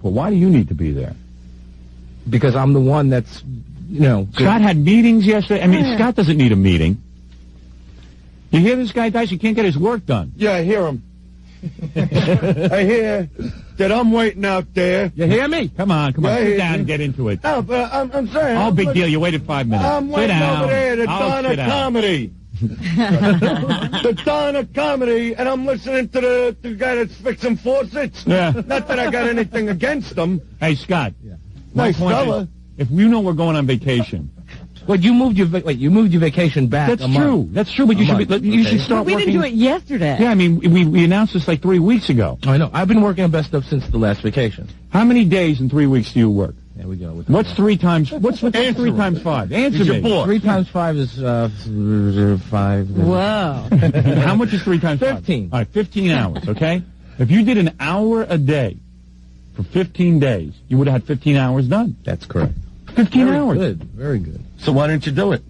Well, why do you need to be there? Because I'm the one that's, Scott had meetings yesterday. I mean, Scott doesn't need a meeting. You hear this guy, Dice? He can't get his work done. Yeah, I hear him. I hear that I'm waiting out there. You hear me? Come on. Sit down and get into it. No, but I'm saying. Oh, big deal. You waited 5 minutes. I'm waiting over there to Donna Comedy. The Donna Comedy, and I'm listening to the guy that's fixing faucets. Yeah. Not that I got anything against him. Hey, Scott. Yeah. Nice fella. If you know we're going on vacation. Well, you moved your vacation back. That's true. That's true, but you should start working. We didn't do it yesterday. Yeah, I mean, we announced this like 3 weeks ago. I know. I've been working on Best Stuff since the last vacation. How many days in 3 weeks do you work? There we go. What's 3 times? What's 3 times 5? Answer me. 3 times 5 is 5. Whoa. How much is 3 times 5? 15. All right, 15 hours. Okay. If you did an hour a day for 15 days, you would have had 15 hours done. That's correct. 15 hours. Good. Very good. So why didn't you do it?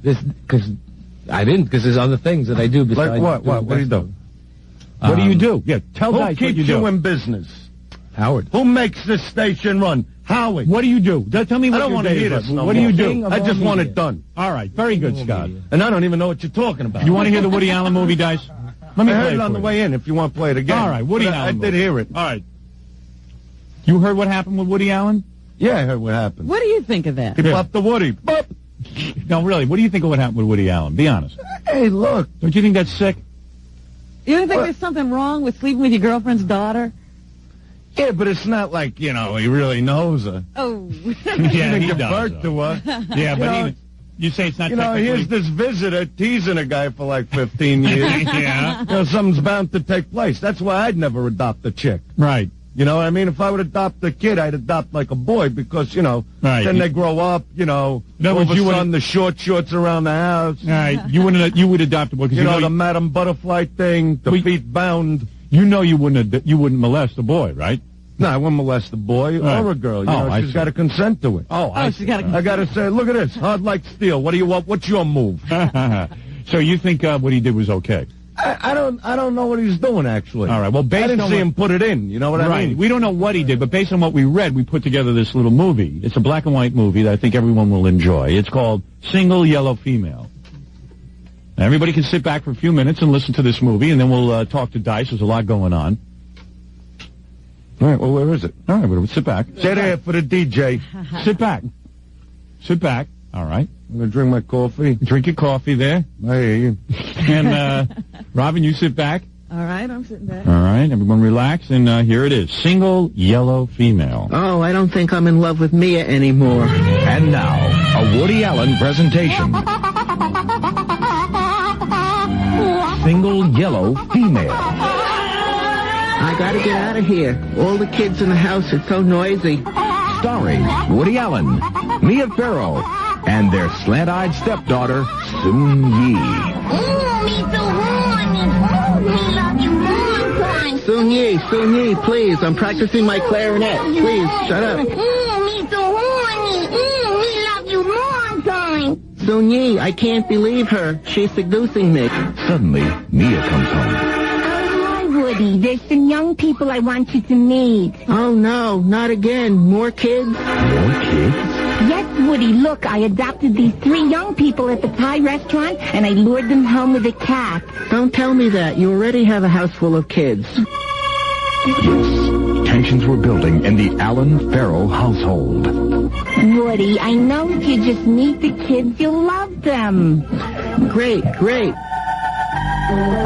Because there's other things that I do besides. Like what? What do you do? What do you do? Yeah, tell Who Dice keeps what you do. in business? Howard. Who makes this station run? Howard. What do you do? Tell me what I don't your want to day hear is this. like. No What do more. you do? I just want it done. All right, very good, Scott. And I don't even know what you're talking about. You want to hear the Woody Allen movie, Dice? Let me I play heard it on the way in. If you want to play it again. All right, Woody Allen. I did hear it. All right. You heard what happened with Woody Allen? Yeah, I heard what happened. What do you think of that? He popped the Woody. Bop. No, really. What do you think of what happened with Woody Allen? Be honest. Hey, look. Don't you think that's sick? You don't think there's something wrong with sleeping with your girlfriend's daughter? Yeah, but it's not like, he really knows her. Oh. Yeah, He didn't give birth to her. Yeah, but you say it's not technically... here's this visitor teasing a guy for like 15 years. Yeah. Something's bound to take place. That's why I'd never adopt a chick. Right. You know what I mean? If I would adopt a kid, I'd adopt like a boy because, Right. then they grow up, all of a sudden the short shorts around the house. All right. You would adopt a boy. The Madam Butterfly thing, the feet bound. You wouldn't molest a boy, right? No, I wouldn't molest a boy or a girl. She's got to consent to it. She's got to. I got to say, look at this, hard like steel. What do you want? What's your move? So you think what he did was okay? I don't know what he's doing, actually. All right, well, I didn't see him put it in, you know what I mean? We don't know what he did, but based on what we read, we put together this little movie. It's a black and white movie that I think everyone will enjoy. It's called Single Yellow Female. Now, everybody can sit back for a few minutes and listen to this movie, and then we'll talk to Dice. There's a lot going on. All right, well, where is it? All right, we'll sit back. Sit there for the DJ. Sit back. Sit back. All right. I'm going to drink my coffee. Drink your coffee there. I hear you. And, Robin, you sit back. All right, I'm sitting back. All right, everyone relax, and here it is. Single Yellow Female. Oh, I don't think I'm in love with Mia anymore. And now, a Woody Allen presentation. Single Yellow Female. I gotta get out of here. All the kids in the house are so noisy. Starring Woody Allen, Mia Farrow, and their slant-eyed stepdaughter, Soon Yi. Soon Yi, please. I'm practicing my clarinet. Please, shut up. Soon Yi, I can't believe her. She's seducing me. Suddenly, Mia comes home. Hi, Woody. There's some young people I want you to meet. Oh, no, not again. More kids? More kids? Yes, Woody. Look, I adopted these 3 young people at the Thai restaurant, and I lured them home with a cat. Don't tell me that. You already have a house full of kids. Yes, tensions were building in the Allen Farrow household. Woody, I know if you just meet the kids, you'll love them. Great. A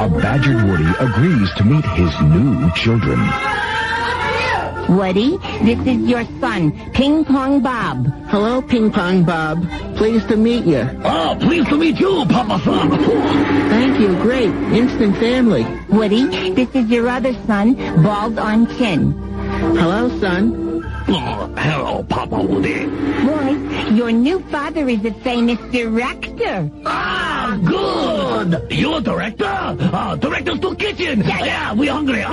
badgered Woody agrees to meet his new children. Woody, this is your son, Ping Pong Bob. Hello, Ping Pong Bob. Pleased to meet you. Oh, pleased to meet you, Papa Son. Thank you. Great. Instant family. Woody, this is your other son, Bald on Chin. Hello, son. Oh, hello, Papa Woody. Boys, your new father is a famous director. Ah, good. You a director? Director's to kitchen. Yeah, we hungry.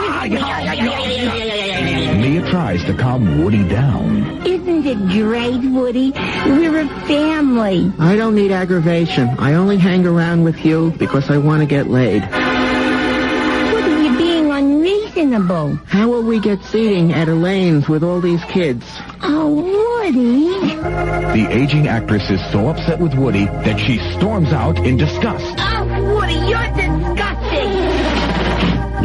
Mia tries to calm Woody down. Isn't it great, Woody? We're a family. I don't need aggravation. I only hang around with you because I want to get laid. Woody, you're being unreasonable. abominable. How will we get seating at Elaine's with all these kids? Oh, Woody. The aging actress is so upset with Woody that she storms out in disgust, Oh, Woody, you're disgusting.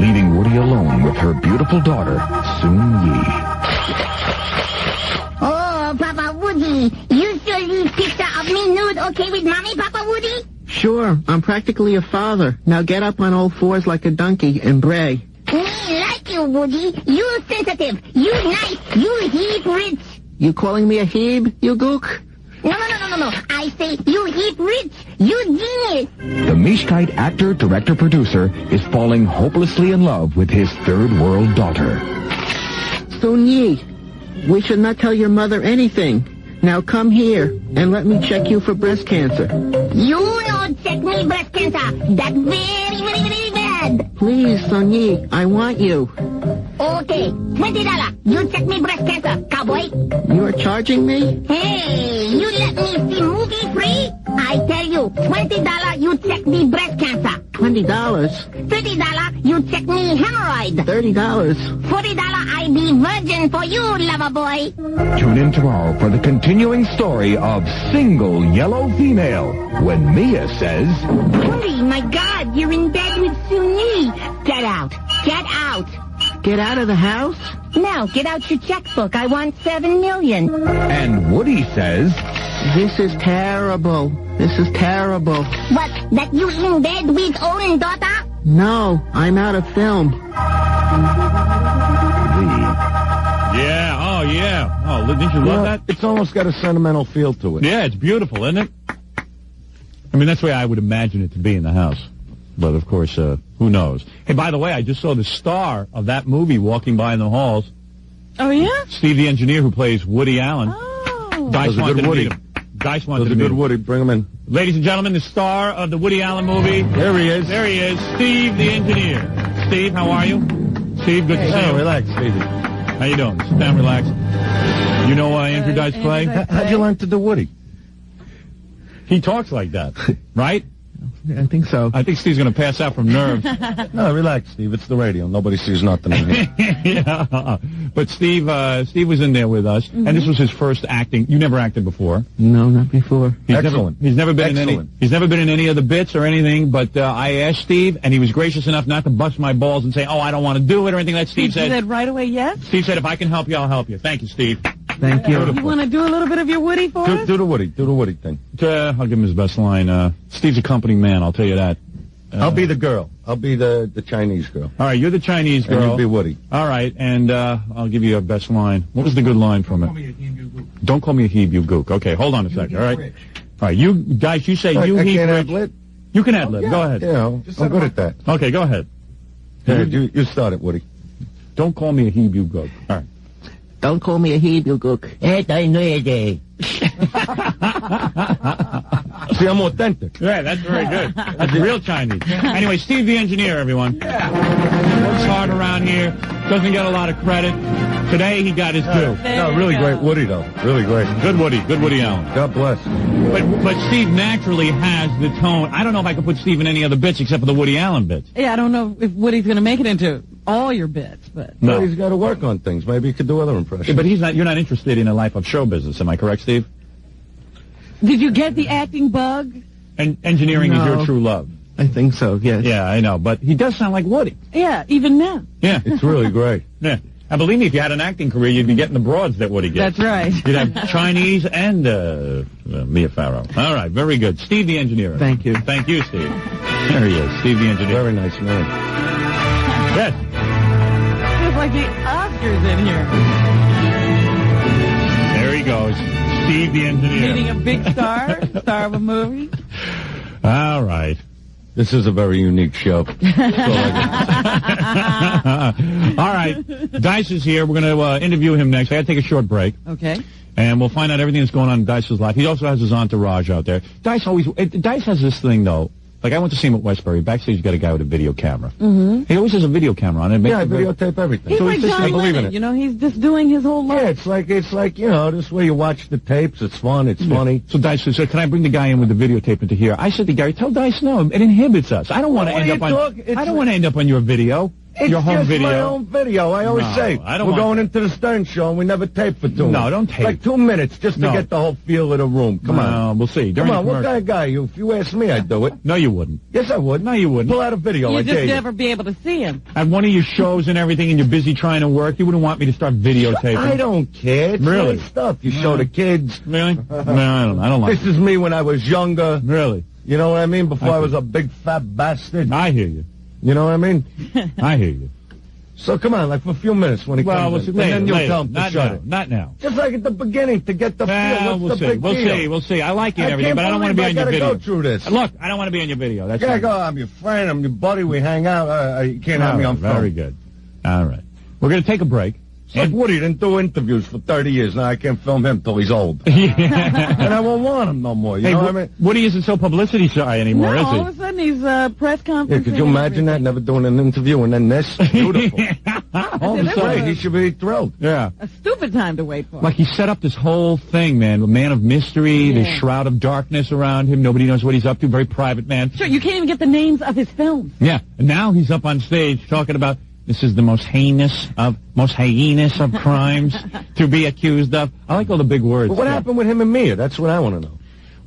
leaving Woody alone with her beautiful daughter, Soon-Yi. Oh, Papa Woody, you show this picture of me nude okay with Mommy, Papa Woody? Sure, I'm practically a father. Now get up on all fours like a donkey and bray. Me like you, Woody. You sensitive. You nice. You heap rich. You calling me a heeb, you gook? No. I say you heap rich. You genius. The Mishkite actor, director, producer is falling hopelessly in love with his third world daughter. Soon-Yi, we should not tell your mother anything. Now come here and let me check you for breast cancer. You know check me breast cancer. That very, very, very bad. Please, Soon-Yi, I want you. Okay, $20. You check me breast cancer, cowboy. You are charging me? Hey, you let me see movie free? I tell you, $20 you check me breast cancer. $20. $30 you check me hemorrhoid. $30. $40 I be virgin for you, lover boy. Tune in tomorrow for the continuing story of Single Yellow Female when Mia says, Woody, my God, you're in bed with Soon-Yi. Get out. Get out. Get out of the house? Now, get out your checkbook. I want $7 million. and Woody says, This is terrible. This is terrible. What, that you in bed with own daughter? No, I'm out of film. Yeah, oh, yeah. Oh, didn't you love that? It's almost got a sentimental feel to it. Yeah, it's beautiful, isn't it? I mean, that's the way I would imagine it to be in the house. But, of course, who knows? Hey, by the way, I just saw the star of that movie walking by in the halls. Oh, yeah? Steve the engineer who plays Woody Allen. Oh. Dice That was a wanted good to Woody. meet him. Dice wanted Those to are meet good him. Woody. Bring him in. Ladies and gentlemen, the star of the Woody Allen movie. There he is. There he is, Steve the engineer. Steve, how are you? Steve, good to see you. Relax, Stevie. How you doing? Sit down, relax. You know Andrew Dice Clay? How'd you learn to do Woody? He talks like that, right? I think so. I think Steve's going to pass out from nerves. No, relax, Steve. It's the radio. Nobody sees nothing in here. Yeah. But Steve was in there with us, and this was his first acting. You never acted before. No, not before. Excellent. He's never been Excellent. in any. He's never been in any of the bits or anything. But I asked Steve, and he was gracious enough not to bust my balls and say, "Oh, I don't want to do it" or anything. That Steve You said. said right away yes? Steve said, "If I can help you, I'll help you." Thank you, Steve. Thank you. You want to do a little bit of your Woody for us? Do the Woody. Do the Woody thing. I'll give him his best line. Steve's a company man. I'll tell you that. I'll be the girl. I'll be the Chinese girl. All right, you're the Chinese girl. And you'll be Woody. All right, and I'll give you your best line. What was the good line from it? Don't call me a heeb, you gook. Okay, hold on a second. All right. All right, you guys, you say you I heeb can't rich. ad-lib. You can ad-lib. Go ahead. Yeah, I'm good at that. Okay, go ahead. Yeah, you start it, Woody. Don't call me a heeb, you gook. All right. Don't call me a heeb, you gook. See, I'm authentic. Yeah, that's very good. That's real Chinese. Anyway, Steve the engineer, everyone. Works hard around here. Doesn't get a lot of credit. Today he got his due. No, really great Woody, though. Really great. Good Woody Allen. God bless. But Steve naturally has the tone. I don't know if I could put Steve in any other bits except for the Woody Allen bits. Yeah, I don't know if Woody's going to make it into all your bits, but... No, he's got to work on things. Maybe he could do other impressions. Yeah, but you're not interested in a life of show business. Am I correct, Steve? Did you get the acting bug? And engineering is your true love. I think so, yes. Yeah, I know. But he does sound like Woody. Yeah, even now. Yeah. It's really great. Yeah. And believe me, if you had an acting career, you'd be getting the broads that Woody gets. That's right. You'd have Chinese and Mia Farrow. All right, very good. Steve the engineer. Thank you. Thank you, Steve. There he is, Steve the engineer. Very nice man. Yes. Feels like the Oscars in here. There he goes, Steve the engineer. Meeting a big star of a movie. All right. This is a very unique show. All right. Dice is here. We're going to interview him next. I got to take a short break. Okay. And we'll find out everything that's going on in Dice's life. He also has his entourage out there. Dice has this thing, though. Like, I went to see him at Westbury. Backstage, you got a guy with a video camera. Mm-hmm. He always has a video camera on it. Yeah, I videotape everything. He's So like just, I John believe in Lennon, it. you know, he's just doing his whole life. Yeah, it's like, you know, this way you watch the tapes. It's fun. It's funny. So Dice said, can I bring the guy in with the videotape into here? I said to Gary, tell Dice no. It inhibits us. I don't want to end up on. I don't want to end up on your video. It's your home just video? my own video. I always say, I don't we're want going that. into the Stern Show and we never tape for 2 minutes. No, don't tape. Like 2 minutes just to get the whole feel of the room. Come on. We'll see. Come During on, the what kind of guy are you? If you asked me, I'd do it. No, you wouldn't. Yes, I would. No, you wouldn't. Pull out a video. I You'd just dare you. never be able to see him. At one of your shows and everything, and you're busy trying to work, you wouldn't want me to start videotaping. I don't care. It's Really? nice stuff. You show the kids. Really? No, I don't like This is me when I was younger. Really? You know what I mean? Before I was a big fat bastard. I hear you. You know what I mean? I hear you. So come on, like for a few minutes when he comes in. Later, and then you'll later. tell him to Not shut now. it. Not now. Just like at the beginning to get the feel. What's we'll the see. big deal? We'll see. I like you and I everything, can't but I don't want to be believe on your I video. gotta go through this. Look, I don't want to be on your video. That's Yeah, fine. go. I'm your friend. I'm your buddy. We hang out. You can't have me on phone. Very good. All right. We're going to take a break. It's like Woody didn't do interviews for 30 years. Now I can't film him till he's old. And I won't want him no more. You know what I mean? Woody isn't so publicity shy anymore, No, is he? all of a sudden he's press conference. Yeah, could you imagine that? Never doing an interview and then this? Beautiful. All of a sudden, He should be thrilled. yeah. A stupid time to wait for. Like he set up this whole thing, man. A man of mystery, this shroud of darkness around him. Nobody knows what he's up to. Very private man. Sure, you can't even get the names of his films. Yeah. And now he's up on stage talking about this is the most heinous of crimes to be accused of. I like all the big words. But what happened with him and Mia? That's what I want to know.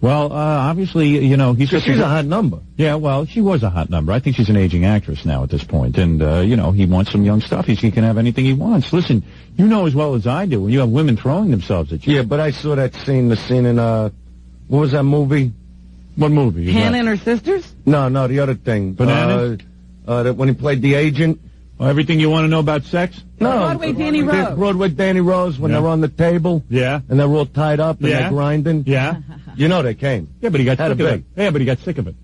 Well, obviously, you know, he's Because she's a hot number. Yeah, well, she was a hot number. I think she's an aging actress now at this point. And, you know, he wants some young stuff. He can have anything he wants. Listen, you know as well as I do when you have women throwing themselves at you. Yeah, but I saw that scene, the scene in, what was that movie? What movie? Hannah and her sisters? No, the other thing. Bananas? That when he played the agent. Everything you want to know about sex? No. Broadway Danny Rose. Broadway Danny Rose when they're on the table. Yeah. And they're all tied up and they're grinding. Yeah. You know they came. Yeah, but he got Had sick a of big. it. Yeah, but he got sick of it.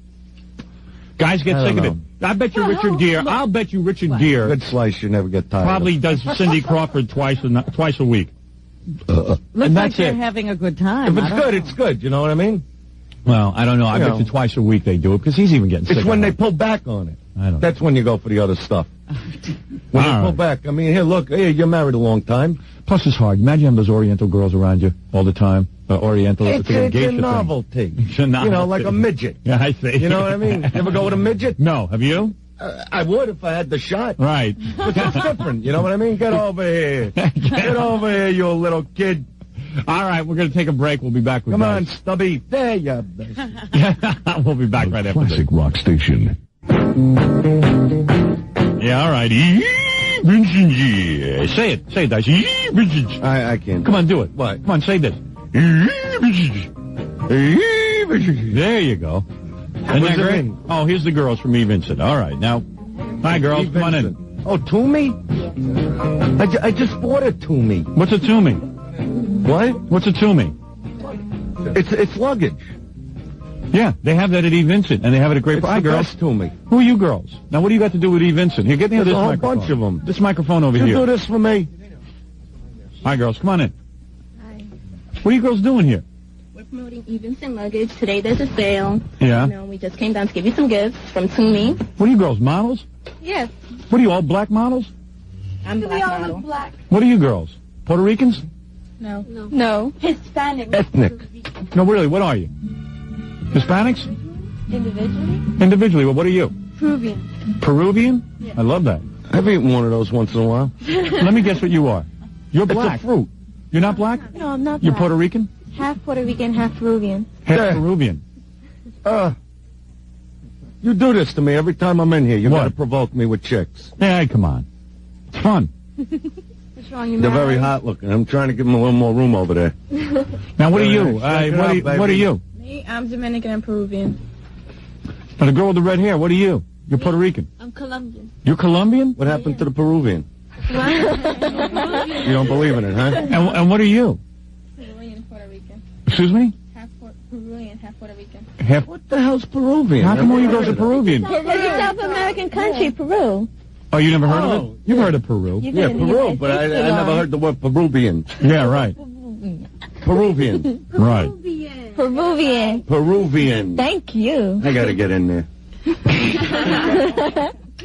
Guys get I sick of don't it. I bet you Richard Gere, I'll bet you Richard Gere Good slice, you never get tired. probably does Cindy Crawford twice a week. Looks And like that's they're it. having a good time. If I it's don't good, know. it's good. You know what I mean? Well, I don't know. I You bet know. you twice a week they do it because he's even getting sick It's when of they it. pull back on it. I don't That's when you go for the other stuff. When All you pull right. back. I mean, here, look. Hey, you're married a long time. Plus, it's hard. Imagine having those Oriental girls around you all the time. Oriental. It's a a geisha thing. novelty. It's a You know, novelty. like a midget. Yeah, I see. You know what I mean? You ever go with a midget? No. Have you? I would if I had the shot. Right. But that's different. You know what I mean? Get over here. Get over here, you little kid. All right, we're going to take a break. We'll be back with Come on, guys. Stubby. There you are. We'll be back right after this. Classic rock station. Yeah, all right. Say it. Say it, Dice. I can't. Come on, do it. What? Come on, say this. There you go. Isn't What that does it great? mean? Oh, here's the girls from E. Vincent. All right, now, hi, girls. Come on in. Oh, Toomey? I just bought a Toomey. What's a Toomey? What? What's a Toomey? It's luggage. Yeah, they have that at E. Vincent, and they have it at Great. It's Hi, the girls. best Toomey. Who are you girls? Now, what do you got to do with E. Vincent? Here, get near There's this a whole microphone. bunch of them. This microphone over You here. do this for me? Hi, girls. Come on in. Hi. What are you girls doing here? We're promoting Events and Luggage. Today there's a sale. Yeah. You know, we just came down to give you some gifts from Toomey. What are you girls, models? Yes. What are you, all black models? I'm black model. What are you girls? Puerto Ricans? No. Hispanic. Ethnic. No, really, what are you? Hispanics? Individually? Individually, well, what are you? Peruvian. Peruvian? Yeah. I love that. I've eaten one of those once in a while. Let me guess what you are. You're black. It's a fruit. You're not black? No, I'm not You're black. Puerto Rican? Half Puerto Rican, half Peruvian. Half Yeah. Peruvian. You do this to me every time I'm in here. You What? gotta provoke me with chicks. Hey, come on. It's fun. What's wrong? You They're married? very hot looking. I'm trying to give them a little more room over there. Now, what are you? Check it What out, are baby. you? Me, I'm Dominican and Peruvian. Now, the girl with the red hair, what are you? You're Puerto Rican. I'm Colombian. You're Colombian? What happened to the Peruvian? You don't believe in it, huh? And what are you? Peruvian, Puerto Rican. Excuse me? Half Peruvian, half Puerto Rican. Half. What the hell's Peruvian? How come all you girls are Peruvian? It's a South American country, Peru. Oh, you never heard of Oh, it? You've heard of Peru. Yeah, Peru, but I never heard the word Peruvian. Yeah, right. Peruvian. Right. Peruvian. Peruvian. Thank you. I gotta get in there.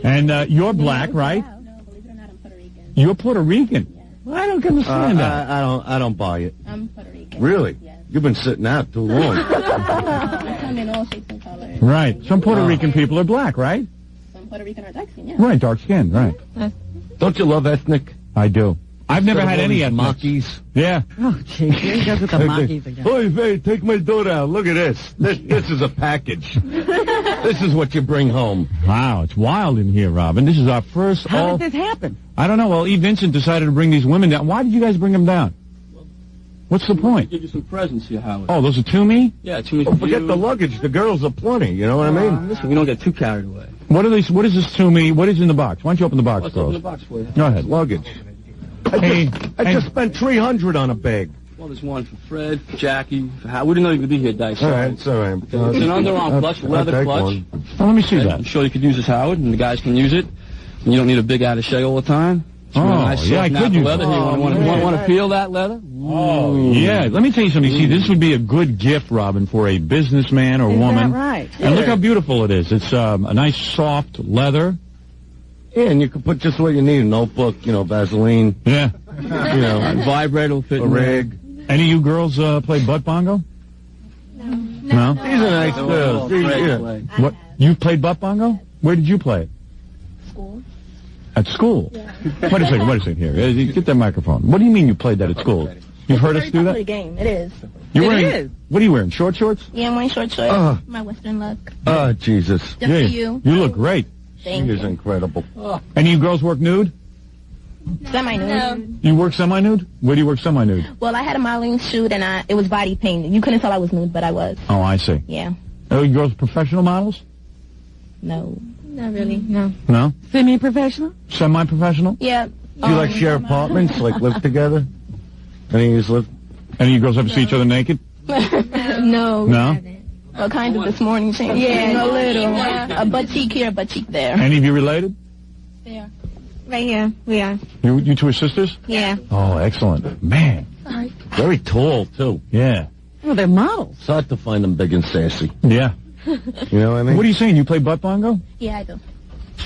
And you're black, right? No, believe it or not, I'm Puerto Rican. You're Puerto Rican. Well, I don't understand that. I don't buy it. I'm Puerto Rican. Really? Yes. You've been sitting out too long. I come in all shapes and colors. Right. Some Puerto Rican people are black, right? Some Puerto Rican or dark skin, yeah. Right, dark skin, right. Don't you love ethnic? I do. I've never had any ethnics. Mackies. Yeah. Oh, jeez. Here he goes with the Mackies again. Hey, take my daughter out. Look at this. This is a package. This is what you bring home. Wow, it's wild in here, Robin. This is our first How did this happen? I don't know. Well, E. Vincent decided to bring these women down. Why did you guys bring them down? What's the point? Give you some presents here, Howard. Oh, those are to me? Yeah, to me. Oh, forget the luggage. The girls are plenty. You know what I mean? Listen, we don't get too carried away. What are these? What is this to me? What is in the box? Why don't you open the box, Let's girls? open the box for you. Go ahead. Luggage. I just spent $300 on a bag. Well, there's one for Fred, for Jackie, for Howard. We didn't know you could be here, Dice. All right, it's all right. It's an underarm clutch, leather clutch. One. Oh, let me see that. I'm sure you could use this, Howard, and the guys can use it. And you don't need a big attaché all the time. It's really nice, yeah, I soft could nappa use leather. it. Here, you want to feel that leather? Oh, yeah. Let me tell you something. See, this would be a good gift, Robin, for a businessman or woman. Is that right? And look how beautiful it is. It's a nice, soft leather. Yeah, and you can put just what you need. A notebook, Vaseline. Yeah. Vibrator will fit a rig. Any of you girls play butt bongo? No. These are nice girls. What? You've played butt bongo? Where did you play it? School. At school? Yeah. Wait a second here. Get that microphone. What do you mean you played that at school? You've heard us do that? Game. It is. You're It wearing, is. What are you wearing, short shorts? Yeah, I'm wearing short shorts. My Western look. Oh, Jesus. Just for you. You look great. Thank She you. is incredible. Any of you girls work nude? Semi-nude. You work semi-nude? Where do you work semi-nude? Well, I had a modeling shoot, and it was body painted. You couldn't tell I was nude, but I was. Oh, I see. Yeah. Are you girls professional models? No. Not really, no. No? Semi-professional? Semi-professional? Yeah. Do you like share apartments, like live together? Any of you live? Any of you girls ever see each other naked? No. No? Well, kind of this morning, Shane. Yeah, a little. A butt cheek here, a butt cheek there. Any of you related? Yeah. Right here, we are. You two are sisters? Yeah. Oh, excellent. Man. Very tall, too. Yeah. Well, they're models. It's hard to find them big and sassy. Yeah. You know what I mean? What are you saying? You play butt bongo? Yeah, I do.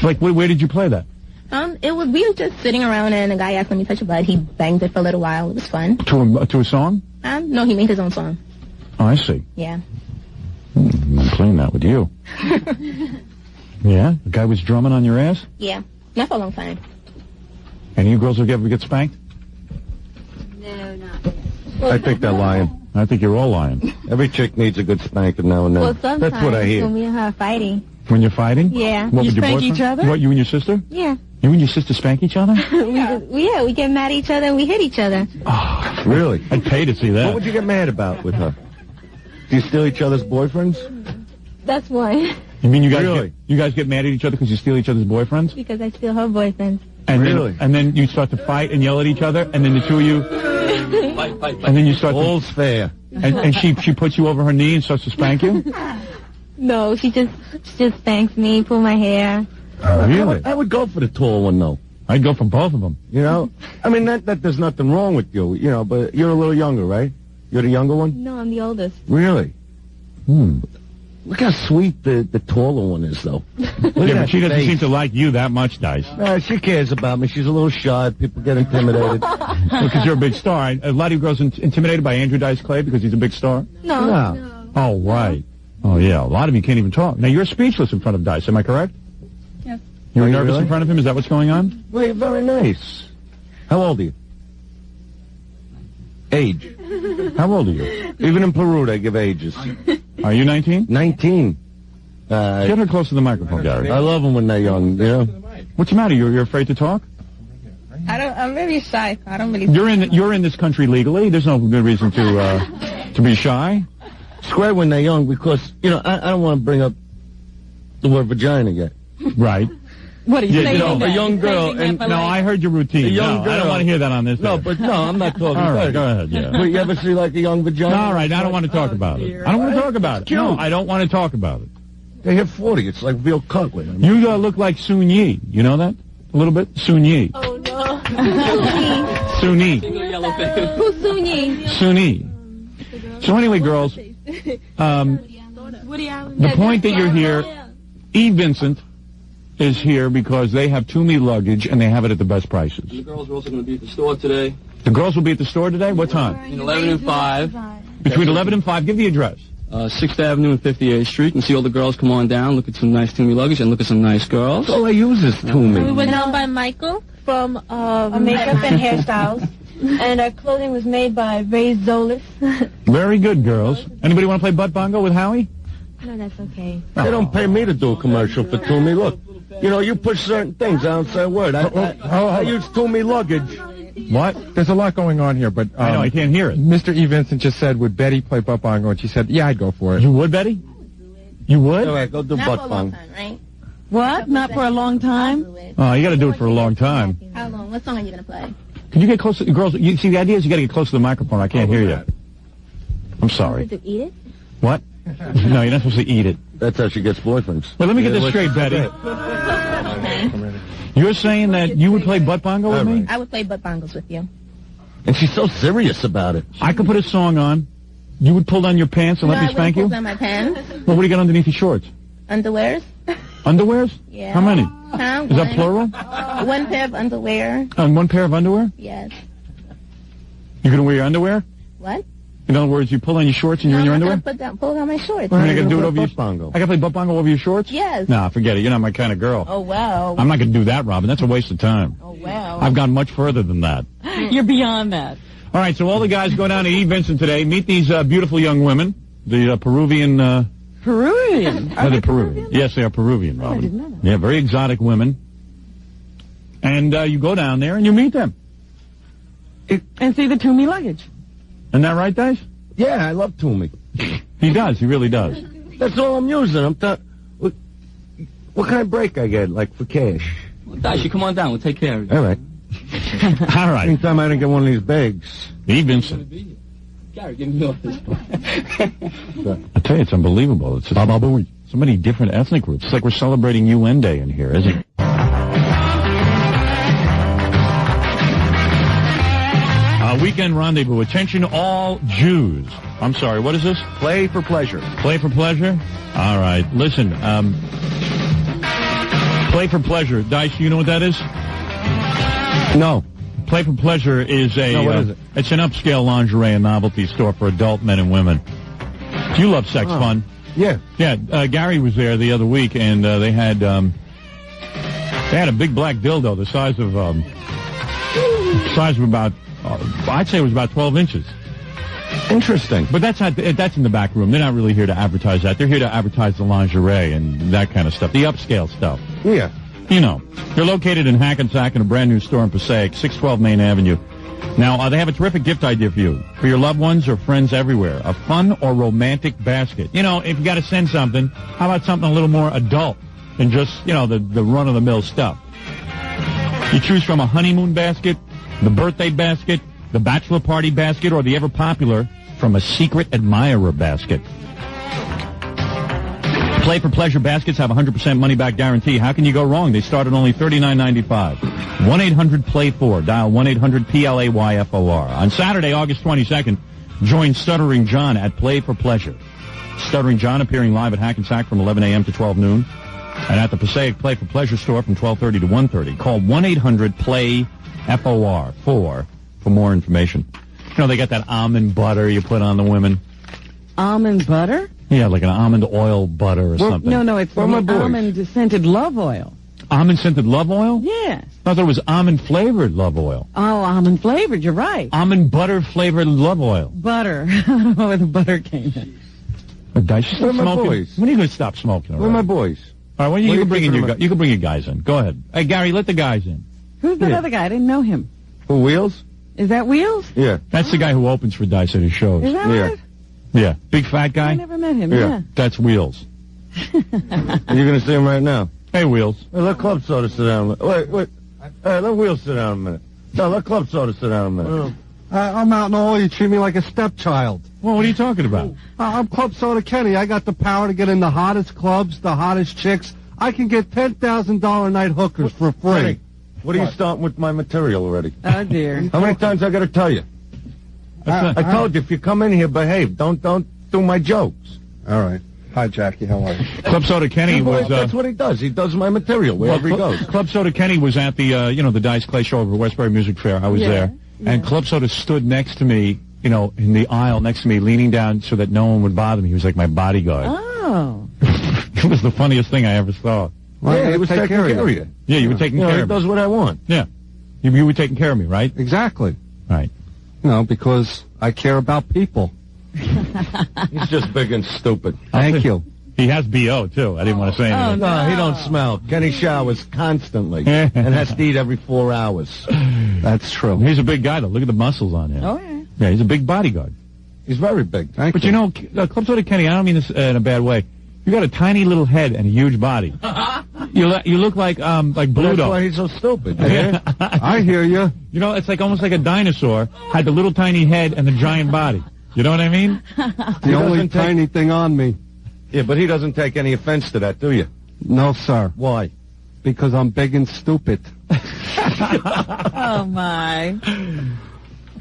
Like, where did you play that? We were just sitting around, and a guy asked, let me touch your butt. He banged it for a little while. It was fun. To a song? No, he made his own song. Oh, I see. Yeah. I'm playing that with you. Yeah? The guy was drumming on your ass? Yeah. Not for a long time. Any of you girls ever get spanked? No, not. I think they're lying. I think you're all lying. Every chick needs a good spanking now and then. Well, sometimes That's what I hear. when me and her are fighting. When you're fighting? Yeah. What, You with your spank boyfriend? each other? What, you and your sister? Yeah. You and your sister spank each other? we get mad at each other and we hit each other. Oh, Really? I'd pay to see that. What would you get mad about with her? Do you steal each other's boyfriends? That's one. You mean you guys Really? you guys get mad at each other because you steal each other's boyfriends? Because I steal her boyfriend. And Really? then you start to fight and yell at each other, and then the two of you, and then you start All's fair. and she puts you over her knee and starts to spank you? No, she just spanks me, pull my hair. Really? I would go for the tall one, though. I'd go for both of them. You know? I mean, that there's nothing wrong with you, but you're a little younger, right? You're the younger one? No, I'm the oldest. Really? Hmm. Look how sweet the taller one is, though. Look Yeah, at but that she doesn't face. seem to like you that much, Dice. She cares about me. She's a little shy. People get intimidated. Because you're a big star. A lot of you girls intimidated by Andrew Dice Clay because he's a big star? No. Oh, right. Oh, yeah. A lot of you can't even talk. Now, you're speechless in front of Dice. Am I correct? Yes. You were Are you nervous really? in front of him? Is that what's going on? Well, you're very nice. How old are you? Age. How old are you? Even in Peru, they give ages. Are you 19? 19. Get her close to the microphone, Gary. I love them when they're young, What's the matter? You're afraid to talk? I'm very shy. I don't really. You're in this country legally. There's no good reason to be shy. Square when they're young because, I don't want to bring up the word vagina yet. Right. What are you saying? a young girl. And No, I heard your routine. A young I don't girl. want to hear that on this. No, air. but no, I'm not talking. All right, go ahead. Yeah. But you ever see like a young vagina? All right, I don't want to talk about it. I don't want to talk about it. Cute. No, I don't want to talk about it. They hit 40. It's like veal cutlet. You look like Soon Yi. You know that? A little bit? Soon Yi. Oh no. Soon Yi. Who's Sunyi? Soon Yi. So anyway, girls, Woody Allen. the point that you're here, E. Vincent is here because they have Toomey luggage and they have it at the best prices. The girls are also going to be at the store today. The girls will be at the store today? What time? Between 11 and 5. Between 11 and 5. Give the address. 6th Avenue and 58th Street, and see all the girls come on down, look at some nice Toomey luggage, and look at some nice girls. All I use is Toomey. We were known by Michael from makeup and hairstyles, and our clothing was made by Ray Zolis. Very good, girls. Anybody want to play butt bongo with Howie? No, that's okay. They don't pay me to do a commercial for Toomey. Look, you know, you push certain things. I don't say a word. I use Toomey luggage. What? There's a lot going on here, but... I know, I can't hear it. Mr. E. Vincent just said, would Betty play butt bongo? And she said, yeah, I'd go for it. You would, Betty? You would? All right, go do butt bongo. Right? What? Not for a long time? Oh, you got to do it for a long time. How long? What song are you going to play? Can you get close to... Girls, you see, the idea is you got to get close to the microphone. I can't hear you. I'm sorry. To eat it? What? No, you're not supposed to eat it. That's how she gets boyfriends. Well, let me get this straight, Betty. You're saying that you would play butt bongo with me? I would play butt bongos with you. And she's so serious about it. I could put a song on. You would pull down your pants and let me spank you? I wouldn't pull down my pants. Well, what do you got underneath your shorts? Underwears? Underwears? Yeah. How many? Huh? Is that plural? One pair of underwear. And one pair of underwear? Yes. You're going to wear your underwear? What? In other words, you pull on your shorts and you're in your underwear? Pull down my shorts. Well, I got to do it over your bongo. I got to play butt bongo over your shorts? Yes. Nah, forget it. You're not my kind of girl. Oh, wow. I'm not going to do that, Robin. That's a waste of time. Oh, wow. I've gone much further than that. You're beyond that. All right, so all the guys go down to E. Vincent today. Meet these beautiful young women. The Peruvian... Peruvian? Are they Peruvian? Yes, they are Peruvian, Robin. I didn't know that. Yeah, very exotic women. And you go down there and you meet them. And see the Toomey luggage. Isn't that right, Dice? Yeah, I love Toomey. He does. He really does. That's all I'm using. What kind of break I get, like, for cash? Well, Dice, you come on down. We'll take care of you. All right. All right. Anytime I didn't get one of these bags. E. Vincent. Gary, give me off this. I tell you, it's unbelievable. It's so many different ethnic groups. It's like we're celebrating UN Day in here, isn't it? Weekend rendezvous. Attention, all Jews. I'm sorry, what is this? Play for pleasure. Play for pleasure? All right. Listen, play for pleasure. Dice, you know what that is? No. Play for pleasure is a... No, what is it? It's an upscale lingerie and novelty store for adult men and women. You love sex fun. Yeah. Yeah, Gary was there the other week, and they had a big black dildo the size of about... I'd say it was about 12 inches. Interesting. But that's in the back room. They're not really here to advertise that. They're here to advertise the lingerie and that kind of stuff, the upscale stuff. Yeah. You know. They're located in Hackensack in a brand new store in Passaic, 612 Main Avenue. Now, they have a terrific gift idea for you, for your loved ones or friends everywhere. A fun or romantic basket. You know, if you got to send something, how about something a little more adult than just, you know, the run-of-the-mill stuff? You choose from a honeymoon basket, the birthday basket, the bachelor party basket, or the ever-popular from a secret admirer basket. Play for pleasure baskets have a 100% money-back guarantee. How can you go wrong? They start at only $39.95. 1-800-PLAY-4. Dial 1-800-PLAYFOR. On Saturday, August 22nd, join Stuttering John at Play for Pleasure. Stuttering John appearing live at Hackensack from 11 a.m. to 12 noon. And at the Passaic Play for Pleasure store from 12:30 to 1:30. Call 1-800-PLAY-FOR for more information. You know, they got that almond butter you put on the women. Almond butter? Yeah, like an almond oil butter or something. No, it's almond-scented love oil. Almond-scented love oil? Yes. I thought it was almond-flavored love oil. Oh, almond-flavored, you're right. Almond butter-flavored love oil. Butter. I don't know where the butter came in. Dice, you stop smoking? Boys? When are you going to stop smoking? Where are my boys? All right, you can bring your guys in. Go ahead. Hey, Gary, let the guys in. Who's that other guy? I didn't know him. Who, Wheels? Is that Wheels? Yeah. That's the guy who opens for Dice at his shows. Is that right? Yeah. Big fat guy? I never met him, yeah. That's Wheels. You're going to see him right now. Hey, Wheels. Hey, let Club Soda sit down a minute. Wait. Hey, let Wheels sit down a minute. No, let Club Soda sit down a minute. I'm out in the hall. You treat me like a stepchild. Well, what are you talking about? I'm Club Soda Kenny. I got the power to get in the hottest clubs, the hottest chicks. I can get $10,000 a night hookers for free. Kenny, what are you starting with my material already? Oh, dear. How many times I got to tell you? I told you, if you come in here, behave. Don't do my jokes. All right. Hi, Jackie. How are you? Club Soda Kenny was... that's what he does. He does my material wherever he goes. Club Soda Kenny was at the, the Dice Clay show over at Westbury Music Fair. I was there. And Club Soda stood next to me you know, in the aisle next to me, leaning down so that no one would bother me. He was like my bodyguard. Oh. It was the funniest thing I ever saw. Well, yeah, he was taking care of you. Yeah, you were taking care of me. He does what I want. Yeah. You were taking care of me, right? Exactly. Right. No, because I care about people. He's just big and stupid. Thank you. He has B.O., too. I didn't want to say anything. No, he don't smell. Kenny showers constantly and has to eat every 4 hours. That's true. He's a big guy, though. Look at the muscles on him. Oh, yeah. Yeah, he's a big bodyguard. He's very big. But you know, Club Soda Kenny, I don't mean this in a bad way. You got a tiny little head and a huge body. You look like Bluto. That's why he's so stupid. I hear you. You know, it's like almost like a dinosaur had the little tiny head and the giant body. You know what I mean? The only tiny thing on me. Yeah, but he doesn't take any offense to that, do you? No, sir. Why? Because I'm big and stupid. Oh, my.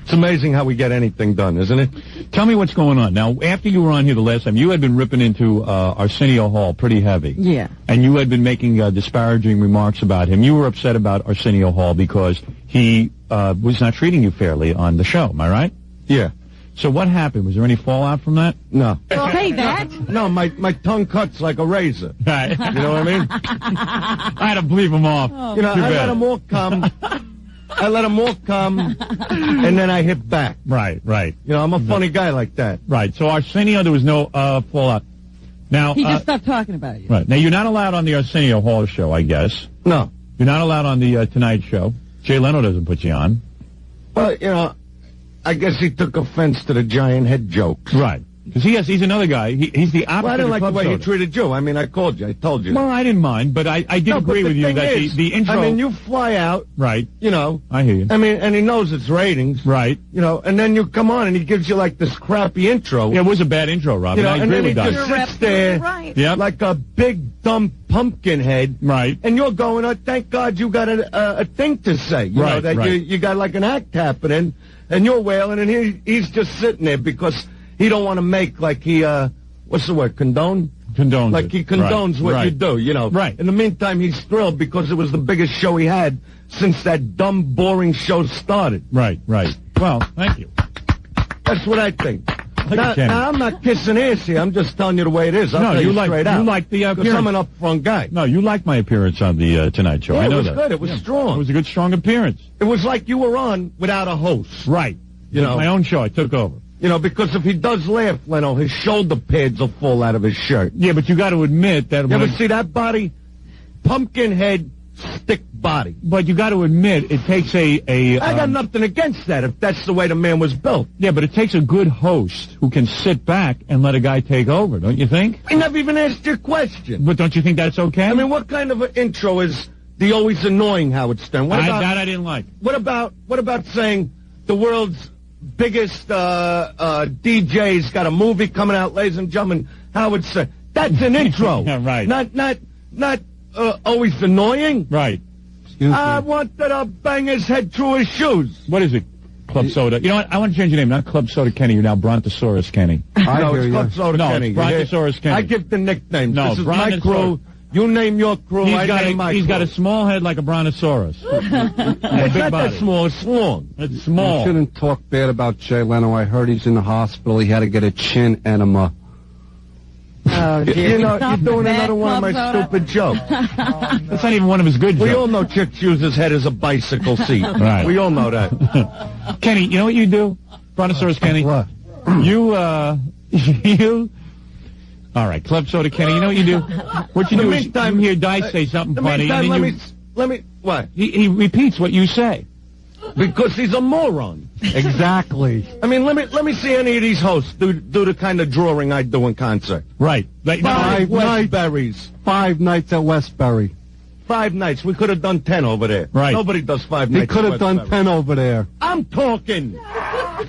It's amazing how we get anything done, isn't it? Tell me what's going on. Now, after you were on here the last time, you had been ripping into Arsenio Hall pretty heavy. Yeah. And you had been making disparaging remarks about him. You were upset about Arsenio Hall because he was not treating you fairly on the show. Am I right? Yeah. So what happened? Was there any fallout from that? No. Say that. No, my tongue cuts like a razor. Right. You know what I mean? I had to bleep him off. You know, I let them all come. And then I hit back. Right. You know, I'm a funny guy like that. Right. So Arsenio, there was no fallout. Now He just stopped talking about you. Right. Now, you're not allowed on the Arsenio Hall show, I guess. No. You're not allowed on the Tonight Show. Jay Leno doesn't put you on. Well, you know, I guess he took offense to the giant head jokes. Right. Because he's another guy. He's the opposite. Well, I didn't like the way Soda. he treated you. I mean, I called you. I told you. Well, I didn't mind, but I did agree with you that the intro... I mean, you fly out. Right. You know. I hear you. I mean, and he knows it's ratings. Right. You know, and then you come on and he gives you like this crappy intro. Yeah, it was a bad intro, Rob. You know, I and agree then he with that. just sits there like a big, dumb pumpkin head. Right. And you're going, oh, thank God you got a thing to say. You know, that you got like an act happening, and you're wailing, and he's just sitting there because he don't want to make like he, what's the word, condone? Condones Like he condones what you do, you know. Right. In the meantime, he's thrilled because it was the biggest show he had since that dumb, boring show started. Right. Well, thank you. That's what I think. Now, I'm not kissing ass here. I'm just telling you the way it is. I'll tell you straight out. You like the appearance. Because I'm an upfront guy. No, you like my appearance on the Tonight Show. Yeah, I know it was that. good. It was strong. It was a good, strong appearance. It was like you were on without a host. Right. You know, my own show. I took over. You know, because if he does laugh, Leno, his shoulder pads will fall out of his shirt. Yeah, but you got to admit that... You ever see that body? Pumpkin head, stick body. But you got to admit, it takes I got nothing against that if that's the way the man was built. Yeah, but it takes a good host who can sit back and let a guy take over, don't you think? I never even asked your question. But don't you think that's okay? I mean, what kind of an intro is the always annoying Howard Stern? That I didn't like. What about saying the world's biggest DJ's got a movie coming out, ladies and gentlemen, Howard Stern? That's an intro. Yeah, right. Not always annoying. Right. I wanted to bang his head through his shoes. What is it? Club Soda. You know what? I want to change your name. Not Club Soda Kenny. You're now Brontosaurus Kenny. No, it's Club Soda Kenny. No, Brontosaurus Kenny. I give the nicknames. No, this is my crew. You name your crew. I name my crew. He's got a small head like a Brontosaurus. It's not that small. It's long. It's small. You shouldn't talk bad about Jay Leno. I heard he's in the hospital. He had to get a chin enema. Oh, dear. You know, you're doing another one of my stupid jokes. That's not even one of his good jokes. We all know chicks use his head as a bicycle seat. Right. We all know that. Kenny, you know what you do? Brontosaurus Kenny? What? You all right, Club Soda Kenny, you know what you do? What you do is you hear Dice say something funny, and then let me, what? He repeats what you say. Because he's a moron. Exactly. I mean, let me see any of these hosts do the kind of drawing I do in concert. Right. Five Westberries. 5 nights at Westbury. 5 nights. We could have done 10 over there. Right. Nobody does 5 nights. He could have done 10 over there. I'm talking. Hey,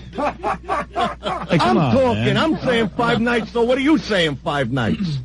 come on, talking. man. I'm saying 5 nights. So what are you saying? 5 nights.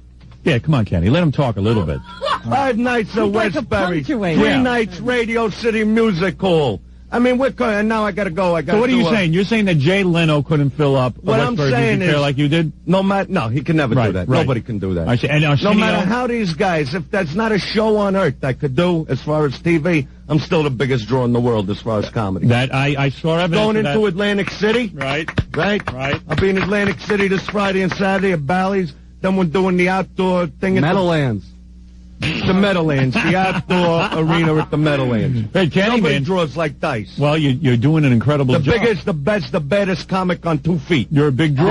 Yeah, come on, Kenny. Let him talk a little bit. 5 nights at Westbury. 3 nights Radio City Music Hall. I mean, we're going, and now I got to go. So what are you saying? You're saying that Jay Leno couldn't fill up what I'm saying is, like you did? No, he can never do that. Right. Nobody can do that. No matter how these guys, if that's not a show on earth I could do as far as TV, I'm still the biggest draw in the world as far as comedy. That I saw evidence going of into that. Atlantic City, right? right? Right. I'll be in Atlantic City this Friday and Saturday at Bally's. Then we're doing the outdoor thing at Meadowlands. the Meadowlands, the outdoor arena at the Meadowlands. Hey, Kenny, Nobody man. draws like dice. Well, you're doing an incredible The job. biggest, the best, the baddest comic on 2 feet. You're a big draw.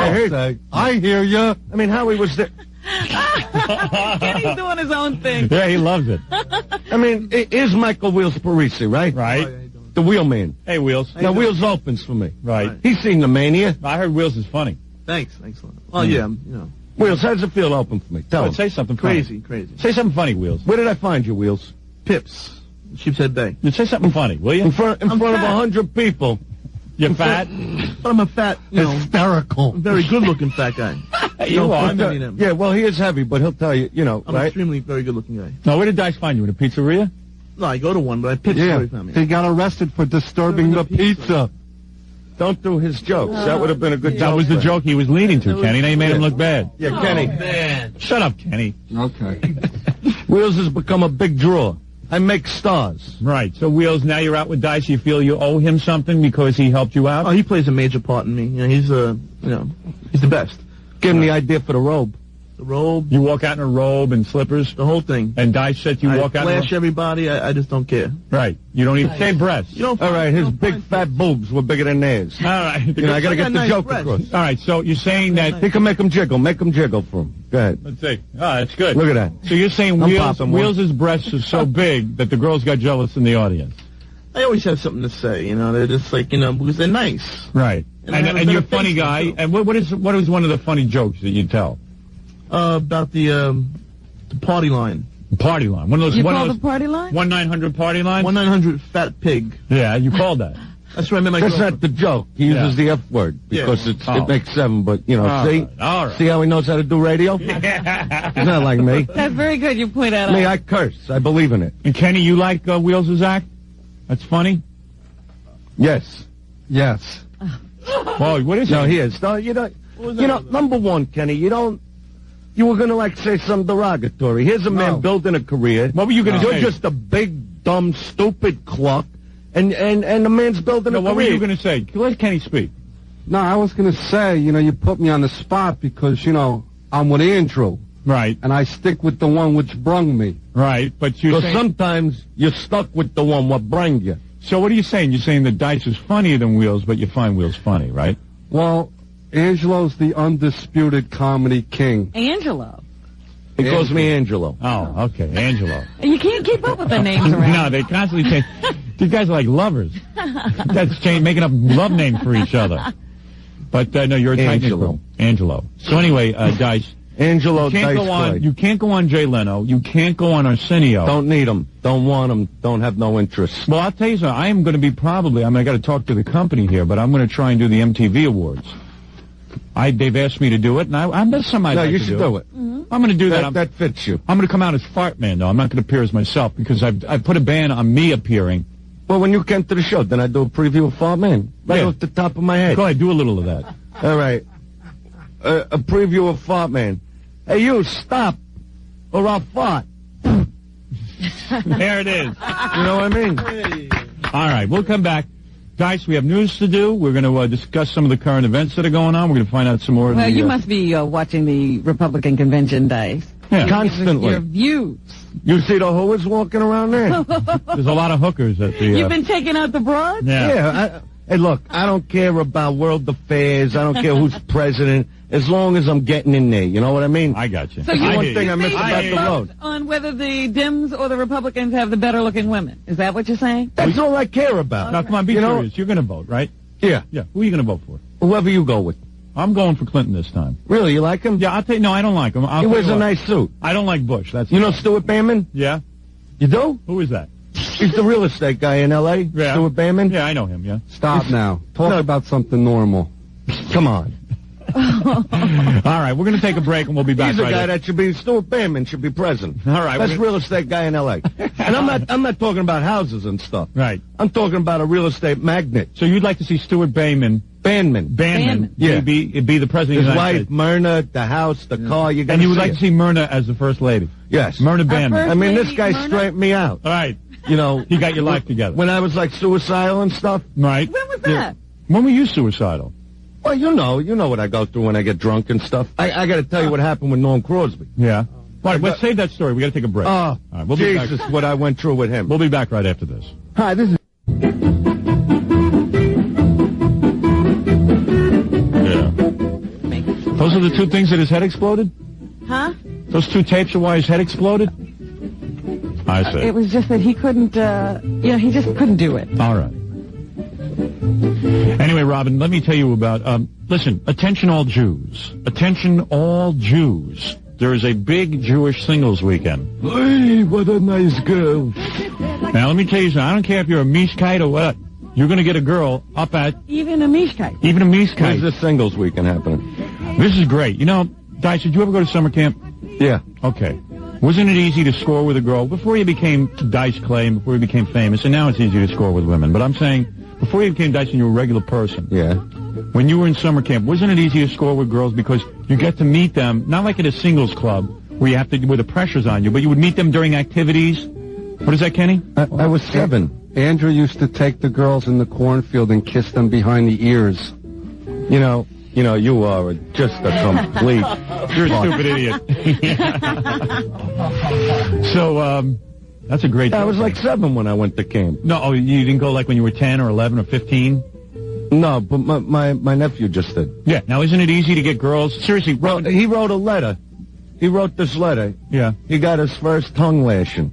I hear you. I mean, Howie was there. Kenny's doing his own thing. Yeah, he loves it. I mean, here's Michael Wheels Parisi, right? Right. The Wheelman. Hey, Wheels. Now, Wheels opens for me. Right. He's seen the Mania. I heard Wheels is funny. Thanks a lot. Oh, yeah, you know. Wheels, how does it feel to open for me? Tell him. Say something funny. Crazy. Say something funny, Wheels. Where did I find you, Wheels? Pips. Sheepshead Bay. You say something funny, will you? In front of 100 people. You're fat? But I'm a fat, hysterical, very good-looking fat guy. You are. Yeah, well, he is heavy, but he'll tell you, I'm right? an extremely very good-looking guy. Now, where did Dice find you? In a pizzeria? No, I go to one, but I pitch story family. He got arrested for disturbing the pizza. Don't do his jokes. That would have been a good joke. That was the joke he was leading to, Kenny. Now you made him look bad. Yeah, Kenny. Man. Shut up, Kenny. Okay. Wheels has become a big draw. I make stars. Right. So, Wheels, now you're out with Dice. You feel you owe him something because he helped you out? Oh, he plays a major part in me. You know, he's the best. Give him the idea for the robe. The robe. You walk out in a robe and slippers? The whole thing. And Dice said you walk out in a flash everybody. I just don't care. Right. You don't even say breasts. All right, his big fat boobs were bigger than theirs. All right. I got to get the joke across. All right, so you're saying that... He can make them jiggle. Make them jiggle for him. Go ahead. Let's see. Oh, that's good. Look at that. So you're saying Wheels' breasts are so big that the girls got jealous in the audience. I always have something to say, They're just like, because they're nice. Right. And you're a funny face guy. too. And what is one of the funny jokes that you tell? About the party line. Party line. One of those. You one call of the those party line? 1-900 party line. 1-900 fat pig. Yeah, you called that. That's where I met my That's girlfriend. not the joke. He uses the F word because it makes 7, but, see? All right. See how he knows how to do radio? He's not like me. That's very good. You point out. Me, I curse. I believe in it. And Kenny, you like Wheels' act? That's funny? Yes. Yes. Oh, what is it? No, he is. No, number one, Kenny, you were going to, say something derogatory. Here's a man building a career. What were you going to say? You're just a big, dumb, stupid cluck, and the man's building a career. What were you going to say? Let Kenny speak. No, I was going to say, you put me on the spot because, I'm with Andrew. Right. And I stick with the one which brung me. Right, but you're saying... sometimes you're stuck with the one what brung you. So what are you saying? You're saying that Dice is funnier than Wheels, but you find Wheels funny, right? Well, Angelo's the undisputed comedy king. Angelo. He calls me Angelo. Oh, okay, Angelo. You can't keep up with the names around. No, they constantly change. These guys are like lovers. That's making up love names for each other. But no, you're a Angelo. Angelo. So anyway, Dice. Angelo you can't Dice go on. Clay. You can't go on Jay Leno. You can't go on Arsenio. Don't need him. Don't want him. Don't have no interest. Well, I'll tell you something. I am going to be I got to talk to the company here, but I'm going to try and do the MTV Awards. They've asked me to do it, and that's something I'd like you to should do it. Mm-hmm. I'm going to do that. That fits you. I'm going to come out as Fart Man, though. I'm not going to appear as myself because I've put a ban on me appearing. Well, when you came to the show, then I do a preview of Fart Man. Right off the top of my head. Go ahead, do a little of that. All right. A preview of Fart Man. Hey, you, stop, or I'll fart. There it is. You know what I mean? All right, we'll come back. Dice, we have news to do. We're going to discuss some of the current events that are going on. We're going to find out some more. Well, you must be watching the Republican convention, Dice. Yeah. Constantly. Your views. You see the whores walking around there? There's a lot of hookers at the... You've been taking out the broads? Yeah. Hey, look, I don't care about world affairs. I don't care who's president, as long as I'm getting in there. You know what I mean? I got you. So one thing I miss about the road. On whether the Dems or the Republicans have the better-looking women. Is that what you're saying? That's all I care about. Now, come on, be serious. You're going to vote, right? Yeah. Yeah. Who are you going to vote for? Whoever you go with. I'm going for Clinton this time. Really? You like him? Yeah, I'll tell you. No, I don't like him. He wears a nice suit. I don't like Bush. That's You know Stuart Bannon? Yeah. You do? Who is that? He's the real estate guy in L.A., Yeah. Stuart Bannon. Yeah, I know him, yeah. Stop now. Talk about something normal. Come on. All right, we're going to take a break and we'll be back. He's a right guy after. that should be, Stuart Bannon should be president. All right. Best real estate guy in L.A. And I'm not talking about houses and stuff. Right. I'm talking about a real estate magnate. So you'd like to see Stuart Bannon. Yeah. Be the president of the His United wife, States. Myrna, the house, the car. You got And you would like to see Myrna as the first lady. Yes. Myrna Bannon. first I mean, this lady, guy Myrna? straightened me out. All right. You know, He got your life together. when I was like suicidal and stuff. Right. When was that? When were you suicidal? Well, you know what I go through when I get drunk and stuff. I got to tell you what happened with Norm Crosby. Yeah. All right, let's save that story. We got to take a break. Oh, right, we'll Jesus, be back. what I went through with him. We'll be back right after this. Hi, this is... Yeah. Those are the two things that his head exploded? Huh? Those two tapes are why his head exploded? I see. It was just that he couldn't, he just couldn't do it. All right. Anyway, Robin, let me tell you about, listen, attention all Jews. Attention all Jews. There is a big Jewish singles weekend. Hey, what a nice girl. Now, let me tell you something. I don't care if you're a Mishkite or what. You're going to get a girl up at... Even a Mishkite. Even a Mishkite. Where's the singles weekend happening? This is great. You know, Dice, did you ever go to summer camp? Yeah. Okay. Wasn't it easy to score with a girl before you became Dice Clay and before you became famous? And now it's easy to score with women. But I'm saying, before you became Dice and you were a regular person. Yeah. When you were in summer camp, wasn't it easy to score with girls because you get to meet them, not like at a singles club where you have to, where the pressure's on you, but you would meet them during activities? What is that, Kenny? I was 7. Andrew used to take the girls in the cornfield and kiss them behind the ears. You know, you are just a complete... You're a stupid idiot. So, that's a great... I was like 7 when I went to camp. No, you didn't go like when you were 10 or 11 or 15? No, but my nephew just did. Yeah. Now, isn't it easy to get girls? Seriously, he wrote a letter. He wrote this letter. Yeah. He got his first tongue lashing.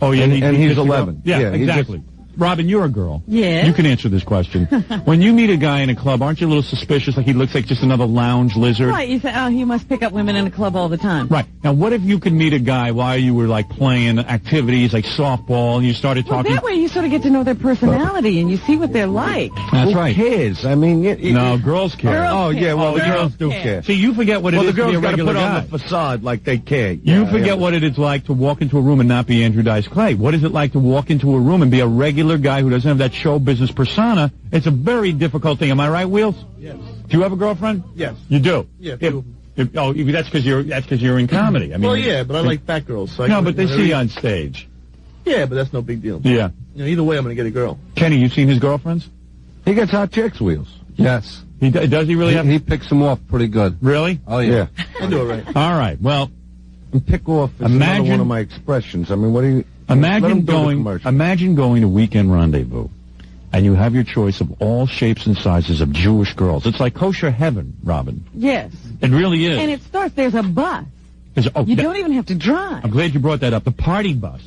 Oh, yeah. And he's 11. Yeah, exactly. Robin, you're a girl. Yeah. You can answer this question. When you meet a guy in a club, aren't you a little suspicious, like he looks like just another lounge lizard? Right, you say, oh, he must pick up women in a club all the time. Right. Now, what if you could meet a guy while you were, like, playing activities like softball, and you started talking... Well, that way you sort of get to know their personality, and you see what they're like. That's Who right. cares? I mean... No, girls care. Girls yeah, well, the girls do care. See, you forget what it is to be a regular put guy. on the facade like they care. You forget what it is like to walk into a room and not be Andrew Dice Clay. What is it like to walk into a room and be a regular guy who doesn't have that show business persona? It's a very difficult thing. Am I right, Wheels? Yes. Do you have a girlfriend? Yes. You do? Yeah, that's because you're in comedy. I mean, well, yeah, but I like fat girls. So no, but they see you on stage. Yeah, but that's no big deal. Yeah. Either way, I'm going to get a girl. Kenny, you seen his girlfriends? He gets hot chicks, Wheels. Yes. Does he really have... He picks them off pretty good. Really? Oh, yeah. I'll do it right. All right. Well, and pick off is another one of my expressions. I mean, what do you... Imagine going to Weekend Rendezvous, and you have your choice of all shapes and sizes of Jewish girls. It's like kosher heaven, Robin. Yes. It really is. And it starts, there's a bus. You don't even have to drive. I'm glad you brought that up. The party bus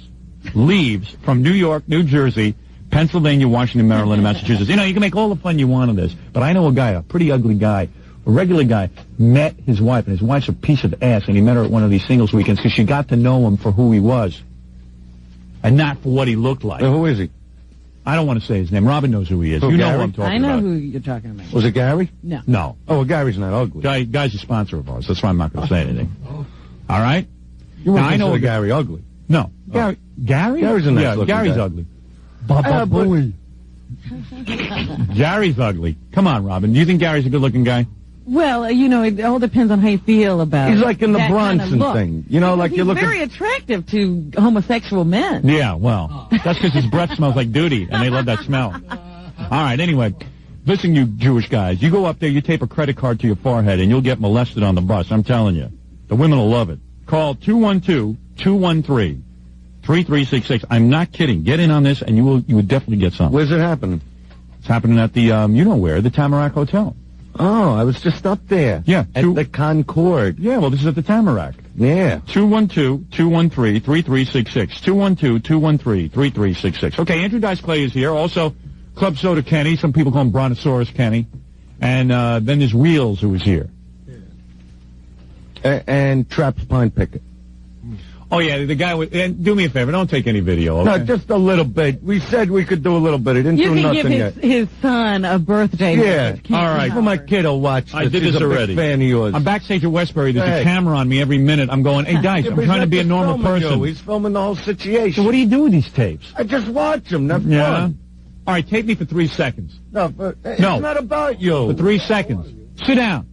leaves from New York, New Jersey, Pennsylvania, Washington, Maryland, and Massachusetts. You know, you can make all the fun you want of this, but I know a guy, a pretty ugly guy, a regular guy, met his wife, and his wife's a piece of ass, and he met her at one of these singles weekends because she got to know him for who he was and not for what he looked like. Who is he? I don't want to say his name. Robin knows who he is. Who, you know Gary? who I'm talking about. I know who you're talking about. Was it Gary? No. No. Oh, well, Gary's not ugly. Guy's a sponsor of ours. That's why I'm not going to say anything. All right? You wouldn't I know consider Gary ugly. No. Gary? Gary's a nice looking Gary's guy. ugly. Baba Booey. Gary's ugly. Come on, Robin. Do you think Gary's a good-looking guy? Well, it all depends on how you feel about He's like in the that Bronson kind of thing. You know, like he's you're looking... very attractive to homosexual men. Yeah, well, that's because his breath smells like duty, and they love that smell. All right, anyway, listen, you Jewish guys. You go up there, you tape a credit card to your forehead, and you'll get molested on the bus. I'm telling you. The women will love it. Call 212-213-3366. I'm not kidding. Get in on this, and you would definitely get something. Where's it happening? It's happening at the, you know where, the Tamarack Hotel. Oh, I was just up there. Yeah. At the Concord. Yeah, well, this is at the Tamarack. Yeah. 212-213-3366. 212-213-3366. Okay, Andrew Dice Clay is here. Also, Club Soda Kenny. Some people call him Brontosaurus Kenny. And then there's Wheels, who is here. And Traps Pine Picket. Oh, yeah, the guy with... And do me a favor, don't take any video, okay? No, just a little bit. We said we could do a little bit. He didn't do nothing yet. You can give his son a birthday. Yeah. All right. For my kid will watch this. I did He's this a already. Big fan of yours. I'm backstage at Westbury. There's a camera on me every minute. I'm going, hey, Dice, I'm trying to be a normal person. He's filming the whole situation. So what do you do with these tapes? I just watch them. They're Yeah. fun. All right, tape me for 3 seconds. No, it's not about you. For 3 seconds. Sit down.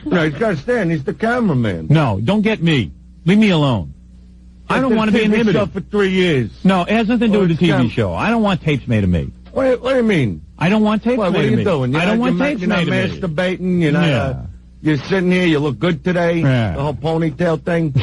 No, he's got to stand. He's the cameraman. No, don't get me. Leave me alone. I don't want to be inhibited. For 3 years. No, it has nothing to do with the TV show. I don't want tapes made of me. What do you mean? I don't want tapes What made are of you me. doing? I don't want tapes You're not made of me. masturbating. You're not. You're sitting here. You look good today. Yeah. The whole ponytail thing.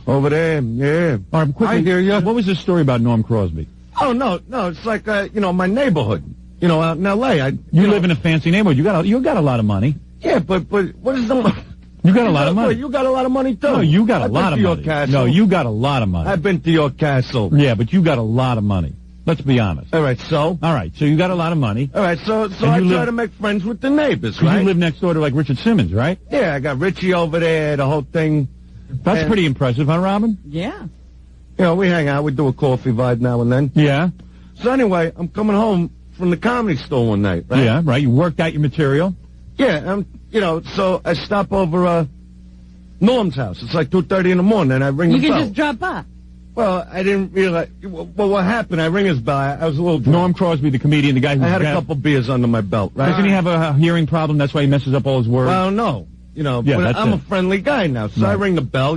Over there. Yeah. All right, quickly, I hear you. What was this story about Norm Crosby? Oh no. It's like my neighborhood. Out in L.A. You live in a fancy neighborhood. You got a lot of money. Yeah, but what is the? You got a lot of money. You got a lot of money too. No, you got a I've lot of been to money. Your castle. No, you got a lot of money. I've been to your castle. Yeah, but you got a lot of money. Let's be honest. All right, so? All right, so you got a lot of money. All right, so I try to make friends with the neighbors, right? You live next door to, like, Richard Simmons, right? Yeah, I got Richie over there, the whole thing. That's pretty impressive, huh, Robin? Yeah. We hang out. We do a coffee vibe now and then. Yeah. So anyway, I'm coming home from the comedy store one night, right? Yeah, right. You worked out your material. Yeah, so I stop over Norm's house. It's like 2:30 in the morning, and I ring the bell. You can just drop by. Well, I didn't realize. Well, what happened? I ring his bell. I was a little drunk. Norm Crosby, the comedian, the guy who I had a couple beers under my belt, right? Doesn't he have a hearing problem? That's why he messes up all his words? Well, no. Yeah, but I'm a friendly guy now, so I ring the bell,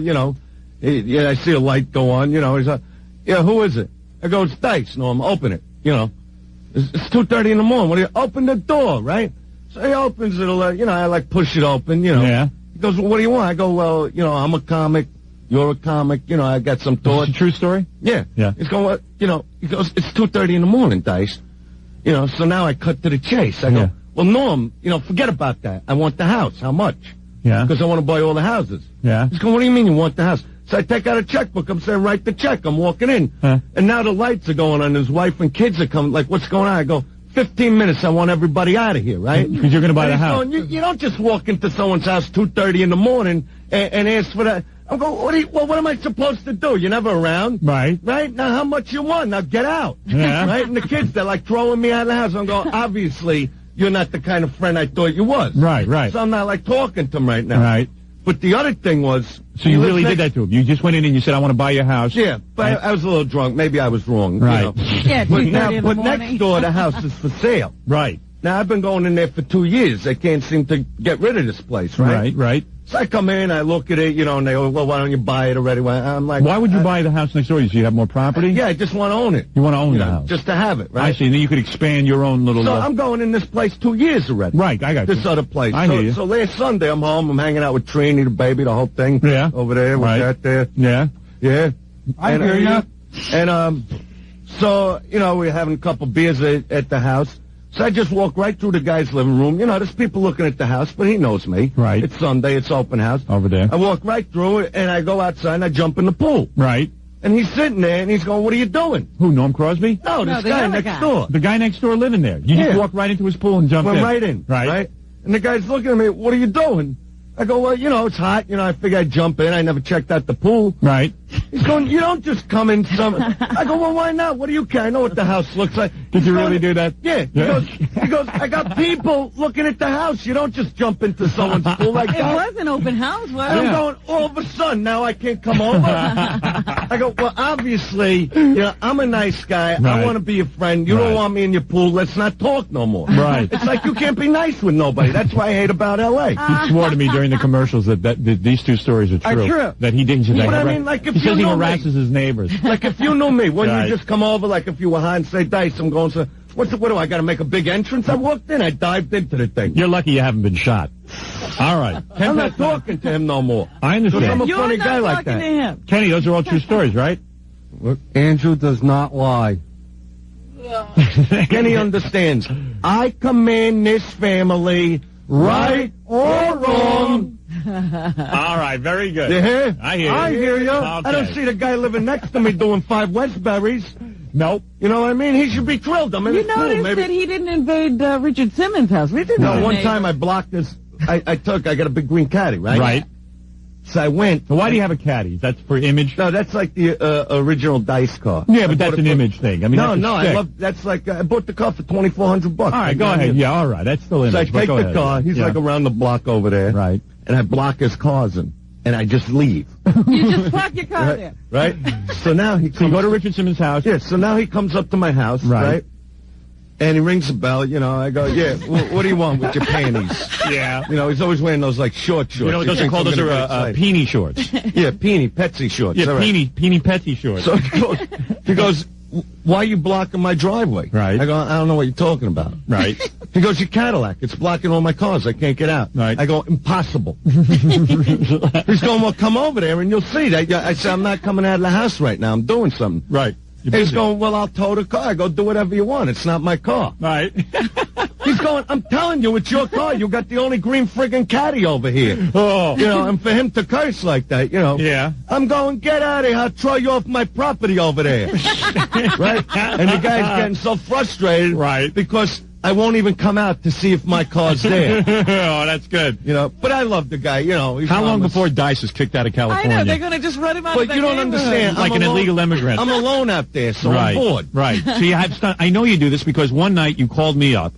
I see a light go on, he's like, who is it? I go, it's Dice, Norm, open it, It's 2:30 in the morning. What do you, open the door, right? So he opens it, I push it open, Yeah. He goes, well, what do you want? I go, well, I'm a comic, you're a comic, I got some thoughts. Is it a true story? Yeah. Yeah. He's going, he goes, it's 2:30 in the morning, Dice. So now I cut to the chase. I go, well, Norm, forget about that. I want the house. How much? Yeah. Because I want to buy all the houses. Yeah. He's going, what do you mean you want the house? So I take out a checkbook. I'm saying, write the check. I'm walking in. Huh. And now the lights are going on. His wife and kids are coming. Like, what's going on? I go, 15 minutes. I want everybody out of here, right? Because you're going to buy the house. Going, you don't just walk into someone's house 2:30 in the morning and ask for that. I'm going, what am I supposed to do? You're never around. Right. Right? Now, how much you want? Now, get out. Yeah. Right? And the kids, they're like throwing me out of the house. I'm going, obviously, you're not the kind of friend I thought you was. Right. So I'm not like talking to him right now. Right. But the other thing was... So you really did that to him? You just went in and you said, I want to buy your house? Yeah, but I was a little drunk. Maybe I was wrong. Right. Yeah, But next door, the house is for sale. Right. Now, I've been going in there for 2 years. They can't seem to get rid of this place, right? Right. So I come in, I look at it, and they go, well, why don't you buy it already? I'm like... Why would you buy the house next door? Do you have more property? Yeah, I just want to own it. You want to own the house? Just to have it, right? I see. And then you could expand your own little... So I'm going in this place 2 years already. Right, I got you. This other place. I hear you. So last Sunday, I'm home. I'm hanging out with Trini, the baby, the whole thing. Yeah. Over there, with that there. Yeah. Yeah. I hear you. And, so, we're having a couple beers at the house. So I just walk right through the guy's living room. There's people looking at the house, but he knows me. Right. It's Sunday. It's open house. Over there. I walk right through it, and I go outside, and I jump in the pool. Right. And he's sitting there, and he's going, what are you doing? Who, Norm Crosby? No, this guy next door. The guy next door living there. You just walked right into his pool and jumped in. Went right in. Right. And the guy's looking at me, what are you doing? I go, well, it's hot. I figure I'd jump in. I never checked out the pool. Right. He's going, you don't just come in some... I go, well, why not? What do you care? I know what the house looks like. Did you really do that? Yeah. He goes, I got people looking at the house. You don't just jump into someone's pool like that. It was an open house, wasn't And it? I'm going, all of a sudden, now I can't come over. I go, well, obviously, I'm a nice guy. Right. I want to be a friend. You don't want me in your pool. Let's not talk no more. Right. It's like you can't be nice with nobody. That's why I hate about L.A. He swore to me during the commercials that these two stories are true. Are true. That he didn't. But I mean, like, if he you says he know me- harasses his neighbors. Like, if you knew me, wouldn't Right. you just come over, like, if you were high and say, Dice, I'm going to... What do I got to make a big entrance? I walked in. I dived into the thing. You're lucky you haven't been shot. All right. I'm not talking to him no more. I understand. I'm a You're funny not guy like talking that. to him. Kenny, those are all true stories, right? Look, Andrew does not lie. Kenny understands. I command this family, right or wrong. All right, very good. You hear? I hear you. I hear you. Okay. I don't see the guy living next to me doing 5 Westberries. Nope. You know what I mean? He should be thrilled. I'm in You his pool, noticed maybe. that he didn't invade Richard Simmons' house. Richard No, was one a time neighbor. I blocked this. I got a big green caddy, right? Right. So I went. So why do you have a caddy? That's for image? No, that's like the original Dice car. Yeah, I but bought that's it an for- image thing. I mean, No, that's a I stick. love. That's like I bought the car for $2,400. All right, go ahead. Yeah, all right. That's still image. So I but take go the ahead. car. He's Yeah. like around the block over there. Right. And I block his cars in. And I just leave. You just park your car there. Right? So now he So you comes. go to Richard Simmons' house. Yeah, so now he comes up to my house, right? And he rings the bell, I go, yeah, what do you want with your panties? Yeah. He's always wearing those, like, short shorts. You know what those are called? Those are peony shorts. Yeah, Petsy shorts. Yeah, all right. peony Petsy shorts. So he goes, why are you blocking my driveway? Right. I go, I don't know what you're talking about. Right. He goes, your Cadillac. It's blocking all my cars. I can't get out. Right. I go, impossible. He's going, well, come over there and you'll see. I said, I'm not coming out of the house right now. I'm doing something. Right. He's going, well, I'll tow the car. I go, do whatever you want. It's not my car. Right. He's going, I'm telling you, it's your car. You got the only green friggin' caddy over here. Oh. You know, and for him to curse like that, you know. Yeah. I'm going, get out of here. I'll throw you off my property over there. Right? And the guy's getting so frustrated. Right. Because I won't even come out to see if my car's there. Oh, that's good. You know, but I love the guy, you know. He's How long harmless. before Dice is kicked out of I California? know, they're going to just run him out of But the you don't neighborhood. understand. Like I'm an alone- illegal immigrant. I'm alone out there, so Right. I'm bored. Right. So you have I know you do this because one night you called me up.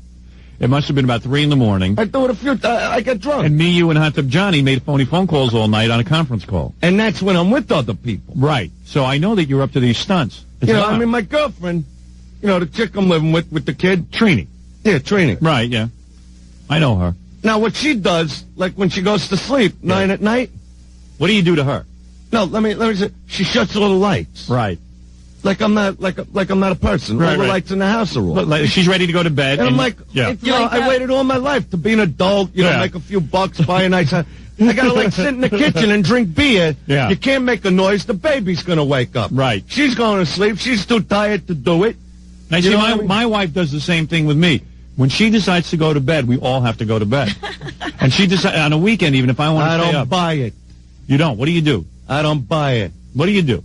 It must have been about 3 in the morning. I do it a few times. I get drunk. And me, you, and Hot Tub Johnny made phony phone calls all night on a conference call. And that's when I'm with other people. Right. So I know that you're up to these stunts. It's You know, not. I mean, my girlfriend, you know, the chick I'm living with the kid. Trini. Yeah, Trini. Right, yeah. I know her. Now, what she does, like when she goes to sleep, 9 at night. What do you do to her? No, let me say, she shuts all the lights. Right. Like I'm not a person. Right, all the right. lights in the house are off. But, like, she's ready to go to bed. And I'm like, yeah. you know, I waited all my life to be an adult, you know, Yeah. make a few bucks, buy a nice house. I gotta like sit in the kitchen and drink beer. Yeah. You can't make a noise. The baby's gonna wake up. Right. She's going to sleep. She's too tired to do it. Now, You see, know what I mean? my wife does the same thing with me. When she decides to go to bed, we all have to go to bed. And she decides, on a weekend, even if I want I to stay don't up. buy it. You don't. What do you do? I don't buy it. What do you do?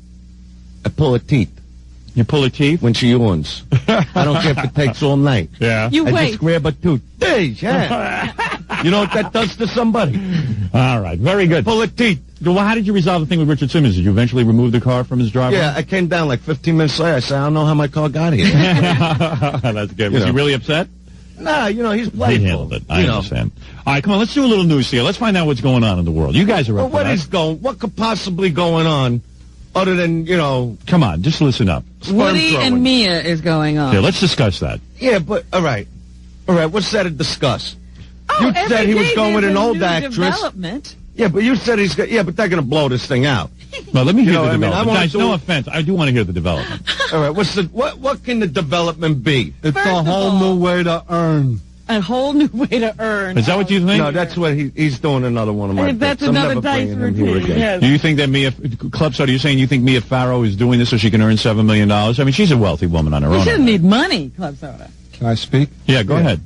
I pull her teeth You pull her teeth? when she yawns. I don't care if it takes all night. Yeah. You I wait. just grab her tooth. Days, yeah. You know what that does to somebody? All right. Very good. Pull her teeth. Well, how did you resolve the thing with Richard Simmons? Did you eventually remove the car from his driveway? Yeah, I came down like 15 minutes later. I said, I don't know how my car got here. That's good. Was he know. really upset? Nah, you know, he's He playful. handled it. I You know. understand. All right, come on. Let's do a little news here. Let's find out what's going on in the world. You guys are Well, up what for is what could possibly going on other than, you know, that. Come on. Just listen up. sperm Woody throwing? and Mia is going on. Here, let's discuss that. Yeah, but, all right. All right, what's that to discuss? Oh, You said he every was day going with there's an a old new actress. Development. Yeah, but you said he's got, yeah, but they're going to blow this thing out. Well, let me hear know, the I mean, I development. wanna Guys, do no it- offense. I do want to hear the development. All right, what can the development be? It's First a of whole all- new way to earn. A whole new way to earn. Is that what you think? No, that's what he's doing another one of my That's bits. I'm another never dice bringing him here routine. again. Yes. Do you think that Mia, Club Soda, you're saying you think Mia Farrow is doing this so she can earn $7 million? I mean, she's a wealthy woman on her You own. shouldn't need money, Club Soda. Can I speak? Yeah, go ahead.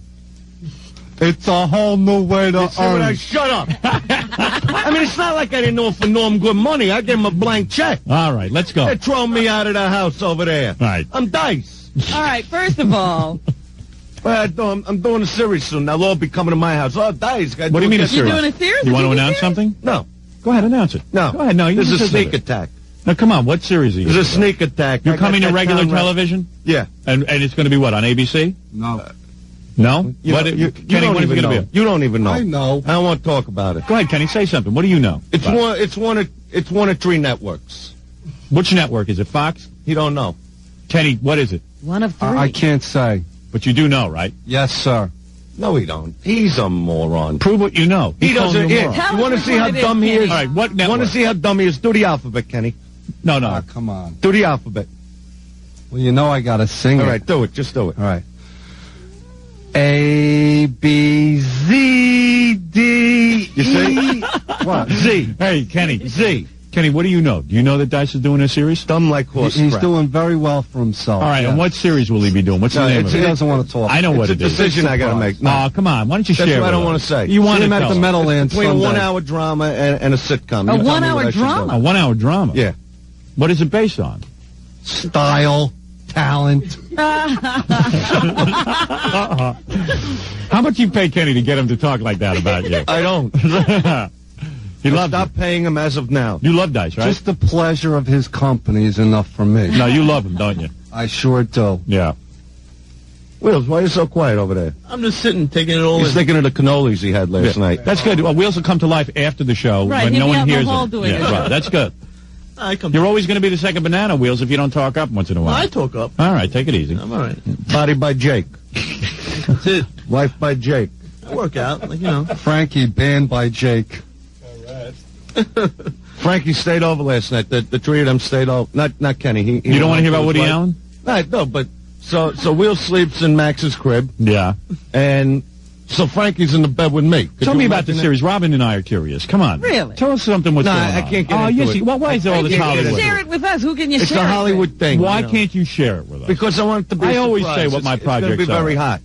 It's a whole new way to earn. Shut up. I mean, it's not like I didn't offer Norm good money. I gave him a blank check. All right, let's go. They're throwing me out of the house over there. All right. I'm Dice. All right, first of all, Well, I'm doing a series soon. They'll all be coming to my house. Oh, Dice. What do you mean a you're series? doing a series? You want to a announce series? something? No. Go ahead, announce it. No. Go ahead. No, you This is a just said sneak it. attack. Now, come on. What series are you? This is a doing? sneak attack. You're I got coming to that regular town right- television? Yeah. And it's going to be what, on ABC? No. No? You, What? know, you Kenny, don't what is it even going know. to be? You don't even know. I know. I don't want to talk about it. Go ahead, Kenny. Say something. What do you know? It's about it? one of 3 networks. Which network? Is it Fox? You don't know. Kenny, what is it? One of 3. I can't say. But you do know, right? Yes, sir. No, he don't. He's a moron. Prove what you know. He He's calling doesn't. you a Yeah. moron. Tell You us want to which see one how it is, dumb he Kenny. is? All right, what You network? want to see how dumb he is? Do the alphabet, Kenny. No, no. Ah, come on. Do the alphabet. Well, you know I gotta sing All it. right, do it. Just do it. All right. A, B, Z, D, You see? What? Z. Hey, Kenny. Z. Kenny, what do you know? Do you know that Dice is doing a series? Dumb like horse He's crap. doing very well for himself. All right, yes. and what series will he be doing? What's No, the name it's- of He it? doesn't want to talk. I know what It's it a is. decision I got to make. No. Oh, come on. Why don't you That's share what I with don't us? want to say. You want See him to at tell the us. Meadowlands Between a Sunday. 1-hour drama and a sitcom. A You tell me 1-hour what I should do. drama? A 1-hour drama? Yeah. What is it based on? Style, talent. How much you pay Kenny to get him to talk like that about you? I don't. He loves Stop paying him as of now. you. You love Dice, right? Just the pleasure of his company is enough for me. No, you love him, don't you? I sure do. Yeah. Wheels, why are you so quiet over there? I'm just sitting, taking it all He's in. thinking of the cannolis he had last night. That's good. Well, Wheels will come to life after the show Right, when he'll no be one out in the hears hall him. doing Yeah, it. right. That's good. I come. You're always going to be the second banana, Wheels, if you don't talk up once in a while. I talk up. All right, take it easy. I'm all right. Body by Jake. That's it. Wife by Jake. I work out, like, you know. Frankie banned by Jake. Frankie stayed over last night. The 3 of them stayed over. Not Kenny. He You don't want to hear went about to Woody his wife. Allen? Right, no, but so Will sleeps in Max's crib. Yeah. And so Frankie's in the bed with me. Tell me about the series. Robin and I are curious. Come on. Really? Tell us something what's going on. I can't get into yes, it. Well, why is there all this Hollywood? Share it with us. Who can you It's share a Hollywood thing. Why you know? can't you share it with us? Because I want it to be I a always surprise. say what my projects It's going to be very hot.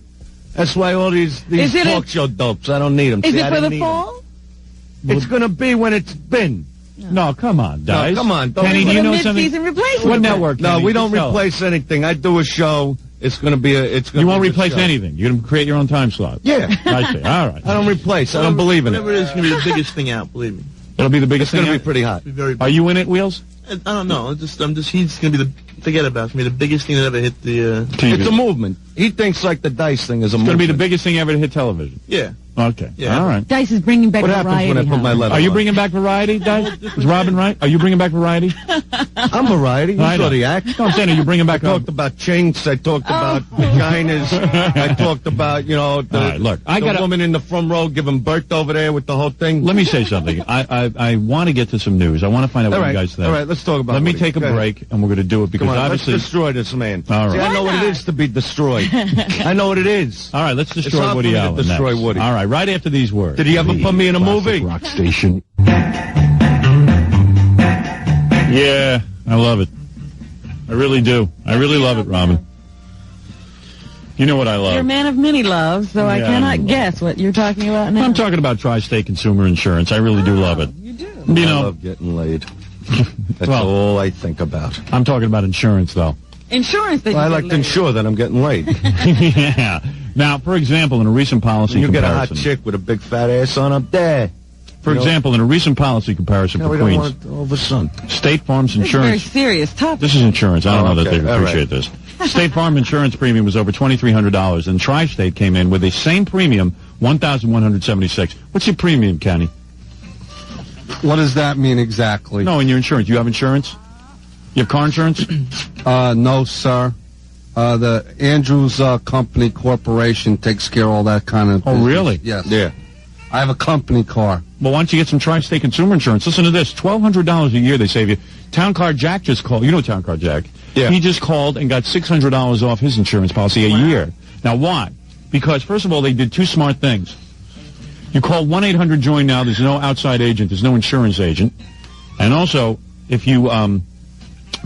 That's why all these talk show dopes, I don't need them. Is See, it I for didn't the need fall? them. It's going to be when it's been. No, come on, Dice. No, come on. Kenny, do you know something? Mid-season replacement. What network? No, Kenny? we don't Just tell us. replace anything. I do a show. It's going to be a. It's going. You won't be replace anything. You're going to create your own time slot. Yeah. I see. All right. I don't replace. I don't believe in it. Whatever it is, it's going to be the biggest thing out, believe me. It'll be the biggest It's thing. going to be pretty hot. Be very big. Are you in it, Wheels? I don't know. He's going to be forget about it. It's going to be the biggest thing that ever hit the, TV. It's a movement. He thinks like the Dice thing is a It's going movement. to be the biggest thing ever to hit television. Yeah. Okay. Yeah. All right. Dice is bringing back What happens variety. when I put my letter Are you on? bringing back variety, Dice? Is Robin right? Are you bringing back variety? I'm variety. You I saw know. the act. No, I'm saying, are you bringing back? I talked about chinks. I talked about vaginas. I talked about, the, All right, look, I the got woman in the front row giving birth over there with the whole thing. Let me say something. I want to get to some news. I want to find out All what right. you guys think. All right, let's talk about Let me Woody. take a Go ahead. break, and we're going to do it because Come on, obviously. let's destroy this man. All right. See, I know what it is to be destroyed. I know what it is. All right, let's It's destroy hard for Woody me to Allen. destroy next. Woody. All right, right after these words. Did he ever put me in a movie? Rock station. Yeah, I love it. I really do. I really love it, Robin. You know what I love. You're a man of many loves, so I Yeah, cannot guess what you're talking about now. I'm talking about Tri-State Consumer Insurance. I really do love it. You do. You I know, love getting laid. That's Well- all I think about. I'm talking about insurance, though. Insurance that Well, I you like get to laid. ensure that I'm getting laid. Yeah. Now, for example, in a recent policy You get a comparison. hot chick with a big fat ass on up there. For example, in a recent policy comparison No, for we don't Queens, want it over sun. State Farm's This is a very insurance. serious topic. This is insurance. I don't know that okay. they All appreciate this. State Farm insurance premium was over $2,300, and Tri-State came in with the same premium, $1,176. What's your premium, Kenny? What does that mean exactly? No, in your insurance. You have insurance? You have car insurance? No, sir. The Andrews Company Corporation takes care of all that kind of Oh, business. really? Yes. Yeah. I have a company car. Well, why don't you get some Tri-State consumer insurance? Listen to this. $1,200 a year they save you. Town Car Jack just called. You know Town Car Jack? Yeah. He just called and got $600 off his insurance policy a year. Now, why? Because, first of all, they did two smart things. You call 1-800-JOIN now. There's no outside agent. There's no insurance agent. And also, if you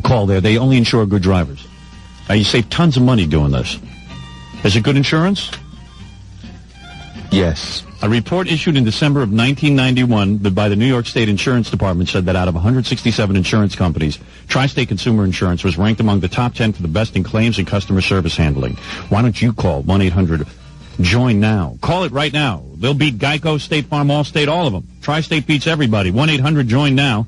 call there, they only insure good drivers. Now, you save tons of money doing this. Is it good insurance? Yes. A report issued in December of 1991 by the New York State Insurance Department said that out of 167 insurance companies, Tri-State Consumer Insurance was ranked among the top 10 for the best in claims and customer service handling. Why don't you call 1-800-JOIN now? Call it right now. They'll beat Geico, State Farm, Allstate, all of them. Tri-State beats everybody. 1-800-JOIN now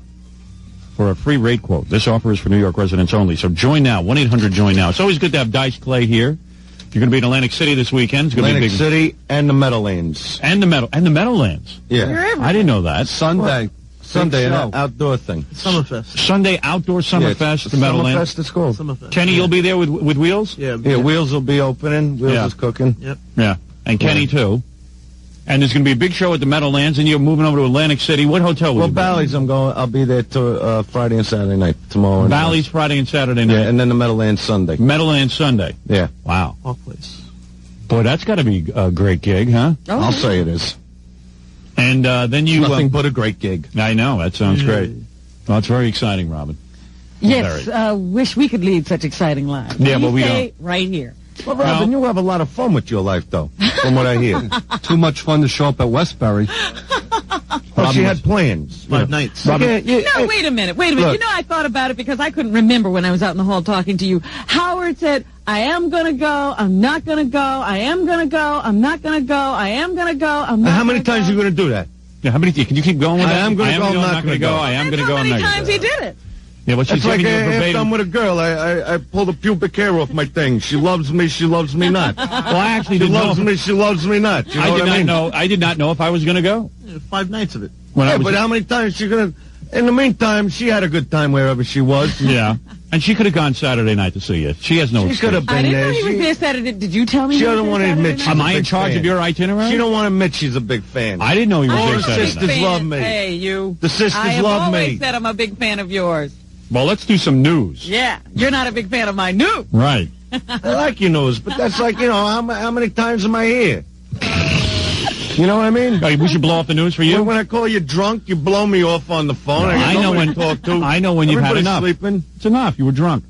for a free rate quote. This offer is for New York residents only. So join now. 1-800-JOIN now. It's always good to have Dice Clay here. You're going to be in Atlantic City this weekend. It's going to be Atlantic big. City and the Meadowlands. And the Meadowlands. Yeah. I didn't know that. Sunday. Sunday, an show. outdoor thing. Summerfest. Sunday outdoor summer fest, the Meadowlands. Summerfest is called. Summerfest. Kenny, you'll be there with Wheels? Yeah. Yeah, Wheels will be opening. Wheels Yeah. is cooking. Yep. Yeah. And Kenny, too. And there's going to be a big show at the Meadowlands, and you're moving over to Atlantic City. What hotel will Well, you be in? Bally's, I'll be there till Friday and Saturday night, tomorrow. And Bally's Friday and Saturday night. Yeah, and then the Meadowlands Sunday. Meadowlands Sunday. Yeah. Wow. All place. Boy, that's got to be a great gig, huh? Oh, I'll say it is. And then you... Nothing but a great gig. I know. That sounds great. Well, it's very exciting, Robin. yes, wish we could lead such exciting lives. Yeah, but we stay right here. Well, Robin, you have a lot of fun with your life, though, from what I hear. Too much fun to show up at Westbury. Well, she had plans. 5 nights. No, wait a minute. Look. You know, I thought about it because I couldn't remember when I was out in the hall talking to you. Howard said, I am going to go, I'm not going to go, I am going to go, I'm not going to go, I am going to go, I'm not How many gonna times go. are you going to do that? Yeah, how many... Can you keep going with I that? am gonna go, I'm not gonna gonna go. I am going to go, How I'm many not times going he to go. did it? Yeah, well, she's It's like giving you a if I'm verbatim... with a girl, I pull the pubic hair off my thing. She loves me not. Well, I actually She didn't loves know. me, she loves me not. You know I what did I not mean? know. I did not know if I was going to go. Yeah, 5 nights of it. When I Yeah, was but how many times she gonna... In the meantime, she had a good time wherever she was. Yeah. And she could have gone Saturday night to see you. She has no She excuse. could have been I didn't there. know he was there Saturday. Did you tell me She he was doesn't there want to Saturday admit night? she's Am a I in big charge fan. of your itinerary? She don't want to admit she's a big fan. I didn't know he was I'm there a Saturday big night. sisters fan. love me. Hey, you. The sisters I have love always me. said I'm a big fan of yours. Well, let's do some news. Yeah, you're not a big fan of my news. Right. I like your news, but that's like, how many times am I here? You know what I mean? We should blow off the news for you. When I call you drunk, you blow me off on the phone. I know when to talk to. I know when you've had enough. Sleeping. It's enough. You were drunk.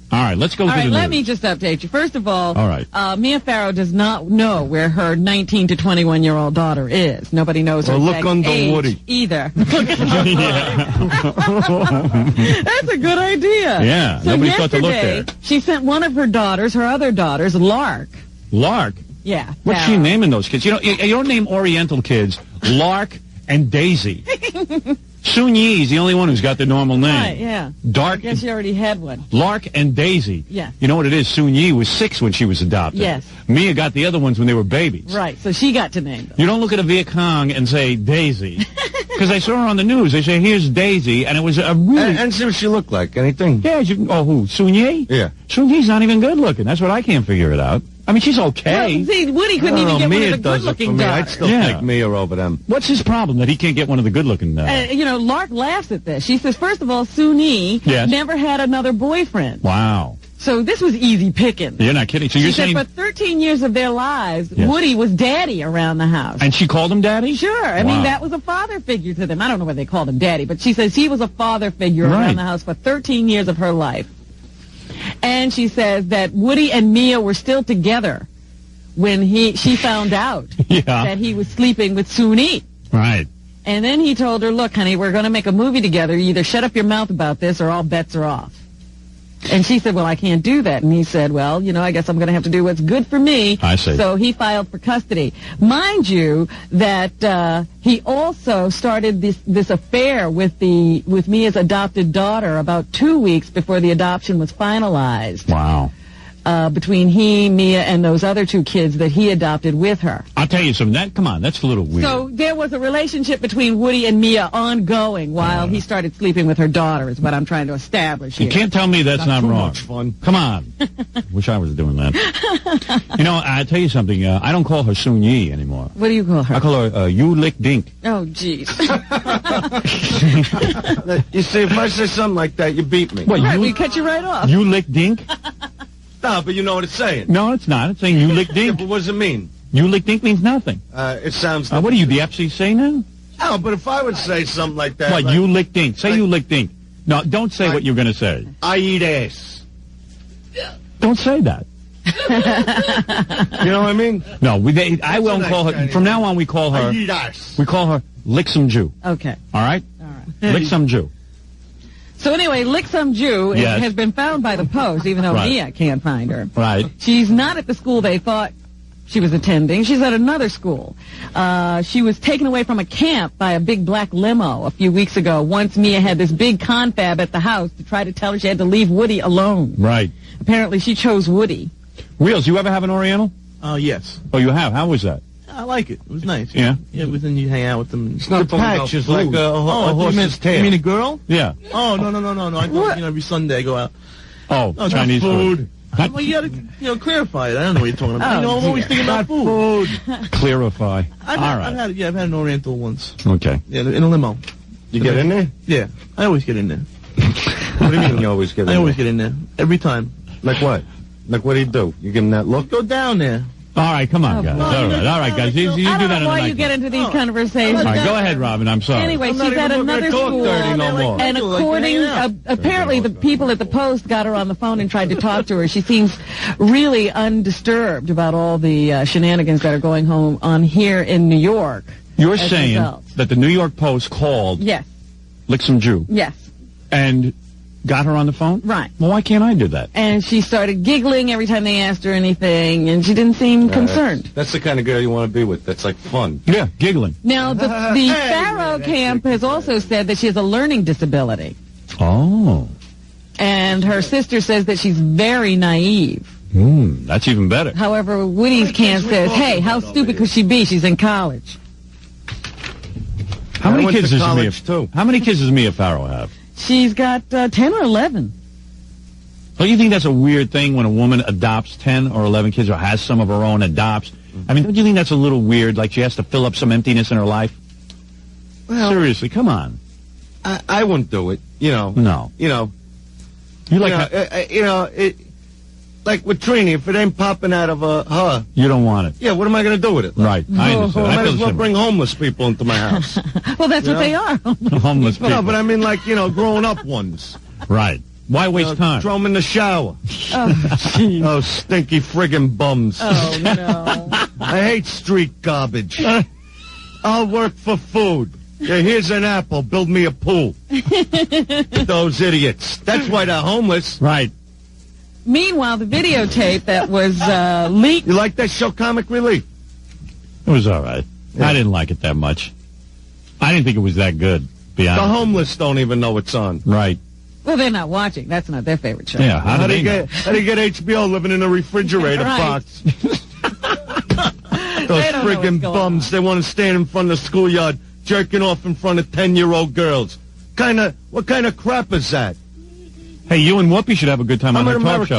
All right, let's go to the news. Let me just update you. First of all, right. Mia Farrow does not know where her 19 to 21-year-old daughter is. Nobody knows her look under age Woody. either. That's a good idea. Yeah, so nobody's got to look there. She sent one of her other daughters, Lark. Lark? Yeah. What's she naming those kids? You don't name Oriental kids Lark and Daisy. Soon Yi's the only one who's got the normal name. Right, yeah. Dark. I guess you already had one. Lark and Daisy. Yeah. You know what it is? Soon Yi was 6 when she was adopted. Yes. Mia got the other ones when they were babies. Right, so she got to name them. You don't look at a Viet Cong and say Daisy. Because I saw her on the news. They say, here's Daisy, and it was a really... And see what she looked like. Anything? Yeah. Who? Soon Yi? Yeah. Soon Yi's not even good looking. That's what I can't figure it out. I mean, she's okay. Well, see, Woody couldn't even get one of the good-looking daughters. I'd still take Mia over them. What's his problem that he can't get one of the good-looking? Lark laughs at this. She says, first of all, Soon Yi never had another boyfriend. Wow. So this was easy picking. You're not kidding. So you're saying for 13 years of their lives, Woody was daddy around the house. And she called him daddy? Sure. I mean, that was a father figure to them. I don't know whether they called him daddy, but she says he was a father figure around the house for 13 years of her life. And she says that Woody and Mia were still together when she found out that he was sleeping with Soon Yi. Right. And then he told her, look, honey, we're going to make a movie together. You either shut up your mouth about this or all bets are off. And she said, well, I can't do that. And he said, well, I guess I'm going to have to do what's good for me. I see. So he filed for custody. Mind you, that he also started this affair with Mia's adopted daughter about 2 weeks before the adoption was finalized. Wow. Between he, Mia, and those other 2 kids that he adopted with her. I'll tell you something. Come on, that's a little weird. So there was a relationship between Woody and Mia ongoing while he started sleeping with her daughter, is what I'm trying to establish here. You can't tell me that's not wrong. Much fun. Come on. Wish I was doing that. I'll tell you something. I don't call her Soon Yi anymore. What do you call her? I call her You Lick Dink. Oh, jeez. You see, if I say something like that, you beat me. What, we cut you right off. You Lick Dink? No, but you know what it's saying. No, it's not. It's saying You Lick Dink. Yeah, but what does it mean? You Lick Dink means nothing. It sounds... what are you, the FCC now? No, but if I would say something like that... What, You Lick Dink? Say You Lick Dink. No, don't say what you're going to say. I eat ass. Don't say that. You know what I mean? No, I won't call her... From now on, we call her... I eat ass. We call her Lick Some Jew. Okay. All right? All right. Lick Some Jew. So anyway, Lick Some Jew has been found by the Post, even though Mia can't find her. Right. She's not at the school they thought she was attending. She's at another school. She was taken away from a camp by a big black limo a few weeks ago once Mia had this big confab at the house to try to tell her she had to leave Woody alone. Right. Apparently she chose Woody. Wheels, you ever have an Oriental? Yes. Oh, you have? How was that? I like it. It was nice. Yeah? Yeah, but then you hang out with them. It's not patches like a horse's tail. You mean a girl? Yeah. Oh, no. I thought, every Sunday I go out. Oh, Chinese food. Well, you gotta, clarify it. I don't know what you're talking about. I'm always thinking about food. Clarify. I've had an Oriental once. Okay. Yeah, in a limo. You get in there? Yeah. I always get in there. What do you mean you always get in there? I always get in there. Every time. Like what? Like what do you do? You give him that look? Go down there. All right, come on, guys. All right, guys. You do that I don't in know a why nice you get into these conversations. All right, go ahead, Robin. I'm sorry. Anyway, she's at another school, and apparently the people at the Post got her on the phone and tried to talk to her. She seems really undisturbed about all the shenanigans that are going on here in New York. You're saying that the New York Post called Lick Some Jew? Yes. And got her on the phone? Right. Well, why can't I do that? And she started giggling every time they asked her anything, and she didn't seem concerned. That's the kind of girl you want to be with. That's like fun. Yeah, giggling. Now, the Farrow camp has also said that she has a learning disability. Oh. And her sister says that she's very naive. That's even better. However, Woody's camp says, hey, how stupid could she be? She's in college. How many kids does Mia Farrow have? She's got 10 or 11. Don't you think that's a weird thing when a woman adopts 10 or 11 kids or has some of her own, adopts? I mean, don't you think that's a little weird, like she has to fill up some emptiness in her life? Well, seriously, come on. I wouldn't do it, No. You like like with Trini, if it ain't popping out of her, you don't want it. Yeah, what am I going to do with it? Right, I understand. I might as well bring homeless people into my house. Well, that's what they are. Homeless people. No, but I mean, like, grown up ones. Right. Why waste time? Throw them in the shower. Oh, stinky friggin' bums. Oh, no. I hate street garbage. I'll work for food. Yeah, here's an apple. Build me a pool. Those idiots. That's why they're homeless. Right. Meanwhile, the videotape that was leaked... You like that show, Comic Relief? It was all right. Yeah. I didn't like it that much. I didn't think it was that good, be honest. The homeless don't even know it's on. Right. Well, they're not watching. That's not their favorite show. Yeah, how do you get HBO living in a refrigerator box? Those friggin' bums, they want to stand in front of the schoolyard jerking off in front of 10-year-old girls. What kind of crap is that? Hey, you and Whoopi should have a good time on her talk show.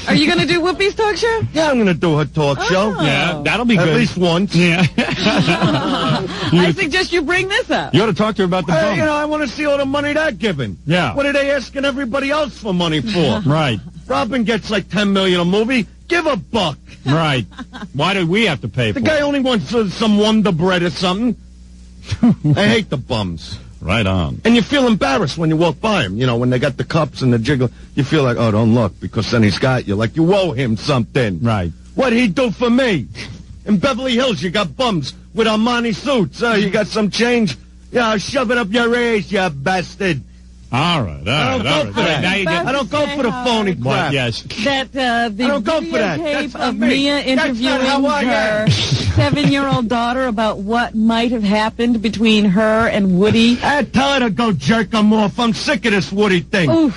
Are you going to do Whoopi's talk show? Yeah, I'm going to do her talk show. Yeah, that'll be good. At least once. Yeah. I suggest you bring this up. You ought to talk to her about the bum. I want to see all the money they're giving. Yeah. What are they asking everybody else for money for? Right. Robin gets like $10 million a movie. Give a buck. Right. Why do we have to pay for it? The guy only wants some Wonder Bread or something. I hate the bums. Right on. And you feel embarrassed when you walk by him. When they got the cups and the jiggle, you feel like, oh, don't look, because then he's got you. Like you owe him something. Right. What'd he do for me? In Beverly Hills, you got bums with Armani suits. You got some change? Yeah, shove it up your ass, you bastard. All right. I don't go for that. I don't go for the phony crap. What? Yes. That the I don't go for that. videotape of Mia interviewing her 7-year-old daughter about what might have happened between her and Woody. Tell her to go jerk him off. I'm sick of this Woody thing. Over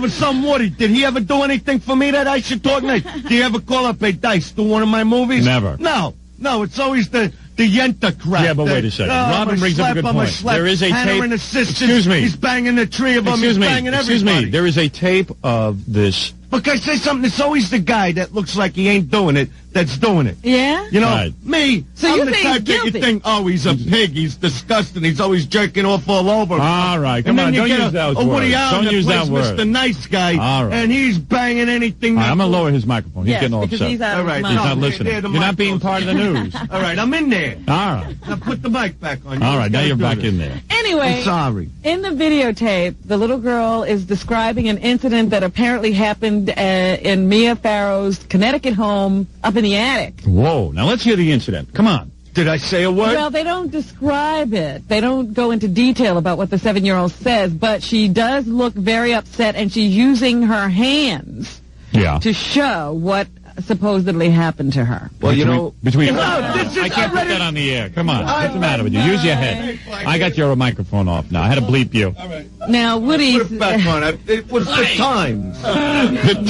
some Woody. Did he ever do anything for me that I should talk to? Do you ever call up a Dice to one of my movies? Never. No, it's always the Yenta crap. Yeah, but wait a second. Robin brings up a good point. There is a tape. Excuse me. He's banging the tree of them. He's banging everybody. Excuse me. There is a tape of this. But can I say something? It's always the guy that looks like he ain't doing it that's doing it. Yeah? Right. Me, so I'm you the think type that you think, oh, he's a pig, he's disgusting, he's always jerking off all over. All right, come on, don't use those words. Woody Allen Don't use that word. Mr. Nice Guy, all right. And he's banging anything. I'm going to lower his microphone. He's getting all upset. He's out all right. He's not listening. You're not being part of the news. All right, I'm in there. All right. Now put the mic back on. All right, now you're back in there. Anyway, I'm sorry. In the videotape, the little girl is describing an incident that apparently happened in Mia Farrow's Connecticut home up in the attic. Whoa, now let's hear the incident. Come on. Did I say a word? Well, they don't describe it. They don't go into detail about what the 7-year-old says, but she does look very upset, and she's using her hands to show what supposedly happened to her. Well, I can't put that on the air. Come on. What's the matter with you? Use your head. I got your microphone off now. I had to bleep you. All right. Now, Woody... Put it back on. It was the times.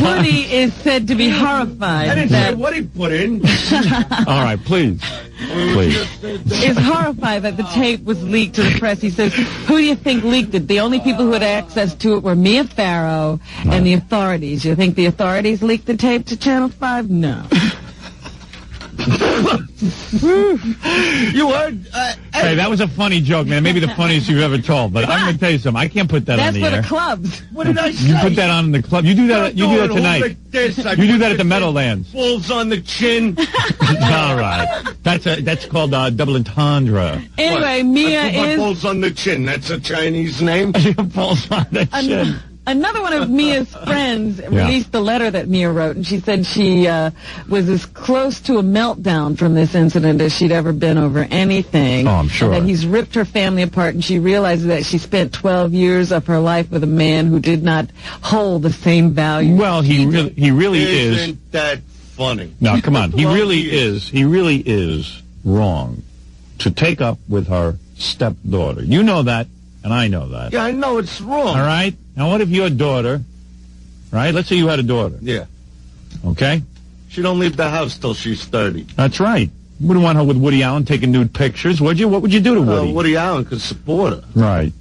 Woody is said to be horrified. I didn't say what he put in. All right, please. Is horrified that the tape was leaked to the press. He says, who do you think leaked it? The only people who had access to it were Mia Farrow and the authorities. You think the authorities leaked the tape to Channel 5? No. You heard? Hey, that was a funny joke, man. Maybe the funniest you've ever told. But I'm going to tell you something. I can't put that on the air. That's for the clubs. What did I say? You put that on in the club. You do that. You do that tonight. You do that at the Meadowlands. Falls on the chin. All right. That's called double entendre. Anyway, Mia falls on the chin. That's a Chinese name. Falls on the chin. Another one of Mia's friends released the letter that Mia wrote, and she said she was as close to a meltdown from this incident as she'd ever been over anything. Oh, I'm sure. And that he's ripped her family apart, and she realizes that she spent 12 years of her life with a man who did not hold the same value. Well, he really is. Isn't that funny? No, come on. He really is wrong to take up with her stepdaughter. You know that, and I know that. Yeah, I know it's wrong. All right? Now, what if your daughter, right? Let's say you had a daughter. Yeah. Okay? She don't leave the house till she's 30. That's right. Wouldn't want her with Woody Allen taking nude pictures, would you? What would you do to Woody? Woody Allen could support her. Right.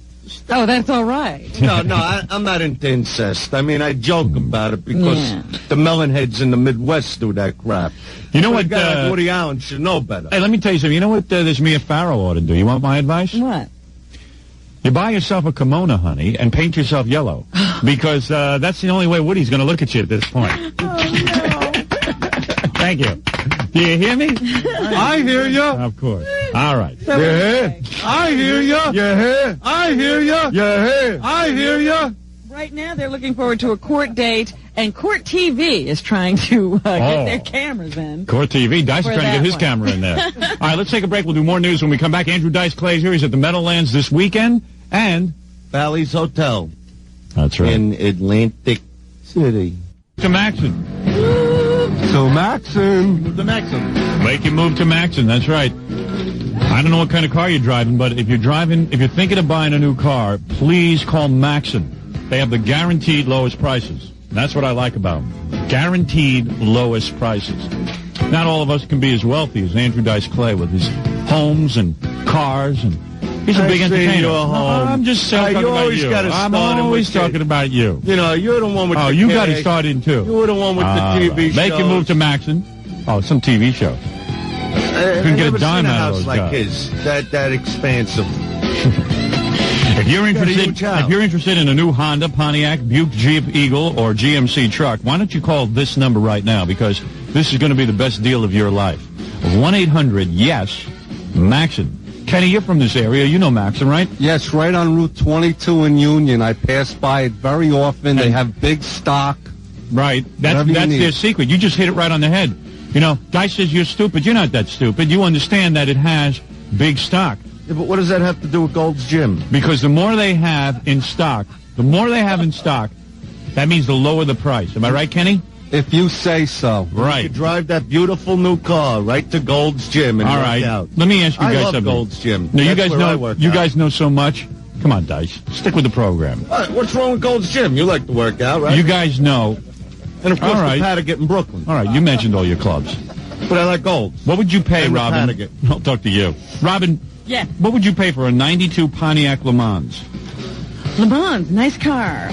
Oh, that's all right. No, I'm not into incest. I mean, I joke about it because the melonheads in the Midwest do that crap. You know what? A guy like Woody Allen should know better. Hey, let me tell you something. You know what this Mia Farrow ought to do? You want my advice? What? You buy yourself a kimono, honey, and paint yourself yellow. Because that's the only way Woody's going to look at you at this point. Thank you. Do you hear me? I hear you. Of course. All right. So I hear you. Yeah. I hear you. Yeah. I hear you. Right now, they're looking forward to a court date, and Court TV is trying to get their cameras in. Court TV. Dice is trying to get his camera in there. All right, let's take a break. We'll do more news when we come back. Andrew Dice Clay's here. He's at the Meadowlands this weekend, and Bally's Hotel. That's right. In Atlantic City. To Maxon. To Maxon. Move to Maxon. Make you move to Maxon. That's right. I don't know what kind of car you're driving, but if you're thinking of buying a new car, please call Maxon. They have the guaranteed lowest prices. That's what I like about them. Guaranteed lowest prices. Not all of us can be as wealthy as Andrew Dice Clay with his homes and cars, and he's a big entertainer. I'm just talking about you. I'm always talking about you. You know, you're the one with the you got to start in, too. You're the one with the TV show. Make you move to Maxon. Oh, some TV show. Couldn't get a dime out of those like guys. his. That expansive. If you're interested in a new Honda, Pontiac, Buick, Jeep, Eagle, or GMC truck, why don't you call this number right now, because this is going to be the best deal of your life. 1-800-YES-MAXON. Kenny, you're from this area. You know Maxon, right? Yes, right on Route 22 in Union. I pass by it very often. They have big stock. Right. That's their secret. You just hit it right on the head. You know, Guy says you're stupid. You're not that stupid. You understand that it has big stock. Yeah, but what does that have to do with Gold's Gym? Because the more they have in stock, that means the lower the price. Am I right, Kenny? If you say so. Right. You could drive that beautiful new car right to Gold's Gym and work out. Let me ask you guys something. I love Gold's Gym. No, you guys know so much. Come on, Dice. Stick with the program. What's wrong with Gold's Gym? You like to work out, right? You guys know. And, of course, the Paddock in Brooklyn. All right, you mentioned all your clubs. But I like Gold's. What would you pay, Robin? I'll talk to you. Robin, what would you pay for a 92 Pontiac Le Mans? Le Mans, nice car.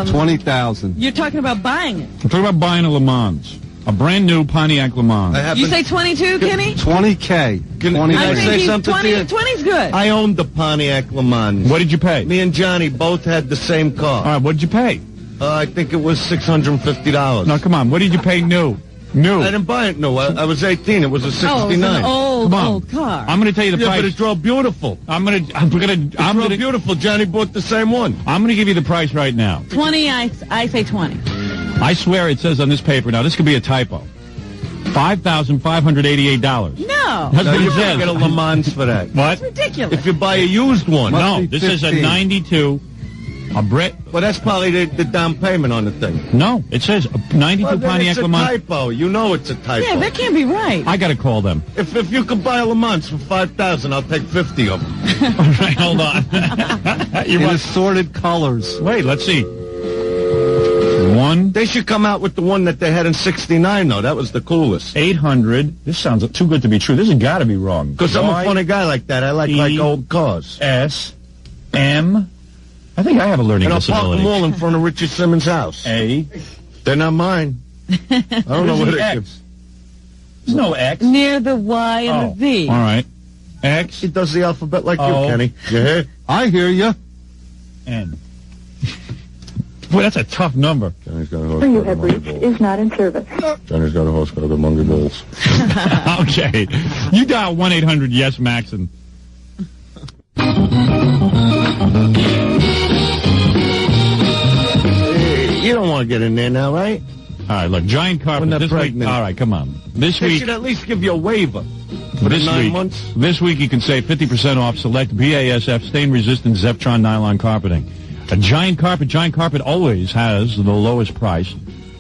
$20,000. You're talking about buying it. I'm talking about buying a Le Mans. A brand new Pontiac Le Mans. You say 22, Kenny? 20K. Can I say something to you? 20's good. I owned the Pontiac Le Mans. What did you pay? Me and Johnny both had the same car. All right, what did you pay? I think it was $650. No, come on. What did you pay new? I didn't buy it new. I was 18. It was a 69. Oh, it was an old car. I'm going to tell you the price. But it drove beautiful. I'm drove beautiful. Johnny bought the same one. I'm going to give you the price right now. 20. I say 20. I swear it says on this paper. Now this could be a typo. $5,588. No. That's what you it says. Get a Le Mans for that. What? That's ridiculous. If you buy a used one. No, this is a 92. Well, that's probably the down payment on the thing. No, it says a 92 Pontiac Le Mans. It's a typo. You know it's a typo. Yeah, that can't be right. I got to call them. If you could buy a Le Mans for $5,000, I'll take 50 of them. All right, hold on. In assorted colors. Wait, let's see. They should come out with the one that they had in '69, though. That was the coolest. 800. This sounds too good to be true. This has got to be wrong. Because I'm a funny guy like that. I like old cars. S-M. I think I have a learning disability. And I'll park them all in front of Richard Simmons' house. A. They're not mine. I don't know what it is. There's no X. Near the Y and the Z. All right. X. He does the alphabet like you, Kenny. You hear? I hear you. N. Boy, that's a tough number. Johnny's got a horse. You have reached is not in service. Johnny's got a horse. Got a good monkey balls. Okay. You dial 1-800-YES-MAXON. You don't want to get in there now, right? All right, look, giant carpet this week. All right, come on. This week they should at least give you a waiver for the 9 months. This week you can save 50% off select BASF stain-resistant Zeptron nylon carpeting. A giant carpet always has the lowest price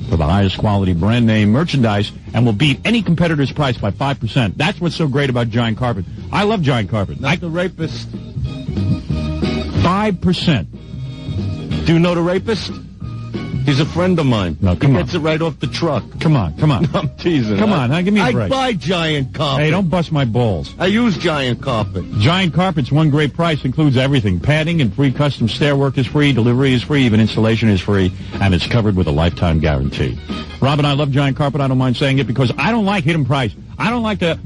for the highest quality brand name merchandise and will beat any competitor's price by 5%. That's what's so great about giant carpet. I love giant carpet. Not the rapist. 5%. Do you know the rapist? He's a friend of mine. No, come on. He gets it right off the truck. Come on. I'm teasing. Come on, give me a break. I buy giant carpet. Hey, don't bust my balls. I use giant carpet. Giant carpet's one great price. Includes everything. Padding and free custom stair work is free. Delivery is free. Even installation is free. And it's covered with a lifetime guarantee. Rob and I love giant carpet. I don't mind saying it because I don't like hidden price. I don't like to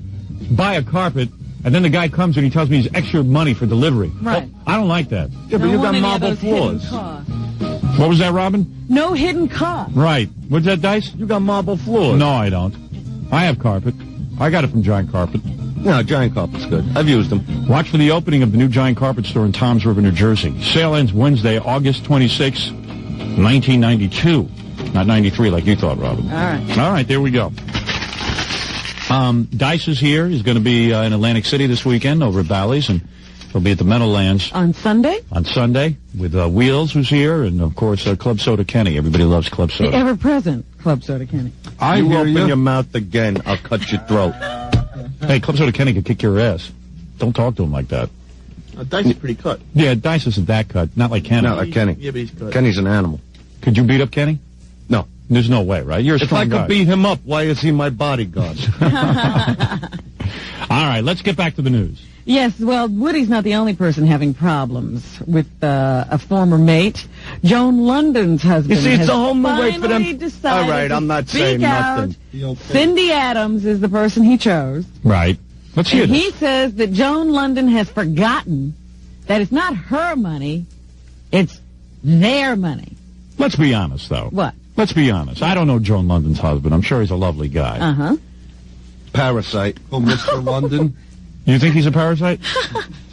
buy a carpet and then the guy comes and he tells me he's extra money for delivery. Right. I don't like that. Yeah, but you got marble floors. What was that, Robin? No hidden cost. Right. What's that, Dice? You got marble floors. No, I don't. I have carpet. I got it from Giant Carpet. No, Giant Carpet's good. I've used them. Watch for the opening of the new Giant Carpet store in Toms River, New Jersey. Sale ends Wednesday, August 26, 1992. Not 93 like you thought, Robin. All right. All right, there we go. Dice is here. He's going to be in Atlantic City this weekend over at Bally's, and he'll be at the Meadowlands. On Sunday? On Sunday, with Wheels, who's here, and, of course, Club Soda Kenny. Everybody loves Club Soda. The ever-present Club Soda Kenny. You open your mouth again, I'll cut your throat. Hey, Club Soda Kenny could kick your ass. Don't talk to him like that. Dice is pretty cut. Yeah, Dice isn't that cut. Not like Kenny. Not like Kenny. Yeah, but he's cut. Kenny's an animal. Could you beat up Kenny? No. There's no way, right? You're a If strong I could guy. beat him up, why is he my bodyguard? All right, let's get back to the news. Yes, well, Woody's not the only person having problems with a former mate. Joan London's husband You see, it's has a whole new way for them. finally decided All right, to I'm not speak saying out. nothing. Cindy Adams is the person he chose. Right. Let's hear And this. he says that Joan London has forgotten that it's not her money, it's their money. Let's be honest, though. What? Let's be honest. I don't know Joan London's husband. I'm sure he's a lovely guy. Uh-huh. Parasite. Oh, Mr. London. You think he's a parasite?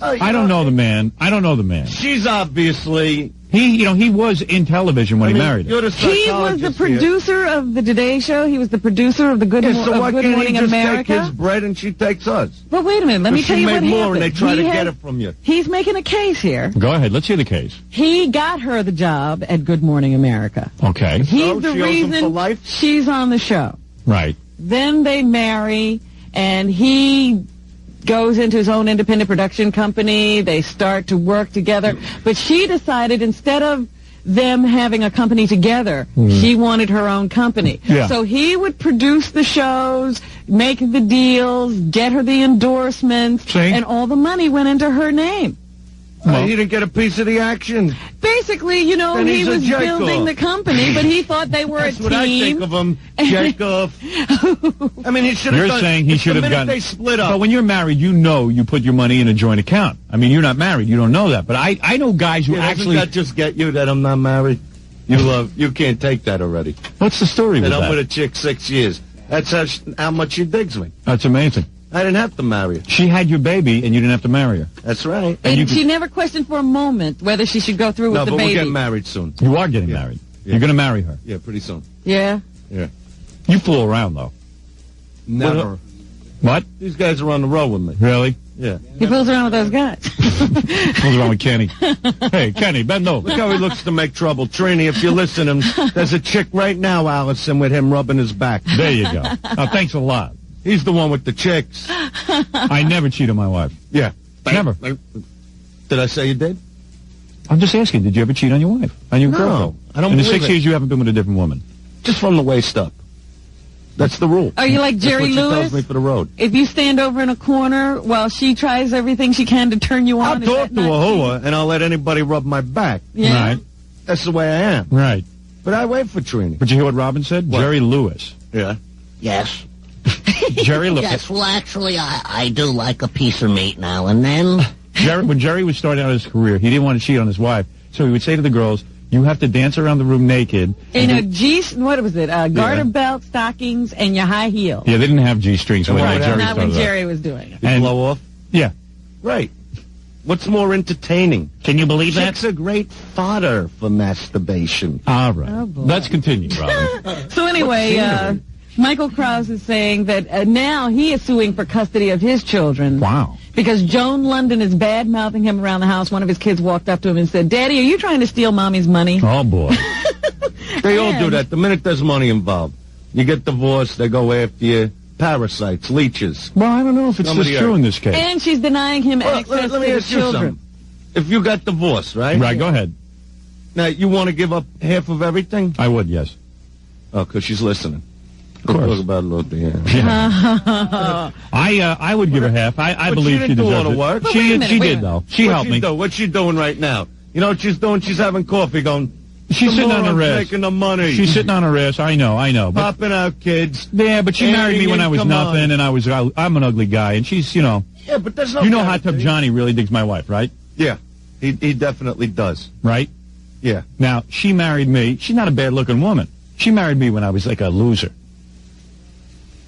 I don't know the man. I don't know the man. She's obviously... He was in television when he married her. You're the He was the psychologist here. producer of the Today Show. He was the producer of the Good, Yeah, so why Good can't Morning he just America. take his bread and she takes us? But wait a minute. Let me Because tell she you made what more happened. and they try to He get had- it from you. He's making a case here. Go ahead. Let's hear the case. He got her the job at Good Morning America. Okay. He's So the she owes him for reason life? she's on the show. Right. Then they marry, and he goes into his own independent production company. They start to work together. But she decided instead of them having a company together, she wanted her own company. Yeah. So he would produce the shows, make the deals, get her the endorsements, See? and all the money went into her name. Well- he didn't get a piece of the action. Basically, Then he he's a was jerk-off. building the company, but he thought they were That's a what I think team. of him. Jerk-off. I mean, he should have You're done... saying he should have The minute gotten... they split up... But when you're married, you put your money in a joint account. I mean, you're not married. You don't know that. But I know guys who Yeah, actually... doesn't that just get you that I'm not married? You can't take that already. What's the story with That I'm that? with a chick 6 years. That's how much she digs me. That's amazing. I didn't have to marry her. She had your baby, and you didn't have to marry her. That's right. And she never questioned for a moment whether she should go through No, with the but baby. we're getting married soon. You are getting married. Yeah. You're going to marry her. Yeah, pretty soon. Yeah. Yeah. You fool around, though. Never. What? These guys are on the road with me. Really? Yeah. He fools around with those guys. What's wrong with Kenny? Hey, Kenny, bend over. Look how he looks to make trouble. Trini, if you're listening, there's a chick right now, Allison, with him rubbing his back. There you go. Oh, thanks a lot. He's the one with the chicks. I never cheat on my wife. Yeah. Never. Did I say you did? I'm just asking, did you ever cheat on your wife? On your No, girlfriend? I don't In the believe 6 it. years you haven't been with a different woman? Just from the waist up. That's the rule. Are you like Jerry That's what she Lewis? tells me for the road. If you stand over in a corner while she tries everything she can to turn you I'll on, is talk that to a not cheating? hoa, and I'll let anybody rub my back. Yeah. Right. That's the way I am. Right. But I wait for Trini. But you hear what Robin said? What? Jerry Lewis. Yeah. Yes. Jerry Lewis. Yes, well, actually, I do like a piece of meat now and then. When Jerry was starting out his career, he didn't want to cheat on his wife, so he would say to the girls, you have to dance around the room naked. In a what was it? Garter belt, stockings, and your high heels. Yeah, they didn't have G-strings when Right. Jerry Not started when out. Jerry was doing it. You And- blow off? Yeah. Right. What's more entertaining? Can you believe that? Chicks are great fodder for masturbation. All right. Oh, boy. Let's continue, Robin. So anyway, Michael Krause is saying that now he is suing for custody of his children. Wow. Because Joan London is bad-mouthing him around the house. One of his kids walked up to him and said, Daddy, are you trying to steal Mommy's money? Oh, boy. They all do that. The minute there's money involved. You get divorced, they go after you. Parasites, leeches. Well, I don't know if it's Somebody just true else. in this case. And she's denying him Well, access let me to the ask you children. something. If you got divorced, right? Right, go ahead. Now, you want to give up half of everything? I would, yes. Oh, because she's listening. Of course. Talk about it a little bit, I would give her half. I But believe she she didn't do all deserves the it. work. But wait a minute, She wait a did, minute. though. She helped me. What's she doing right now? You know what she's doing? She's having coffee going, She's sitting on her "Tomorrow I'm ass. making the money. She's sitting on her ass. I know. But, Popping out kids. yeah, but she married me when I was Come on. nothing, and I'm an ugly guy, and she's, Yeah, but there's no you know Hot Tub guarantee. Johnny really digs my wife, right? Yeah. He definitely does. Right? Yeah. Now, she married me. She's not a bad-looking woman. She married me when I was like a loser.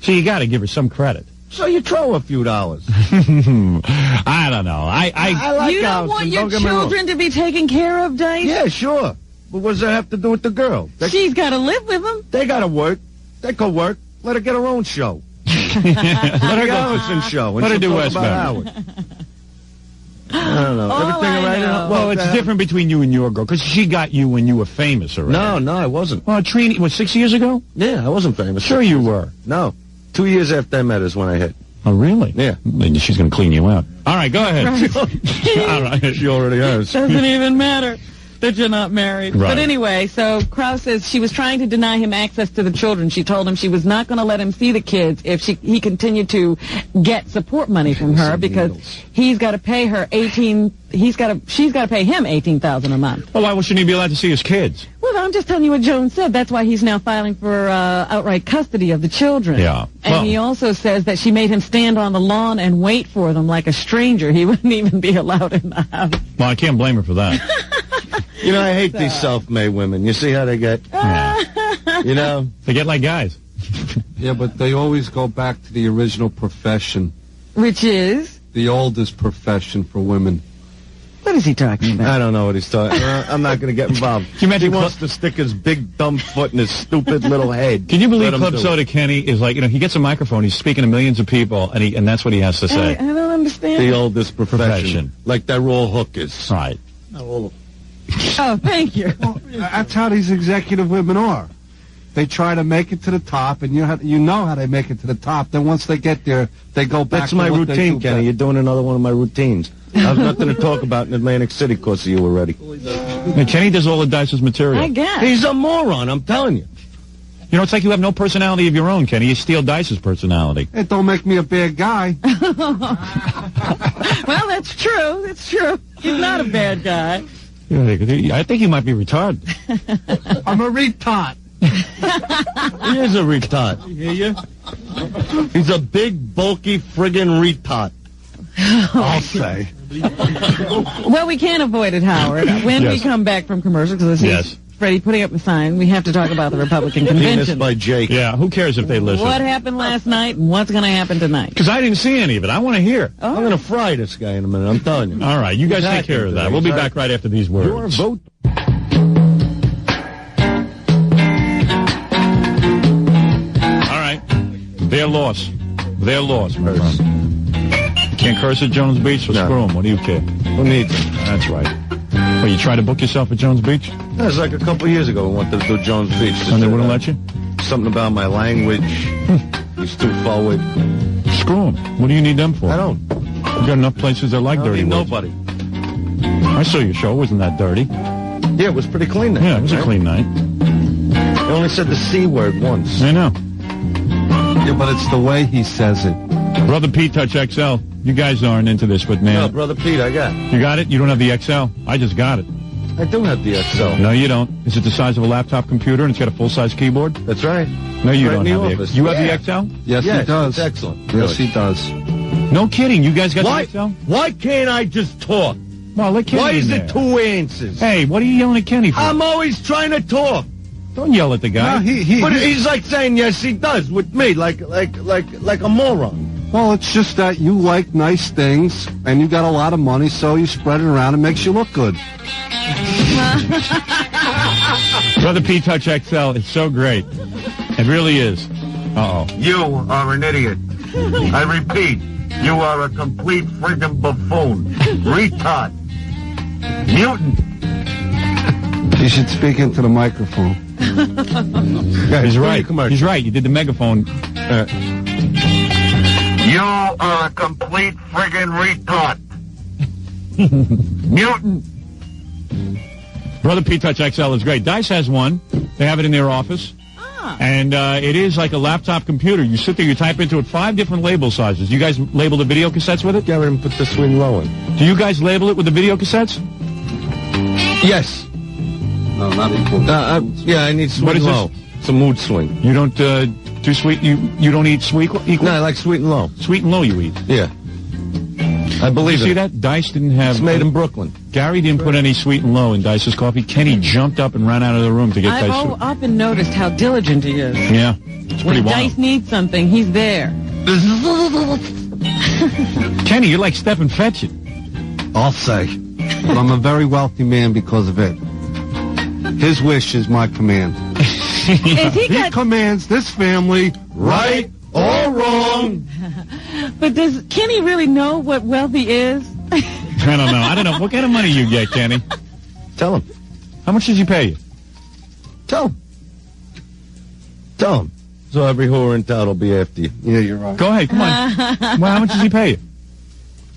So you got to give her some credit. So you throw a few dollars. I don't know. I like you don't want your children to be taken care of, Dice? Yeah, sure. But what does that have to do with the girl? She's got to live with them. They got to work. They could work. Let her get her own show. Let her go Allison show. Let her do Westbound. I don't know. Everything all right? Well, it's different between you and your girl, because she got you when you were famous already. No, I wasn't. Well, Trini, what, 6 years ago? Yeah, I wasn't famous. Sure you were. No. 2 years after I met her is when I hit. Oh, really? Yeah. Maybe she's going to clean you out. All right, go ahead. Right. All right, she already has. Doesn't even matter that you're not married. Right. But anyway, so Krause says she was trying to deny him access to the children. She told him she was not going to let him see the kids if he continued to get support money from her, because he's got to pay her she's got to pay him $18,000 a month. Well, why shouldn't he be allowed to see his kids? Well, I'm just telling you what Jones said. That's why he's now filing for outright custody of the children. Yeah. And he also says that she made him stand on the lawn and wait for them like a stranger. He wouldn't even be allowed in the house. Well, I can't blame her for that. You know, I hate these self-made women. You see how they get? Yeah. You know? They get like guys. Yeah, but they always go back to the original profession. Which is? The oldest profession for women. What is he talking about? I don't know what he's talking about. I'm not going to get involved. He wants to stick his big dumb foot in his stupid little head. Can you believe Club Soda Kenny is like, he gets a microphone, he's speaking to millions of people, and that's what he has to say. I don't understand. The oldest profession. Like they're all hookers. Right. Oh, thank you. Well, that's how these executive women are. They try to make it to the top, and you know how they make it to the top. Then once they get there, they go back. That's my routine, Kenny. You're doing another one of my routines. I have nothing to talk about in Atlantic City because of you already. And Kenny does all of Dice's material. I guess. He's a moron, I'm telling you. You know, it's like you have no personality of your own, Kenny. You steal Dice's personality. It don't make me a bad guy. Well, that's true. That's true. He's not a bad guy. I think he might be retarded. I'm a retard. He is a retard. You hear you? He's a big, bulky, friggin' retard. I'll say. Well, we can't avoid it, Howard. When we come back from commercial, because this is Freddie putting up the sign, we have to talk about the Republican convention. Penis by Jake. Yeah, who cares if they listen? What happened last night and what's going to happen tonight? Because I didn't see any of it. I want to hear. I'm going to fry this guy in a minute, I'm telling you. All right, you guys take care of that. We'll be back right after these words. Your vote. All right. Their loss. Their loss, my friend. You can't curse at Jones Beach, so screw them. What do you care? Who needs it? That's right. Well, you try to book yourself at Jones Beach? That was like a couple years ago. We wanted to do Jones Beach. And they wouldn't let you? Something about my language. He's too forward. Screw them. What do you need them for? I don't. You got enough places that like dirty words. Nobody. I saw your show. It wasn't that dirty. Yeah, it was pretty clean then. Yeah, it was a clean night. They only said the C word once. I know. Yeah, but it's the way he says it. Brother Pete Touch XL. You guys aren't into this, but man. No, Brother Pete, I got it. You got it? You don't have the XL? I just got it. I do have the XL. No, you don't. Is it the size of a laptop computer and it's got a full-size keyboard? That's right. No, you Right don't in have the the office. XL. You have Yeah. the XL? Yes, he does. It's excellent. Yes, Really. he does. No kidding. You guys got Why? the XL? Why can't I just talk? Well, let Kenny Why in is there. it two answers? Hey, what are you yelling at Kenny for? I'm always trying to talk. Don't yell at the guy. No, But he's like saying yes, he does with me, like a moron. Well, it's just that you like nice things, and you got a lot of money, so you spread it around. It makes you look good. Brother Pete Touch XL. It's so great. It really is. Uh-oh. You are an idiot. I repeat, you are a complete friggin' buffoon. Retard. Mutant. You should speak into the microphone. He's right. He's right. You did the megaphone. You are a complete friggin' retard. Mutant. Brother Pete Touch XL is great. Dice has one. They have it in their office. And it is like a laptop computer. You sit there, you type into it 5 different label sizes. You guys label the video cassettes with it? Yeah, we didn't put the swing low in. Do you guys label it with the video cassettes? Yes. No, not equal. Yeah, I need swing What is low. this? It's a mood swing. You don't do sweet. You don't eat sweet equal. No, I like sweet and low. Sweet and low you eat. Yeah. I believe you see that? Dice didn't have... It's made in Brooklyn. Gary didn't put any sweet and low in Dice's coffee. Kenny jumped up and ran out of the room to get Dice. I've often noticed how diligent he is. Yeah, it's pretty when wild. Dice needs something, he's there. Kenny, you're like Stephen Fetchit. I'll say. But I'm a very wealthy man because of it. His wish is my command. He commands this family, right or wrong. But does Kenny really know what wealthy is? I don't know. I don't know. What kind of money you get, Kenny? Tell him. How much does he pay you? Tell him. Tell him. So every whore in town will be after you. Yeah, you're right. Go ahead. Come on. Well, how much does he pay you?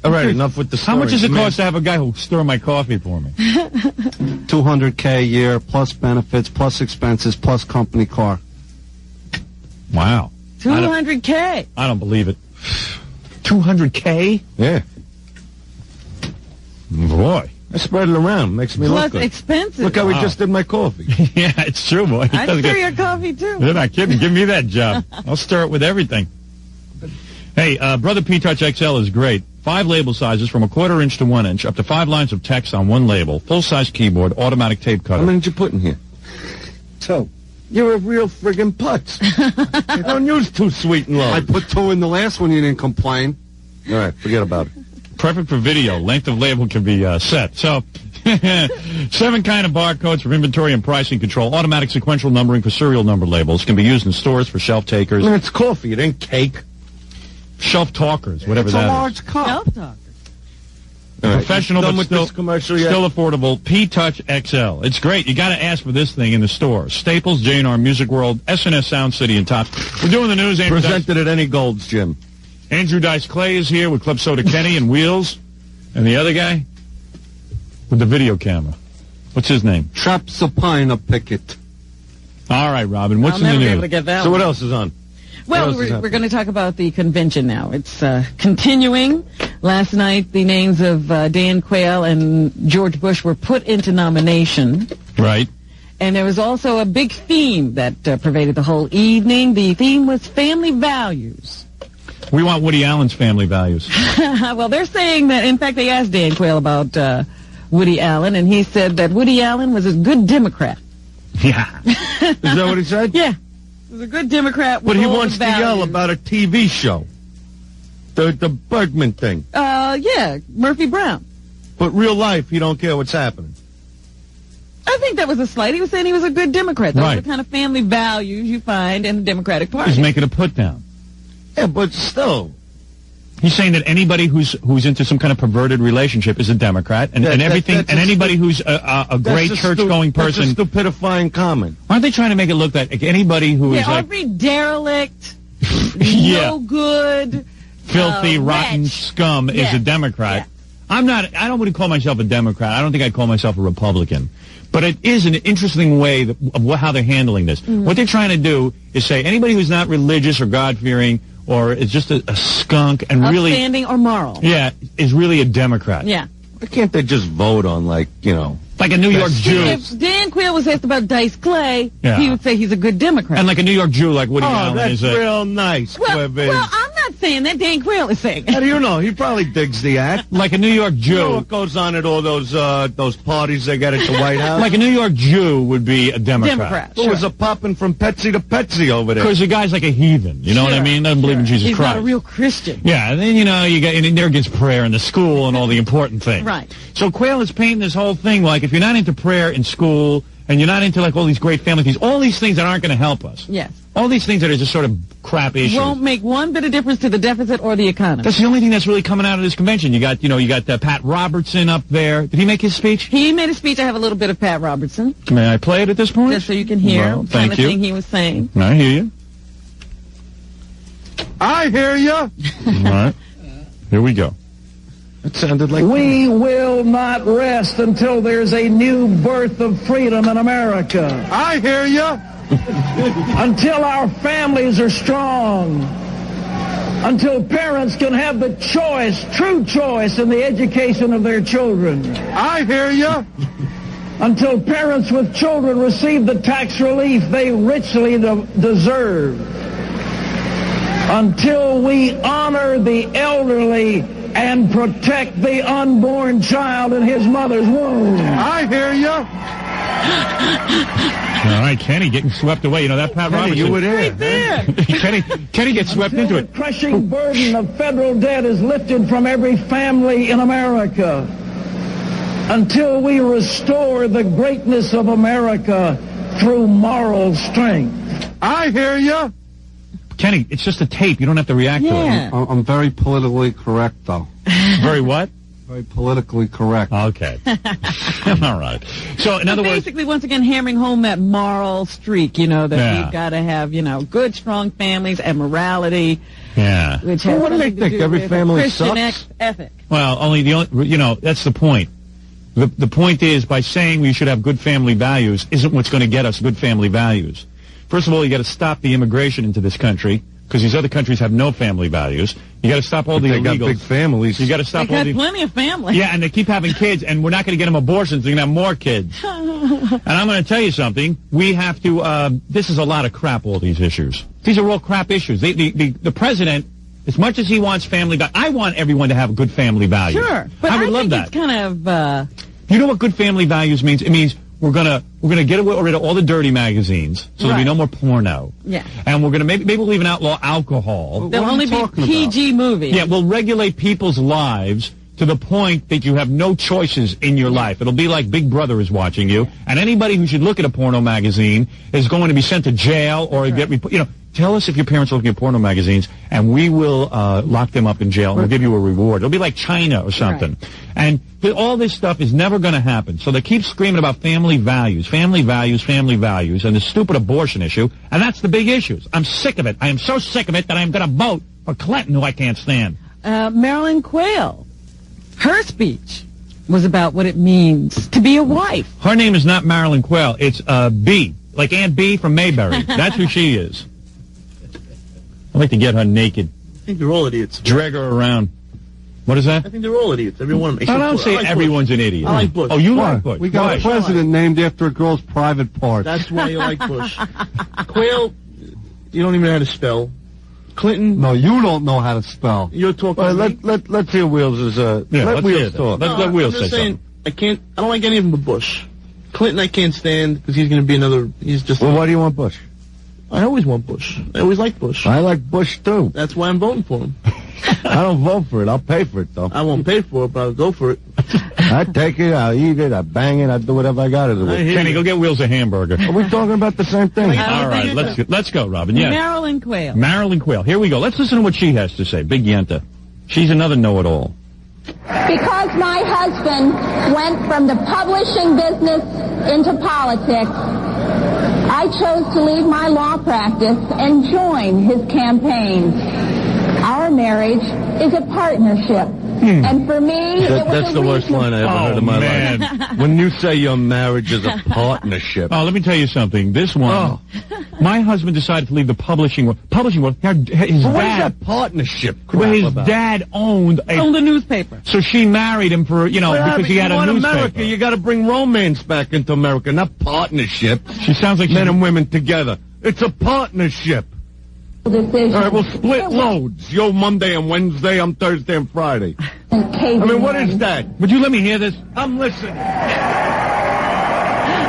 All right, enough with the story. How much does it cost to have a guy who'll stir my coffee for me? $200K a year, plus benefits, plus expenses, plus company car. Wow. $200K. I don't believe it. $200K? Yeah. Boy. I spread it around. Makes me Plus look good. expensive. Look how we just did my coffee. Yeah, it's true, boy. I'd stir your coffee, too. You're not kidding. Give me that job. I'll stir it with everything. Hey, Brother P-Touch XL is great. 5 label sizes from 1/4 inch to 1 inch, up to 5 lines of text on 1 label, full-size keyboard, automatic tape cutter. How many did you put in here? 2. You're a real friggin' putz. I don't use 2 sweet and low. I put 2 in the last one, you didn't complain. All right, forget about it. Perfect for video. Length of label can be set. So, 7 kind of barcodes for inventory and pricing control. Automatic sequential numbering for serial number labels. Can be used in stores for shelf takers. I mean, it's coffee. It ain't cake. Shelf talkers, whatever that is. It's a large cup. Shelf talker. All right, Professional, done but with this commercial yet? still affordable. P-Touch XL. It's great. You got to ask for this thing in the store. Staples, J&R Music World, S&S Sound City, and Tops. We're doing the news. Andrew Presented at any Gold's Gym. Andrew Dice Clay is here with Club Soda Kenny and Wheels. And the other guy with the video camera. What's his name? Trapsapina Pickett. All right, Robin. What's I'll in the never be news? able to get that So one. what else is on? Well, we're going to talk about the convention now. It's continuing. Last night, the names of Dan Quayle and George Bush were put into nomination. Right. And there was also a big theme that pervaded the whole evening. The theme was family values. We want Woody Allen's family values. Well, they're saying that, in fact, they asked Dan Quayle about Woody Allen, and he said that Woody Allen was a good Democrat. Yeah. Is that what he said? Yeah. He was a good Democrat with But he all wants the to yell values. about a TV show. The Bergman thing. Yeah, Murphy Brown. But real life, he don't care what's happening. I think that was a slight. He was saying he was a good Democrat. Those Right. are the kind of family values you find in the Democratic Party. He's making a put down. Yeah, but still. He's saying that anybody who's into some kind of perverted relationship is a Democrat, and everything, and anybody who's a great church-going person. That's a stupidifying comment. Aren't they trying to make it look like anybody who is like every derelict, Yeah. no good, filthy, rotten wretch. scum is a Democrat? I don't want to call myself a Democrat. I don't think I'd call myself a Republican. But it is an interesting way of how they're handling this. Mm-hmm. What they're trying to do is say anybody who's not religious or God-fearing or is just a skunk and really... upstanding or moral. Yeah, is really a Democrat. Yeah. Why can't they just vote on, like a New York Jew? If Dan Quayle was asked about Dice Clay, Yeah. he would say he's a good Democrat. And like a New York Jew like Woody Allen that's is a... real nice, well, Quibbins. I'm not saying that. Dan Quayle is saying it. How do you know? He probably digs the act. Like a New York Jew. You know what goes on at all those parties they get at the White House? Like a New York Jew would be a Democrat. Who was a popping from Petsy to Petsy over there? Because the guy's like a heathen, you know what I mean? Doesn't believe in Jesus He's Christ. not a real Christian. Yeah, and then, you get in there against prayer in the school and all the important things. Right. So Quayle is painting this whole thing like if you're not into prayer in school and you're not into like all these great family things, all these things that aren't going to help us. Yes. All these things that are just sort of crap issues. Won't make one bit of difference to the deficit or the economy. That's the only thing that's really coming out of this convention. You got Pat Robertson up there. Did he make his speech? He made a speech. I have a little bit of Pat Robertson. May I play it at this point? Just so you can hear Well, the thank kind of you. thing he was saying. I hear you. I hear you. All right. Here we go. It sounded like... We will not rest until there's a new birth of freedom in America. I hear you. Until our families are strong. Until parents can have the choice, true choice, in the education of their children. I hear you. Until parents with children receive the tax relief they richly deserve. until we honor the elderly and protect the unborn child in his mother's womb. I hear you. All right, Kenny getting swept away. You know that, Pat Robertson? You were there. Right there. Kenny gets swept into The it. crushing burden of federal debt is lifted from every family in America. Until we restore the greatness of America through moral strength. I hear you. Kenny, it's just a tape. You don't have to react to it. I'm very politically correct, though. Very what? Very politically correct. Okay. All right. So, in other words... Basically, once again, hammering home that moral streak, you know, that we've got to have, you know, good, strong families and morality. Yeah. Which has what do they think? Every family Christian sucks? ethic. Well, you know, that's the point. The point is, by saying we should have good family values isn't what's going to get us good family values. First of all, you got to stop the immigration into this country, because these other countries have no family values. You got to stop all the illegals. They got big families. You got to stop They all got plenty of families. Yeah, and they keep having kids, and we're not going to get them abortions. They're going to have more kids. And I'm going to tell you something. We have to, this is a lot of crap, all these issues. These are all crap issues. The president, as much as he wants family values, I want everyone to have good family values. Sure. But I would love think that. It's kind of, You know what good family values means? It means we're gonna get rid of all the dirty magazines, so there'll be no more porno. Yeah. And we're gonna maybe we'll even outlaw alcohol. There'll only be PG movies. Yeah, we'll regulate people's lives to the point that you have no choices in your life. It'll be like Big Brother is watching you, and anybody who should look at a porno magazine is going to be sent to jail or get tell us if your parents are looking at porno magazines, and we will lock them up in jail, and we'll give you a reward. It'll be like China or something. Right. And all this stuff is never going to happen. So they keep screaming about family values, and the stupid abortion issue, and that's the big issues. I'm sick of it. I am so sick of it that I'm going to vote for Clinton, who I can't stand. Marilyn Quayle, her speech was about what it means to be a wife. Her name is not Marilyn Quayle. It's B, like Aunt B from Mayberry. That's who she is. I'd like to get her naked. I think they're all idiots. Drag her around. What is that? I think they're all idiots. Every one of them. I don't say everyone's an idiot. I like Bush. Oh, you like Bush? We got a president named after a girl's private parts. That's why you like Bush. Quayle, you don't even know how to spell. Clinton. No, you don't know how to spell. You're talking. Let's hear Wheels' let Wheels talk. Let Wheels say something. I don't like any of them but Bush. Clinton I can't stand because he's going to be another. He's just. Well, why do you want Bush? I always want Bush. I always like Bush. I like Bush too. That's why I'm voting for him. I don't vote for it. I'll pay for it though. I won't pay for it, but I'll go for it. I take it. I'll eat it. I bang it. I do whatever I got to do. Kenny, go get Wheels a hamburger. Are we talking about the same thing? All right, let's go, Robin. Yeah. Marilyn Quayle. Marilyn Quayle. Here we go. Let's listen to what she has to say. Big Yenta. She's another know-it-all. Because my husband went from the publishing business into politics, I chose to leave my law practice and join his campaign. Our marriage is a partnership. And for me, that's the worst line I ever heard in my life. When you say your marriage is a partnership. Oh, let me tell you something. This one, my husband decided to leave the publishing world. His what dad. Is that partnership crap Well, his about? dad owned a newspaper. So she married him for, because he had a newspaper. America, you got to bring romance back into America, not partnership. She sounds like men and women together. It's a partnership. Decision. All right, we'll split loads. You're Monday and Wednesday, I'm Thursday and Friday. I mean, what is that? Would you let me hear this? I'm listening.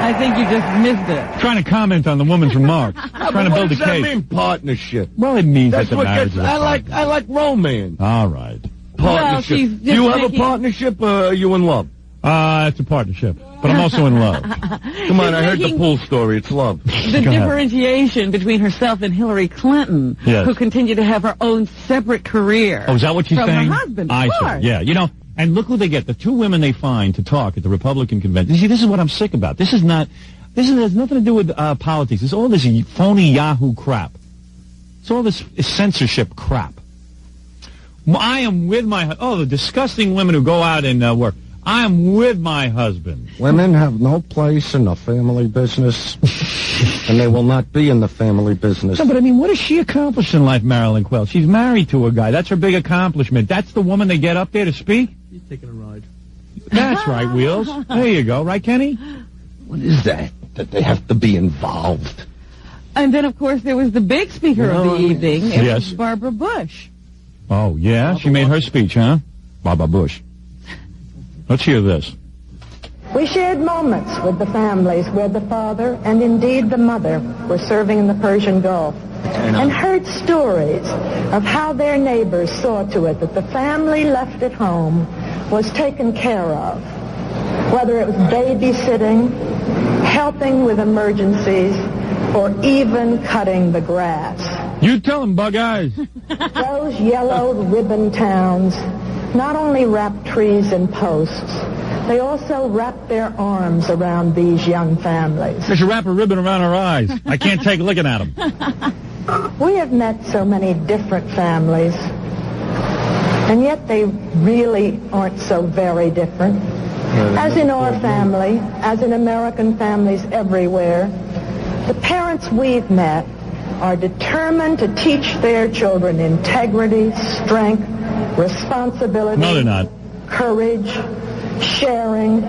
I think you just missed it. Trying to comment on the woman's remarks. Trying to build a case. What does that mean, partnership? Well, it means that's that the what marriage is a gets. I like romance. All right. Partnership. Well, do you have a partnership, or are you in love? It's a partnership, but I'm also in love. Come on, I heard the pool story. It's love. The differentiation between herself and Hillary Clinton, who continued to have her own separate career. Oh, is that what she's saying? From her husband, I see. Yeah, and look who they get. The two women they find to talk at the Republican convention. You see, this is what I'm sick about. This has nothing to do with politics. It's all this phony Yahoo crap. It's all this censorship crap. I am with the disgusting women who go out and work. I am with my husband. Women have no place in the family business, and they will not be in the family business. No, but I mean, what has she accomplished in life, Marilyn Quayle? She's married to a guy. That's her big accomplishment. That's the woman they get up there to speak? He's taking a ride. That's right, Wheels. There you go. Right, Kenny? What is that they have to be involved? And then, of course, there was the big speaker of the evening. It Yes. was Barbara Bush. Oh, yeah? She made her speech, huh? Barbara Bush. Let's hear this. We shared moments with the families where the father and indeed the mother were serving in the Persian Gulf and heard stories of how their neighbors saw to it that the family left at home was taken care of, whether it was babysitting, helping with emergencies, or even cutting the grass. You tell him, Bug Eyes. Those yellow ribbon towns not only wrapped trees and posts, they also wrapped their arms around these young families. They should wrap a ribbon around her eyes. I can't take looking at them. We have met so many different families, and yet they really aren't so very different. As in our family, as in American families everywhere, the parents we've met are determined to teach their children integrity, strength, responsibility, No, they're not. courage, sharing,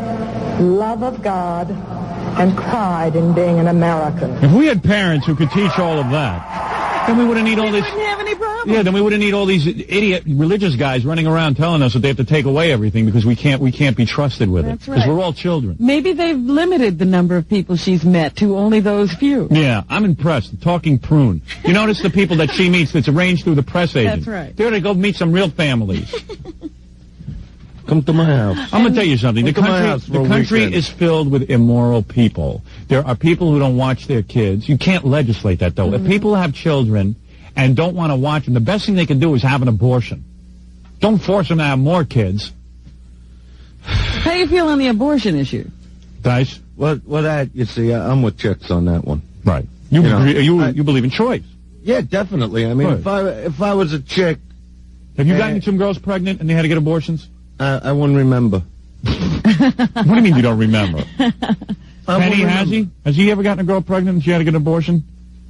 love of God, and pride in being an American. If we had parents who could teach all of that, then we wouldn't need all this. Didn't have any problem. Yeah, then we wouldn't need all these idiot religious guys running around telling us that they have to take away everything because we can't be trusted with it. That's Because right. we're all children. Maybe they've limited the number of people she's met to only those few. Yeah, I'm impressed. The talking prune. You notice the people that she meets that's arranged through the press agent. That's right. They're going to go meet some real families. Come to my house. I'm going to tell you something. The Come to my house for a country weekend. is filled with immoral people. There are people who don't watch their kids. You can't legislate that, though. If people have children and don't want to watch them, the best thing they can do is have an abortion. Don't force them to have more kids. How do you feel on the abortion issue? Dice? Well, that, you see, I'm with chicks on that one. Right. You believe in choice. Yeah, definitely. I mean, if I was a chick... Have you gotten some girls pregnant and they had to get abortions? I wouldn't remember. What do you mean you don't remember? Penny, has he? Has he ever gotten a girl pregnant and she had to get an abortion?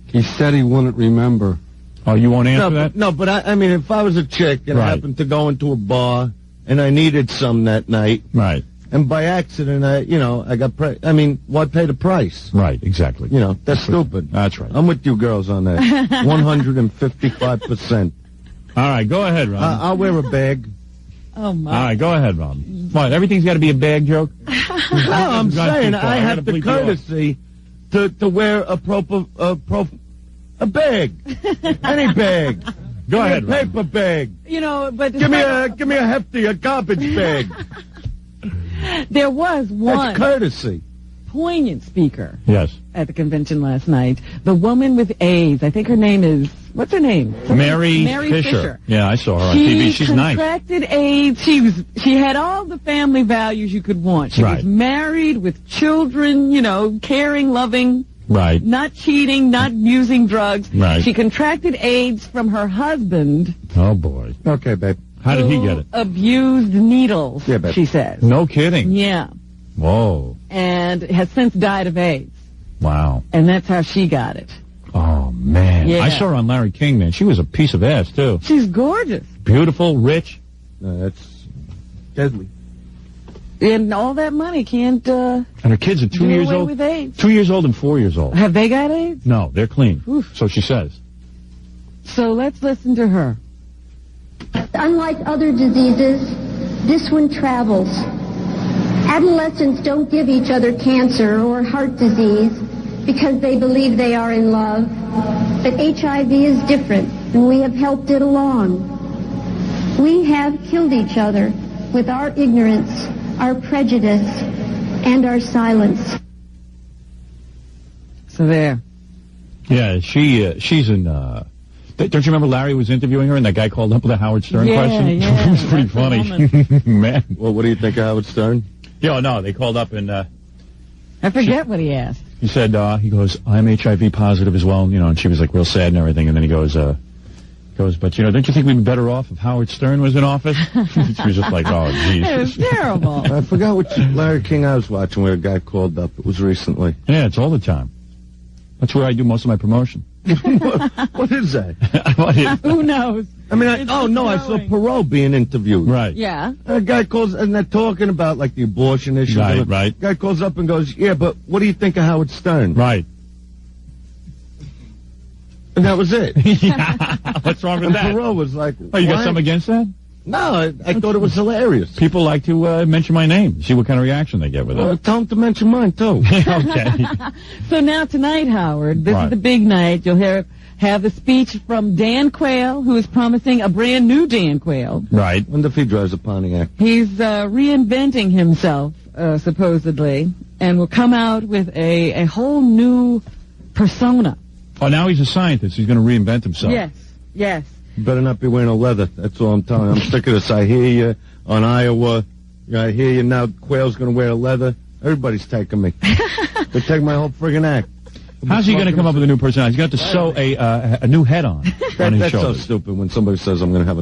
He said he wouldn't remember. Oh, you won't answer that? No, but I mean, if I was a chick and I happened to go into a bar and I needed some that night, right? And by accident, I got I mean, why pay the price? Right, exactly. That's stupid. That's right. I'm with you girls on that. 155%. All right, go ahead, Rob. I'll wear a bag. Oh, my. All right, go ahead, Rob. What, everything's got to be a bag joke? No, I'm saying I have the courtesy to wear a bag. Any bag. Go ahead, a paper bag. But give me a hefty, a garbage bag. There was one That's courtesy. poignant speaker. Yes. At the convention last night. The woman with AIDS. I think her name is, what's her name? Mary Fisher. Yeah, I saw her on TV. She's nice. She contracted AIDS. She had all the family values you could want. She was married with children, caring, loving. Right. Not cheating, not using drugs. Right. She contracted AIDS from her husband. Oh, boy. Okay, babe. How did he get it? Abused needles, she says. No kidding. Yeah. Whoa. And has since died of AIDS. Wow. And that's how she got it. Oh, man. Yeah. I saw her on Larry King, man. She was a piece of ass, too. She's gorgeous. Beautiful, rich. That's deadly. And all that money can't, And her kids are 2 years away old. with AIDS. 2 years old and 4 years old. Have they got AIDS? No, they're clean. So she says. So let's listen to her. Unlike other diseases, this one travels. Adolescents don't give each other cancer or heart disease because they believe they are in love. But HIV is different, and we have helped it along. We have killed each other with our ignorance, our prejudice, and our silence. So there. Yeah, she's in, don't you remember Larry was interviewing her and that guy called up with a Howard Stern question? Yeah, It was pretty funny. Man. Well, what do you think of Howard Stern? Yeah, no, they called up and, I forget what he asked. he said, he goes, I'm HIV positive as well, and she was like real sad and everything, and then he goes, but don't you think we'd be better off if Howard Stern was in office? She was just like, oh, Jesus. It was terrible. I forgot which Larry King I was watching where a guy called up. It was recently. Yeah, it's all the time. That's where I do most of my promotion. What is that? Who knows? I mean, I saw Perot being interviewed. Right. Yeah. A guy calls, and they're talking about, like, the abortion issue. Right. Guy calls up and goes, yeah, but what do you think of Howard Stern? Right. And that was it. Yeah. What's wrong with that? Perot was like, oh, you got something against that? No, I thought it was hilarious. People like to mention my name, see what kind of reaction they get with it. Tell them to mention mine, too. Okay. So now tonight, Howard, this is the big night. You'll have the speech from Dan Quayle, who is promising a brand new Dan Quayle. Right. Wonder if he drives a Pontiac. He's reinventing himself, supposedly, and will come out with a whole new persona. Oh, now he's a scientist. He's going to reinvent himself. Yes, yes. You better not be wearing no leather. That's all I'm telling you. I'm sick of this. I hear you on Iowa. I hear you now. Quayle's going to wear leather. Everybody's taking me. They take my whole friggin' act. How's he going to come up with a new personality? He's got to sew a new head on his That's so shoulders. stupid when somebody says I'm going to have a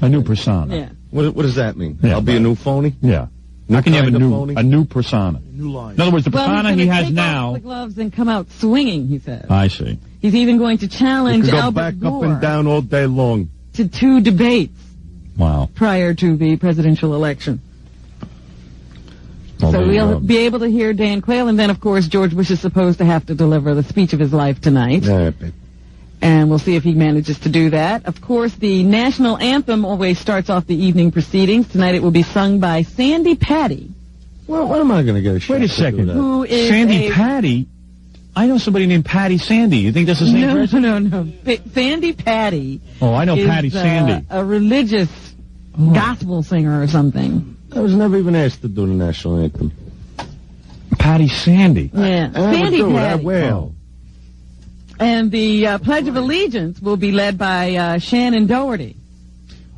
new persona. Yeah. What does that mean? Yeah, I'll be a new phony? Yeah. New How can you have phony? a new persona? New line. In other words, the persona he has now. The gloves and come out swinging, he says. I see. He's even going to You challenge can go Albert back Gore up and down all day long. to 2 debates Wow. prior to the presidential election. Well, So there you we'll go. be able to hear Dan Quayle, and then, of course, George Bush is supposed to have to deliver the speech of his life tonight. Yeah, babe. And we'll see if he manages to do that. Of course, the national anthem always starts off the evening proceedings. Tonight it will be sung by Sandy Patty. Well, what am I going to get a shot Wait a to do second. that? Who is Sandy Patty? I know somebody named Patty Sandy. You think that's the same person? No. Sandy Patty. Oh, I know is, Patty Sandy. A religious gospel singer or something. I was never even asked to do the national anthem. Patty Sandy. Yeah. Sandy Patty. Well. And the Pledge of Allegiance will be led by Shannon Doherty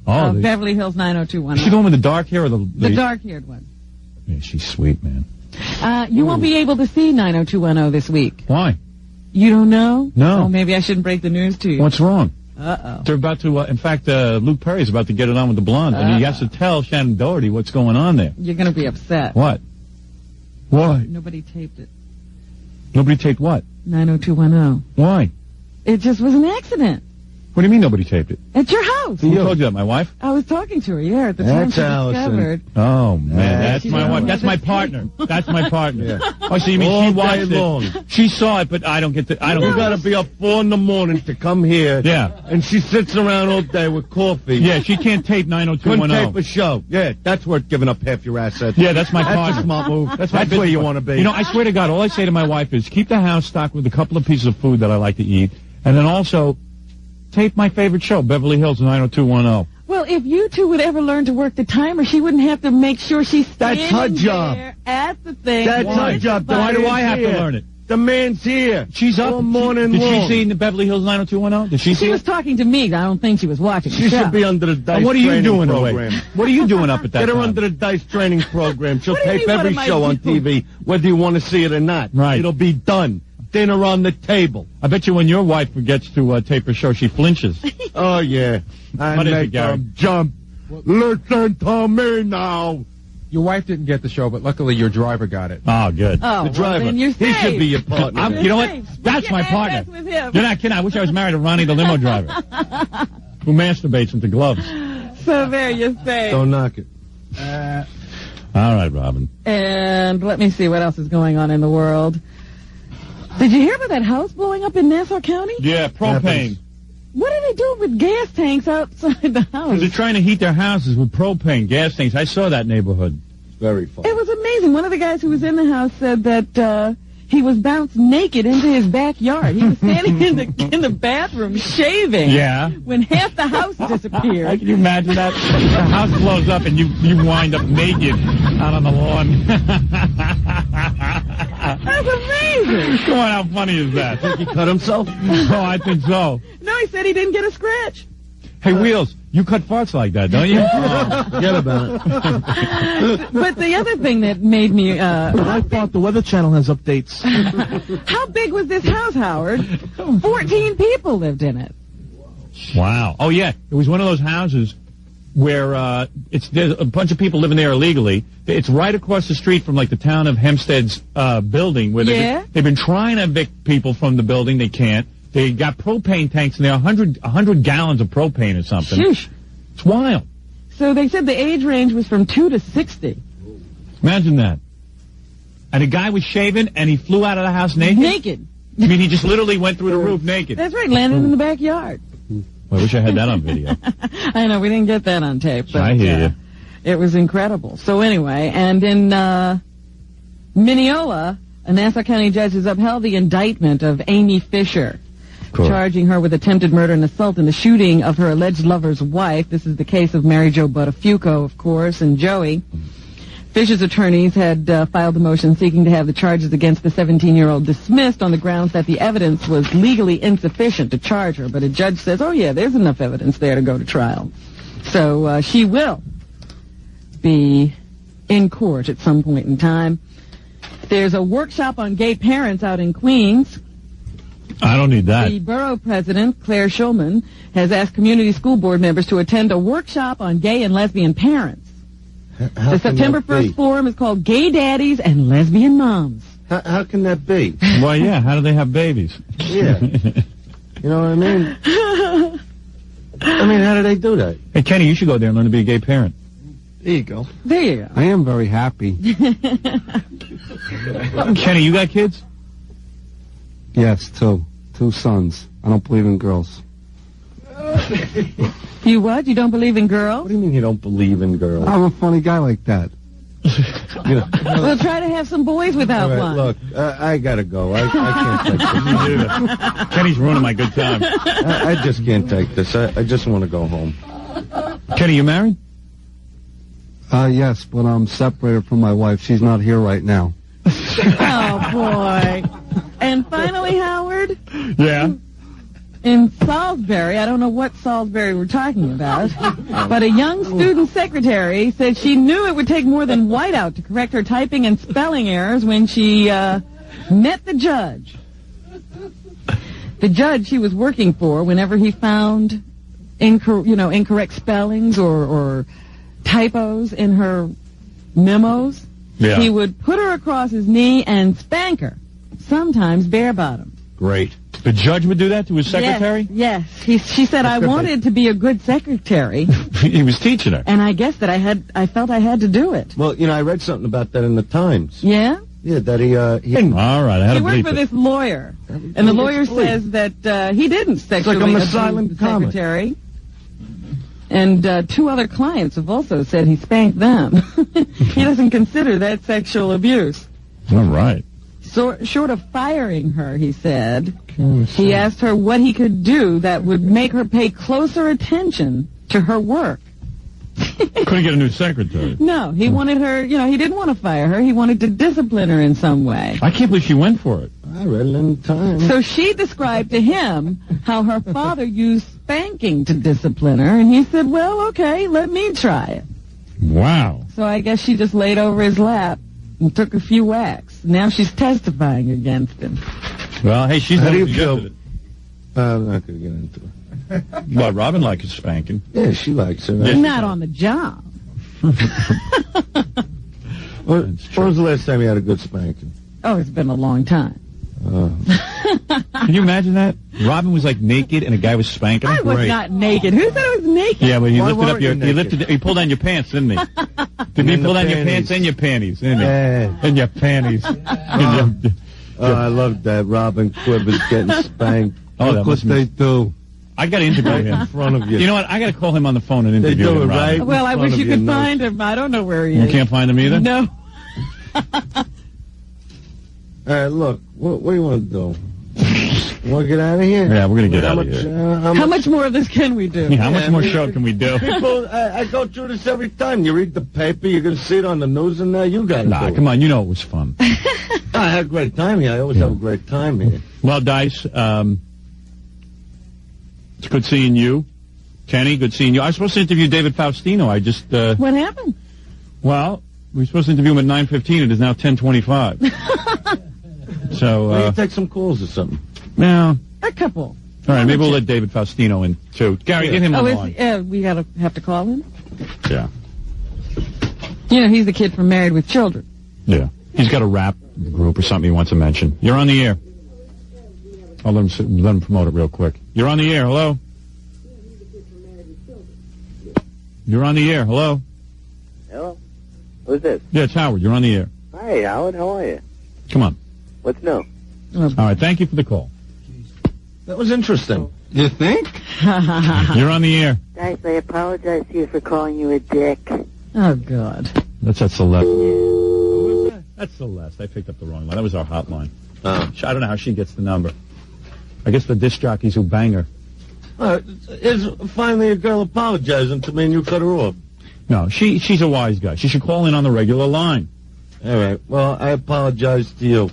Oh, of Beverly Hills 90210. is she the one with the dark hair or the dark-haired one. Yeah, she's sweet, man. You won't be able to see 90210 this week. Why? You don't know? No. Oh, maybe I shouldn't break the news to you. What's wrong? Uh-oh. They're about to, in fact, Luke Perry's about to get it on with the blonde, and he has to tell Shannon Doherty what's going on there. You're going to be upset. What? Why? Nobody taped it. Nobody taped what? 90210. Why? It just was an accident. What do you mean nobody taped it? At your house. Who told you that? My wife? I was talking to her, yeah, at the time That's she Allison. discovered. Oh, man, that's she's my the wife. one That's with my the partner. That's my partner. Yeah. Oh, so you mean All she day watched long. it? She saw it, but I don't get to. I don't. You get got to be up 4 a.m. to come here. Yeah. And she sits around all day with coffee. Yeah, she can't tape Couldn't 90210. tape a show. Yeah, that's worth giving up half your assets. Yeah, that's my That's partner. a smart move. That's my where business you partner. want to be. You know, I swear to God, all I say to my wife is keep the house stocked with a couple of pieces of food that I like to eat, and then also tape my favorite show, Beverly Hills 90210. Well, if you two would ever learn to work the timer, she wouldn't have to make sure she's That's standing her job. there at the thing. That's her job. Why do I have to learn it? The man's here. She's up all morning Did long. she see in the Beverly Hills 90210? Did she see She was it? talking to me. I don't think she was watching the She show. should be under the Dice And what are you training doing program. away? What are you doing up at that Get her time? under the Dice training program. She'll What do you tape mean, what every am I show on doing? TV, whether you want to see it or not. Right. It'll be done. Dinner on the table. I bet you when your wife forgets to tape her show, she flinches. Oh, yeah. I What is it, make Gary? them jump. Listen to me now. Your wife didn't get the show, but luckily your driver got it. Oh, good. Oh, The driver. Well, then you're He safe. should be your partner. You know what? Safe. That's Get my your partner. ass with him. You're not kidding. I wish I was married to Ronnie, the limo driver, who masturbates into gloves. So there you say. Don't knock it. All right, Robin. And let me see what else is going on in the world. Did you hear about that house blowing up in Nassau County? Yeah, propane. Happens. What are they doing with gas tanks outside the house? Because they're trying to heat their houses with propane, gas tanks. I saw that neighborhood. Very fun. It was amazing. One of the guys who was in the house said that he was bounced naked into his backyard. He was standing in the bathroom shaving. Yeah. When half the house disappeared. Can you imagine that? The house blows up and you wind up naked out on the lawn. That's amazing. Come on, how funny is that? Think he cut himself? Oh, I think so. No, he said he didn't get a scratch. Hey, Wheels, you cut farts like that, don't you? Forget about it. But the other thing that made me... I thought the Weather Channel has updates. how big was this house, Howard? 14 people lived in it. Wow. Oh, yeah. It was one of those houses where there's a bunch of people living there illegally. It's right across the street from, like, the town of Hempstead's building where they've been trying to evict people from the building. They can't. They got propane tanks in there, 100 gallons of propane or something. Sheesh. It's wild. So they said the age range was from 2 to 60. Imagine that. And a guy was shaving, and he flew out of the house naked? Naked. I mean, he just literally went through the roof naked. That's right, landed in the backyard. I wish I had that on video. I know, we didn't get that on tape. But, I hear you. It was incredible. So anyway, and in Mineola, a Nassau County judge has upheld the indictment of Amy Fisher, charging her with attempted murder and assault in the shooting of her alleged lover's wife. This is the case of Mary Jo Buttafuoco, of course, and Joey. Fisher's attorneys had filed a motion seeking to have the charges against the 17-year-old dismissed on the grounds that the evidence was legally insufficient to charge her. But a judge says, oh, yeah, there's enough evidence there to go to trial. So she will be in court at some point in time. There's a workshop on gay parents out in Queens. I don't need that. The borough president, Claire Schulman, has asked community school board members to attend a workshop on gay and lesbian parents. The September 1st forum is called Gay Daddies and Lesbian Moms. How can that be? Well, yeah, how do they have babies? Yeah. You know what I mean? I mean, how do they do that? Hey, Kenny, you should go there and learn to be a gay parent. There you go. There you go. I am very happy. Kenny, you got kids? Yes, two sons. I don't believe in girls. You what? You don't believe in girls? What do you mean you don't believe in girls? I'm a funny guy like that. We'll try to have some boys without right, one. Look, I gotta go. I can't take this. Kenny's ruining my good time. I just can't take this. I just want to go home. Kenny, you married? Yes, but I'm separated from my wife. She's not here right now. Oh, boy. And finally, Howard? Yeah? In Salisbury, I don't know what Salisbury we're talking about, but a young student secretary said she knew it would take more than whiteout to correct her typing and spelling errors when she met the judge. The judge she was working for, whenever he found incorrect spellings or typos in her memos, he would put her across his knee and spank her, sometimes bare bottom. Great. The judge would do that to his secretary? Yes. She said, I wanted to be a good secretary. He was teaching her. And I guess that I felt I had to do it. Well, I read something about that in the Times. Yeah? Yeah, that he all right, I had to worked for this lawyer. And the lawyer says that he didn't sexually abuse the secretary. And two other clients have also said he spanked them. He doesn't consider that sexual abuse. All right. So, short of firing her, he said, he asked her what he could do that would make her pay closer attention to her work. Couldn't get a new secretary. No, he wanted her, he didn't want to fire her. He wanted to discipline her in some way. I can't believe she went for it. I read it in the Times. So she described to him how her father used spanking to discipline her, and he said, well, okay, let me try it. Wow. So I guess she just laid over his lap and took a few whacks. Now she's testifying against him. Well, hey, she's How do you feel? I'm not going to get into it. Well, Robin likes spanking. Yeah, she likes it. Right? Not on the job. When was the last time you had a good spanking? Oh, it's been a long time. Can you imagine that? Robin was like naked and a guy was spanking her? I was not naked. Who said I was naked? Yeah, but he he pulled down your pants, didn't he? Did he pull down your pants and your panties, didn't he? And your panties. I love that. Robin Quivers getting spanked. Look what they do. I got to interview him. In front of you. You know what? I got to call him on the phone and interview They do him, it right. Well, I wish you could find him. I don't know where he is. You can't find him either? No. All right, look. What do you want to do? You want to get out of here? Yeah, we're going to get out of here. How much more of this can we do? Yeah, how much more show can we do? People, I go through this every time. You read the paper, you're going to see it on the news, and now you got to Nah, come on. You know it was fun. I had a great time here. I always have a great time here. Well, Dice, it's good seeing you. Kenny, good seeing you. I was supposed to interview David Faustino. I just... What happened? Well, we were supposed to interview him at 9:15. It is now 10:25. So, Why don't you take some calls or something? Yeah. A couple. All right, maybe we'll let David Faustino in, too. Gary, get him on the line. We have to call him? Yeah. He's the kid from Married with Children. Yeah. He's got a rap group or something he wants to mention. You're on the air. I'll let him promote it real quick. You're on the air. Hello? You're on the air. Hello? Hello? Who's this? Yeah, it's Howard. You're on the air. Hi, Howard. How are you? Come on. What's new? All right, thank you for the call. That was interesting. You think? You're on the air. Guys, I apologize to you for calling you a dick. Oh, God. That's Celeste. Who is that? That's Celeste. I picked up the wrong line. That was our hotline. I don't know how she gets the number. I guess the disc jockeys who bang her. Is finally a girl apologizing to me and you cut her off? No, she's a wise guy. She should call in on the regular line. All right. Well, I apologize to you.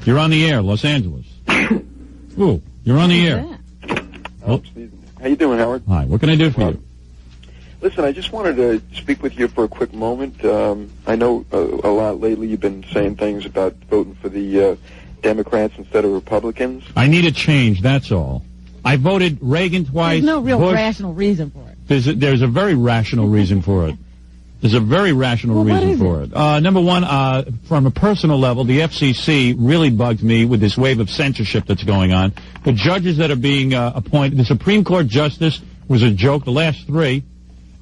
You're on the air, Los Angeles. Ooh, you're on the air. Oh, how you doing, Howard? Hi, what can I do for you? Listen, I just wanted to speak with you for a quick moment. I know a lot lately you've been saying things about voting for the Democrats instead of Republicans. I need a change, that's all. I voted Reagan twice. There's no real Bush. rational reason for it. There's a very rational reason for it. There's a very rational reason for it. Number one, from a personal level, the FCC really bugged me with this wave of censorship that's going on. The judges that are being appointed, the Supreme Court justice was a joke, the last three.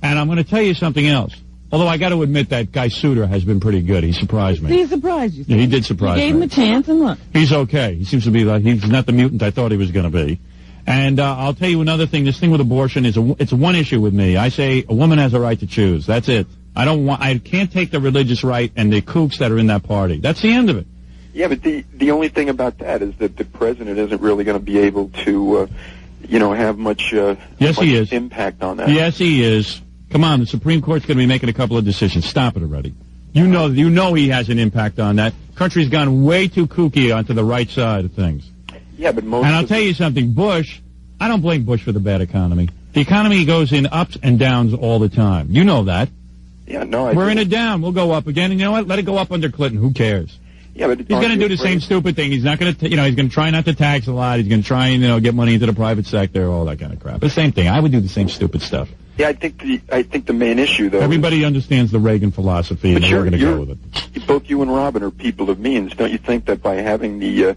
And I'm going to tell you something else. Although I got to admit that guy Souter has been pretty good. He surprised me. He surprised you. Yeah, he did surprise me. You gave him a chance, and look. He's okay. He seems to be like, he's not the mutant I thought he was going to be. And I'll tell you another thing. This thing with abortion is it's one issue with me. I say a woman has a right to choose. That's it. I can't take the religious right and the kooks that are in that party. That's the end of it. Yeah, but the only thing about that is that the president isn't really going to be able to, have much, impact on that. Yes, he is. Come on, the Supreme Court's going to be making a couple of decisions. Stop it already. You know he has an impact on that. Country's gone way too kooky onto the right side of things. Yeah, but most. And I'll tell you something, Bush. I don't blame Bush for the bad economy. The economy goes in ups and downs all the time. You know that. Yeah, no, we're in a down. We'll go up again, and you know what? Let it go up under Clinton. Who cares? Yeah, but he's going to do the same stupid thing. He's not going to, he's going to try not to tax a lot. He's going to try and, get money into the private sector, all that kind of crap. The same thing. I would do the same stupid stuff. Yeah, I think the main issue, though. Everybody understands the Reagan philosophy, and we're going to go with it. Both you and Robin are people of means. Don't you think that by having the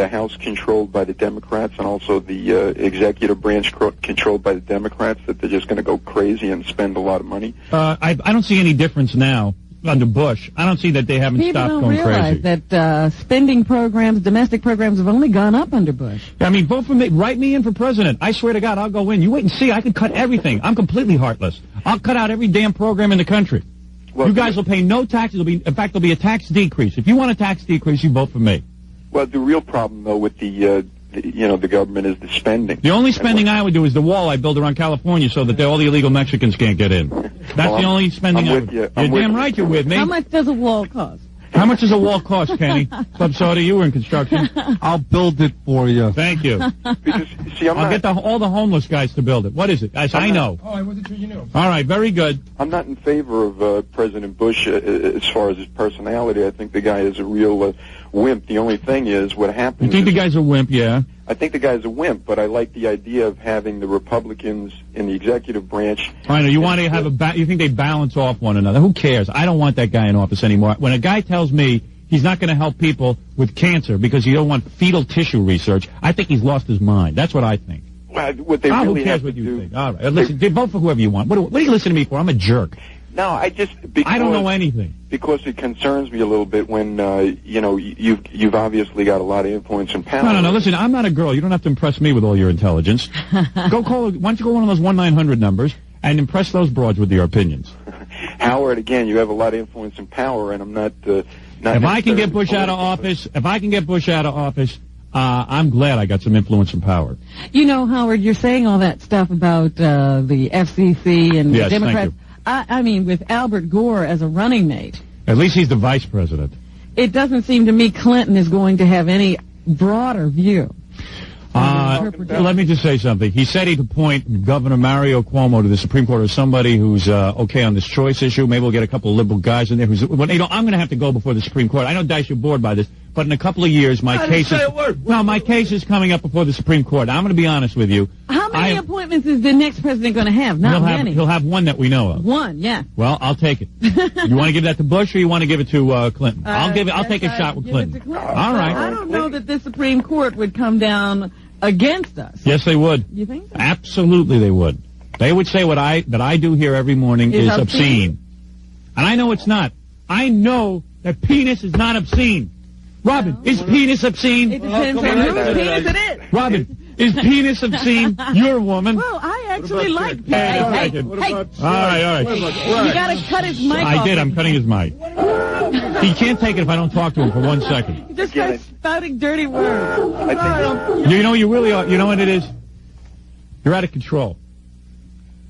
House controlled by the Democrats and also the executive branch controlled by the Democrats, that they're just going to go crazy and spend a lot of money? I don't see any difference now under Bush. I don't see that they haven't stopped going crazy. People don't realize that spending programs, domestic programs, have only gone up under Bush. I mean, vote for me. Write me in for president. I swear to God, I'll go in. You wait and see. I can cut everything. I'm completely heartless. I'll cut out every damn program in the country. Well, you guys will pay no taxes. In fact, there'll be a tax decrease. If you want a tax decrease, you vote for me. Well, the real problem, though, with the government is the spending. The only spending I would do is the wall I build around California so that all the illegal Mexicans can't get in. That's the only spending I would do. You're damn right you're with me. How much does a wall cost? How much does a wall cost, Kenny? Club Soda, you were in construction. I'll build it for you. Thank you. Because, see, I'll get all the homeless guys to build it. What is it? I know. Oh, I wasn't sure you knew. All right, very good. I'm not in favor of President Bush as far as his personality. I think the guy is a real wimp. The only thing is what happens. You think the guy's a wimp, yeah? I think the guy's a wimp, but I like the idea of having the Republicans in the executive branch. I know, you want to have you think they balance off one another. Who cares? I don't want that guy in office anymore. When a guy tells me he's not going to help people with cancer because he don't want fetal tissue research, I think he's lost his mind. That's what I think. Well, what they really who cares have what to you do, think? All right, listen, vote for whoever you want. What do you listen to me for? I'm a jerk. No, I don't know anything. Because it concerns me a little bit when, you've obviously got a lot of influence and power. No, listen, I'm not a girl. You don't have to impress me with all your intelligence. Why don't you go one of those 1-900 numbers and impress those broads with your opinions. Howard, again, you have a lot of influence and power, and I'm not if I can get Bush out of office, I'm glad I got some influence and power. You know, Howard, you're saying all that stuff about the FCC and the Democrats. Thank you. I mean, with Albert Gore as a running mate. At least he's the vice president. It doesn't seem to me Clinton is going to have any broader view. Let me just say something. He said he'd appoint Governor Mario Cuomo to the Supreme Court as somebody who's okay on this choice issue. Maybe we'll get a couple of liberal guys in there. I'm going to have to go before the Supreme Court. I know, Dice, you're bored by this, but in a couple of years, my case is coming up before the Supreme Court. I'm going to be honest with you. How many appointments is the next president going to have? Not many. He'll have one that we know of. One, yeah. Well, I'll take it. You want to give that to Bush or you want to give it to Clinton? I'll take a shot with Clinton. All right. I don't know that the Supreme Court would come down against us. Yes, they would. You think so? Absolutely, they would. They would say what I do here every morning is obscene. And I know it's not. I know that penis is not obscene. Robin, is penis obscene? It depends on whose penis it is. Robin, is penis obscene? You're a woman. Well, I actually like penis. Hey, Hey, all right. you got to cut his mic off. I did. I'm cutting his mic. He can't take it if I don't talk to him for 1 second. You just start spouting dirty words. You know, you really are. You know what it is? You're out of control.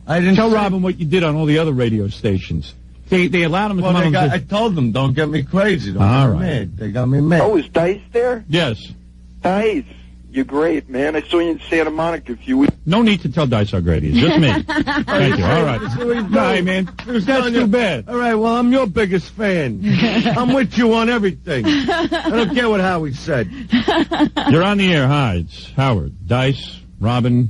I didn't tell Robin what you did on all the other radio stations. They allowed him to come on. I told them, don't get me crazy. Don't all get me right. mad. They got me mad. Oh, is Dice there? Yes. Dice, you're great, man. I saw you in Santa Monica a few weeks. No need to tell Dice how great he is. Just me. Thank you. All right. Bye, man. That's too bad. All right, well, I'm your biggest fan. I'm with you on everything. I don't care what Howie said. You're on the air. Hi, it's Howard. Dice, Robin,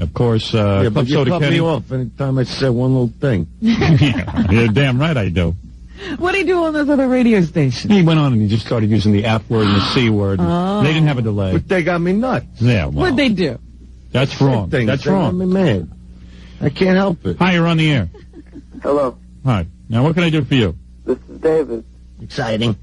of course, yeah, Club but you Soda cut Kenny. me off anytime I say one little thing. Yeah, you're damn right I do. What do you do on those other radio stations? He went on and he just started using the F word and the C word. Oh. They didn't have a delay. But they got me nuts. Yeah, well, What'd they do? that's wrong. That's They got wrong. me mad. I can't help it. Hi, you're on the air. Hello, Hi. Now, what can I do for you? this is David Exciting.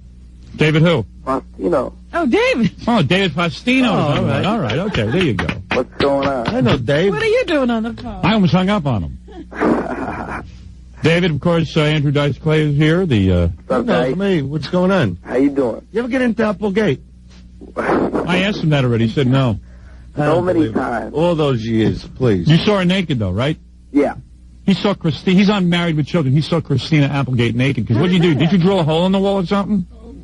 David who? Faustino. Oh, David. Oh, David Faustino. all right. All right, okay, there you go. What's going on? I know Dave. What are you doing on the phone? I almost hung up on him. David, of course, Andrew Dice Clay is here. Who knows me? What's going on? How you doing? You ever get into Applegate? I asked him that already. He said no. So many times. All those years, please. You saw her naked, though, right? Yeah. He saw Christine. He's on Married with Children. He saw Christina Applegate naked. Because what did you do? Did you drill a hole in the wall or something?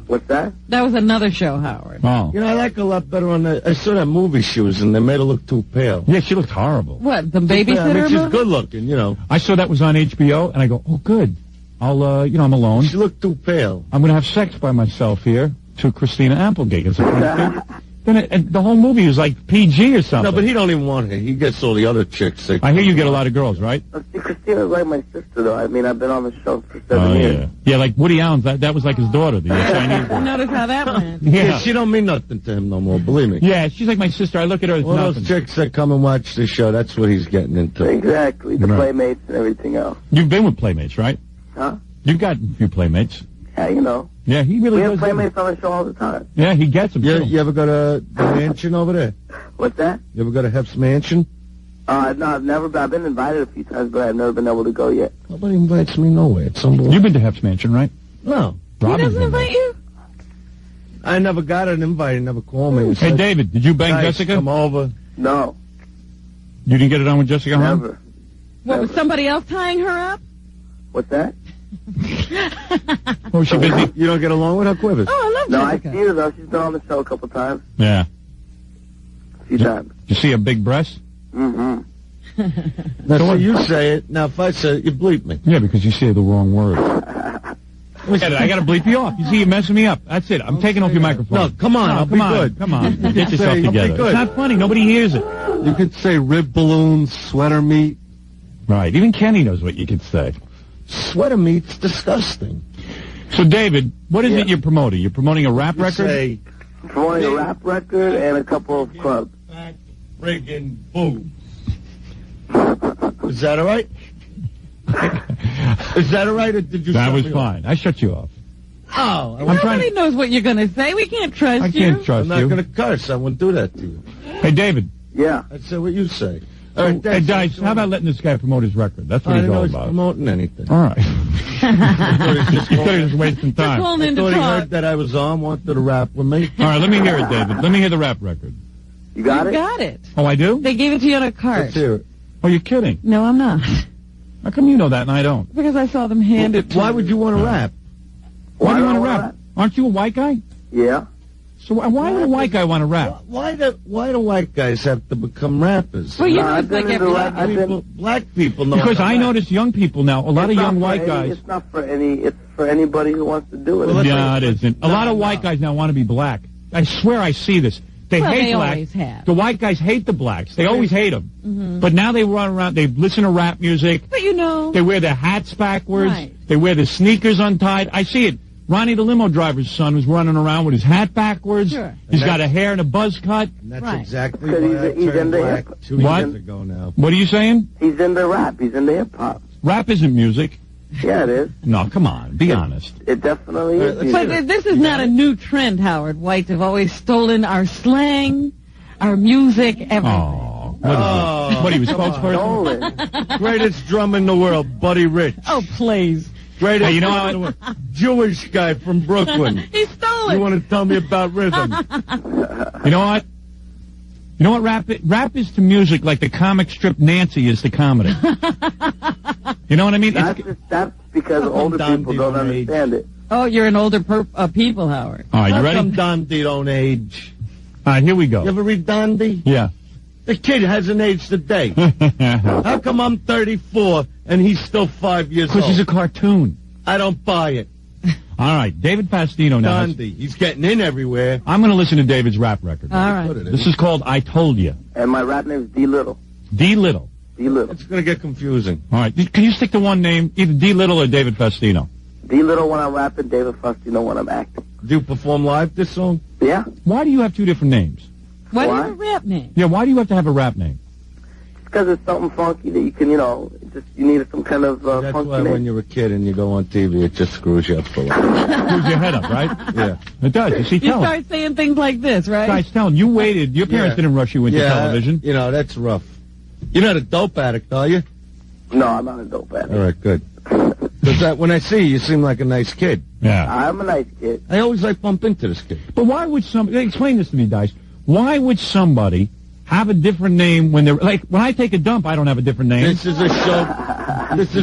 What's that? That was another show, Howard. Oh. You know, I like her a lot better on the... I saw that movie she was in. They made her look too pale. Yeah, she looked horrible. What, the I babysitter mean, she's movie? good looking, you know. I saw that was on HBO, and I go, oh, good. I'll, I'm alone. She looked too pale. I'm going to have sex by myself here to Christina Applegate. Is it funny? Then the whole movie was like PG or something. No, but he don't even want her. He gets all the other chicks. I hear you get a lot of girls, right? See, Christina's like my sister, though. I mean, I've been on the show for 7 years. Yeah. Yeah, like Woody Allen's, that was like his daughter, the Chinese girl. Notice how that went. Yeah, she don't mean nothing to him no more, believe me. Yeah, she's like my sister. I look at her as All nothing. those chicks that come and watch the show, that's what he's getting into. Exactly. The Right. Playmates and everything else. You've been with Playmates, right? Huh? You've got a few Playmates. Yeah, you know. Yeah, he really We have does. Playmates on the show all the time. Yeah, he gets them. too. You ever go to the mansion over there? What's that? You ever go to Hef's mansion? No, I've never been. I've been invited a few times, but I've never been able to go yet. Nobody invites me nowhere. It's unbelievable. You've been to Hef's Mansion, right? No. He Robin's doesn't been there. invite you? I never got an invite. He never called me. Hey, David, did you bang Guys, Jessica? come over. No, You didn't get it on with Jessica? Huh? never. What, was somebody else tying her up? What's that? Or was she busy? You don't get along with her, Quivers? Oh, I love No, I Jessica. see her, though. She's been on the show a couple times. Yeah. A few times. You see a big breast? Mm-hmm. Now, so you say it. Now, if I say it, you bleep me. Yeah, because you say the wrong word. I got to bleep you off. You see, you're messing me up. That's it. I'm taking off your microphone. No, come on. I'll come be on. good. Come on. Get yourself I'll be together. good. It's not funny. Nobody hears it. You could say rib balloons, sweater meat. Right. Even Kenny knows what you could say. Sweater meat's disgusting. So, David, what is it you're promoting? You're promoting a rap record? Say, Promoting a rap record and a couple of clubs. friggin' boobs. Is that all right? Is that all right, or did you That shut was me fine. I shut you off. Oh, Nobody knows what you're going to say. We can't trust I you. can't trust I'm not you. going to curse. I won't do that to you. Hey, David. Yeah. I'd say what you say. Hey, Dice, how about letting this guy promote his record? That's what I he's didn't know all he's about. promoting anything. All right. You thought he was wasting time. calling I in to thought he talk. heard that I was on, wanted to rap with me. All right, let me hear it, David. Let me hear the rap record. You got You it? got it. Oh, I do? They gave it to you on a card. Let's hear it. Oh, you're kidding. No, I'm not. How come you know that and I don't? Because I saw them hand it to Why would you want to rap? Why do you do I want to wanna rap? Aren't you a white guy? Yeah. So why would a white guy want to rap? Why do white guys have to become rappers? Well, you know, I've it's been like into every... rap. I've been. Black people know. Because how to I rap. notice young people now, a lot of It's not young for white any- guys. It's not for any. It's for anybody who wants to do it. Well, Yeah, it isn't. A lot of white guys now want to be black. I swear I see this. They Well, hate they blacks. always have. The white guys hate the blacks. They always hate them. Mhm. But now they run around, they listen to rap music. But you know... They wear their hats backwards. Right. They wear their sneakers untied. I see it. Ronnie the limo driver's son was running around with his hat backwards. Sure. He's got a hair and a buzz cut. And that's Right. exactly Because why I he's turned into black hip- 2 What? years ago now. What are you saying? He's into rap. He's into hip hop. Rap isn't music. Yeah, it is. No, come on. Be honest. It definitely is. But this is not a new trend, Howard. Whites have always stolen our slang, our music, everything. Oh, what he was spokesperson? Greatest drummer in the world, Buddy Rich. Oh, please. Greatest Hey, you know what? Jewish guy from Brooklyn. He stole it. You want to tell me about rhythm? You know what? You know what rap is to music like the comic strip Nancy is to comedy. You know what I mean? That's because older people don't understand it. Oh, you're an older people, Howard. All right, you How ready? come Dondi don't age? All right, here we go. You ever read Dondi? Yeah. The kid hasn't aged a day. How come I'm 34 and he's still 5 years old? Because he's a cartoon. I don't buy it. All right, David Faustino now. Dondi, he's getting in everywhere. I'm going to listen to David's rap record. All right. This is called I Told Ya. And my rap name is D Little. D Little. D Little. It's going to get confusing. All right, can you stick to one name, either D Little or David Faustino? D Little when I'm rapping, David Faustino when I'm acting. Do you perform live this song? Yeah. Why do you have two different names? Why do you have a rap name? Yeah, why do you have to have a rap name? Because it's something funky that you can, you need some kind of That's funky why name. when you're a kid and you go on TV, it just screws you up for life. Screws your head up, right? Yeah. It does. You see, You tell him. start saying things like this, right? Guys, tell him. You waited. Your parents didn't rush you into television. You know, that's rough. You're not a dope addict, are you? No, I'm not a dope addict. All right, good. Because when I see you seem like a nice kid. Yeah. I'm a nice kid. I always bump into this kid. But why would somebody... Explain this to me, Dice. Why would somebody have a different name when they're... Like, when I take a dump, I don't have a different name. This is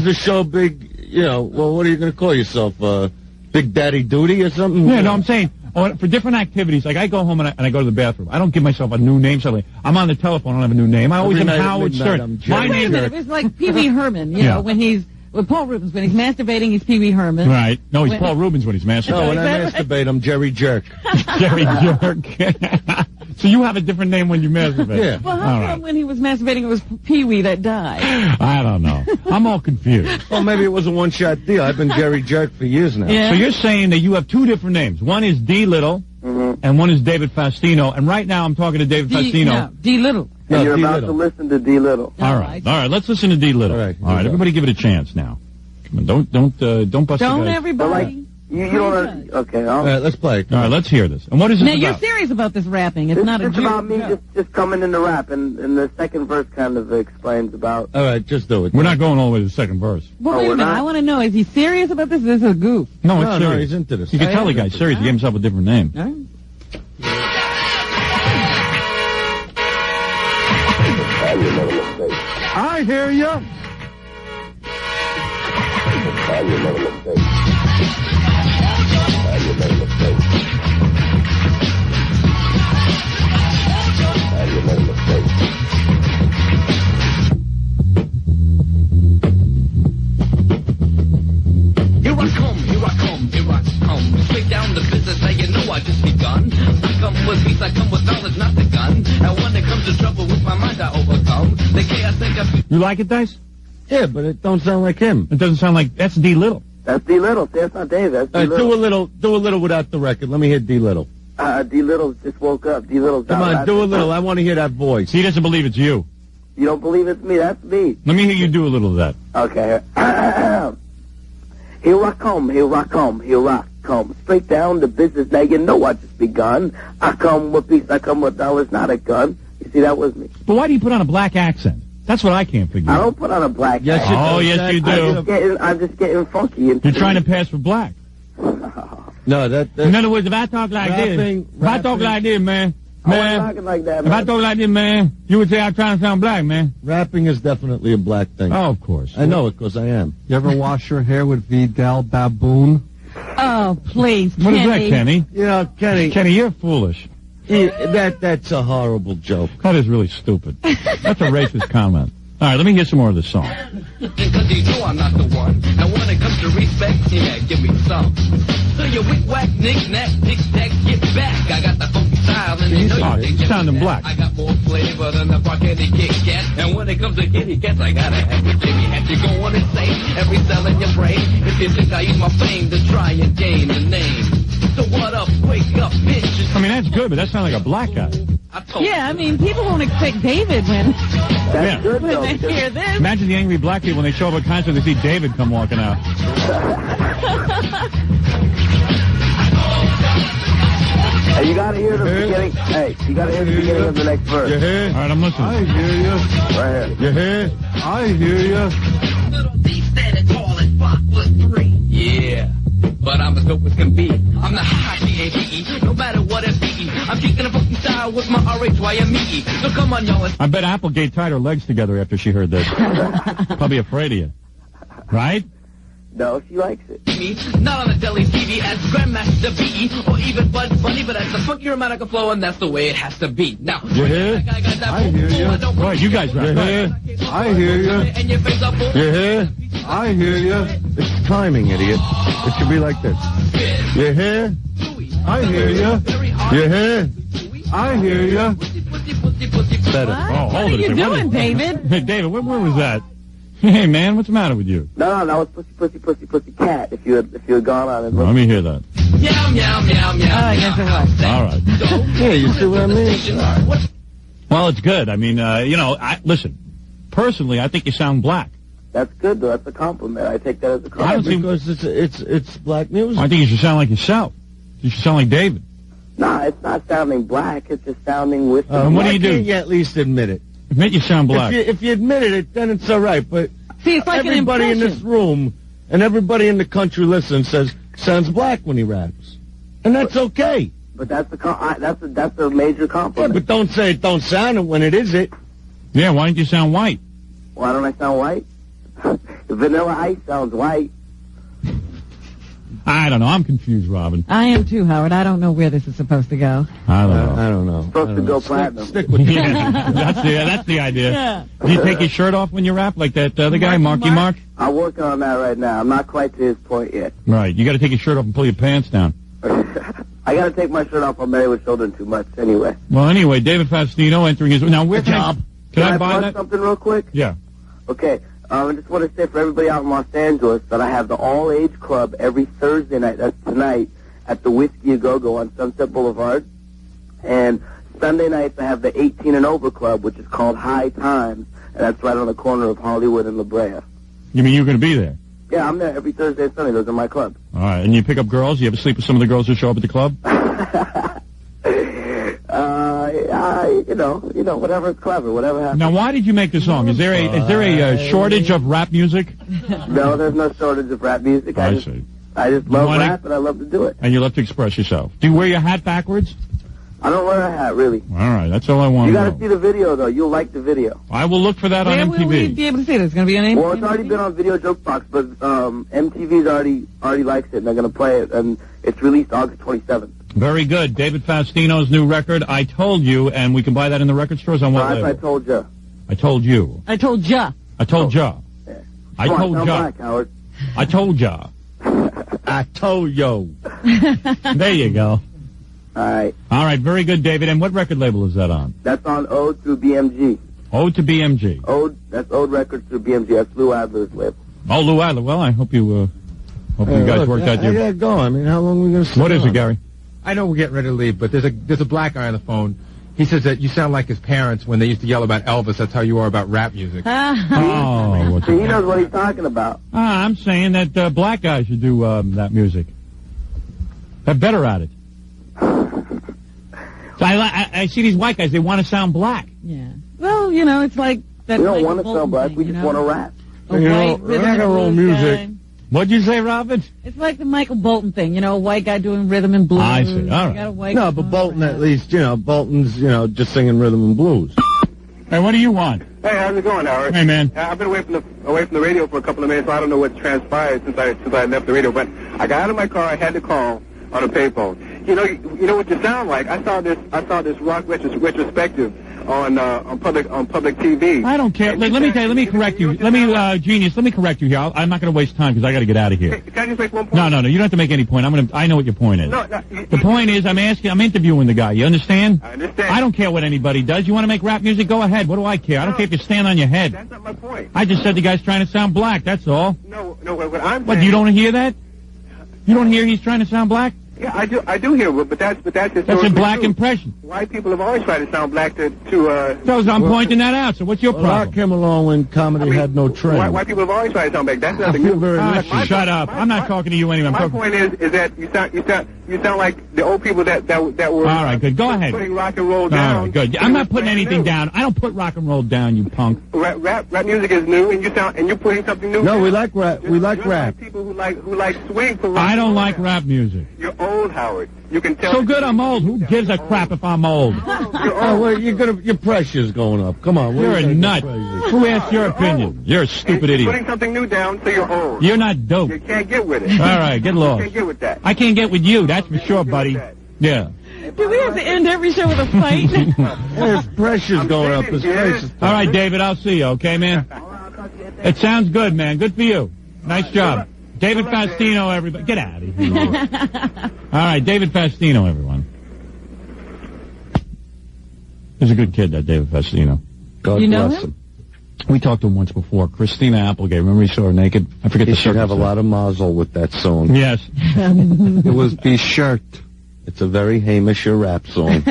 a show big, well, what are you going to call yourself? Big Daddy Duty or something? Yeah, no, I'm saying... for different activities, like I go home and I go to the bathroom. I don't give myself a new name suddenly. I'm on the telephone, I don't have a new name. I always am Howard Stern. My name is like Pee Wee Herman, you know, when he's... With Paul Rubens, when he's masturbating, he's Pee Wee Herman. Right. No, he's Paul Rubens when he's masturbating. No, when I masturbate, I'm Jerry Jerk. Jerry Jerk. So you have a different name when you masturbate? Yeah. Well, how come when he was masturbating it was Pee Wee that died? I don't know. I'm all confused. Well, maybe it was a one-shot deal. I've been Jerry Jerk for years now. Yeah. So you're saying that you have two different names. One is D Little, and one is David Faustino. And right now I'm talking to David Faustino. No, D Little. And you're about to listen to D Little. All right. Let's listen to D Little. All right. Everybody give it a chance now. Come on, don't bust the Don't guys. everybody. You don't. Okay. All right, let's play. All right, let's hear this. And what is Now this you're about? serious about this rapping. It's not a It's joke. about me just coming into rap, and the second verse kind of explains about. All right, just do it. We're not going all the way to the second verse. Well, wait a minute. I want to know, is he serious about this? This is a goof. No, it's No, serious. he's into this. You can tell the guy's serious. He gave himself a different name. All right. I hear you. Straight down the business, now you know I just begun. I come with peace, I come with knowledge, not the gun. And when it comes to trouble with my mind, I overcome. The chaos think I... You like it, Dice? Yeah, but it don't sound like him. It doesn't sound like... That's D Little. That's D Little. That's not Dave. That's D All right, Little. do a little without the record. Let me hear D Little. D Little just woke up. D Little's Come on, do a little. I want to hear that voice. He doesn't believe it's you. You don't believe it's me? That's me. Let me hear you do a little of that. Okay. Here I come, here I come, here I come. Straight down to business, now you know I just begun. I come with peace, I come with dollars, not a gun. You see, that was me. But why do you put on a black accent? That's what I can't figure I out. don't put on a black Yes, accent. Oh, yes, you do. I'm just getting funky. You're trying to pass for black. No, that In other words, if I talk like this, if I talk like this, man, I wasn't talking like that, if I man. talk like this, man, you would say I'm trying to sound black, man. rapping is definitely a black thing. Oh, of course. I know it because I am. You ever wash your hair with Vidal Baboon? Oh, please, What is that, Kenny. Kenny? You know, Kenny, You're foolish. that's a horrible joke. That is really stupid. That's a racist comment. All right, let me hear some more of this song. Because you know I'm not the one. And when it comes to respect, yeah, give me some. So you wick-whack, knick-knack, tic-tac, get back. I got the funky style and you know you You're sounding black. I got more flavor than the Parketti Kit Kat. And when it comes to kitty cats, I gotta have your Jimmy hat. You go on and say every cell in your brain. If you think I use my fame to try and gain a name. So what up, wake up, bitch. I mean, that's good, but that sounds like a black guy. Yeah, I mean, people won't expect David when That's good, when though. they hear this. Imagine the angry black people when they show up at a concert, they see David come walking out. Hey, you gotta hear the beginning. Hey, you gotta hear the beginning of the next verse. You hear? All right, I'm listening. I hear you. Right here. You hear? I hear you. Little D standing tall at 5'3". Yeah, but I'm as dope as can be. I'm the high T-A-B-E, no matter what it be. I'm kicking a funky style with my R-H-Y-M-E. So come on, y'all. I bet Applegate tied her legs together after she heard this. Probably afraid of you. Right? No, she likes it. Me, not on the deli TV as Grandmaster B or even Bud Bunny, but that's the funky harmonica flow, and that's the way it has to be. Now, you hear? I hear you. Right, you guys right. You hear? I hear you. You hear? I hear you. It's timing, idiot. It should be like this. You hear? I hear you. You hear? I hear you. Better. Oh, What hold are it. you What doing, is- David? Hey, David, where was that? Hey, man, what's the matter with you? No, that was pussy cat. If you had gone on and Let me hear that. Meow, meow, meow, meow. Oh, I guess it was. All right. Yeah, you see what I mean? Well, it's good. I mean, listen, personally, I think you sound black. That's good, though. That's a compliment. I take that as a I compliment. don't think- Because it's black music. I think you should sound like yourself. You should sound like David. Nah, it's not sounding black. It's just sounding with. And what do you do? Why can't you at least admit it? Admit you sound black. If you admitted it, then it's all right. But See, it's like an everybody in impression. this room and everybody in the country listens says sounds black when he raps, and that's okay. But that's that's a major Yeah, compliment. but don't say it don't sound it when it is it. Yeah, why don't you sound white? Why don't I sound white? Vanilla Ice sounds white. I don't know. I'm confused, Robin. I am too, Howard. I don't know where this is supposed to go. I don't know. I don't know. Supposed to go platinum. Stick with Yeah, that's the idea. Yeah. Do you take your shirt off when you rap like that other guy, Marky Mark? I'm working on that right now. I'm not quite to his point yet. Right. You got to take your shirt off and pull your pants down. I gotta take my shirt off. I'm married with children too much. Anyway. Well, anyway, David Faustino entering his... Now, where Good job. Can I buy plug that? something real quick? Yeah. Okay. I just want to say for everybody out in Los Angeles that I have the all-age club every Thursday night. That's tonight at the Whiskey A Go-Go on Sunset Boulevard. And Sunday nights I have the 18 and over club, which is called High Times, and that's right on the corner of Hollywood and La Brea. You mean you're going to be there? Yeah, I'm there every Thursday and Sunday. Those are my clubs. All right. And you pick up girls? You ever sleep with some of the girls who show up at the club? Whatever's clever, whatever happens. Now, why did you make the song? Is there a shortage of rap music? No, there's no shortage of rap music. I see. I just love rap, and I love to do it. And you love to express yourself. Do you wear your hat backwards? I don't wear a hat, really. All right. That's all I want You to got know. to see the video, though. You'll like the video. I will look for that Where on will we MTV. be able to see this? It's going to be on MTV? Well, it's already been on Video Joke Box, but MTV's already likes it, and they're going to play it, and it's released August 27th. Very good. David Faustino's new record, I Told You, and we can buy that in the record stores on what Right, label? I told you. I Told You. I told ya. I told ya. Yeah. I Come on, told sound ya. black, Howard. I told ya. I told yo. There you go. All right. All right, very good, David. And what record label is that on? That's on Ode through BMG. Ode to BMG. That's Ode Records through BMG. That's Lou Adler's label. Oh, Lou Adler. Well, I hope you guys Look, worked out I your... gotta go. I mean, how long are we going to What is it, Gary? I know we're getting ready to leave, but there's a black guy on the phone. He says that you sound like his parents when they used to yell about Elvis. That's how you are about rap music. Oh, what's See, he knows what he's talking about. I'm saying that black guys should do that music. They're better at it. So I see these white guys, they want to sound black. Yeah. Well, you know, it's like that. We don't Michael want to Bolton sound black. thing, We you just know? want to rap. A You know, white rhythm rock and and roll blues music. guy. What'd you say, Robin? It's like the Michael Bolton thing, you know, a white guy doing rhythm and blues. I see. All You right. got a white No, guy but doing Bolton rap. at least, Bolton's, just singing rhythm and blues. Hey, what do you want? Hey, how's it going, Howard? Hey, man. I've been away from the radio for a couple of minutes, so I don't know what's transpired since I left the radio. But I got out of my car. I had to call on a payphone. You know what you sound like. I saw this rock retrospective on public TV. I don't care. Let me correct you. Genius, let me correct you here. I'm not going to waste time because I got to get out of here. Can I just make one point? No, you don't have to make any point. I know what your point is. No, The point is, I'm interviewing the guy. You understand? I understand. I don't care what anybody does. You want to make rap music? Go ahead. What do I care? I don't care if you stand on your head. That's not my point. I just said the guy's trying to sound black. That's all. No. What I'm What? saying. You don't hear that? You don't hear he's trying to sound black? Yeah, I do hear it, but that's a black impression. White people have always tried to sound black to So I'm pointing that out. So what's your problem? I came along when comedy had no trend. White people have always tried to sound black. That's nothing new. Shut up. I'm not talking to you anyway. My point is that you sound like the old people that were. All right, good. Go ahead. Putting rock and roll down. All right, good. I'm not putting anything down. I don't put rock and roll down, you punk. Rap music is new, and you're putting something new. No, we like rap. We like rap. People who like swing for rock. I don't like rap music. You're old, Howard. You can tell. So good, I'm old. Who gives a crap if I'm old? Your pressure's going up. Come on. You're a nut. Who asked your opinion? You're a stupid idiot. You're putting something new down, so you're old. You're not dope. You can't get with it. All right, get lost. You can't get with that. I can't get with you, that's for sure, buddy. Yeah. Do we have to end every show with a fight? His pressure's going up. His pressure's All right, David, I'll see you, okay, man? It sounds good, man. Good for you. Nice job. David Faustino, everybody. Get out of here. All right, David Faustino, everyone. He's a good kid, that David Faustino. God bless him. We talked to him once before. Christina Applegate. Remember he saw her naked? I forget he the should have a lot of mazel with that song. Yes. It was Be Shirt. It's a very Hamish rap song.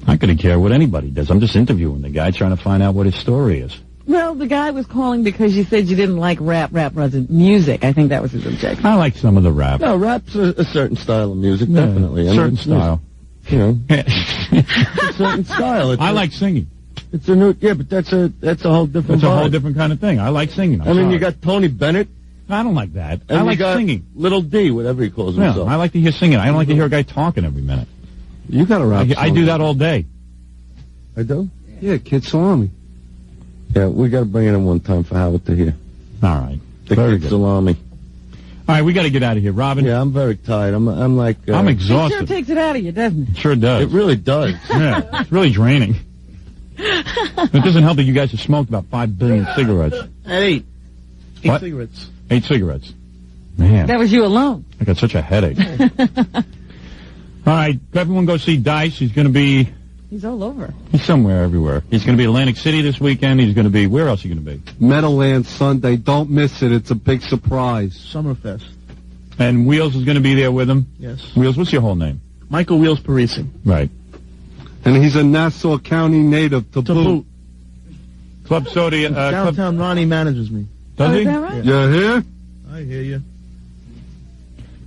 I couldn't care what anybody does. I'm just interviewing the guy, trying to find out what his story is. Well, the guy was calling because you said you didn't like rap. Rap wasn't music. I think that was his objection. I like some of the rap. No, rap's a certain style of music, definitely. Certain style. You know, it's a certain style. I like singing. It's a new, but that's a whole different. It's a whole different kind of thing. I like singing. I mean, you got Tony Bennett. I don't like that. And I like singing. Little D, whatever he calls himself. I like to hear singing. I don't like to hear a guy talking every minute. You got a rap I do that all day. I do? Yeah, Kid Salami. Yeah, we got to bring it in one time for Howard to hear. All right. The Kid Salami. All right, we got to get out of here, Robin. Yeah, I'm very tired. I'm like... I'm exhausted. It sure takes it out of you, doesn't it? Sure does. It really does. Yeah, it's really draining. It doesn't help that you guys have smoked about 5 billion cigarettes. At 8. 8 What? cigarettes. 8 cigarettes. Man. That was you alone. I got such a headache. All right, everyone go see Dice. He's going to be... He's all over. He's somewhere, everywhere. He's going to be Atlantic City this weekend. He's going to be... Where else is he going to be? Meadowlands Sunday. Don't miss it. It's a big surprise. Summerfest. And Wheels is going to be there with him? Yes. Wheels, what's your whole name? Michael Wheels Parisi. Right. And he's a Nassau County native to boot. Club Soda... Downtown Ronnie manages me. Does he? Is that right? You hear? I hear you.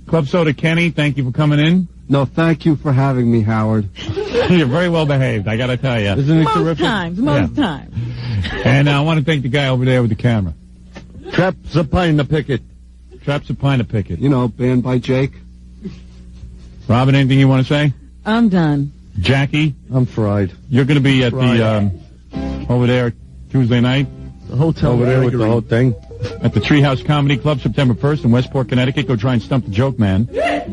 Club Soda Kenny, thank you for coming in. No, thank you for having me, Howard. You're very well behaved, I got to tell you. Isn't it Most terrific? times. And I want to thank the guy over there with the camera. Traps a pine to picket. Traps a pine to picket. You know, banned by Jake. Robin, anything you want to say? I'm done. Jackie? I'm fried. You're going to be at the, over there Tuesday night? The hotel. Over there with the whole thing. At the Treehouse Comedy Club, September 1st in Westport, Connecticut. Go try and stump the joke, man.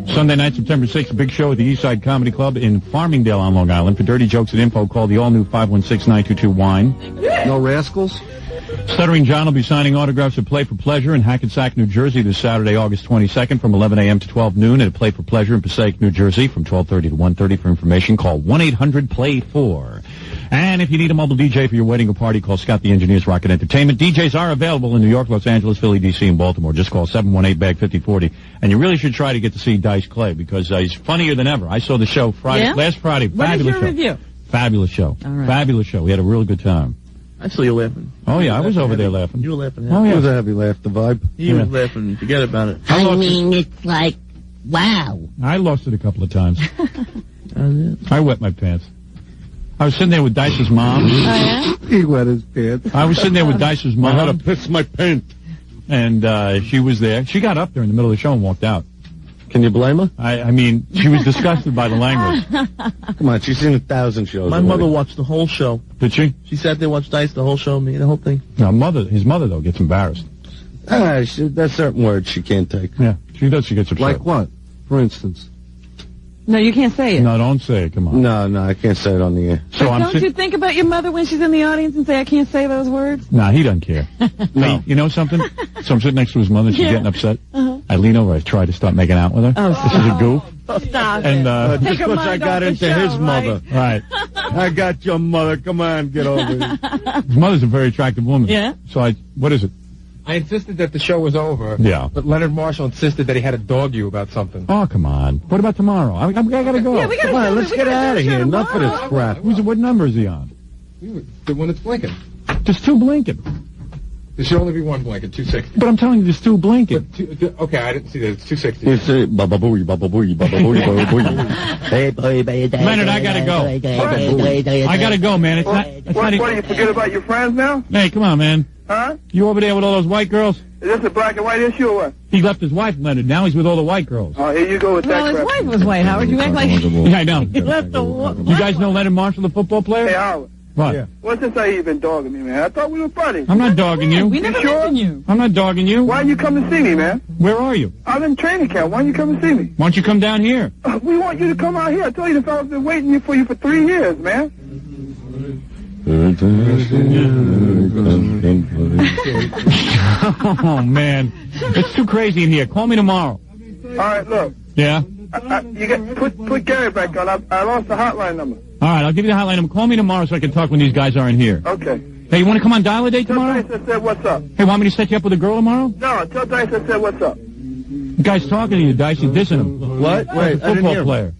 Sunday night, September 6th, a big show at the Eastside Comedy Club in Farmingdale on Long Island. For dirty jokes and info, call the all-new 516-922-WINE. No rascals? Stuttering John will be signing autographs at Play for Pleasure in Hackensack, New Jersey this Saturday, August 22nd from 11 a.m. to 12 noon at Play for Pleasure in Passaic, New Jersey from 12:30 to 1:30. For information, call 1-800-PLAY-4. And if you need a mobile DJ for your wedding or party, call Scott the Engineer's Rocket Entertainment. DJs are available in New York, Los Angeles, Philly, D.C., and Baltimore. Just call 718-BAG-5040. And you really should try to get to see Dice Clay because he's funnier than ever. I saw the show last Friday. What Fabulous is your show. review? Fabulous show. All right. Fabulous show. We had a real good time. I saw you laughing. Oh, yeah, I was over there laughing. You were laughing. Oh, It yeah. was a heavy laugh, the vibe. He was laughing. Forget about it. I mean, it's like, wow. I lost it a couple of times. I wet my pants. I was sitting there with Dice's mom. Oh, yeah? He wet his pants. I was sitting there with Dice's I had to mom, piss my pants. and she was there. She got up there in the middle of the show and walked out. Can you blame her? I mean, she was disgusted by the language. Come on, she's seen 1,000 shows. My mother watched the whole show. Did she? She sat there, watched Dice, the whole show, me, the whole thing. No, his mother, though, gets embarrassed. There's certain words she can't take. Yeah, she does. She gets upset. Like what? For instance? No, you can't say it. No, don't say it. Come on. No, I can't say it on the air. So Don't you think about your mother when she's in the audience and say, I can't say those words? Nah, he doesn't care. No. Hey, you know something? So I'm sitting next to his mother, and she's getting upset. I lean over, I try to start making out with her. Oh, this is a goof. Stop And, it. Just because I got into his mother. Right. I got your mother. Come on, get over it. His mother's a very attractive woman. Yeah? So what is it? I insisted that the show was over. Yeah. But Leonard Marshall insisted that he had to dog you about something. Oh, come on. What about tomorrow? I gotta go. Yeah, we gotta Come on, go. let's get out of here. Enough of this crap. What number is he on? The one that's blinking. There's 2 blinking. There should only be one blinking, 260. But I'm telling you, there's 2 blinking. Okay, I didn't see that. It's 260. You say, baba booey, baba booey, baba booey, baba booey. Leonard, I gotta go. I gotta go, man. It's not. What, do you forget about your friends now? Hey, come on, man. Huh? You over there with all those white girls? Is this a black and white issue or what? He left his wife, Leonard. Now he's with all the white girls. Oh, here you go with Well, that his crap. wife was white, Howard. You act like Yeah, I know. he left the You guys know Leonard Marshall, the football player? Hey, Howard. What? Yeah. What's this how you been dogging me, man? I thought we were buddies. I'm not dogging you. We never mentioned you. I'm not dogging you. Why didn't you come to see me, man? Where are you? I'm in training camp. Why don't you come and see me? Why don't you come down here? We want you to come out here. I told you the fella's been waiting for you for 3 years, man. Oh, man. It's too crazy in here. Call me tomorrow. All right, look. Yeah? Put Gary back on. I lost the hotline number. All right, I'll give you the hotline number. Call me tomorrow so I can talk when these guys aren't here. Okay. Hey, you want to come on Dial-A-Day tomorrow? Tell Dice I said what's up. Hey, want me to set you up with a girl tomorrow? No, tell Dice I said what's up. The guy's talking to you, Dice. You're dissing him. What? Like Wait, a I didn't football hear. player.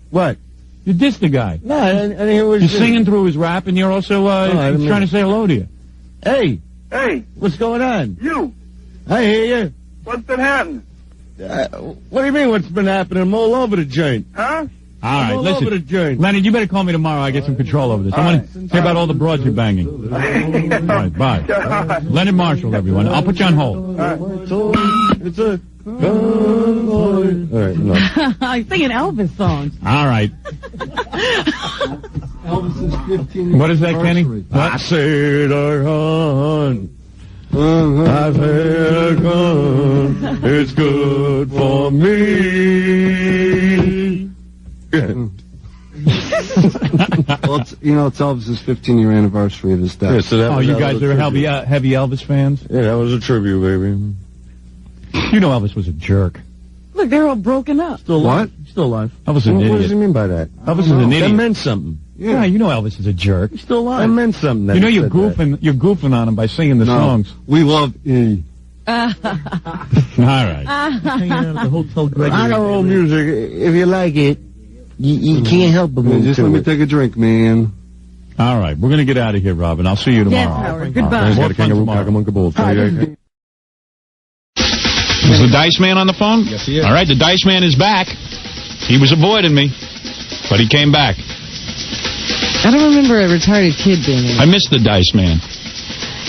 What? You dissed the guy. No, I didn't hear what You're singing through his rap, and you're also didn't trying mean- to say hello to you. Hey, Hey, what's going on? you. I hear you. What's been happening? What do you mean what's been happening? I'm all over the joint. Huh? All right, all over the listen. joint. Leonard, you better call me tomorrow. I get some control over this. I want to hear about all the broads you're banging. All right, bye. Leonard Marshall, everyone. I'll put you on hold. It's a all right, no. I'm singing Elvis songs. All right. Elvis's 15th What is that, Kenny? I said I run. I've had a gun. It's good for me. Well, it's Elvis's 15-year anniversary of his death. Yeah, so that You guys are heavy Elvis fans? Yeah, that was a tribute, baby. You know Elvis was a jerk. Look, they're all broken up. Still alive? Still alive. Elvis is an What idiot. does he mean by that? Elvis is an That idiot. meant something. Yeah, you know Elvis is a jerk. He's still alive. That meant something. You know you're goofing on him by singing the songs. We love E. All right. Hanging out at the Hotel Gregory. Rock and roll music, if you like it, you can't help but move Just to let me it. take a drink, man. All right, we're going to get out of here, Robin. I'll see you tomorrow. Yes, Howard. Goodbye. All right, Got a kangaroo, tomorrow. cock-a-monkey bull. Is the Dice Man on the phone? Yes, he is. All right, the Dice Man is back. He was avoiding me, but he came back. I don't remember a retarded kid being in it. I missed the Dice Man.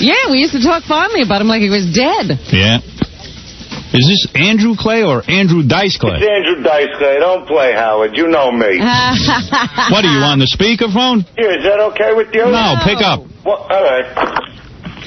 Yeah, we used to talk fondly about him like he was dead. Yeah. Is this Andrew Clay or Andrew Dice Clay? It's Andrew Dice Clay. Don't play, Howard. You know me. What, are you on the speakerphone? Here, is that okay with you? No, pick up. Well, all right.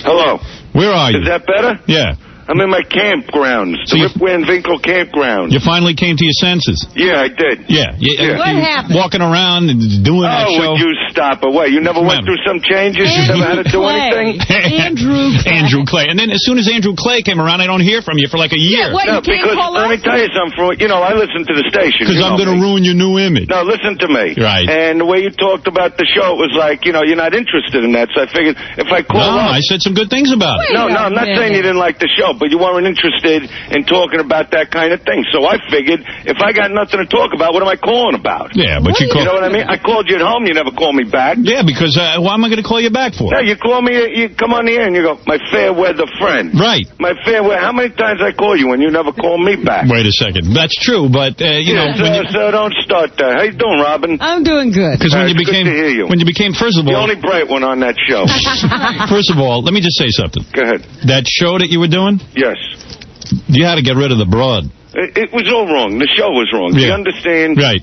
Hello. Where are you? Is that better? Yeah. I'm in my campgrounds, So the you- Rip Van Winkle campground. You finally came to your senses. Yeah, I did. Yeah. Yeah. What happened? Walking around and doing that Oh, show. would you stop away? You never went through some changes? You never had to do anything? Andrew Clay. Andrew Clay. And then as soon as Andrew Clay came around, I don't hear from you for like a year. What, No, you can't because call let me us? tell you something. I listen to the station. Because I'm going to ruin your new image. No, listen to me. Right. And the way you talked about the show, it was like, you're not interested in that. So I figured if I call No, up... I said some good things about it. No, I'm not saying you didn't like the show, but you weren't interested in talking about that kind of thing. So I figured, if I got nothing to talk about, what am I calling about? Yeah, but you You know what I mean? I called you at home, you never called me back. Yeah, because why am I going to call you back for? No, you call me, you come on the air and you go, my fair weather friend. Right. My fair weather, how many times I call you and you never call me back? Wait a second. That's true, but, you know... So don't start that. How you doing, Robin? I'm doing good. Because when It's you good to hear you. became, first of The all... only bright one on that show. First of all, let me just say something. Go ahead. That show that you were doing, Yes. you had to get rid of the broad. It was all wrong. The show was wrong. Do you Yeah. understand? Right.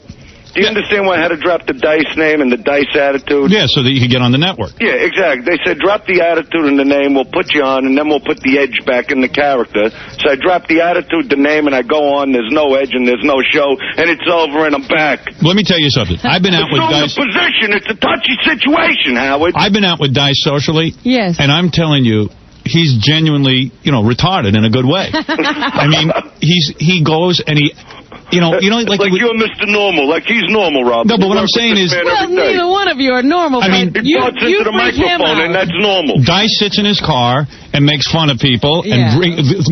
Do you understand why I had to drop the Dice name and the Dice attitude? Yeah, so that you could get on the network. Yeah, exactly. They said drop the attitude and the name, we'll put you on, and then we'll put the edge back in the character. So I dropped the attitude, the name, and I go on, there's no edge and there's no show, and it's over and I'm back. Let me tell you something. I've been out with Assume Dice... the position. It's a touchy situation, Howard. I've been out with Dice socially. Yes. And I'm telling you, he's genuinely, retarded in a good way. I mean, he goes and he like you're Mr. Normal, like he's normal, Rob. No, but what I'm saying is, well, neither one of you are normal. I mean, he talks into the microphone, and that's normal. Dice sits in his car and makes fun of people, and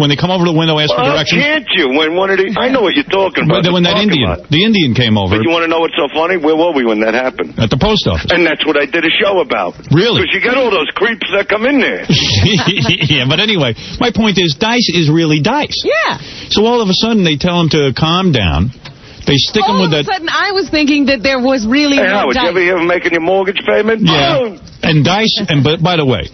when they come over to the window, ask for directions. Can't you? When one of the, I know what you're talking about. When that Indian came over. But you want to know what's so funny? Where were we when that happened? At the post office. And that's what I did a show about. Really? Because you got all those creeps that come in there. Yeah, but anyway, my point is, Dice is really Dice. Yeah. So all of a sudden, they tell him to calm down. They stick him with that. All of a sudden, I was thinking that there was really no Howard, Dice. You ever making your mortgage payment? Yeah. Oh. And Dice, by the way,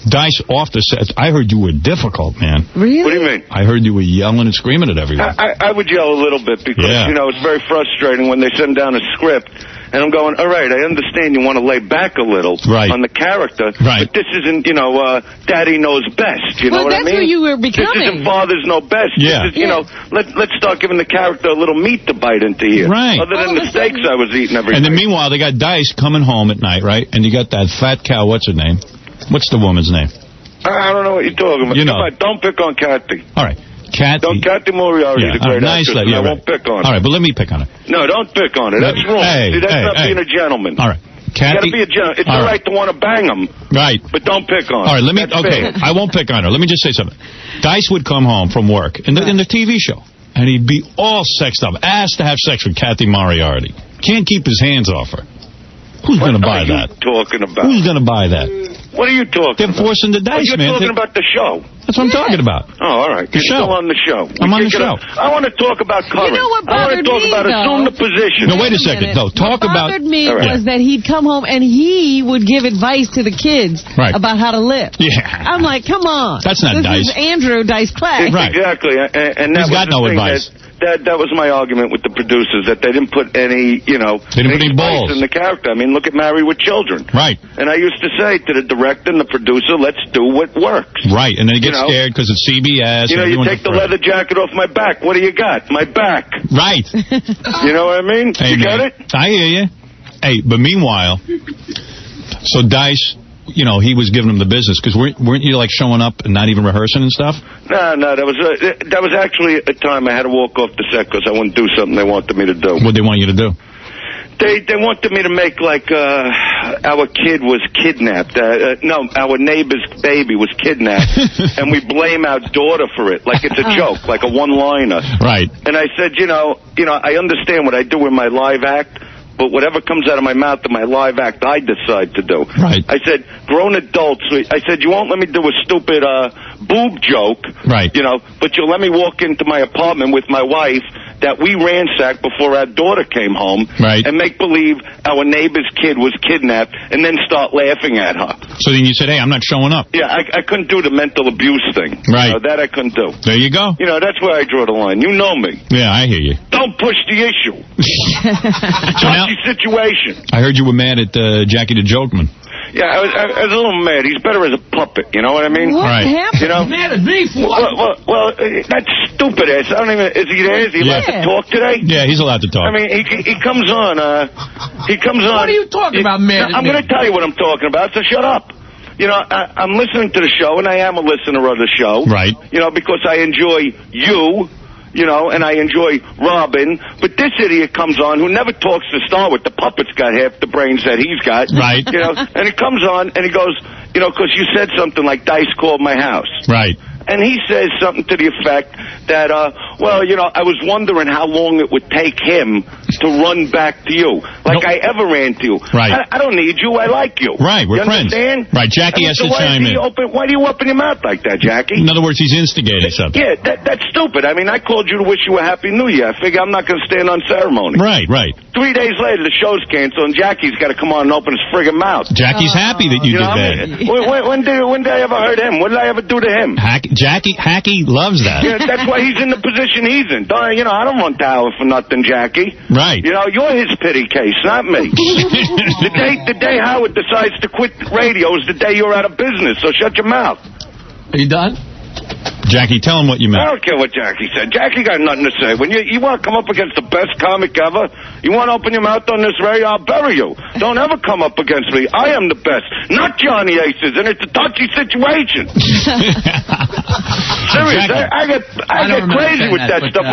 Dice off the set, I heard you were difficult, man. Really? What do you mean? I heard you were yelling and screaming at everyone. I would yell a little bit because, it's very frustrating when they send down a script. And I'm going, all right, I understand you want to lay back a little on the character. Right. But this isn't, Daddy knows best. You know what I mean? That's who you were becoming. This isn't Fathers Know Best. Yeah. This is, let's start giving the character a little meat to bite into here. Right. Other than the steaks I was eating every day. And then night. meanwhile, they got Dice coming home at night, right? And you got that fat cow, what's her name? What's the woman's name? I don't know what you're talking about. You know. Don't pick on Kathy. All right. Kathy Moriarty is a great actress, and I won't pick on her. All right, but let me pick on her. No, don't pick on her. That's wrong. See, that's not being a gentleman. All right. You got to be a gentleman. It's all right to want to bang them. Right. But don't pick on her. All right, I won't pick on her. Let me just say something. Dice would come home from work in the TV show, and he'd be all sexed up, asked to have sex with Kathy Moriarty. Can't keep his hands off her. Who's going to buy that? Talking about? Who's going to buy that? What are you talking about? They're forcing the Dice, man. You're talking about the show. That's what I'm talking about. Oh, all right. You're still on the show. I'm on the show. I want to talk about current. You know what bothered me, assume the position. No, wait a second. No, talk about... What bothered me was that he'd come home and he would give advice to the kids about how to live. Yeah. I'm like, come on. That's not Dice. This is Andrew Dice Clay. Right. Exactly. And that He's got no advice. That was my argument with the producers, that they didn't put any, they didn't put any balls in the character. I mean, look at Married with Children. Right. And I used to say to the director and the producer, let's do what works. Right, and then he gets scared because it's CBS. You take the leather jacket off my back. What do you got? My back. Right. You know what I mean? Hey, you got it? I hear you. Hey, but meanwhile, so Dice... he was giving him the business, because weren't you, showing up and not even rehearsing and stuff? No, that was actually a time I had to walk off the set because I wouldn't do something they wanted me to do. What they want you to do? They wanted me to make, our kid was kidnapped. No, our neighbor's baby was kidnapped, and we blame our daughter for it, like it's a joke, like a one-liner. Right. And I said, I understand what I do in my live act, but whatever comes out of my mouth in my live act, I decide to do. Right. I said, grown adults, I said, you won't let me do a stupid boob joke. Right. But you'll let me walk into my apartment with my wife that we ransacked before our daughter came home. Right. And make believe our neighbor's kid was kidnapped and then start laughing at her. So then you said, hey, I'm not showing up. Yeah, I couldn't do the mental abuse thing. Right. That I couldn't do. There you go. That's where I draw the line. You know me. Yeah, I hear you. Don't push the issue. Touchy situation. I heard you were mad at Jackie the Jokeman. Yeah, I was a little mad. He's better as a puppet, you know what I mean? What happened? Mad at me for what? Well, that stupid ass. I don't even... Is he there? Is he allowed to talk today? Yeah, he's allowed to talk. I mean, he comes on. He comes on. What are you talking about, man? I'm going to tell you what I'm talking about, so shut up. I'm listening to the show, and I am a listener of the show. Right. Because I enjoy you. And I enjoy Robin. But this idiot comes on who never talks to start with. The puppet's got half the brains that he's got. Right. And he comes on and he goes, because you said something like Dice called my house. Right. And he says something to the effect that, I was wondering how long it would take him to run back to you. Like I ever ran to you. Right. I don't need you. I like you. Right. We're friends. Understand? Right. Jackie has to chime in. Why do you open your mouth like that, Jackie? In other words, he's instigating something. Yeah, that's stupid. I mean, I called you to wish you a Happy New Year. I figure I'm not going to stand on ceremony. Right. 3 days later, the show's canceled, and Jackie's got to come on and open his friggin' mouth. Jackie's happy that you did that. When did I ever hurt him? What did I ever do to him? Hacky loves that. Yeah, that's why he's in the position he's in. I don't run Tower for nothing, Jackie. Right. You're his pity case, not me. The day Howard decides to quit radio is the day you're out of business, so shut your mouth. Are you done? Jackie, tell him what you meant. I don't care what Jackie said. Jackie got nothing to say. When you want to come up against the best comic ever, you want to open your mouth on this radio, I'll bury you. Don't ever come up against me. I am the best, not Johnny Aces, and it's a touchy situation. Serious, I get crazy with that stuff.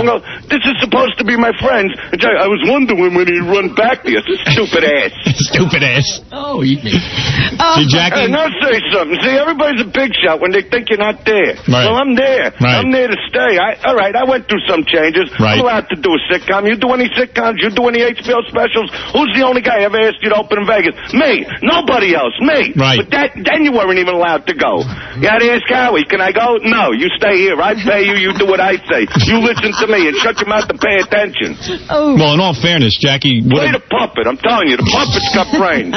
This is supposed to be my friends. I was wondering when he'd run back to you. Stupid ass. Stupid ass. Oh, eat me. See, Jackie? Hey, now say something. See, everybody's a big shot when they think you're not there. Right. Well, I'm there. Right. I'm there to stay. All right, I went through some changes. Right. I'm allowed to do a sitcom. You do any sitcoms? You do any HBO specials? Who's the only guy ever asked you to open in Vegas? Me. Nobody else. Me. Right. But then you weren't even allowed to go. You had to ask Howie, can I go? No, you stay here. I pay you. You do what I say. You listen to me and shut your mouth and pay attention. Oh. Well, in all fairness, Jackie... Play the puppet. I'm telling you, the puppet's got brains.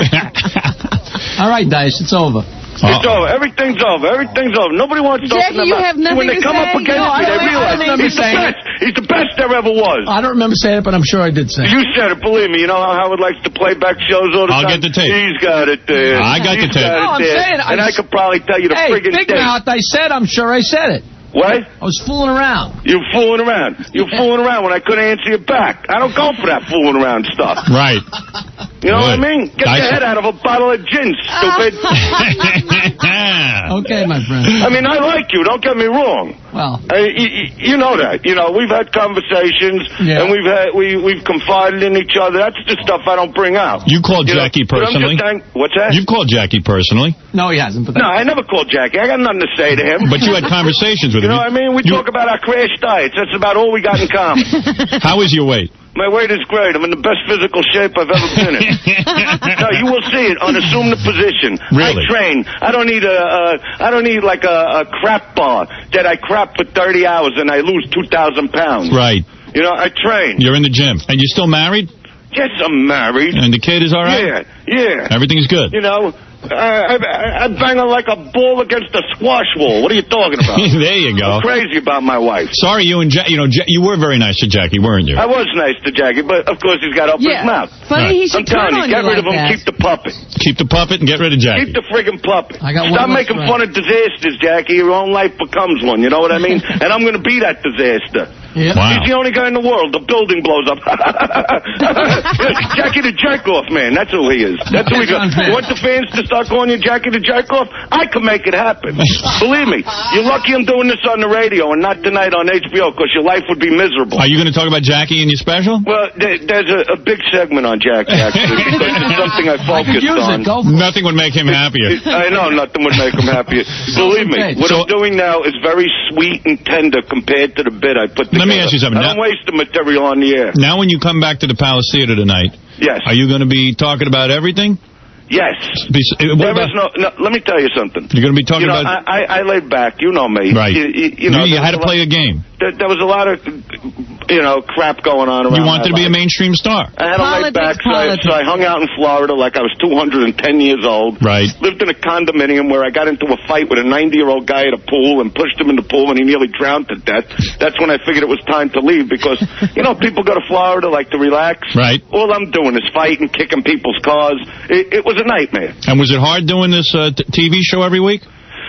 All right, Dice, it's over. It's over. Everything's over. Everything's over. Nobody wants to open Jackie, their you mouth. have nothing When they to come say? up against me, they realize he's the best. He's the best there ever was. I don't remember saying it, but I'm sure I did say it. You said it. Believe me. You know how Howard likes to play back shows all the time? I'll get the tape. He's got it there. I got the tape. No, I'm saying it. And I could probably tell you the friggin' Big date. Mouth, I said I'm sure I said it. What? I was fooling around. You fooling around. You fooling around when I couldn't answer you back. I don't go for that fooling around stuff. Right. You know what I mean? Get your head out of a bottle of gin, stupid. Okay, my friend. I mean, I like you. Don't get me wrong. Well, you know that. You know, we've had conversations, and we've confided in each other. That's the stuff I don't bring out. You called Jackie personally? What's that? You've called Jackie personally? No, he hasn't. But no, I never called Jackie. I got nothing to say to him. But you had conversations with him. You know what I mean? We talk about our crash diets. That's about all we got in common. How is your weight? My weight is great. I'm in the best physical shape I've ever been in. No, you will see it on Assume the Position. Really? I train. I don't need like a crap bar that I crap for 30 hours and I lose 2,000 pounds. Right. You know, I train. You're in the gym. And you're still married? Yes, I'm married. And the kid is all right? Yeah. Everything's good? You know, I bang her like a ball against a squash wall. What are you talking about? There you go. I'm crazy about my wife. Sorry, you and you were very nice to Jackie, weren't you? I was nice to Jackie, but of course he's got to open his mouth. Funny, he should I'm telling you, get rid of him, that. keep the puppet. Keep the puppet and get rid of Jackie. Keep the friggin' puppet. I got Stop one making fun of disasters, Jackie. Your own life becomes one, you know what I mean? And I'm going to be that disaster. Yeah. Wow. He's the only guy in the world. The building blows up. Jackie the Jerk-Off, man. That's who he is. That's who he got. You want the fans to start calling you Jackie the Jerk-Off? I can make it happen. Believe me. You're lucky I'm doing this on the radio and not tonight on HBO because your life would be miserable. Are you going to talk about Jackie in your special? Well, there's a big segment on Jackie, actually, because it's something I focused on. Nothing would make him happier. I know, nothing would make him happier. Believe me, what I'm doing now is very sweet and tender compared to the bit I put together. Let me ask you something. I don't waste the material on the air. Now when you come back to the Palace Theater tonight, yes, are you going to be talking about everything? Yes. Let me tell you something. You're going to be talking about... I laid back. You know me. Right. You know, you had to play a game. There was a lot of, crap going on around. You wanted to be a mainstream star. I had to lay back, so I hung out in Florida like I was 210 years old. Right. Lived in a condominium where I got into a fight with a 90-year-old guy at a pool and pushed him in the pool and he nearly drowned to death. That's when I figured it was time to leave because, people go to Florida like to relax. Right. All I'm doing is fighting, kicking people's cars. It was a nightmare. And was it hard doing this TV show every week?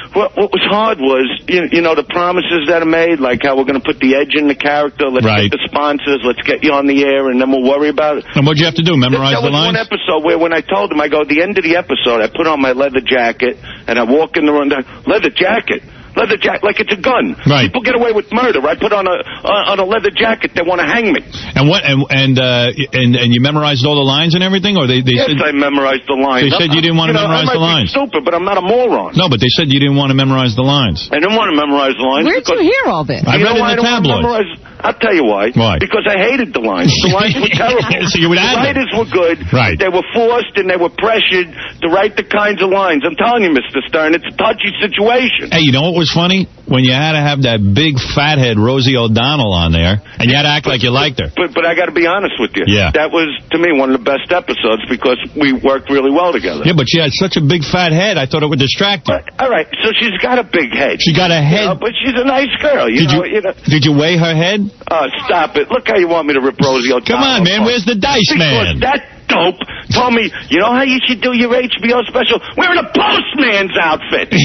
What was hard was, the promises that are made, like how we're going to put the edge in the character, let's get the sponsors, let's get you on the air, and then we'll worry about it. And what'd you have to do, memorize the lines? That was one episode where when I told him, I go, at the end of the episode, I put on my leather jacket, and I walk in the room, leather jacket, like it's a gun. Right. People get away with murder. I put on a leather jacket, they want to hang me. And what? And you memorized all the lines and everything, or they yes, said I memorized the lines. They said you didn't want to memorize the lines. I might be stupid, but I'm not a moron. No, but they said you didn't want to memorize the lines. I didn't want to memorize the lines. Where'd you hear all this? I read it in the tabloids. I'll tell you why. Why? Because I hated the lines. The lines were terrible. So you would the writers were good. Right. They were forced and they were pressured to write the kinds of lines. I'm telling you, Mr. Stern, it's a touchy situation. Hey, you know what was funny? When you had to have that big fathead Rosie O'Donnell on there, and you had to act like you liked her. But I got to be honest with you. Yeah. That was, to me, one of the best episodes because we worked really well together. Yeah, but she had such a big fat head, I thought it would distract you. All right, so she's got a big head. She got a head. But she's a nice girl. Did you weigh her head? Stop it. Look how you want me to rip Rosie O'Donnell. Come on, man. Where's the dice, man? Because that dope, told me, you know how you should do your HBO special? Wearing a postman's outfit.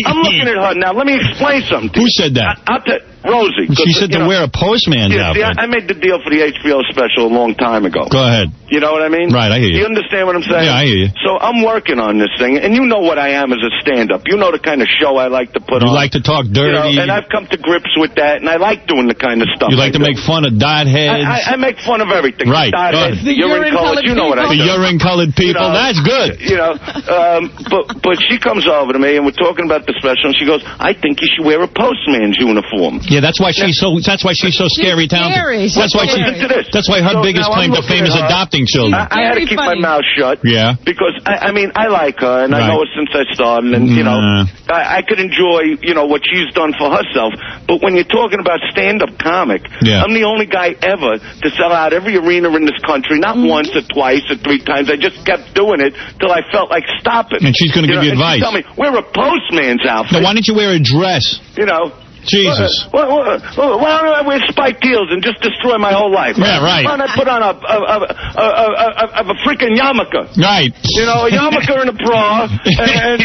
I'm looking at her now. Let me explain something to you. Who said that? I'll tell Rosie. She said to wear a postman's outfit. See, I made the deal for the HBO special a long time ago. Go ahead. You know what I mean? Right, I hear you. You understand what I'm saying? Yeah, I hear you. So I'm working on this thing, and you know what I am as a stand-up. You know the kind of show I like to put on. You like to talk dirty. You know, and I've come to grips with that, and I like doing the kind of stuff. You like to make fun of dot heads. I make fun of everything. Right. Dot heads, the urine-colored you know what I The do. urine-colored people. You know, that's good. You know, but she comes over to me, and we're talking about the special, and she goes, I think you should wear a postman's uniform. Yeah, that's why she's so scary talented. That's why That's why her biggest claim to fame is adopting children. I had to keep my mouth shut. Yeah. Because I mean I like her, and I know her since I started, and you know I could enjoy what she's done for herself. But when you're talking about stand-up comic, I'm the only guy ever to sell out every arena in this country, not once or twice or 3 times. I just kept doing it till I felt like stopping. And she's going to give you advice. She tell me, wear a postman's outfit. Now, why don't you wear a dress? You know. Jesus. Why don't I wear spiked heels and just destroy my whole life? Yeah, right. Why don't I put on a freaking yarmulke? Right. You know, a yarmulke and a bra, and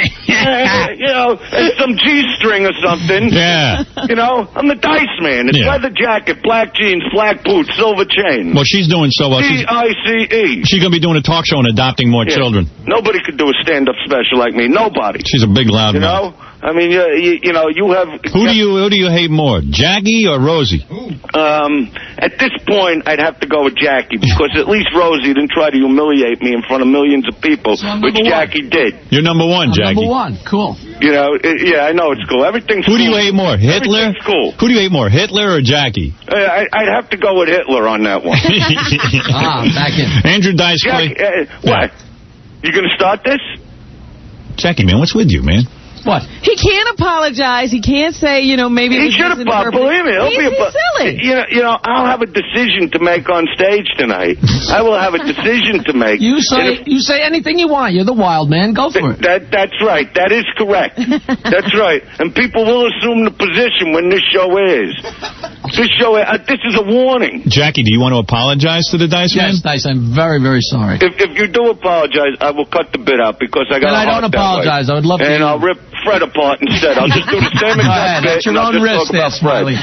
some G-string or something. Yeah. You know, I'm the Dice Man. It's leather jacket, black jeans, black boots, silver chain. Well, she's doing so well. D-I-C-E. She's going to be doing a talk show and adopting more children. Nobody could do a stand-up special like me. Nobody. She's a big loud mouth. You know? I mean, you know, you have... Who do you hate more, Jackie or Rosie? At this point, I'd have to go with Jackie, because at least Rosie didn't try to humiliate me in front of millions of people, which Jackie did. You're number one, Jackie. Number one. Cool. You know, yeah, I know it's cool. Everything's cool. Who do you hate more, Hitler? Cool. Who do you hate more, Hitler or Jackie? I'd have to go with Hitler on that one. Back in. Andrew Dice Clay. What? You going to start this? Jackie, man, what's with you, man? What? He can't apologize. He can't say, maybe he should have. Believe me, he's silly. You know, I'll have a decision to make on stage tonight. I will have a decision to make. You say anything you want. You're the wild man. Go for it. That's right. That is correct. That's right. And people will assume the position when this show is. This is a warning. Jackie, do you want to apologize to the Dice Man? Yes, Dice. I'm very, very sorry. If you do apologize, I will cut the bit out because I got. And I don't apologize. I would love to. And I'll rip Fred apart instead. I'll just do the same exact bit. At your own risk, there, Smiley.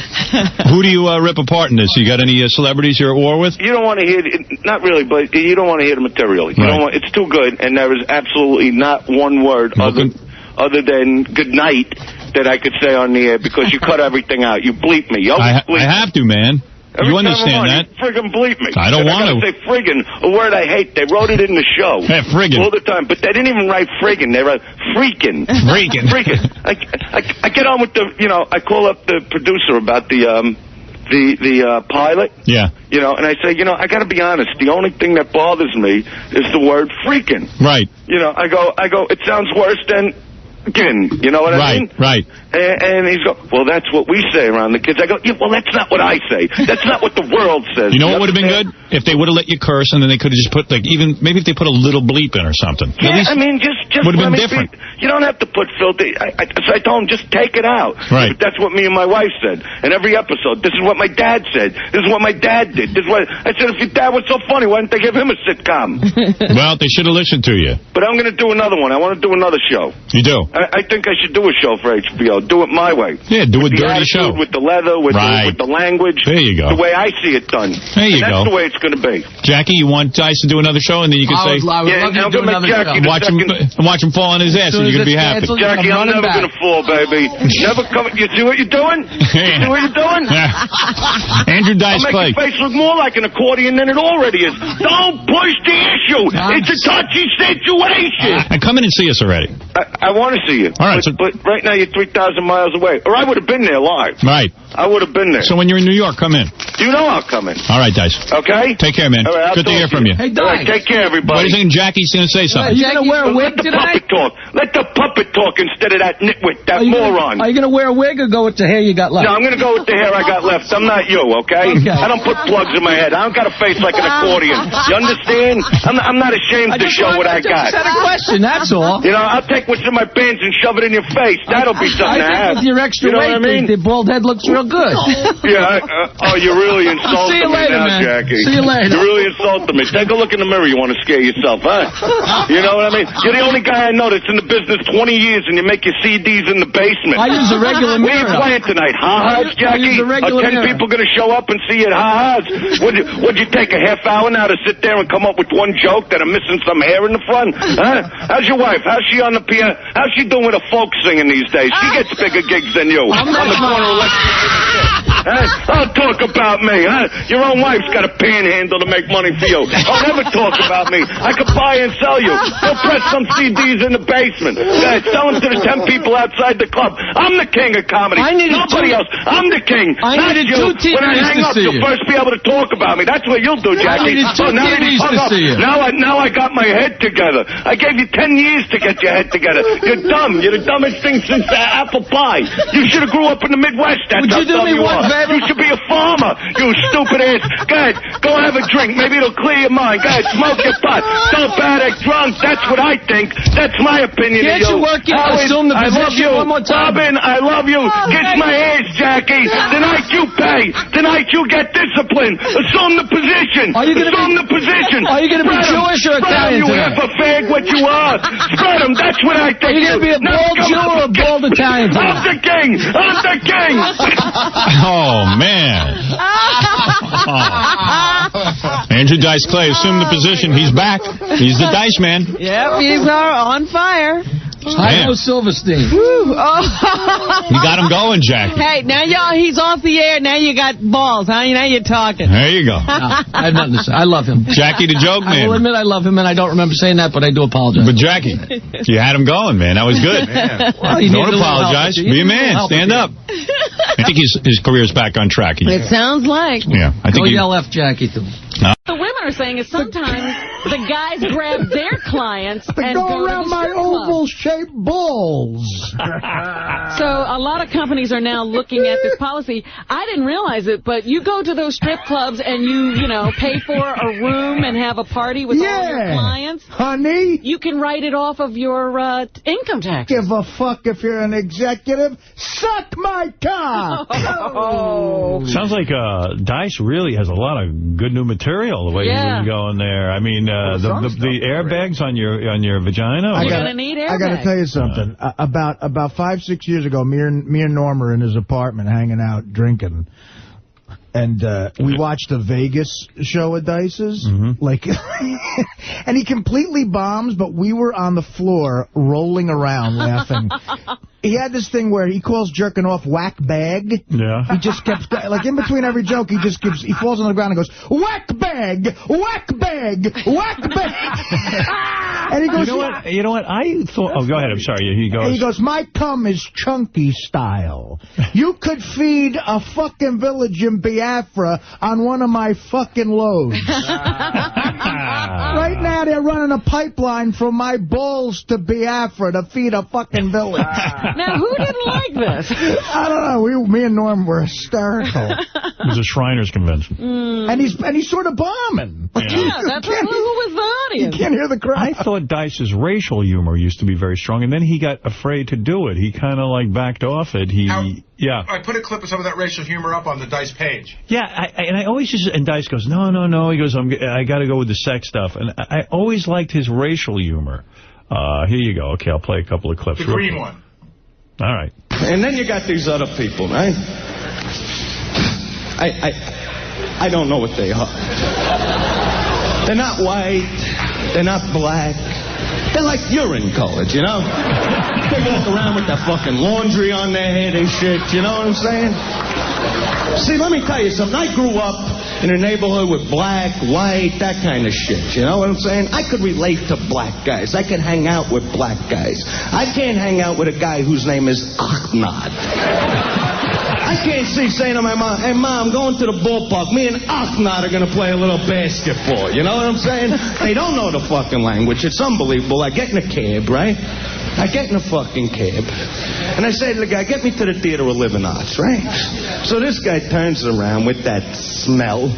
Who do you rip apart in this? You got any celebrities you're at war with? You don't want to hear, not really, but you don't want to hear the material. You don't want. It's too good, and there is absolutely not one word other than good night that I could say on the air because you cut everything out. You bleep me. I have to, man. Every you understand that? You friggin' bleep me. I don't want to. Say friggin', a word I hate. They wrote it in the show. Yeah, friggin'. All the time. But they didn't even write friggin'. They wrote freakin'. Freakin'. Freakin'. I get on with I call up the producer about the pilot. Yeah. And I say, I got to be honest. The only thing that bothers me is the word freakin'. Right. I go, it sounds worse than... You know what I mean? Right. And he's go, well, that's what we say around the kids. I go, yeah, well, that's not what I say. That's not what the world says. You know what would have been good? If they would have let you curse and then they could have just put, maybe if they put a little bleep in or something. Yeah, I mean, just would have been different. You don't have to put filthy. So I told him, just take it out. Right. That's what me and my wife said. In every episode, this is what my dad said. This is what my dad did. This is what I said, if your dad was so funny, why didn't they give him a sitcom? Well, they should have listened to you. But I'm going to do another one. I want to do another show. You do? I think I should do a show for HBO. Do it my way. Yeah, do a dirty show. With the leather, with the language. There you go. The way I see it done. There you go. That's the way it's going to be. Jackie, you want Dice to do another show, and then you can say... I would love to do another show. Watch him fall on his ass, and you're going to be happy. Jackie, I'm never going to fall, baby. Never come... You see what you're doing? You see what you're doing? Andrew Dice Clay. I'll make your face look more like an accordion than it already is. Don't push the issue. It's a touchy situation. Come in and see us already. I want to see you. All right. But right now you're 3,000 miles away. Or I would have been there live. Right. I would have been there. So when you're in New York, come in. You know I'll come in. All right, Dice. Okay? Take care, man. All right, good to hear from you. Hey, Dice. Right, take care, everybody. What do you think Jackie's going to say something? Are you going to wear a wig tonight? Let the puppet talk instead of that nitwit, that moron. Are you going to wear a wig or go with the hair you got left? No, I'm going to go with the hair I got left. I'm not you, okay? I don't put plugs in my head. I don't got a face like an accordion. You understand? I'm not ashamed to show what I got. I just had a question, that's all. I'll take what's in my pants and shove it in your face. That'll be something to have. With your extra weight, the bald head looks real real good. Yeah, you're really insulting me now, man. Jackie. See you later. You really insulted me. Take a look in the mirror. You want to scare yourself, huh? You know what I mean? You're the only guy I know that's in the business 20 years, and you make your CDs in the basement. I use a regular mirror. What are you playing tonight? Ha-has, Jackie? Are 10 people going to show up and see you at ha-has? Would you take a half hour now to sit there and come up with one joke that I'm missing some hair in the front? Huh? How's your wife? How's she on the piano? How's she doing with a folk singing these days? She gets bigger gigs than you. On the corner of Don't talk about me, huh? Your own wife's got a panhandle to make money for you. Don't ever talk about me. I could buy and sell you. Go press some CDs in the basement. Sell them to the 10 people outside the club. I'm the king of comedy. Nobody else. I'm the king. Not you. When I hang up, you'll first be able to talk about me. That's what you'll do, Jackie. Now I got my head together. I gave you 10 years to get your head together. You're dumb. You're the dumbest thing since apple pie. You should have grew up in the Midwest. That's how dumb you are. You should be a farmer, you stupid ass. Go ahead, go have a drink. Maybe it'll clear your mind. Go ahead, smoke your pot. Don't act drunk. That's what I think. That's my opinion of you. Can't you work it? Assume the position one more time. Robin, I love you. Kiss my ass, Jackie. Tonight you pay. Tonight you get discipline. Assume the position. Assume the position. Are you going to be Jewish or Italian tonight? You have a fag what you are. Spread them. That's what I think. Are you going to be a bald Jew or a bald Italian tonight? I'm the king. I'm the king. Oh, man. Andrew Dice Clay assumed the position. He's back. He's the Dice Man. Yep, he's on fire. I know Silverstein. You got him going, Jackie. Hey, now he's off the air. Now you got balls, huh? Now you're talking. There you go. No, I have nothing to say. I love him. Jackie the joke man. I will admit I love him, and I don't remember saying that, but I do apologize. But Jackie, you had him going, man. That was good. Well, don't apologize. Be a man. Stand up. I think his career's back on track. It sounds like. Yeah, I think Go yell F Jackie to him. The women are saying is sometimes the guys grab their clients and go around my oval-shaped balls. So a lot of companies are now looking at this policy. I didn't realize it, but you go to those strip clubs and you pay for a room and have a party with all your clients. Honey. You can write it off of your income tax. Give a fuck if you're an executive. Suck my cock. Sounds like Dice really has a lot of good new material the way you go in there. I mean, the airbags on your vagina. You're gonna need airbags. I got to tell you something. About 5-6 years ago, me and Norm were in his apartment hanging out, drinking. And we watched the Vegas show at Dice's. And he completely bombs, but we were on the floor rolling around laughing. He had this thing where he calls jerking off whack bag. Yeah. He just kept, like, in between every joke, he falls on the ground and goes, whack bag, whack bag, whack bag. And he goes, you know what? I thought, go ahead, I'm sorry. He goes, my cum is chunky style. You could feed a fucking village in Biafra on one of my fucking loads. Right now, they're running a pipeline from my balls to Biafra to feed a fucking village. Now, who didn't like this? I don't know. Me and Norm were hysterical. It was a Shriners convention. And he's sort of bombing. Yeah, that's who was the audience. You can't hear the crowd. I thought Dice's racial humor used to be very strong, and then he got afraid to do it. He kind of like backed off it. I put a clip of some of that racial humor up on the Dice page. Yeah, I always and Dice goes, no. He goes, I got to go with the sex stuff. And I always liked his racial humor. Here you go. Okay, I'll play a couple of clips. The green one. All right. And then you got these other people, right? I don't know what they are. They're not white. They're not black. They're like urine colored, you know? They walk around with that fucking laundry on their head and shit, you know what I'm saying? See, let me tell you something. I grew up in a neighborhood with black, white, that kind of shit, you know what I'm saying? I could relate to black guys. I can hang out with black guys. I can't hang out with a guy whose name is Ahmad. I can't see saying to my mom, hey, Mom, I'm going to the ballpark. Me and Ahmad are going to play a little basketball. You know what I'm saying? They don't know the fucking language. It's unbelievable. I get in a cab, right? I get in a fucking cab. And I say to the guy, get me to the Theater of Living Arts, right? So this guy turns around with that smell.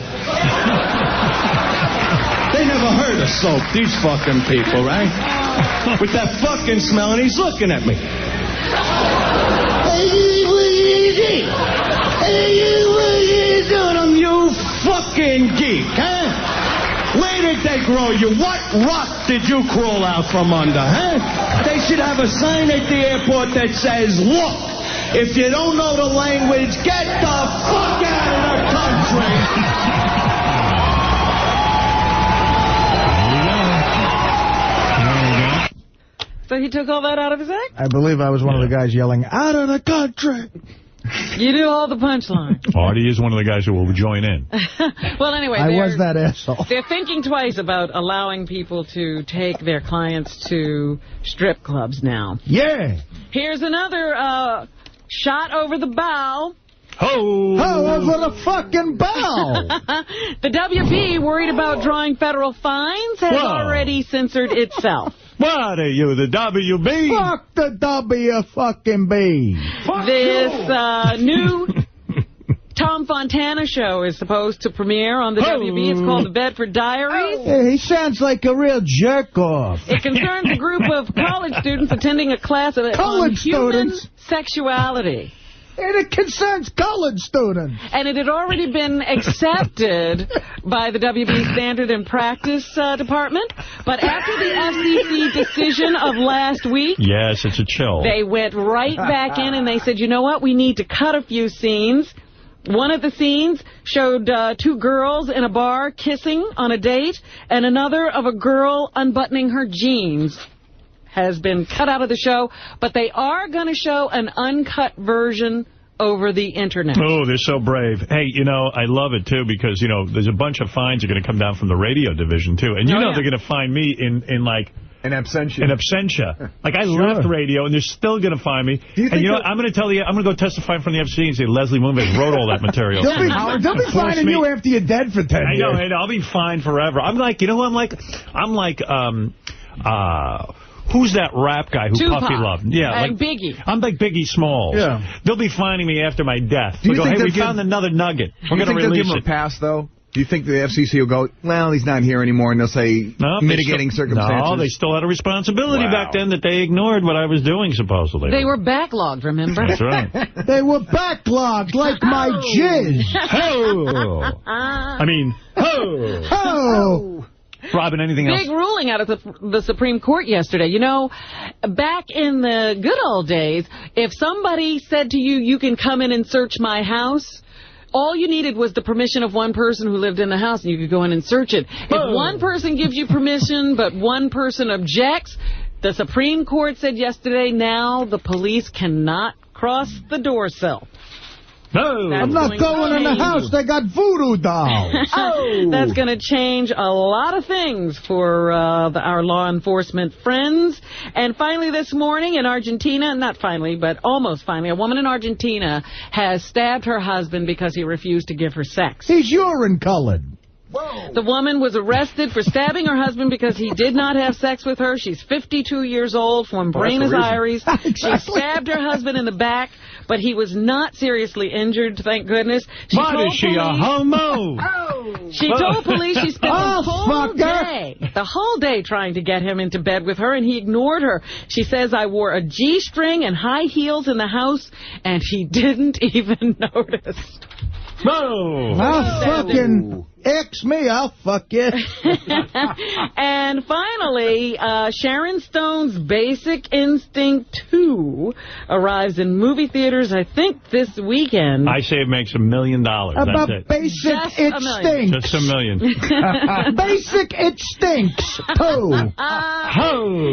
They never heard of soap, these fucking people, right? With that fucking smell, and he's looking at me. you doing them, you fucking geek, huh? Where did they grow you? What rock did you crawl out from under, huh? They should have a sign at the airport that says, look, if you don't know the language, get the fuck out of the country. So he took all that out of his act? I believe I was one of the guys yelling, out of the country. You do all the punchline. Artie is one of the guys who will join in. Well, anyway. I was that asshole. They're thinking twice about allowing people to take their clients to strip clubs now. Yeah. Here's another shot over the bow. Oh, over the fucking bow. The WB, worried about drawing federal fines, has already censored itself. What are you, the WB? Fuck the W-fucking-B. This new Tom Fontana show is supposed to premiere on the WB. It's called The Bedford Diaries. Yeah, he sounds like a real jerk-off. It concerns a group of college students attending a class on human sexuality. And it concerns college students. And it had already been accepted by the WB Standard and Practice Department. But after the FCC decision of last week... Yes, it's a chill. They went right back in and they said, you know what, we need to cut a few scenes. One of the scenes showed two girls in a bar kissing on a date, and another of a girl unbuttoning her jeans has been cut out of the show, but they are going to show an uncut version over the internet. Oh, they're so brave. Hey, you know, I love it, too, because, you know, there's a bunch of fines that are going to come down from the radio division, too. And you know they're going to fine me in like... In absentia. In absentia. Like, I left radio, and they're still going to fine me. And you know what? I'm going to tell you, I'm going to go testify in front of the FCC and say Leslie Moonves wrote all that material. They'll be fining you after you're dead for 10 years. I know, I'll be fined forever. I'm like, you know who I'm like? I'm like, who's that rap guy who Tupac. Puffy loved? Yeah, and like Biggie. I'm like Biggie Smalls. Yeah. They'll be finding me after my death. Do you They'll go, think hey, we they'll found another nugget. We're going to release they'll give him a pass, though? Do you think the FCC will go, well, he's not here anymore, and they'll say mitigating circumstances? No, they still had a responsibility back then that they ignored what I was doing, supposedly. They were backlogged, remember? That's right. They were backlogged like my jizz. Ho! I mean, ho! Ho! Robin, anything else? Big ruling out of the Supreme Court yesterday. You know, back in the good old days, if somebody said to you, you can come in and search my house, all you needed was the permission of one person who lived in the house, and you could go in and search it. If one person gives you permission, but one person objects, the Supreme Court said yesterday, now the police cannot cross the door sill. No, I'm not going in the house. They got voodoo dolls. That's going to change a lot of things for our law enforcement friends. And finally this morning in Argentina, not finally, but almost finally, a woman in Argentina has stabbed her husband because he refused to give her sex. He's urine-colored. Whoa. The woman was arrested for stabbing her husband because he did not have sex with her. She's 52 years old from Buenos Aires. Exactly. She stabbed her husband in the back, but he was not seriously injured, thank goodness. Is she a homo? She told police she spent the whole day trying to get him into bed with her, and he ignored her. She says, I wore a G-string and high heels in the house, and he didn't even notice. No. I'll fucking X me, I'll fuck you. And finally, Sharon Stone's Basic Instinct 2 arrives in movie theaters, I think, this weekend. I say it makes $1 million. About That's it. Basic It Stinks. Just $1 million. Basic It Stinks 2.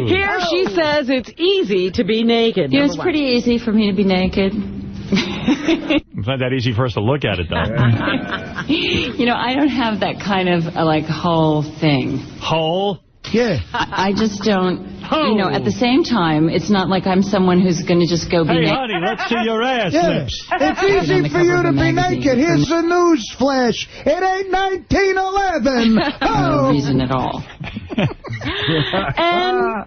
Here she says it's easy to be naked. It was pretty easy for me to be naked. It's not that easy for us to look at it, though. You know, I don't have that kind of, whole thing. Whole? Yeah. I just don't, you know, at the same time, it's not like I'm someone who's going to just go be naked. Hey, honey, let's see your ass lips. It's easy for you to be naked. Here's a news flash. It ain't 1911. No reason at all. And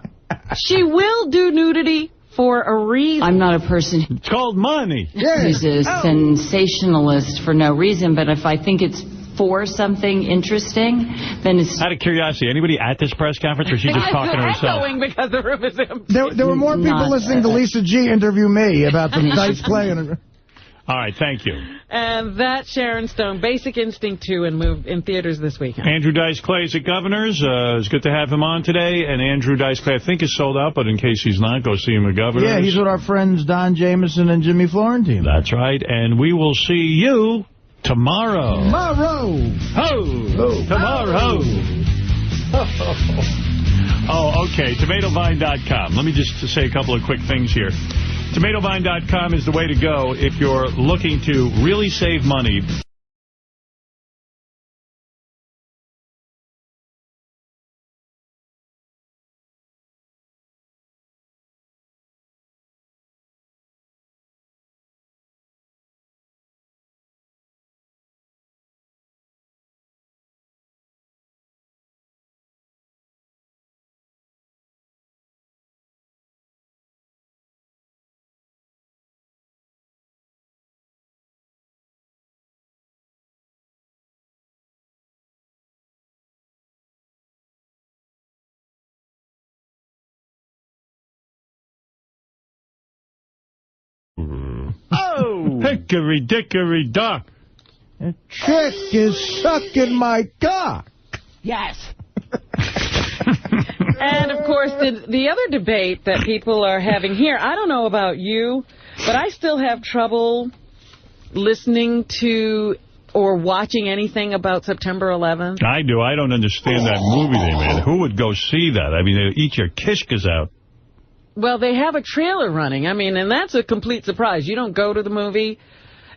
she will do nudity for a reason. I'm not a person it's called money. Who's a sensationalist for no reason, but if I think it's for something interesting, then it's... Out of curiosity, anybody at this press conference, or is she just talking to herself? Echoing because the room is empty. There were more people listening to Lisa G interview me about the dice playing. All right, thank you. And that's Sharon Stone, Basic Instinct 2, in theaters this weekend. Andrew Dice Clay is at Governor's. It's good to have him on today. And Andrew Dice Clay, I think, is sold out, but in case he's not, go see him at Governor's. Yeah, he's with our friends Don Jameson and Jimmy Florentine. That's right. And we will see you tomorrow. Tomorrow. Ho! Tomorrow. Oh, okay. TomatoVine.com. Let me just say a couple of quick things here. TomatoVine.com is the way to go if you're looking to really save money. Oh! Hickory-dickory-dock. A chick is sucking my cock. Yes. And, of course, the other debate that people are having here, I don't know about you, but I still have trouble listening to or watching anything about September 11th. I do. I don't understand that movie they made. Who would go see that? I mean, they'd eat your kishkas out. Well, they have a trailer running. I mean, and that's a complete surprise. You don't go to the movie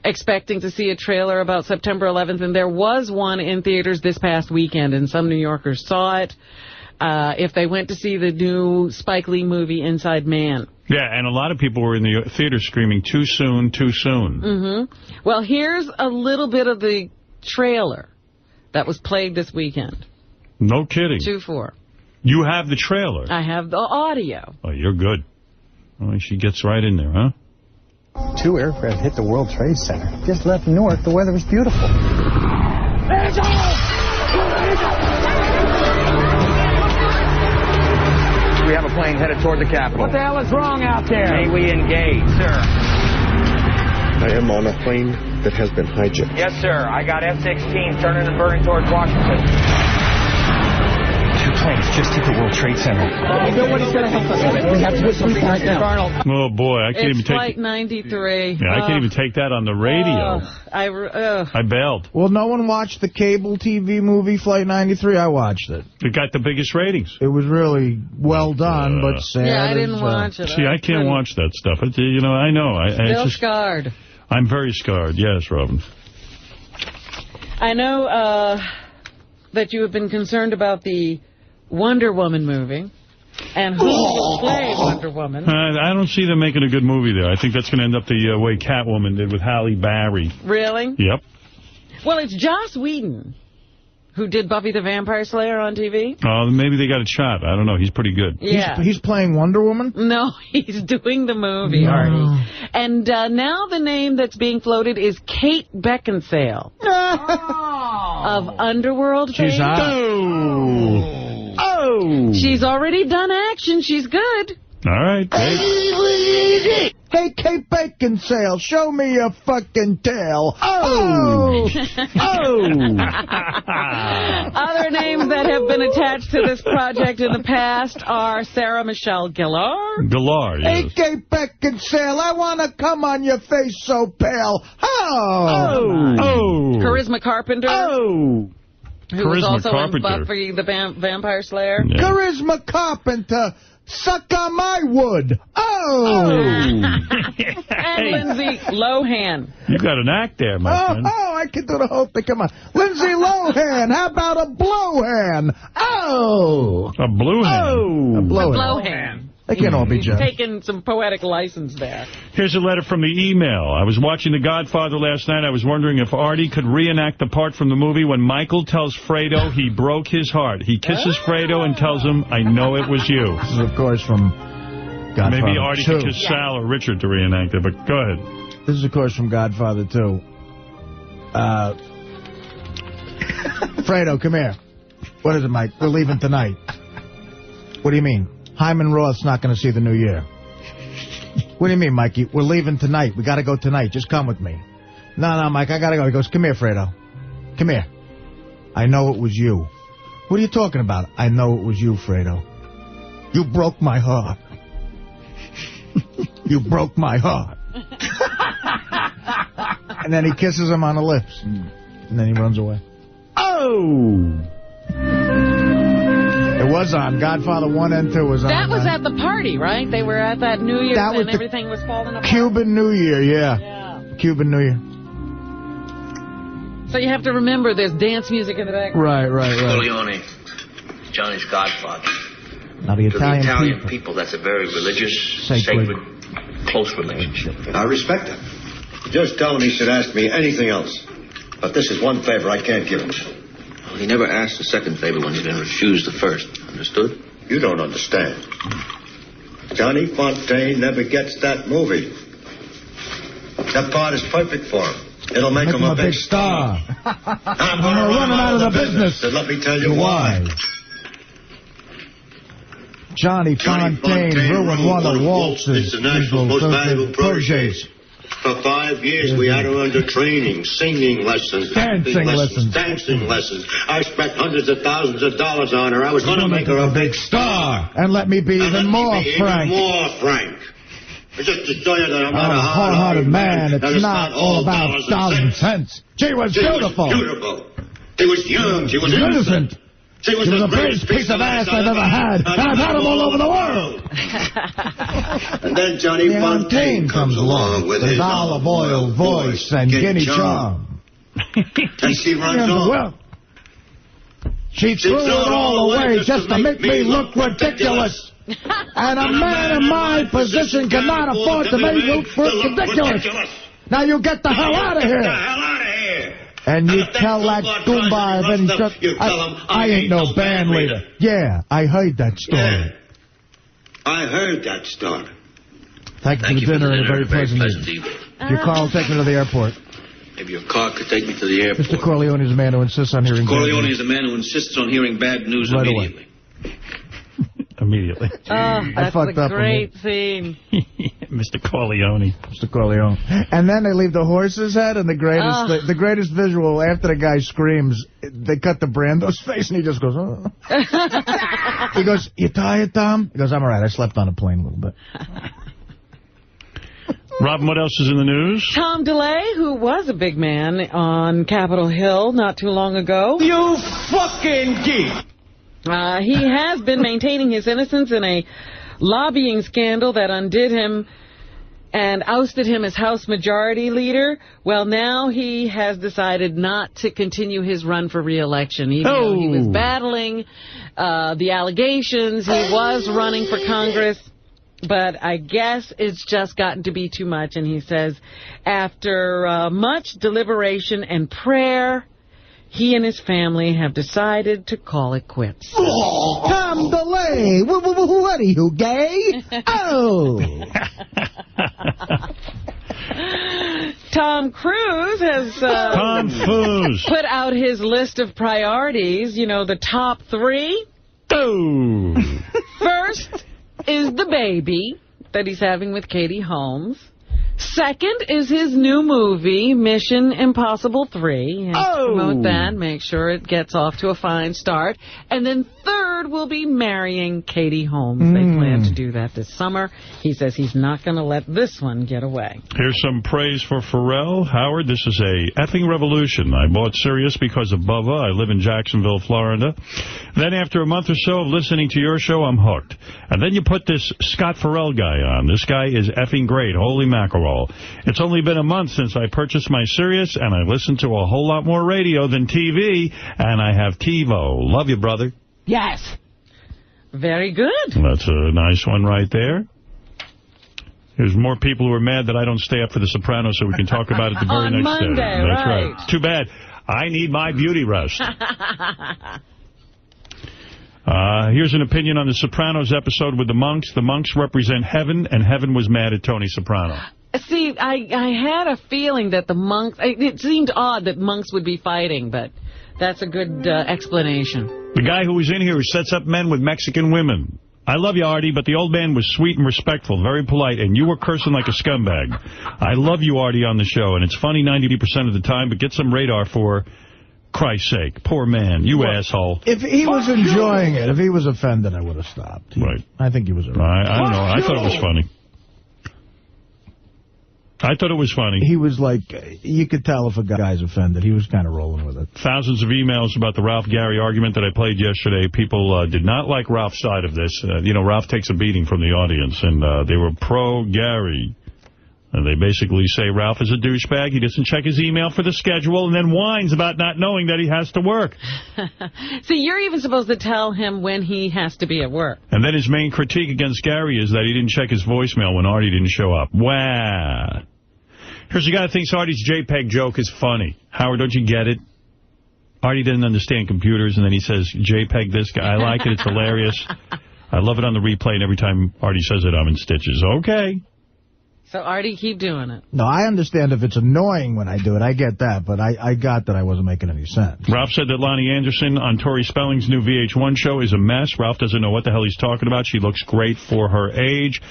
expecting to see a trailer about September 11th, and there was one in theaters this past weekend, and some New Yorkers saw it. If they went to see the new Spike Lee movie, Inside Man. Yeah, and a lot of people were in the theater screaming, too soon, too soon. Mm-hmm. Well, here's a little bit of the trailer that was played this weekend. No kidding. 2-4. You have the trailer. I have the audio. Oh, you're good. Oh, she gets right in there, huh? 2 aircraft hit the World Trade Center. Just left north, the weather was beautiful. We have a plane headed toward the Capitol. What the hell is wrong out there? May we engage, sir? I am on a plane that has been hijacked. Yes, sir. I got F-16 turning and burning towards Washington. 2 planes just hit the World Trade Center. Nobody's going to help us. We have to do something right now. Oh, boy. I can't even take Flight 93. Yeah, I can't even take that on the radio. I bailed. Well, no one watched the cable TV movie Flight 93. I watched it. It got the biggest ratings. It was really well done, but sad. Yeah, I didn't watch it. See, I can't watch that stuff. You know, I know. Still scarred. I'm very scarred. Yes, Robin. I know that you have been concerned about the Wonder Woman movie and who will play Wonder Woman. I don't see them making a good movie there. I think that's going to end up the way Catwoman did with Halle Berry. Really? Yep. Well, it's Joss Whedon who did Buffy the Vampire Slayer on TV. Oh, maybe they got a shot. I don't know. He's pretty good. Yeah. He's playing Wonder Woman? No, he's doing the movie, Artie. And now the name that's being floated is Kate Beckinsale of Underworld fame. She's hot. Oh! She's already done action. She's good. All right. Hey, Kate Beckinsale, show me your fucking tail. Oh! Other names that have been attached to this project in the past are Sarah Michelle Gellar. Gellar, yes. Hey, Kate Beckinsale, I want to come on your face so pale. Oh! Charisma Carpenter. Oh! Who was also in Buffy the Vampire Slayer. Yeah. Charisma Carpenter, suck on my wood. Oh! And Lindsay Lohan. You got an act there, my friend. Oh, I can do the whole thing. Come on. Lindsay Lohan, how about a blowhand? Oh! A blue hand? Oh! A blowhand. They can't all be He's Jeff. taking some poetic license there. Here's a letter from the email. I was watching The Godfather last night. I was wondering if Artie could reenact the part from the movie when Michael tells Fredo he broke his heart. He kisses Fredo and tells him, I know it was you. This is, of course, from Godfather 2. Maybe Artie could kiss Sal or Richard to reenact it, but go ahead. This is, of course, from Godfather 2. Fredo, come here. What is it, Mike? We're leaving tonight. What do you mean? Hyman Roth's not going to see the new year. What do you mean, Mikey? We're leaving tonight. We got to go tonight. Just come with me. No, Mike, I got to go. He goes, come here, Fredo. Come here. I know it was you. What are you talking about? I know it was you, Fredo. You broke my heart. You broke my heart. And then he kisses him on the lips. And then he runs away. Oh! It was on. Godfather 1 and 2 was on. That was at the party, right? They were at that New Year's and everything was falling apart. Cuban New Year, yeah. Cuban New Year. So you have to remember there's dance music in the back. Right. Corleone, Johnny's godfather. Now the Italian people, that's a very religious, sacred, close relationship. I respect it. Just tell him he should ask me anything else. But this is one favor I can't give him. Well, he never asked the second favor when he's been refused the first. Understood? You don't understand. Johnny Fontaine never gets that movie. That part is perfect for him. It'll make him a big star. I'm going to run him out of the business. And let me tell you why. Johnny Fontaine ruined one of Waltz's international most valuable proteges. For 5 years, we had her under training, singing lessons, dancing lessons. I spent hundreds of thousands of dollars on her. I was going to make her a big star. And let me be even more frank. Just to show you that I'm not a hard-hearted man. It's not all about dollars and cents. She was beautiful. She was young. She was innocent. She was the greatest piece of ass I've ever had. And I've had them all over the world. And then Johnny Fontaine comes along with his olive oil voice and guinea charm. And she runs off. She threw it all away just to make me look ridiculous. And a man in my position cannot afford to make you look ridiculous. Now you get the hell out of here. And you tell that goomba, then I ain't no band leader. Yeah, I heard that story. Yeah, I heard that story. Thank you for the dinner and a very pleasant evening. Your car will take me to the airport. Maybe your car could take me to the airport. Mr. Corleone is a man who insists on hearing bad news. Corleone is a man who insists on hearing bad news right immediately. Away. Immediately. Oh, that's a great scene. Mr. Corleone. Mr. Corleone. And then they leave the horse's head, and the greatest visual, after the guy screams, they cut to Brando's face, and he just goes, oh. He goes, you tired, Tom? He goes, I'm all right. I slept on a plane a little bit. Robin, what else is in the news? Tom DeLay, who was a big man on Capitol Hill not too long ago. You fucking geek! He has been maintaining his innocence in a lobbying scandal that undid him and ousted him as House Majority Leader. Well, now he has decided not to continue his run for re-election. Even though he was battling the allegations, he was running for Congress. But I guess it's just gotten to be too much. And he says, after much deliberation and prayer, he and his family have decided to call it quits. Oh, Tom DeLay! What are you, gay? Oh! Tom Cruise has put out his list of priorities, you know, the top 3. Oh. First is the baby that he's having with Katie Holmes. Second is his new movie, Mission Impossible 3. He has to promote that, make sure it gets off to a fine start. And then third will be marrying Katie Holmes. They plan to do that this summer. He says he's not going to let this one get away. Here's some praise for Pharrell. Howard, this is a effing revolution. I bought Sirius because of Bubba. I live in Jacksonville, Florida. Then after a month or so of listening to your show, I'm hooked. And then you put this Scott Farrell guy on. This guy is effing great. Holy mackerel. It's only been a month since I purchased my Sirius, and I listen to a whole lot more radio than TV, and I have TiVo. Love you, brother. Yes. Very good. That's a nice one right there. There's more people who are mad that I don't stay up for The Sopranos so we can talk about it the very next Monday, day. That's right. Too bad. I need my beauty rest. Here's an opinion on the Sopranos episode with the monks. The monks represent heaven, and heaven was mad at Tony Soprano. See, I had a feeling that the monks... It seemed odd that monks would be fighting, but that's a good explanation. The guy who was in here who sets up men with Mexican women. I love you, Artie, but the old man was sweet and respectful, very polite, and you were cursing like a scumbag. I love you, Artie, on the show, and it's funny 90% of the time, but get some radar for Christ's sake. Poor man, you asshole. If he was enjoying it, if he was offended, I would have stopped. Right. I think he was around. I don't know. I thought it was funny. I thought it was funny. He was like, you could tell if a guy's offended. He was kind of rolling with it. Thousands of emails about the Ralph-Gary argument that I played yesterday. People did not like Ralph's side of this. Ralph takes a beating from the audience, and they were pro-Gary. And they basically say Ralph is a douchebag. He doesn't check his email for the schedule and then whines about not knowing that he has to work. See, you're even supposed to tell him when he has to be at work. And then his main critique against Gary is that he didn't check his voicemail when Artie didn't show up. Wow. Here's a guy who thinks Artie's JPEG joke is funny. Howard, don't you get it? Artie didn't understand computers, and then he says, JPEG this guy. I like it. It's hilarious. I love it on the replay, and every time Artie says it, I'm in stitches. Okay. So, Artie, keep doing it. No, I understand if it's annoying when I do it. I get that, but I got that I wasn't making any sense. Ralph said that Lonnie Anderson on Tori Spelling's new VH1 show is a mess. Ralph doesn't know what the hell he's talking about. She looks great for her age.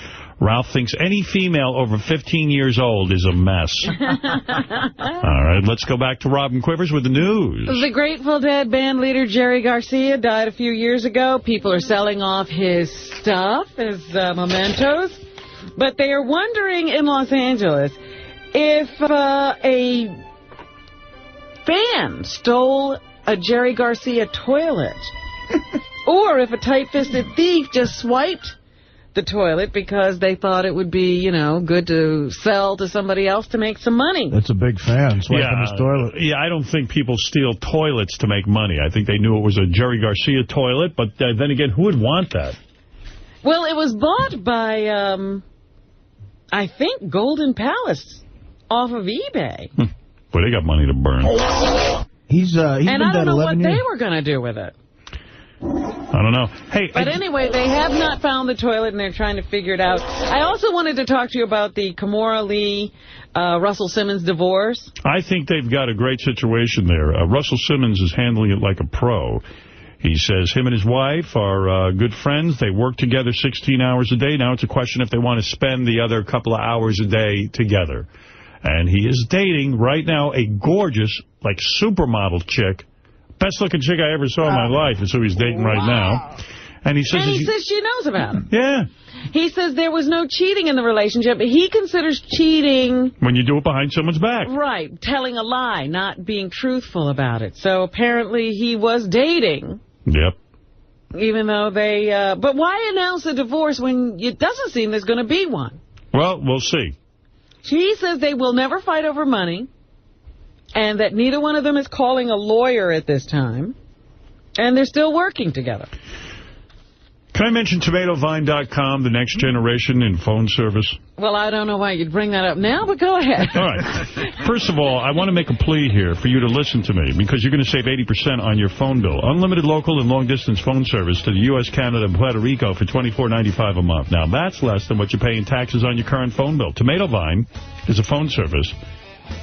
Ralph thinks any female over 15 years old is a mess. All right, let's go back to Robin Quivers with the news. The Grateful Dead band leader Jerry Garcia died a few years ago. People are selling off his stuff, his mementos. But they are wondering in Los Angeles if a fan stole a Jerry Garcia toilet or if a tight-fisted thief just swiped the toilet because they thought it would be, good to sell to somebody else to make some money. That's a big fan, swiping his toilet. Yeah, I don't think people steal toilets to make money. I think they knew it was a Jerry Garcia toilet, but then again, who would want that? Well, it was bought by... I think Golden Palace off of eBay. Boy, they got money to burn. He's and been I don't know what they were going to do with it. I don't know. Hey, but anyway, they have not found the toilet, and they're trying to figure it out. I also wanted to talk to you about the Kimora Lee, Russell Simmons divorce. I think they've got a great situation there. Russell Simmons is handling it like a pro. He says him and his wife are good friends. They work together 16 hours a day. Now it's a question if they want to spend the other couple of hours a day together. And he is dating right now a gorgeous, supermodel chick. Best-looking chick I ever saw in my life is who he's dating right now. And he says she knows about it. Yeah. He says there was no cheating in the relationship. He considers cheating... when you do it behind someone's back. Right. Telling a lie, not being truthful about it. So apparently he was dating... Yep. Even though they... but why announce a divorce when it doesn't seem there's going to be one? Well, we'll see. She says they will never fight over money, and that neither one of them is calling a lawyer at this time, and they're still working together. Can I mention TomatoVine.com, the next generation in phone service? Well, I don't know why you'd bring that up now, but go ahead. All right. First of all, I want to make a plea here for you to listen to me, because you're going to save 80% on your phone bill. Unlimited local and long-distance phone service to the U.S., Canada, and Puerto Rico for $24.95 a month. Now, that's less than what you pay in taxes on your current phone bill. TomatoVine is a phone service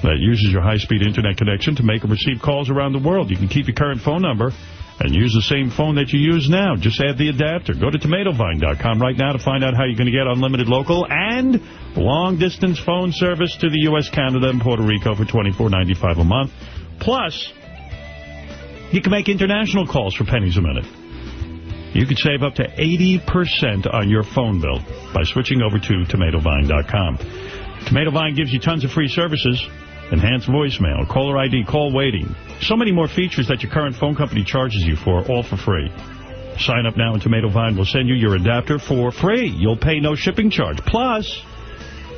that uses your high-speed Internet connection to make and receive calls around the world. You can keep your current phone number and use the same phone that you use now. Just add the adapter. Go to TomatoVine.com right now to find out how you're going to get unlimited local and long-distance phone service to the U.S., Canada, and Puerto Rico for $24.95 a month. Plus, you can make international calls for pennies a minute. You could save up to 80% on your phone bill by switching over to TomatoVine.com. TomatoVine gives you tons of free services. Enhanced voicemail, caller ID, call waiting. So many more features that your current phone company charges you for, all for free. Sign up now and TomatoVine will send you your adapter for free. You'll pay no shipping charge. Plus,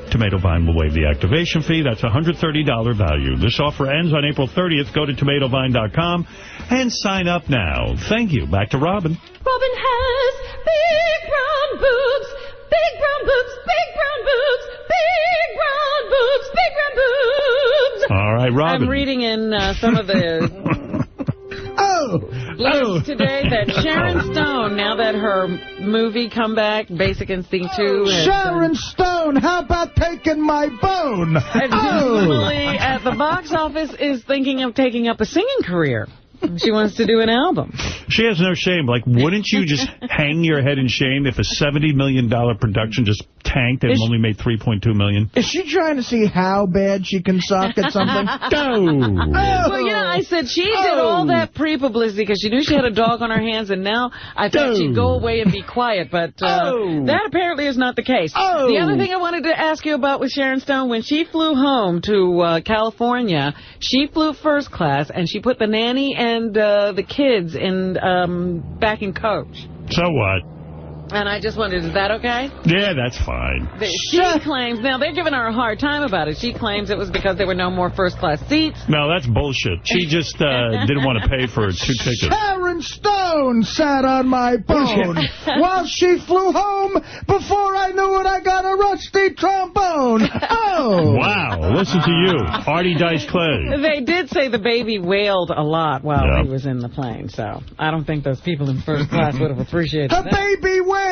TomatoVine will waive the activation fee. That's a $130 value. This offer ends on April 30th. Go to TomatoVine.com and sign up now. Thank you. Back to Robin. Robin has big brown boobs, big brown boobs, big brown boobs, big brown boobs, big brown boobs. All right, Robin. I'm reading in some of the blogs today that Sharon Stone, now that her movie Comeback, Basic Instinct 2... Sharon Stone, how about taking my bone? Additionally, at the box office, is thinking of taking up a singing career. She wants to do an album. She has no shame. Like, wouldn't you just hang your head in shame if a $70 million production just tanked and only made $3.2 million? Is she trying to see how bad she can suck at something? No. Well, you know, I said she did all that pre-publicity because she knew she had a dog on her hands, and now I thought she'd go away and be quiet, but that apparently is not the case. The other thing I wanted to ask you about with Sharon Stone, when she flew home to California, she flew first class, and she put the nanny and the kids in back in coach. So what? And I just wondered, is that okay? Yeah, that's fine. She claims, now they're giving her a hard time about it. She claims it was because there were no more first-class seats. No, that's bullshit. She just didn't want to pay for 2 tickets. Sharon Stone sat on my bone while she flew home. Before I knew it, I got a rusty trombone. Oh! Wow, listen to you, Artie Dice Clay. They did say the baby wailed a lot while he was in the plane, so I don't think those people in first class would have appreciated that. Her baby wailed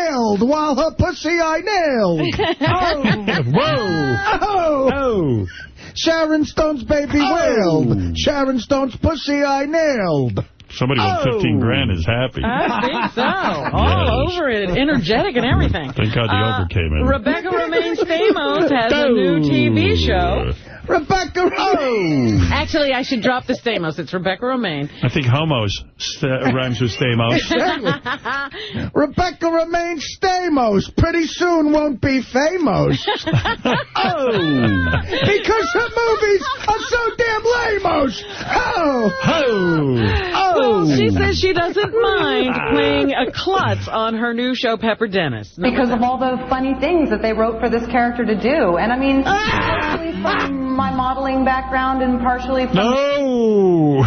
while her pussy I nailed. Whoa! Sharon Stone's baby wailed. Sharon Stone's pussy I nailed. Somebody with 15 grand is happy. I think so. All over it, energetic and everything. Thank God the over came in. Rebecca Romaine Stamos has a new TV show. Rebecca Romaine. Actually, I should drop the Stamos. It's Rebecca Romaine. I think homos rhymes with Stamos. Exactly. Rebecca Romaine Stamos. Pretty soon won't be famous. Because her movies are so damn lame-os. Well, she says she doesn't mind playing a klutz on her new show, Pepper Dennis. Because of all the funny things that they wrote for this character to do. And I mean, partially from my modeling background and partially from... No!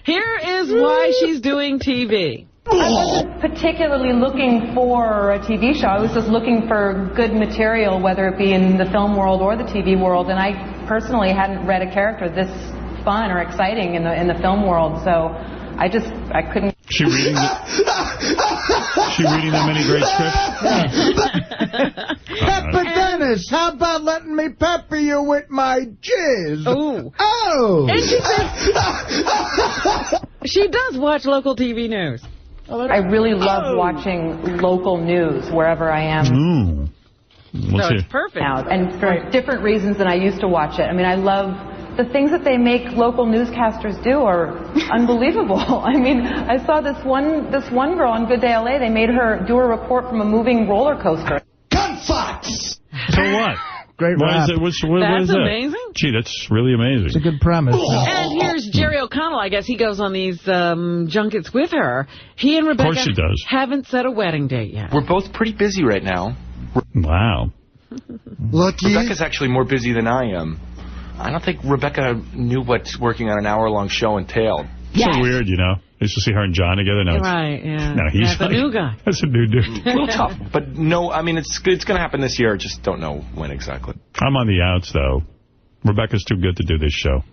Here is why she's doing TV. I wasn't particularly looking for a TV show. I was just looking for good material, whether it be in the film world or the TV world. And I personally hadn't read a character this fun or exciting in the film world. So I couldn't. She reading that many great scripts? Pepper Dennis, how about letting me pepper you with my jizz? Ooh. Oh! And she says she does watch local TV news. I really love watching local news wherever I am. So it's perfect. And for different reasons than I used to watch it. I mean, I love the things that they make local newscasters do are unbelievable. I mean, I saw this one girl on Good Day LA. They made her do a report from a moving roller coaster. Gunfights! So what? Great rap. That's amazing. Gee, that's really amazing. It's a good premise. And here's Jerry O'Connell. I guess he goes on these junkets with her. He and Rebecca haven't set a wedding date yet. We're both pretty busy right now. Wow. Lucky. Rebecca's actually more busy than I am. I don't think Rebecca knew what working on an hour-long show entailed. Yes. So weird, you know. I used to see her and John together. Now Now he's a new guy. That's a new dude. A little tough, but no, I mean, it's going to happen this year. Just don't know when exactly. I'm on the outs, though. Rebecca's too good to do this show.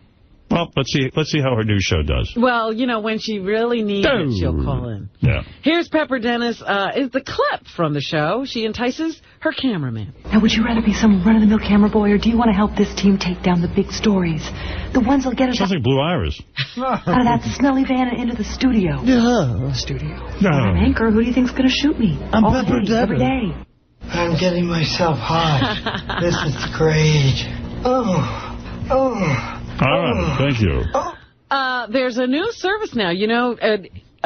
Well, let's see how her new show does. Well, you know, when she really needs it, she'll call in. Yeah. Here's Pepper Dennis is the clip from the show. She entices her cameraman. Now, would you rather be some run-of-the-mill camera boy, or do you want to help this team take down the big stories? The ones that'll get us Sounds like Blue Iris. out of that smelly van and into the studio. Yeah. Studio. No. I'm Anchor. Who do you think's going to shoot me? I'm Pepper Dennis. Every day. I'm getting myself hot. This is great. Oh. All right, thank you. There's a new service now. You know,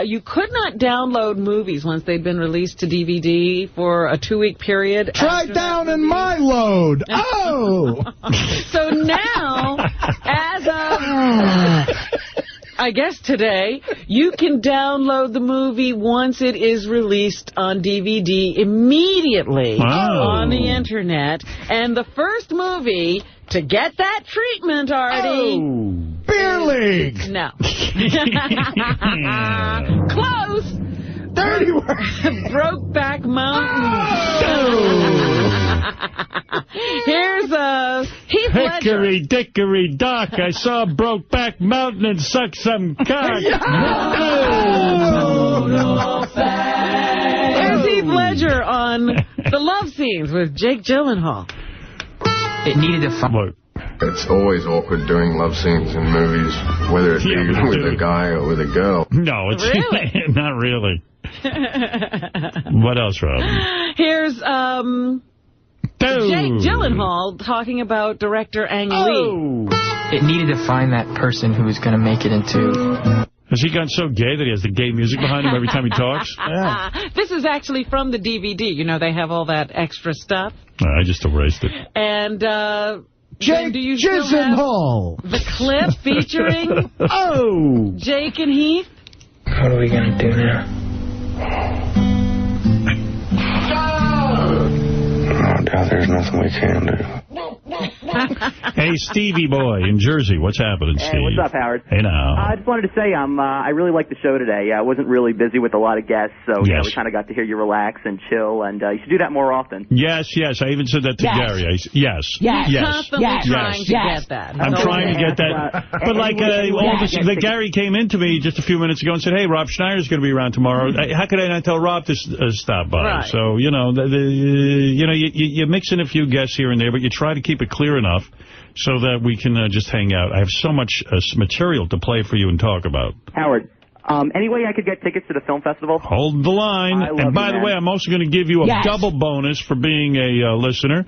you could not download movies once they'd been released to DVD for a 2-week period. Try down in my load. Oh! So now, as of, I guess today, you can download the movie once it is released on DVD immediately on the Internet. And the first movie to get that treatment, Artie... Beer League! No. Close! Dirty work! Brokeback Mountain. Here's Heath Ledger. Hickory dickory dock, I saw Brokeback Mountain and sucked some cock. Here's Heath Ledger on the love scenes with Jake Gyllenhaal. It needed a What? It's always awkward doing love scenes in movies, whether it be with a guy or with a girl. No, it's really? Not really. What else, Robin? Here's Jake Gyllenhaal talking about director Ang Lee. It needed to find that person who was going to make it into... Has he gone so gay that he has the gay music behind him every time he talks? Yeah. This is actually from the DVD. You know, they have all that extra stuff. I just erased it. And, Jake Gyllenhaal. The clip featuring Jake and Heath. What are we going to do now? No doubt there's nothing we can do. Hey, Stevie boy in Jersey, what's happening, Steve? Hey, what's up, Howard? Hey, now. I just wanted to say I really liked the show today. I wasn't really busy with a lot of guests, so we kind of got to hear you relax and chill, and you should do that more often. Yes. I even said that to Gary. Yes. Constantly trying to get that. I'm trying to get that. But like Gary came in to me just a few minutes ago and said, hey, Rob Schneider's going to be around tomorrow. How could I not tell Rob to stop by? Right. So, you mix in a few guests here and there, but you try to keep it clear enough so that we can just hang out. I have so much material to play for you and talk about. Howard, any way I could get tickets to the film festival? Hold the line. And by the way, I'm also going to give you a double bonus for being a listener.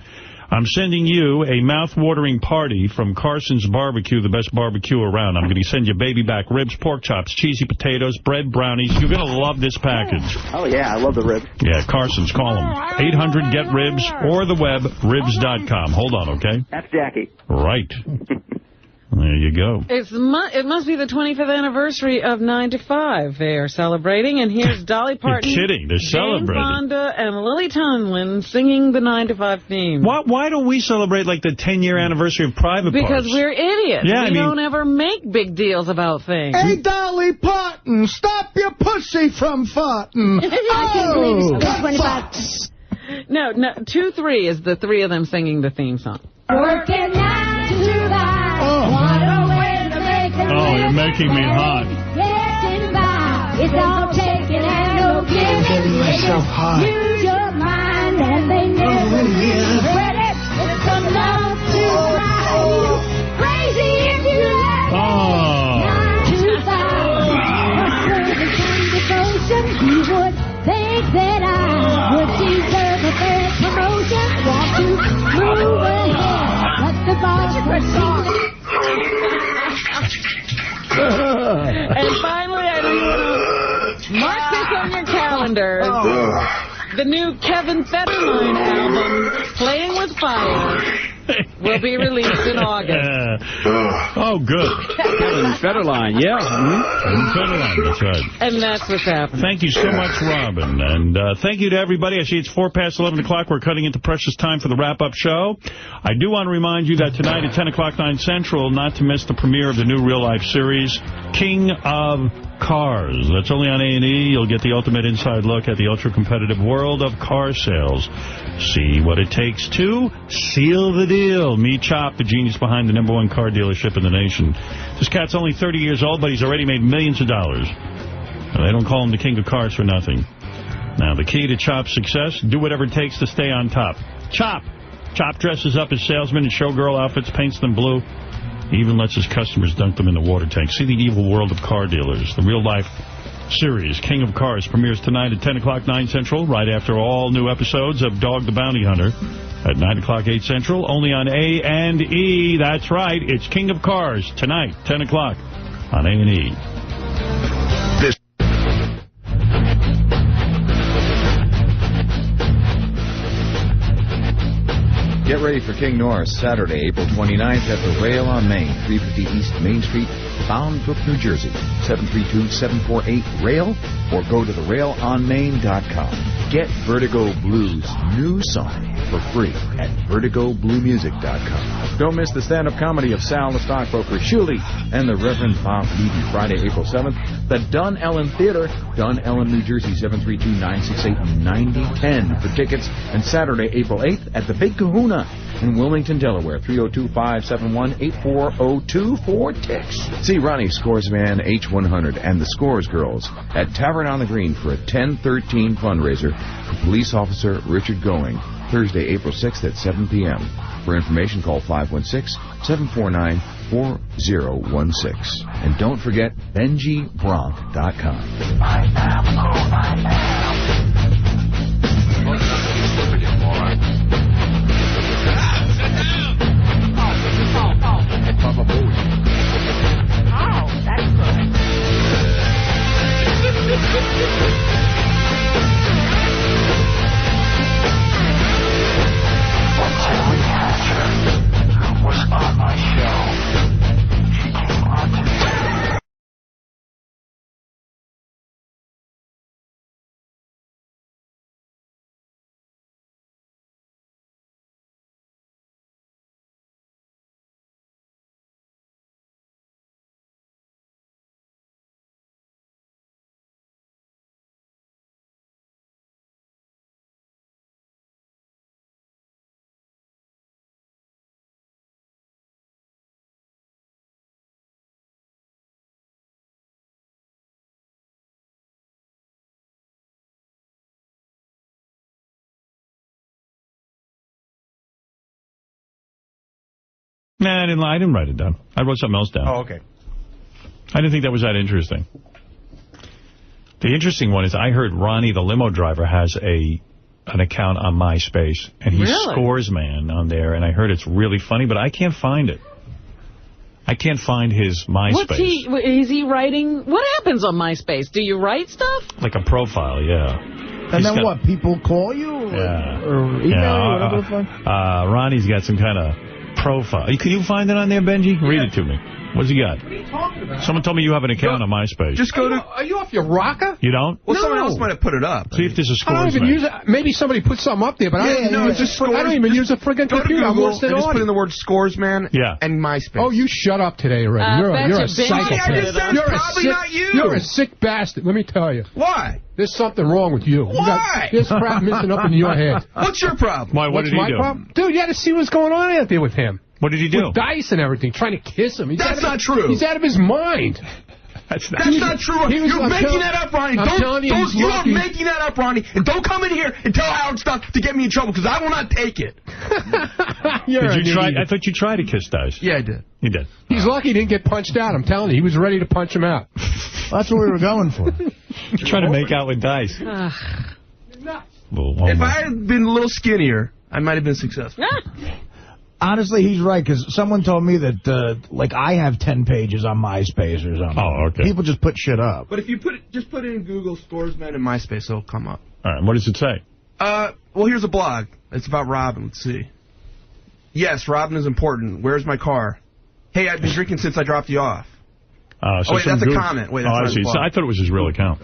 I'm sending you a mouth-watering party from Carson's Barbecue, the best barbecue around. I'm going to send you baby back ribs, pork chops, cheesy potatoes, bread, brownies. You're going to love this package. Oh, yeah, I love the ribs. Yeah, Carson's, call them. 800-GET-RIBS or the web, ribs.com. Hold on, okay? That's Jackie. Right. There you go. It must be the 25th anniversary of 9 to 5 they are celebrating, and here's Dolly Parton. You're kidding. They're celebrating. Jane Fonda and Lily Tomlin singing the 9 to 5 theme. Why don't we celebrate like the 10-year anniversry of Private Parts? Because we're idiots. Yeah, we don't ever make big deals about things. Hey, Dolly Parton, stop your pussy from farting. I can't believe it's 25. No, 2-3 is the three of them singing the theme song. Working 9 to 5. Oh, you're making me hot. It's all taking and no giving. Getting myself hot. Use your mind and they never ready. It's enough to drive you crazy if you let it. 9 to 5. You would think that I would deserve a fair promotion. Want to move ahead. Let the boss proceed. And finally, I know you want to mark this on your calendar. The new Kevin Federline album, Playing with Fire, will be released in August. Oh, good. Kevin Federline, yeah. Kevin Federline, that's right. And that's what's happening. Thank you so much, Robin. And thank you to everybody. I see it's 11:04. We're cutting into precious time for the wrap-up show. I do want to remind you that tonight at 10 o'clock, 9 Central, not to miss the premiere of the new real-life series, King of Cars. That's only on A&E. You'll get the ultimate inside look at the ultra-competitive world of car sales. See what it takes to seal the deal. Meet Chop, the genius behind the #1 car dealership in the nation. This cat's only 30 years old, but he's already made millions of dollars. And they don't call him the king of cars for nothing. Now, the key to Chop's success, do whatever it takes to stay on top. Chop dresses up his salesmen in showgirl outfits, paints them blue. He even lets his customers dunk them in the water tank. See the evil world of car dealers. The real-life series, King of Cars, premieres tonight at 10 o'clock, 9 Central, right after all new episodes of Dog the Bounty Hunter at 9 o'clock, 8 Central, only on A&E. That's right, it's King of Cars, tonight, 10 o'clock on A&E. Get ready for King Norris, Saturday, April 29th at the Rail on Main, 350 East Main Street, Bound Brook, New Jersey, 732-748-RAIL, or go to therailonmain.com. Get Vertigo Blues' new song for free at vertigobluemusic.com. Don't miss the stand-up comedy of Sal the Stockbroker Shuley and the Reverend Bob Levy, Friday, April 7th, the Dun Ellen Theater, Dun Ellen, New Jersey, 732-968-9010 for tickets, and Saturday, April 8th at the Big Kahuna in Wilmington, Delaware, 302-571-8402 for tickets. See Ronnie Scoresman H100 and the Scores Girls at Tavern on the Green for a 1013 fundraiser for police officer Richard Going. Thursday, April 6th at 7 p.m. For information, call 516-749-4016. And don't forget BenjiBronk.com. I am who I was on my show. She came on to Nah, I didn't write it down. I wrote something else down. Oh, okay. I didn't think that was that interesting. The interesting one is I heard Ronnie, the limo driver, has an account on MySpace, and he scores man on there, and I heard it's really funny, but I can't find it. I can't find his MySpace. Is he writing? What happens on MySpace? Do you write stuff? Like a profile, yeah. And then what? People call you? Yeah. Or email you, whatever the fuck? Ronnie's got some kind of profile. Can you find it on there, Benji? Yeah. Read it to me. What's he got? What are you talking about? Someone told me you have an account on MySpace. Just go to... Are you off your rocker? You don't? Well, someone else might have put it up. See if there's a scores. I don't even use it. Maybe somebody put something up there, but I don't even use a friggin' computer. I'm worse than just put in the word Scoresman and MySpace. Oh, you shut up today already. You're a psychopath. I just said probably not you. You're a sick bastard. Let me tell you. Why? There's something wrong with you. Why? There's crap missing up in your head. What's your problem? Why? What did he do? Problem? Dude, you had to see what's going on out there with him. What did he do? With Dice and everything, trying to kiss him. That's not true. He's out of his mind. That's not true. You're making that up, Ronnie. You're making that up, Ronnie. And don't come in here and tell Howard stuff to get me in trouble, because I will not take it. Did you try? I thought you tried to kiss Dice. Yeah, I did. You did. He's lucky he didn't get punched out. I'm telling you, he was ready to punch him out. That's what we were going for. Trying to make out with Dice. If I had been a little skinnier, I might have been successful. Honestly, he's right, because someone told me that, like, I have 10 pages on MySpace or something. Oh, okay. People just put shit up. But if you just put it in Google Scoresman and MySpace, it'll come up. All right, what does it say? Well, here's a blog. It's about Robin. Let's see. Yes, Robin is important. Where's my car? Hey, I've been drinking since I dropped you off. So wait, that's a comment. Wait, that's I see. So I thought it was his real account.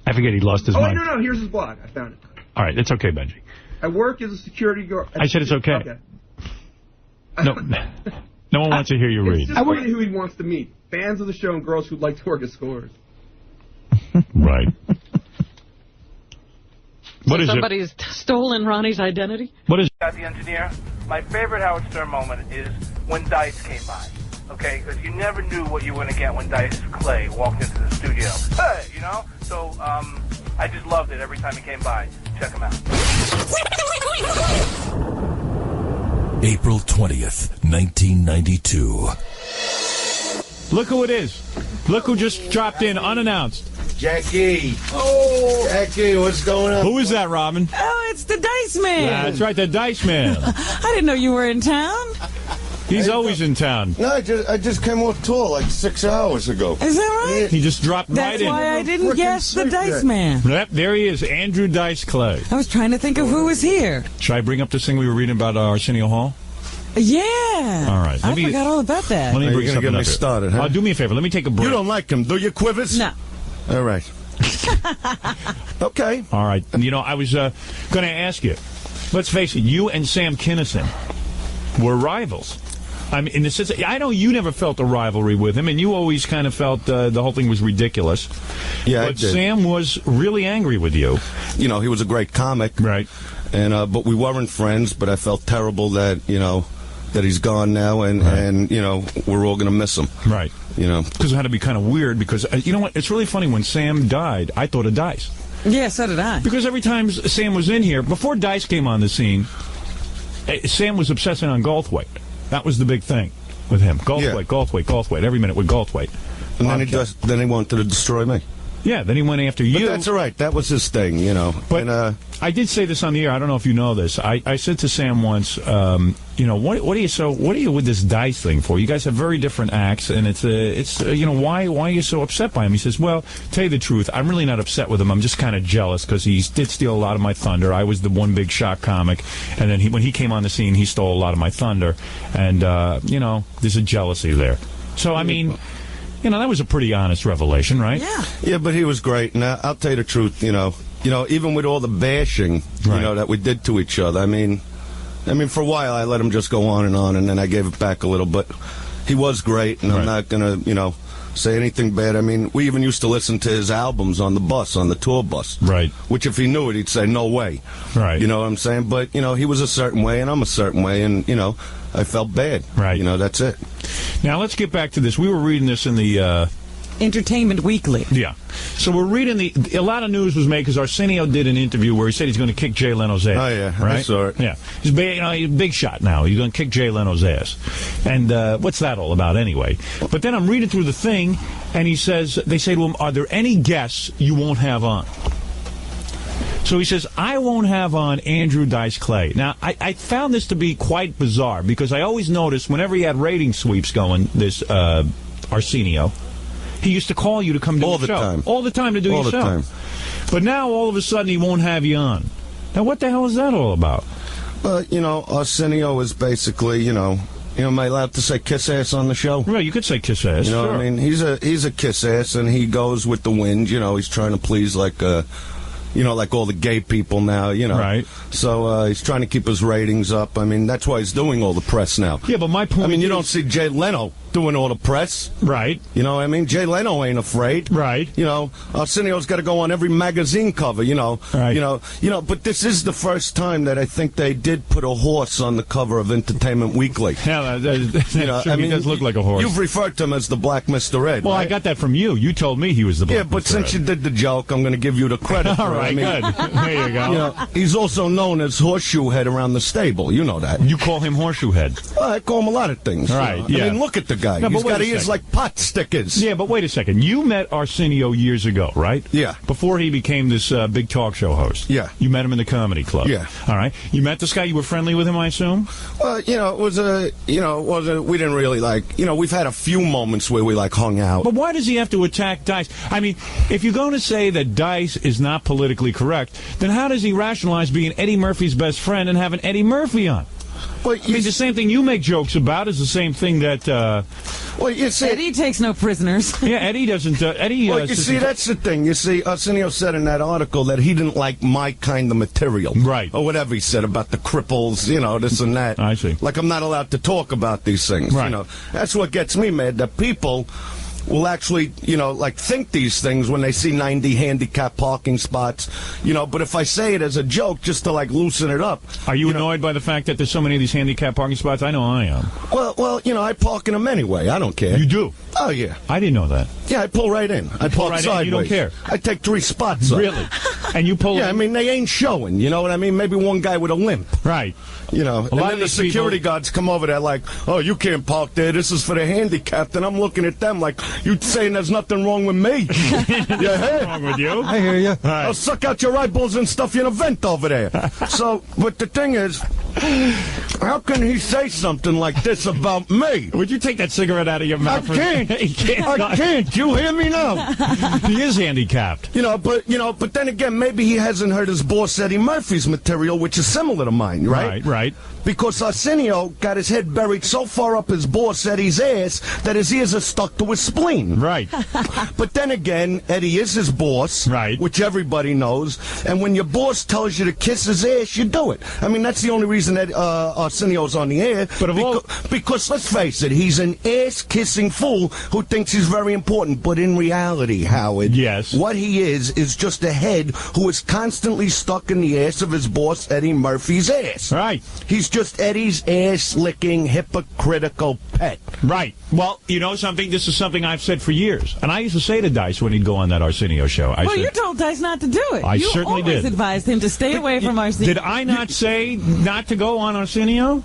I forget he lost his mind. No, here's his blog. I found it. All right, it's okay, Benji. I work as a security guard. I said it's okay. No one wants to hear you read. It's just somebody who he wants to meet. Fans of the show and girls who'd like to work at Scores. Right. What is somebody's stolen Ronnie's identity? What is The engineer, my favorite Howard Stern moment is when Dice came by. Okay, because you never knew what you were going to get when Dice Clay walked into the studio. Hey, you know? So, I just loved it every time he came by. Check him out. April 20th, 1992. Look who it is. Look who just dropped in unannounced. Jackie. Oh, Jackie, what's going on? Who is that, Robin? Oh, it's the Dice Man. That's right, the Dice Man. I didn't know you were in town. He's always in town. No, I just came off tour like 6 hours ago. Is that right? He just dropped right in. That's why I didn't guess the Dice Man. Yep, there he is, Andrew Dice Clay. I was trying to think of who was here. Should I bring up this thing we were reading about Arsenio Hall? Yeah. All right. I forgot all about that. Let me bring something get me started, huh? Do me a favor. Let me take a break. You don't like him, do you, Quivers? No. All right. Okay. All right. You know, I was going to ask you. Let's face it, you and Sam Kinison were rivals. I mean, in the sense, I know you never felt a rivalry with him, and you always kind of felt the whole thing was ridiculous. Yeah, but Sam was really angry with you. You know, he was a great comic, right? And but we weren't friends. But I felt terrible that that he's gone now, and we're all gonna miss him, right? You know, because it had to be kind of weird. Because you know what? It's really funny when Sam died. I thought of Dice. Yeah, so did I. Because every time Sam was in here, before Dice came on the scene, Sam was obsessing on Goldthwait. That was the big thing with him. Goldthwait, every minute with Goldthwait. And then he wanted to destroy me. Yeah, then he went after you. But that's all right. That was his thing, you know. But I did say this on the air. I don't know if you know this. I said to Sam once, you know, what are you with this Dice thing for? You guys have very different acts, and it's you know, why are you so upset by him? He says, well, tell you the truth, I'm really not upset with him. I'm just kind of jealous because he did steal a lot of my thunder. I was the one big shock comic, and then when he came on the scene, he stole a lot of my thunder, and you know, there's a jealousy there. So I mean. You know, that was a pretty honest revelation, right? Yeah. Yeah, but he was great. And I'll tell you the truth, you know, even with all the bashing, you know, that we did to each other, I mean, for a while I let him just go on, and then I gave it back a little. But he was great, and I'm not going to, you know, say anything bad. I mean, we even used to listen to his albums on the bus, on the tour bus. Right. Which if he knew it, he'd say, no way. Right. You know what I'm saying? But, you know, he was a certain way, and I'm a certain way, and, you know, I felt bad. Right. You know, that's it. Now, let's get back to this. We were reading this in the... Entertainment Weekly. Yeah. So we're reading a lot of news was made because Arsenio did an interview where he said he's going to kick Jay Leno's ass. Oh, yeah. Right? I saw it. Yeah. He's a big shot now. He's going to kick Jay Leno's ass. And what's that all about anyway? But then I'm reading through the thing, and they say to him, are there any guests you won't have on? So he says, I won't have on Andrew Dice Clay. Now, I found this to be quite bizarre because I always noticed whenever he had rating sweeps going, this Arsenio, he used to call you to come do the show. All the time to do your show. All the time. But now, all of a sudden, he won't have you on. Now, what the hell is that all about? Well, you know, Arsenio is basically, you know, am I allowed to say kiss ass on the show? Well, you could say kiss ass. You know, sure. I mean, he's a kiss ass, and he goes with the wind. You know, he's trying to please like all the gay people now, you know. Right. So he's trying to keep his ratings up. I mean, that's why he's doing all the press now. Yeah, but my point I mean, you don't see Jay Leno doing all the press. Right. You know what I mean? Jay Leno ain't afraid. Right. You know, Arsenio's got to go on every magazine cover, you know. Right. You know, but this is the first time that I think they did put a horse on the cover of Entertainment Weekly. Yeah, you know, I mean, he does look like a horse. You've referred to him as the Black Mr. Ed. Well, right? I got that from you. You told me he was the Black Yeah, but Mr. since Ed. you did the joke, I'm going to give you the credit. All right, good. There you go. You know, he's also known as Horseshoe Head around the stable. You know that. You call him Horseshoe Head. Well, I call him a lot of things. Right, yeah. I mean, look at the guy. No, He's got ears like pot stickers. Yeah, but wait a second. You met Arsenio years ago, right? Yeah. Before he became this big talk show host. Yeah. You met him in the comedy club. Yeah. All right. You met this guy. You were friendly with him, I assume? Well, you know, we didn't really like, you know, we've had a few moments where we like hung out. But why does he have to attack Dice? I mean, if you're going to say that Dice is not politically correct, then how does he rationalize being Eddie Murphy's best friend and having Eddie Murphy on? Well, I mean, the same thing you make jokes about is the same thing that... well, you see, Eddie takes no prisoners. Yeah, Eddie doesn't... Eddie. Well, you see, that's the thing. You see, Arsenio said in that article that he didn't like my kind of material. Right. Or whatever he said about the cripples, you know, this and that. I see. Like I'm not allowed to talk about these things. Right. You know, that's what gets me mad, that people will actually, you know, like think these things when they see 90 handicap parking spots, you know, but if I say it as a joke just to like loosen it up. Are you annoyed by the fact that there's so many of these handicap parking spots? I know I am. Well, you know, I park in them anyway. I don't care. You do? Oh, yeah. I didn't know that. Yeah, I pull right in. I pull park right sideways. in, you don't care? I take 3 spots up. Really? And you pull Yeah, in? I mean, they ain't showing, you know what I mean? Maybe one guy with a limp. Right. You know, a lot then of the security guards come over there like, oh, you can't park there. This is for the handicapped. And I'm looking at them like, you saying there's nothing wrong with me? What's wrong with you? I hear you. Right. I'll suck out your eyeballs and stuff you in a vent over there. So, but the thing is, how can he say something like this about me? Would you take that cigarette out of your mouth? I can't. I can't. You hear me now? He is handicapped. But then again, maybe he hasn't heard his boss Eddie Murphy's material, which is similar to mine, right? Right. Because Arsenio got his head buried so far up his boss Eddie's ass that his ears are stuck to his spleen. Right. But then again, Eddie is his boss, right? Which everybody knows. And when your boss tells you to kiss his ass, you do it. I mean, that's the only reason that Arsenio's on the air. But because let's face it, he's an ass-kissing fool who thinks he's very important. But in reality, Howard, yes, what he is just a head who is constantly stuck in the ass of his boss Eddie Murphy's ass. Right. He's just Eddie's ass-licking, hypocritical pet. Right. Well, you know something? This is something I've said for years. And I used to say to Dice when he'd go on that Arsenio show. I said, you told Dice not to do it. I certainly did. You always advised him to stay away from Arsenio. Did I not say not to go on Arsenio?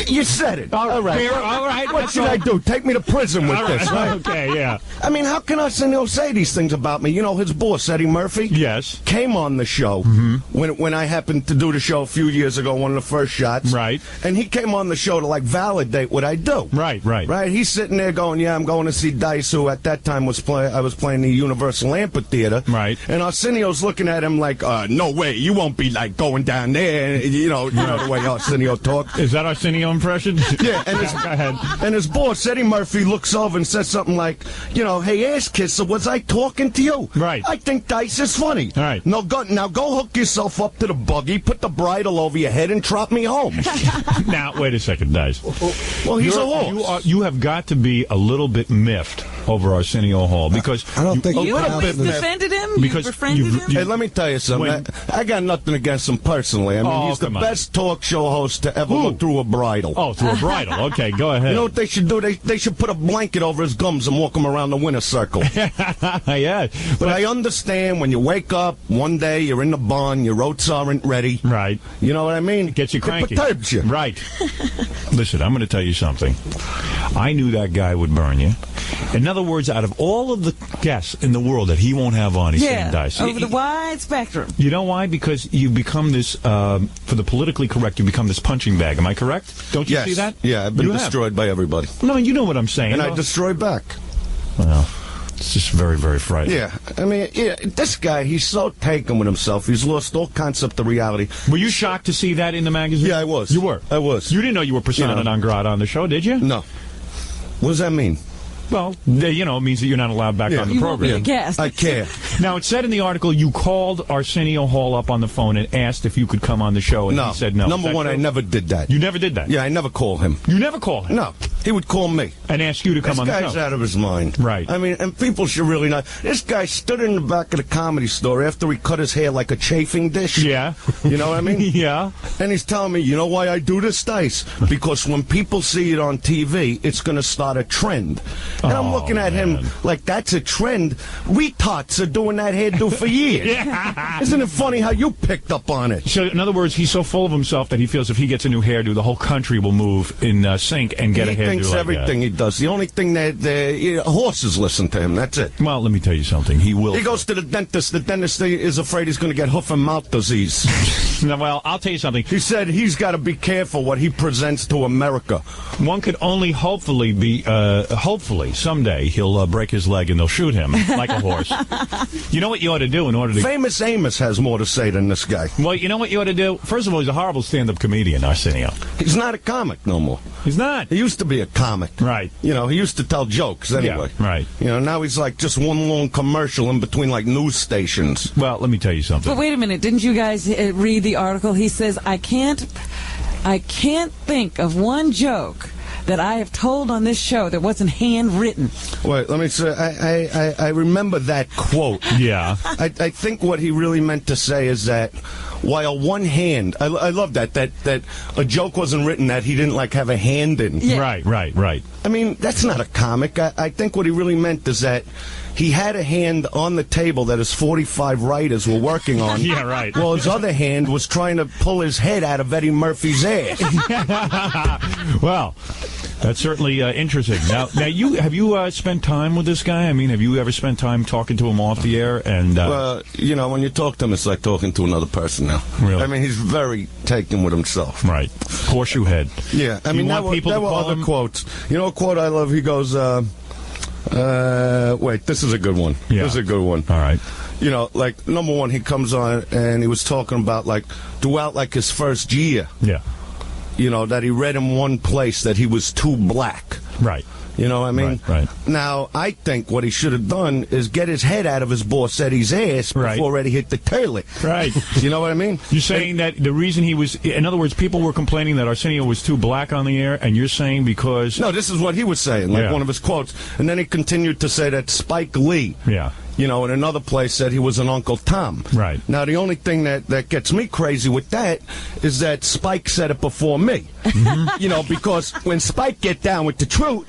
You said it. All right. All right. What should I do? Take me to prison with this, right? Okay, yeah. I mean, how can Arsenio say these things about me? You know, his boss, Eddie Murphy? Yes. Came on the show when I happened to do the show a few years ago, one of the first shots. Right. And he came on the show to, like, validate what I do. Right. Right? He's sitting there going, yeah, I'm going to see Dice, who at that time I was playing the Universal Amphitheater. Right. And Arsenio's looking at him like, no way, you won't be, like, going down there. You know the way Arsenio talks. Is that Arsenio impression? Yeah, and his boss, Eddie Murphy, looks over and says something like, hey, ass kisser, was I talking to you? Right. I think Dice is funny. All right. Now go hook yourself up to the buggy, put the bridle over your head, and trot me home. Now, wait a second, Dice. Well, he's a horse. You have got to be a little bit miffed over Arsenio Hall, because I don't think you always defended him? You befriended him? Hey, let me tell you something. I got nothing against him personally. I mean, he's the best talk show host to ever look through a bridle. Oh, through a bridle. Okay, go ahead. You know what they should do? They should put a blanket over his gums and walk him around the winner's circle. Yeah. But I understand when you wake up one day, you're in the barn, your oats aren't ready. Right. You know what I mean? It gets you cranky. It perturbs you. Right. Listen, I'm going to tell you something. I knew that guy would burn you. In other words, out of all of the guests in the world that he won't have on, he's saying Dice. Over the wide spectrum. You know why? Because you become this, for the politically correct, you become this punching bag. Am I correct? Don't you see that? Yeah, I've been destroyed by everybody. No, you know what I'm saying. And I destroy back. Well, it's just very, very frightening. Yeah, I mean, this guy, he's so taken with himself. He's lost all concept of reality. Were you shocked to see that in the magazine? Yeah, I was. You were? I was. You didn't know you were persona non grata on the show, did you? No. What does that mean? Well, it means that you're not allowed back on the program. You won't be a guest. I care. Now, it said in the article you called Arsenio Hall up on the phone and asked if you could come on the show, and he said no. Number one, I never did that. You never did that? Yeah, I never call him. You never call him? No. He would call me. And ask you to come on the show. This guy's out of his mind. Right. I mean, and people should really know. This guy stood in the back of the Comedy Store after he cut his hair like a chafing dish. Yeah. You know what I mean? Yeah. And he's telling me, you know why I do this, Dice? Because when people see it on TV, it's going to start a trend. And I'm looking at him like that's a trend. Retards are doing that hairdo for years. Yeah. Isn't it funny how you picked up on it? So, in other words, he's so full of himself that he feels if he gets a new hairdo, the whole country will move in sync and get a hairdo like that. He thinks everything he does. The only thing that horses listen to him. That's it. Well, let me tell you something. He will. He goes to the dentist. The dentist is afraid he's going to get hoof and mouth disease. Well, I'll tell you something. He said he's got to be careful what he presents to America. One could only hopefully be, hopefully someday he'll break his leg and they'll shoot him like a horse. You know what you ought to do in order to... Famous Amos has more to say than this guy. Well, you know what you ought to do? First of all, he's a horrible stand-up comedian, Arsenio. He's not a comic no more. He's not. He used to be a comic. Right. You know, he used to tell jokes anyway. Yeah, right. You know, now he's like just one long commercial in between like news stations. Well, let me tell you something. But wait a minute. Didn't you guys read the article? He says, I can't think of one joke that I have told on this show that wasn't handwritten. Wait, let me say, I remember that quote. Yeah. I think what he really meant to say is that while one hand, I love that a joke wasn't written that he didn't like have a hand in. Yeah. Right. I mean, that's not a comic. I think what he really meant is that he had a hand on the table that his 45 writers were working on. Yeah, right. While his other hand was trying to pull his head out of Eddie Murphy's ass. Well, that's certainly interesting. Now, have you spent time with this guy? I mean, have you ever spent time talking to him off the air? And well, you know, when you talk to him, it's like talking to another person now. Really? I mean, he's very taken with himself. Right. Horseshoe head. Yeah. I mean, there were other quotes. You know a quote I love? He goes, wait, this is a good one. Yeah. This is a good one. All right. You know, like, number one, he comes on and he was talking about, like, throughout, like, his first year. Yeah. You know, that he read in one place that he was too black. Right. You know what I mean? Right. Now, I think what he should have done is get his head out of his boss Eddie's ass before Eddie hit the toilet. Right. You know what I mean? You're saying that the reason he was... In other words, people were complaining that Arsenio was too black on the air, and you're saying because... No, this is what he was saying, like one of his quotes. And then he continued to say that Spike Lee... Yeah. You know, and another place said he was an Uncle Tom. Right. Now, the only thing that gets me crazy with that is that Spike said it before me. You know, because when Spike get down with the truth,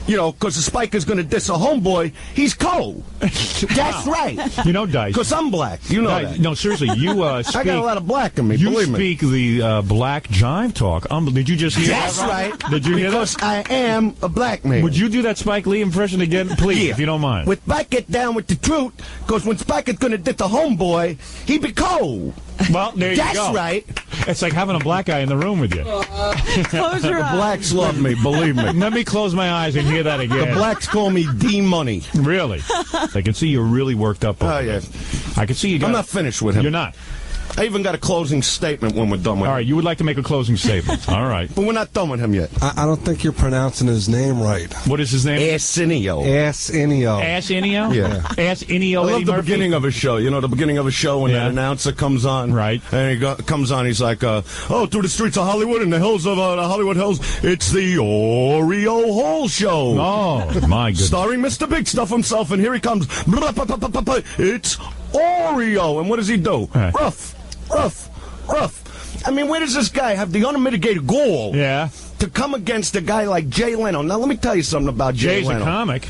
you know, because the Spike is going to diss a homeboy, he's cold. That's right. You know, Dice. Because I'm black. You know Dice, that. No, seriously, you speak... I got a lot of black in me, believe me. You speak the black jive talk. Did you just hear That's that? Right. Did you hear that? Because I am a black man. Would you do that Spike Lee impression again, please, if you don't mind? With Spike get down with the truth, because when Spike is going to diss a homeboy, he be cold. Well, there you go. That's right. It's like having a black guy in the room with you. Close your eyes. The blacks love me, believe me. Let me close my eyes and hear that again. The blacks call me D-Money. Really? I can see you're really worked up over yeah. I can see you got... I'm not finished with him. You're not? I even got a closing statement when we're done with him. All right, you would like to make a closing statement. All right. But we're not done with him yet. I don't think you're pronouncing his name right. What is his name? Arsenio. Arsenio. Arsenio? Yeah. Arsenio. I love the beginning of a show. You know, the beginning of a show when that announcer comes on. Right. And he comes on, he's like, oh, through the streets of Hollywood and the hills of the Hollywood Hills, it's the Oreo Hall Show. Oh, my goodness. Starring Mr. Big Stuff himself, and here he comes. It's Oreo. And what does he do? Rough. I mean, where does this guy have the unmitigated gall to come against a guy like Jay Leno? Now, let me tell you something about Jay Leno. Jay's a comic.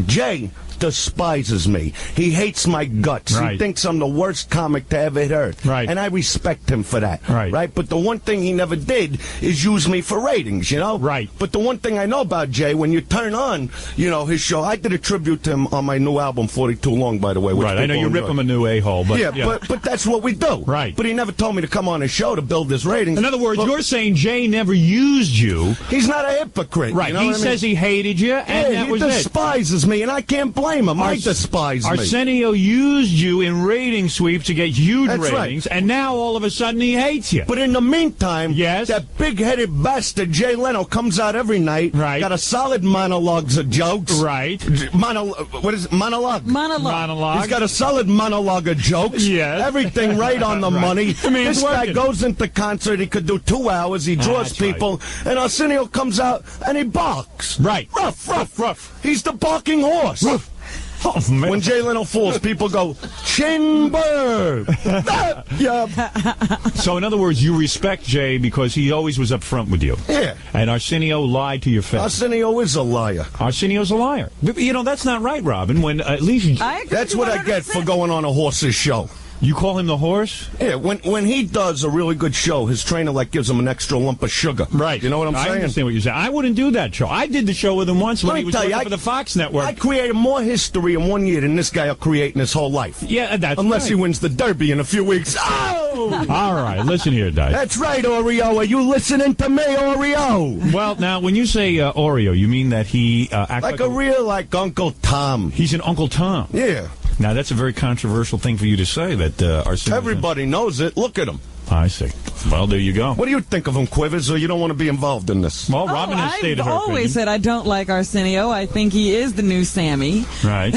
Jay despises me. He hates my guts. Right. He thinks I'm the worst comic to ever hit Earth. Right. And I respect him for that. Right. But the one thing he never did is use me for ratings, you know? Right. But the one thing I know about Jay, when you turn on, you know, his show, I did a tribute to him on my new album, 42 Long, by the way. Right. I know you rip him a new a-hole, but... Yeah, but that's what we do. Right. But he never told me to come on his show to build his ratings. In other words, you're saying Jay never used you. He's not a hypocrite. Right. You know he what I mean? says he hated you, and that was it. He despises me, and I can't blame him. I despise me. Arsenio used you in rating sweeps to get huge That's ratings, right. and now all of a sudden he hates you. But in the meantime, that big-headed bastard Jay Leno comes out every night, got a solid monologues of jokes. Right. What is it? Monologue? Monologue. He's got a solid monologue of jokes. Yes. Everything right on the money. I mean, this guy goes into concert, he could do 2 hours, he draws people, and Arsenio comes out and he barks. Right. Ruff. He's the barking horse. Ruff. Oh, man. When Jay Leno falls, people go, Chinberg! So, in other words, you respect Jay because he always was up front with you. Yeah. And Arsenio lied to your face. Arsenio is a liar. Arsenio's a liar. But, you know, that's not right, Robin. When at least... That's what I get for going on a horse's show. You call him the horse? Yeah, when he does a really good show, his trainer gives him an extra lump of sugar. Right. You know what I'm saying? I understand what you're saying. I wouldn't do that show. I did the show with him once when he was working for the Fox Network. I created more history in 1 year than this guy will create in his whole life. Yeah, that's Unless he wins the Derby in a few weeks. Oh! All right, listen here, Dice. That's right, Oreo. Are you listening to me, Oreo? Well, now, when you say Oreo, you mean that he acts like a real, Uncle Tom. He's an Uncle Tom. Yeah. Now, that's a very controversial thing for you to say, that Arsenio... Everybody knows it. Look at him. I see. Well, there you go. What do you think of him, Quivers, or you don't want to be involved in this? Well, Robin has stated her I've always said I don't like Arsenio. I think he is the new Sammy. Right.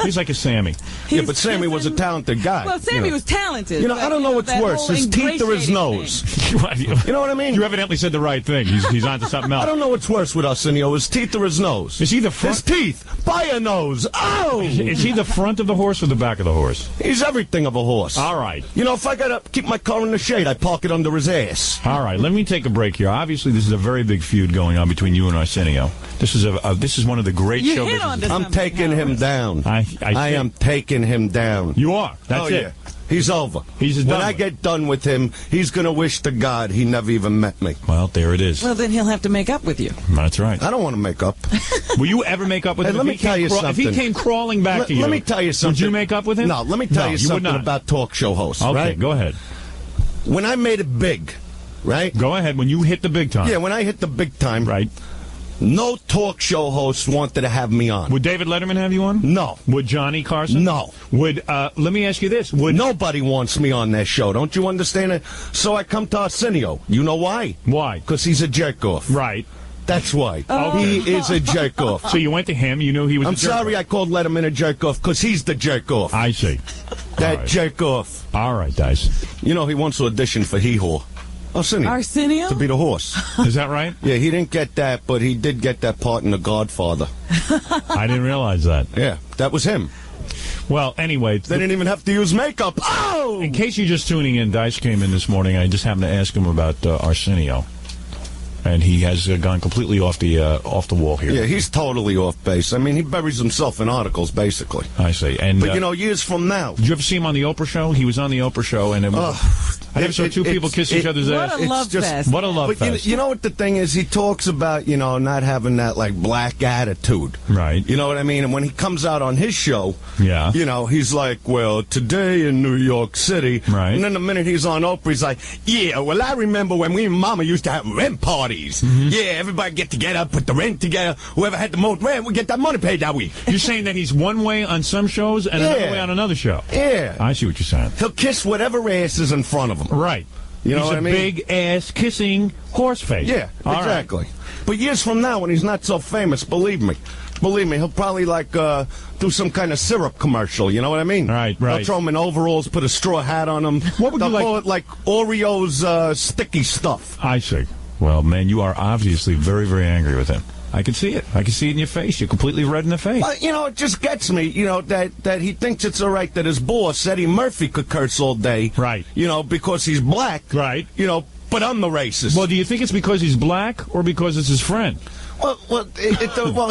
He's like a Sammy. But Sammy was a talented guy. Well, Sammy was talented. You know, I don't know what's worse, his teeth or his nose. You know what I mean? You evidently said the right thing. He's on to something else. I don't know what's worse with Arsenio, his teeth or his nose. Is he the front? His teeth by a nose. Oh! Is he the front of the horse or the back of the horse? He's everything of a horse. All right. You know, if I got to keep my car in the shade, I park it under his ass. All right, let me take a break here. Obviously, this is a very big feud going on between you and Arsenio. This is one of the great show businesses. I'm taking him down. I am taking him down. You are. That's it. Yeah. He's over. He's done. When I get done with him, he's going to wish to God he never even met me. Well, there it is. Well, then he'll have to make up with you. That's right. I don't want to make up. Will you ever make up with him? Let me tell you something. If he came crawling back to you, let me tell you something. Would you make up with him? No, let me tell you something about talk show hosts. Okay, right? Go ahead. When I made it big, right? Go ahead. When you hit the big time. Yeah, when I hit the big time. Right. No talk show hosts wanted to have me on. Would David Letterman have you on? No. Would Johnny Carson? No. Would let me ask you this: nobody wants me on their show? Don't you understand it? So I come to Arsenio. You know why? Why? Because he's a jerk off. Right. That's why. He is a jerk off. So you went to him. You knew he was. I'm sorry, I called Letterman a jerk off because he's the jerk off. I see. That jerk off. All right, Dice. You know he wants to audition for Hee Haw. Arsenio? To be the horse. Is that right? Yeah, he didn't get that, but he did get that part in The Godfather. I didn't realize that. Yeah, that was him. Well, anyway. They didn't even have to use makeup. Oh! In case you're just tuning in, Dice came in this morning. I just happened to ask him about Arsenio. And he has gone completely off the wall here. Yeah, he's totally off base. I mean, he buries himself in articles, basically. I see. And but, years from now. Did you ever see him on the Oprah show? He was on the Oprah show, and I never saw two people kiss each other's ass. What a love fest. What a love fest. You know what the thing is? He talks about, not having that, black attitude. Right. You know what I mean? And when he comes out on his show, yeah. He's like, well, today in New York City. Right. And then the minute he's on Oprah, he's like, yeah, well, I remember when we and Mama used to have rent parties. Mm-hmm. Yeah, everybody get together, put the rent together. Whoever had the most rent would get that money paid that week. You're saying that he's one way on some shows and another way on another show? Yeah. I see what you're saying. He'll kiss whatever ass is in front of him. Right. You know what I mean? He's a big-ass kissing horse face. Yeah, exactly. Right. But years from now, when he's not so famous, believe me, he'll probably, do some kind of syrup commercial, you know what I mean? Right. They'll throw him in overalls, put a straw hat on him. What would you like? Call it, Oreo's sticky stuff. I see. Well, man, you are obviously very, very angry with him. I can see it. I can see it in your face. You're completely red in the face. Well, it just gets me, that he thinks it's all right that his boss, Eddie Murphy, could curse all day. Right. Because he's black. Right. But I'm the racist. Well, do you think it's because he's black or because it's his friend? Well,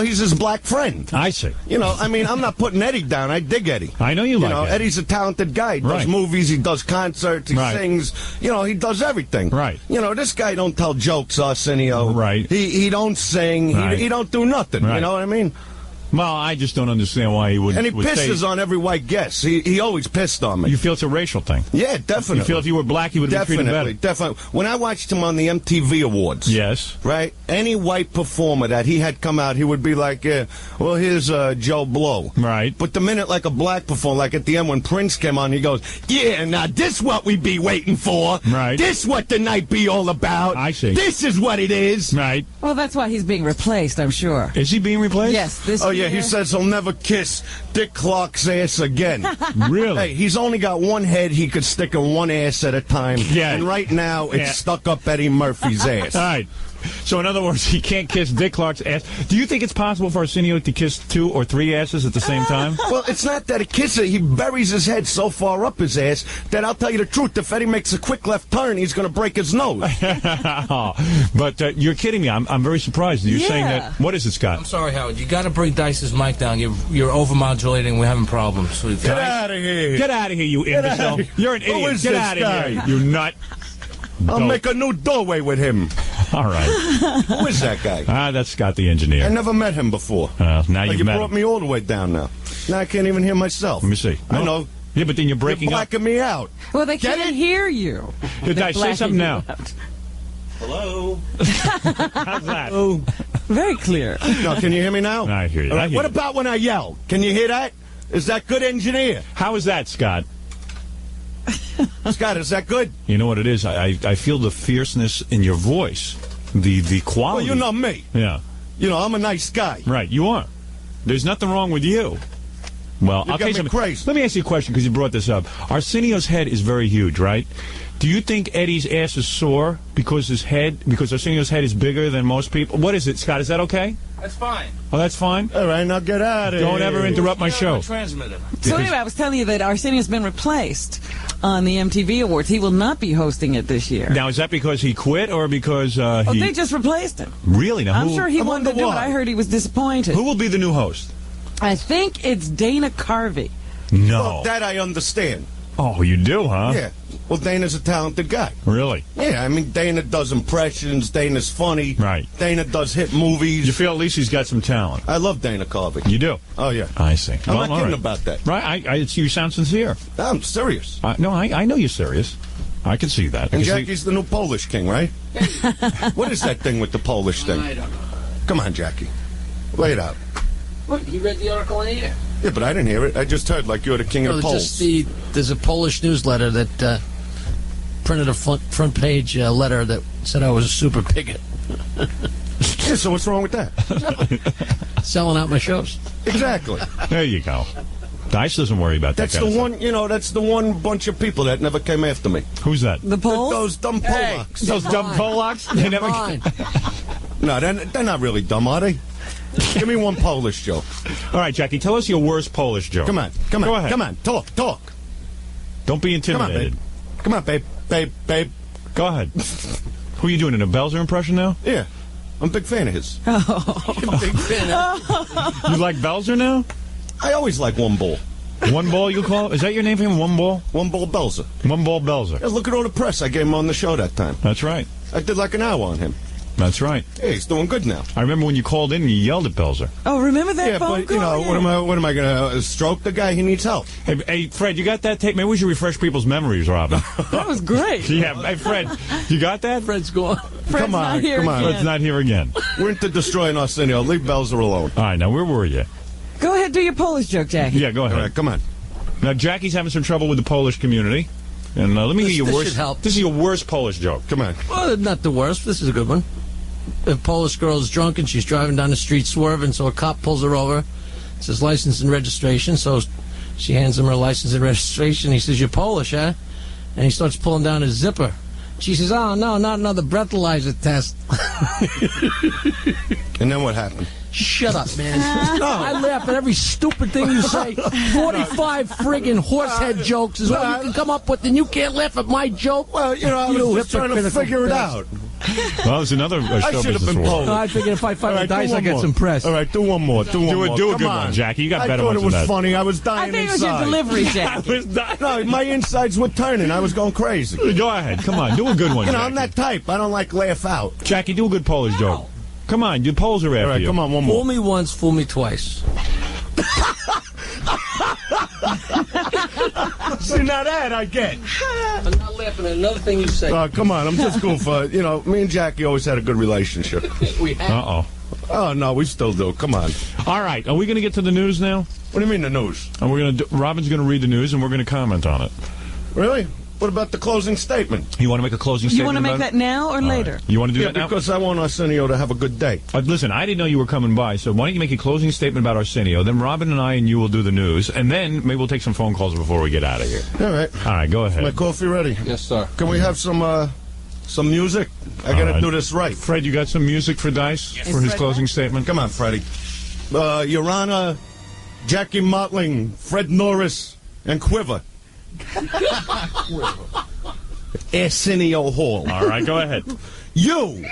he's his black friend. I see. I'm not putting Eddie down. I dig Eddie. I know you like Eddie. Eddie's a talented guy. He does movies, he does concerts, he sings. He does everything. Right. This guy don't tell jokes, Arsenio. Right. He don't sing. Right. He don't do nothing. Right. You know what I mean? Well, I just don't understand why he would. And he pisses on every white guest. He always pissed on me. You feel it's a racial thing? Yeah, definitely. You feel if you were black, you would have been treated better? Definitely. When I watched him on the MTV Awards. Yes. Right? Any white performer that he had come out, he would be like, yeah, well, here's Joe Blow. Right. But the minute a black performer, like at the end when Prince came on, he goes, yeah, now this what we be waiting for. Right. This what the night be all about. I see. This is what it is. Right. Well, that's why he's being replaced, I'm sure. Is he being replaced? Yes. He says he'll never kiss Dick Clark's ass again. Really? Hey, he's only got one head he could stick in one ass at a time. Yeah. And right now, it's stuck up Eddie Murphy's ass. All right. So, in other words, he can't kiss Dick Clark's ass. Do you think it's possible for Arsenio to kiss 2 or 3 asses at the same time? Well, it's not that he kisses. He buries his head so far up his ass that I'll tell you the truth. If Eddie makes a quick left turn, he's going to break his nose. But you're kidding me. I'm very surprised. You're saying that. What is it, Scott? I'm sorry, Howard. You got to bring Dice's mic down. You're overmodulating. We're having problems. So Get out of here. Get out of here, you imbecile. You're an idiot. Who is Get this out guy? of here, you nut. I'll make a new doorway with him. All right. Who is that guy? That's Scott the engineer. I never met him before. Now you brought me all the way down now. Now I can't even hear myself. Let me see. I know. Yeah, but then you're breaking You're blacking me out. Well, they can't hear you. Dice, say something now. Hello? How's that? Oh. Very clear. No, can you hear me now? I hear you. All right. What about when I yell? Can you hear that? Is that good, engineer? How is that, Scott? Scott, is that good? You know what it is? I feel the fierceness in your voice. The quality. Well, you know me. Yeah. I'm a nice guy. Right, you are. There's nothing wrong with you. Well, I'll tell you something. Crazy. Let me ask you a question because you brought this up. Arsenio's head is very huge, right? Do you think Eddie's ass is sore because Arsenio's head is bigger than most people? What is it, Scott? Is that okay? That's fine. Oh, that's fine? All right, now get out of here. Don't ever interrupt my show. Transmitter. So anyway, I was telling you that Arsenio's been replaced on the MTV Awards. He will not be hosting it this year. Now, is that because he quit or because they just replaced him. Really? Now, I'm sure he wanted to do it. I heard he was disappointed. Who will be the new host? I think it's Dana Carvey. No. Well, that I understand. Oh, you do, huh? Yeah. Well, Dana's a talented guy. Really? Yeah, I mean, Dana does impressions. Dana's funny. Right. Dana does hit movies. You feel at least he's got some talent. I love Dana Carvey. You do? Oh, yeah. I see. I'm not kidding about that. Right. You sound sincere. I'm serious. No, I know you're serious. I can see that. And Jackie's the new Polish king, right? What is that thing with the Polish thing? I don't know. Come on, Jackie. Lay it out. What? He read the article in here. Yeah, but I didn't hear it. I just heard like you're the king of the Poles. There's a Polish newsletter that printed a front page letter that said I was a super bigot. Yeah, so what's wrong with that? Selling out my shows. Exactly. There you go. Dice doesn't worry about that. That's the one, that's the one bunch of people that never came after me. Who's that? The Poles? Those dumb Polacks. Those dumb Polacks? They never. No, they're not really dumb, are they? Give me one Polish joke. All right, Jackie, tell us your worst Polish joke. Come on. Go ahead. Come on. Talk. Don't be intimidated. Come on, babe. Go ahead. Who are you doing, a Belzer impression now? Yeah. I'm a big fan of his. Big fan You like Belzer now? I always like One Ball. One Ball, you call it? Is that your name for him, One Ball? One Ball Belzer. One Ball Belzer. Yeah, look at all the press I gave him on the show that time. That's right. I did like an hour on him. That's right. Hey, he's doing good now. I remember when you called in and you yelled at Belzer. Oh, remember that phone call? Yeah, but what am I going to stroke the guy? He needs help. Hey, Fred, you got that tape? Maybe we should refresh people's memories, Robin. That was great. Yeah. Hey, Fred, you got that? Fred's gone. Come on. Fred's not here again. We're into destroying Arsenio. Leave Belzer alone. All right, now where were you? Go ahead, do your Polish joke, Jackie. Yeah, go ahead. All right, come on. Now, Jackie's having some trouble with the Polish community. And let me hear your worst. This is your worst Polish joke. Come on. Well, not the worst. This is a good one. A Polish girl is drunk and she's driving down the street swerving, so a cop pulls her over. It says license and registration, so she hands him her license and registration. He says, "You're Polish, huh?" And he starts pulling down his zipper. She says, "Oh, no, not another breathalyzer test." And then what happened? Shut up, man. No, I laugh at every stupid thing you say. 45 friggin' horsehead jokes is what you can come up with, and you can't laugh at my joke? Well, I was just trying to figure it out. Well, there's another I should have been Polish. No, I figured if I fight with dice, I get some press. All right, do one more. Do a good one, Jackie. You got better ones than that. I thought it was funny. I was dying inside. I think inside. it was your delivery, Jackie. I was dying. No, my insides were turning. I was going crazy. Go ahead. Come on. Do a good one, Jackie. I'm that type. I don't like laugh out. Jackie, do a good Polish joke. Come on. The Poles are after you. Come on, one more. Fool me once, fool me twice. See, now that I get. I'm not laughing at another thing you say. Come on, I'm just cool for, me and Jackie always had a good relationship. We have. Uh-oh. Oh, no, we still do. Come on. All right. Are we going to get to the news now? What do you mean, the news? And Robin's going to read the news, and we're going to comment on it. Really? What about the closing statement? You want to make a closing statement? You want to make that now or later? Right. You want to do that now? Because I want Arsenio to have a good day. Listen, I didn't know you were coming by, so why don't you make a closing statement about Arsenio? Then Robin and I and you will do the news, and then maybe we'll take some phone calls before we get out of here. All right. All right, go ahead. My coffee ready? Yes, sir. Can we have some music? I got to do this right. Fred, you got some music for Dice for his closing statement? Come on, Freddie. Your Honor, Jackie Mottling, Fred Norris, and Quiver. Arsenio Hall. All right, go ahead. You,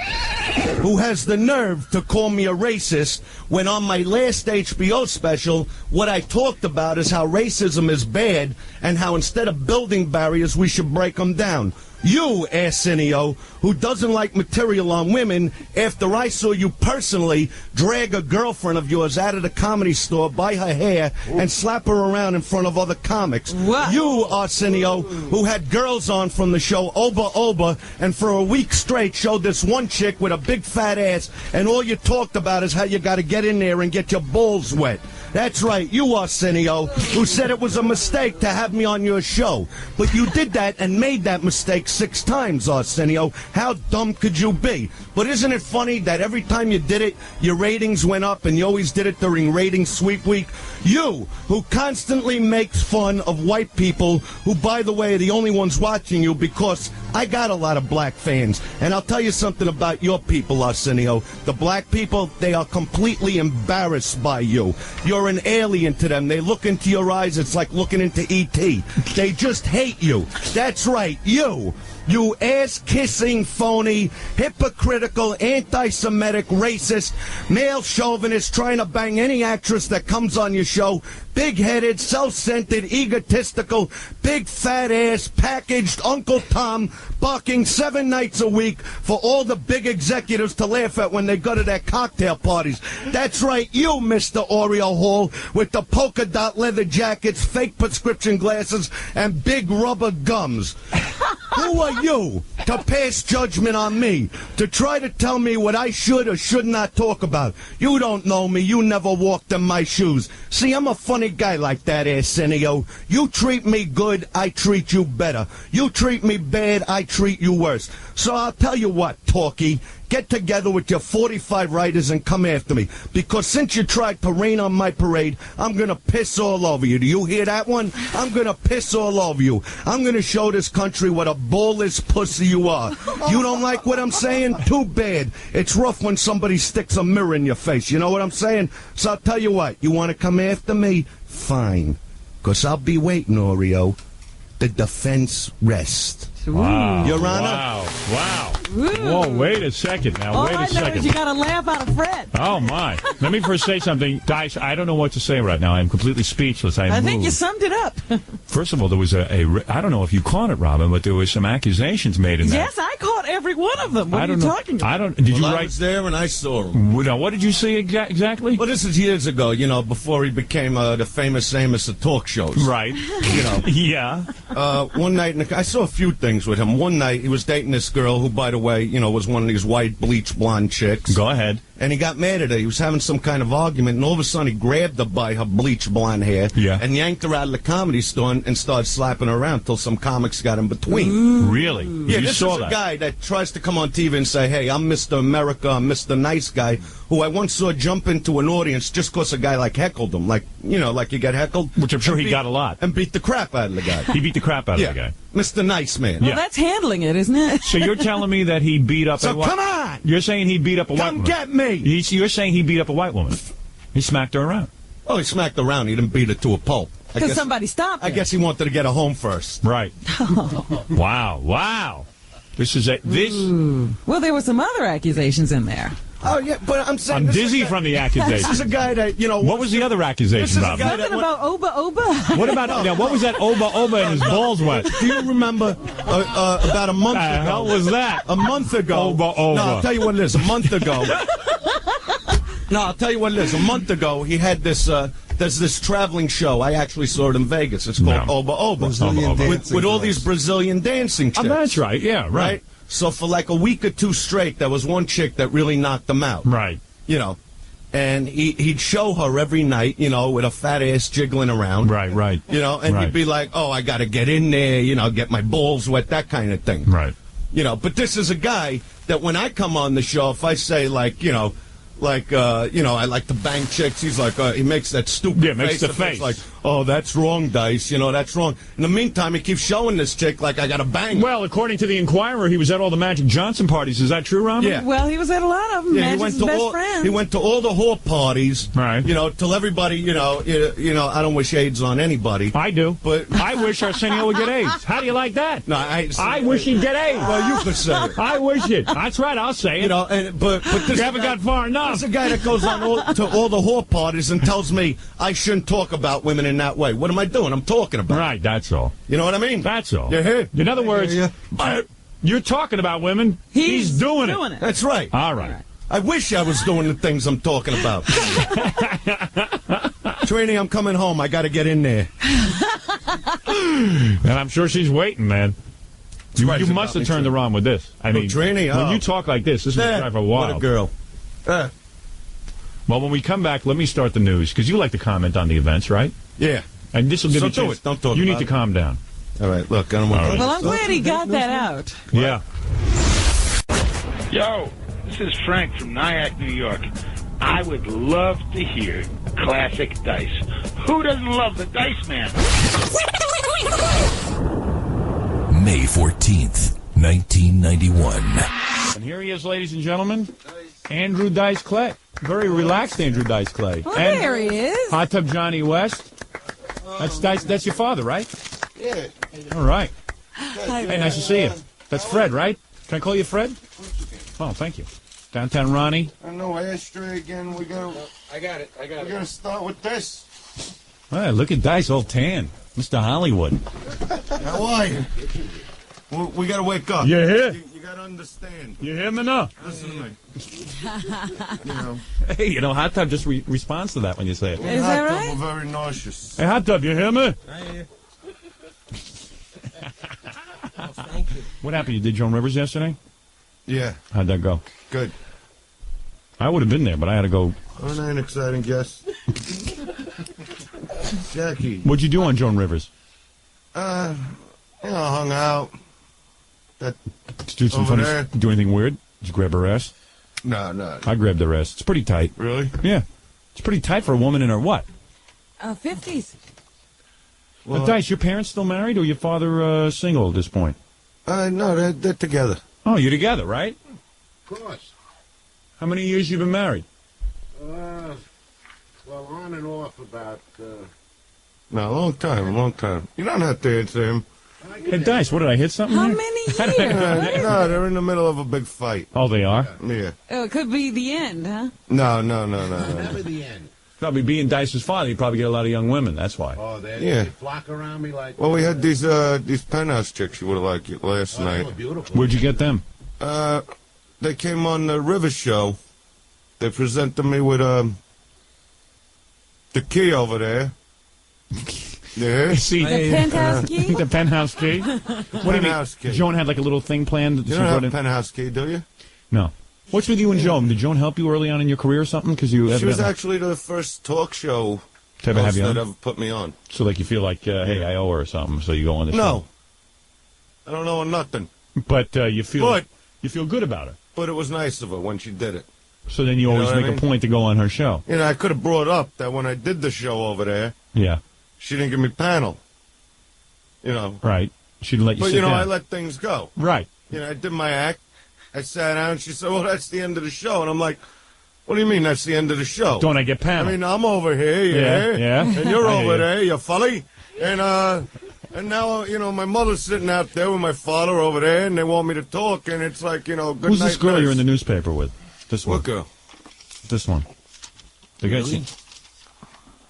who has the nerve to call me a racist when on my last HBO special, what I talked about is how racism is bad and how instead of building barriers, we should break them down. You, Arsenio, who doesn't like material on women, after I saw you personally drag a girlfriend of yours out of the Comedy Store by her hair and slap her around in front of other comics. What? You, Arsenio, who had girls on from the show Oba Oba and for a week straight showed this one chick with a big fat ass and all you talked about is how you got to get in there and get your balls wet. That's right, you, Arsenio, who said it was a mistake to have me on your show. But you did that and made that mistake 6 times, Arsenio. How dumb could you be? But isn't it funny that every time you did it, your ratings went up and you always did it during Ratings Sweep Week? You, who constantly makes fun of white people, who, by the way, are the only ones watching you because I got a lot of black fans. And I'll tell you something about your people, Arsenio. The black people, they are completely embarrassed by you. You're an alien to them. They look into your eyes. It's like looking into E.T. They just hate you. That's right, you. You ass-kissing, phony, hypocritical, anti-Semitic, racist, male chauvinist trying to bang any actress that comes on your show, big-headed, self-centered, egotistical, big fat ass, packaged Uncle Tom, barking 7 nights a week for all the big executives to laugh at when they go to their cocktail parties. That's right, you, Mr. Oreo Hall, with the polka dot leather jackets, fake prescription glasses, and big rubber gums. Who are you to pass judgment on me, to try to tell me what I should or should not talk about? You don't know me. You never walked in my shoes. See, I'm a funny guy like that, Arsenio. You treat me good, I treat you better. You treat me bad, I treat you worse. So I'll tell you what, Talkie, get together with your 45 writers and come after me. Because since you tried to rain on my parade, I'm going to piss all over you. Do you hear that one? I'm going to piss all over you. I'm going to show this country what a ballless pussy you are. You don't like what I'm saying? Too bad. It's rough when somebody sticks a mirror in your face. You know what I'm saying? So I'll tell you what. You want to come after me? Fine. Because I'll be waiting, Oreo. The defense rests. Wow. Your Honor? Wow. Whoa, wait a second now. Wait a second. All I know is you got to laugh out of Fred. Oh, my. Let me first say something. Dice, I don't know what to say right now. I'm completely speechless. I think you summed it up. First of all, there was I don't know if you caught it, Robin, but there was some accusations made in that. Yes, I caught every one of them. What are you talking about? Did you write? I was there and I saw him. Now, what did you see exactly? Well, this is years ago, before he became the famous Amos of talk shows. Right. Yeah. One night, I saw a few things with him. One night, he was dating this girl who, by the way, was one of these white bleach blonde chicks. Go ahead. And he got mad at her. He was having some kind of argument, and all of a sudden he grabbed her by her bleach blonde hair and yanked her out of the comedy store and started slapping her around till some comics got in between. Ooh. Really? Yeah, this is a guy that tries to come on TV and say, hey, I'm Mr. America, I'm Mr. Nice Guy, who I once saw jump into an audience just because a guy heckled him. Like you get heckled. Which I'm sure he got a lot. And beat the crap out of the guy. He beat the crap out of the guy. Mr. Nice Man. Well, that's handling it, isn't it? So you're telling me that he beat up a white... come on! You're saying he beat up a white woman? Come get me! You're saying he beat up a white woman? He smacked her around? Oh, he smacked her around. He didn't beat her to a pulp. Because somebody stopped him. I guess he wanted to get her home first. Right. Wow. This is Well, there were some other accusations in there. Oh, yeah, but I'm saying... I'm dizzy from the accusations. This is a guy that, What was the other accusation, Rob? Something about Oba. What about... what was that Oba and his balls went? Do you remember about a month ago? The hell was that? A month ago. Oba. No, I'll tell you what it is. A month ago. A month ago, he had this... there's this traveling show. I actually saw it in Vegas. It's called Oba. With all these Brazilian dancing chicks. Oh, that's right. Yeah, right. So for like a week or two straight, there was one chick that really knocked him out. Right. And he'd show her every night, with a fat ass jiggling around. Right. And he'd be like, oh, I got to get in there, get my balls wet, that kind of thing. Right. But this is a guy that when I come on the show, if I say I like to bang chicks. He's like, he makes that stupid face. Makes the face. Like, oh, that's wrong, Dice. That's wrong. In the meantime, he keeps showing this chick like I got to bang. Well, according to the Inquirer, he was at all the Magic Johnson parties. Is that true, Robin? Yeah. Well, he was at a lot of them. Yeah, he went to all the whore parties. Right. Till everybody, I don't wish AIDS on anybody. I do. But I wish Arsenio would get AIDS. How do you like that? No, I wish he'd get AIDS. Well, you could say it. I wish it. That's right. I'll say it. But this you haven't got far enough. There's a guy that goes on to all the whore parties and tells me I shouldn't talk about women in that way. What am I doing? I'm talking about. Right, that's all. You know what I mean? That's all. You hear? In other words, you're talking about women. He's doing it. That's right. All right. I wish I was doing the things I'm talking about. Trini, I'm coming home. I got to get in there. And I'm sure she's waiting, man. You must have turned her on with this. I mean, Trini, when you talk like this will drive her wild. What a girl. Well, when we come back, let me start the news, because you like to comment on the events, right? Yeah. And this will give you a chance. Don't talk You need about to calm down. All right, look, I don't want to... Well, I'm glad he got that out. Yeah. Yo, this is Frank from Nyack, New York. I would love to hear classic Dice. Who doesn't love the Dice Man? May 14th, 1991. And here he is, ladies and gentlemen, Andrew Dice Clay. Very relaxed Andrew Dice Clay. Oh, and there he is. Hot Tub Johnny West. That's Dice. That's your father, right? Yeah. All right. Hey, nice to see you. That's Fred, right? Can I call you Fred? Oh, thank you. Downtown Ronnie. I know, ashtray again. We got. I got it. We're gonna start with this. Hey, look at Dice, all tan. Mr. Hollywood. How are you? We gotta wake up. You hear? You gotta understand. You hear me now? Listen to me. Hey, Hot Tub just responds to that when you say it. Is that right? We're very nauseous. Hey, Hot Tub, you hear me? I hear. Thank you. What happened? You did Joan Rivers yesterday? Yeah. How'd that go? Good. I would have been there, but I had to go. Aren't I an exciting guest? Jackie. What'd you do on Joan Rivers? Hung out. That Did you do some funny? Do anything weird? Did you grab her ass? No. I grabbed her ass. It's pretty tight. Really? Yeah. It's pretty tight for a woman in her what? 50s. Well, Dice, your parents still married, or your father single at this point? No, they're together. Oh, you're together, right? Of course. How many years you been married? Well, on and off about... No, a long time. You don't have to answer him. Hey, Dice, what, did I hit something? How there? many years? No, they're in the middle of a big fight. Oh, they are? Yeah. Oh, it could be the end, huh? No. Never the end. Probably being Dice's father, you probably get a lot of young women, that's why. Oh, they flock around me like... Well, we had these penthouse chicks you would have liked last night. They were beautiful. Where'd you get them? They came on the River Show. They presented me with the key over there. Yeah. See, the penthouse key? The penthouse key? What do you mean? Key. Joan had like a little thing planned. That you don't have a penthouse key, do you? No. What's with you and Joan? Did Joan help you early on in your career or something? She was actually the first talk show that ever put me on. So like you feel like, hey, I owe her or something, so you go on the show. No. I don't know nothing. But you feel good about her. But it was nice of her when she did it. So then you always make a point to go on her show. You know, I could have brought up that when I did the show over there, she didn't give me panel. You know. Right. She didn't let you sit down. But, I let things go. Right. You know, I did my act. I sat down, and she said, well, that's the end of the show. And I'm like, what do you mean that's the end of the show? Don't I get panel? I mean, I'm over here, yeah. And you're over there, you folly. And now, my mother's sitting out there with my father over there, and they want me to talk, and it's like, good night. Who's this girl you're in the newspaper with? This one. What girl? This one. Really?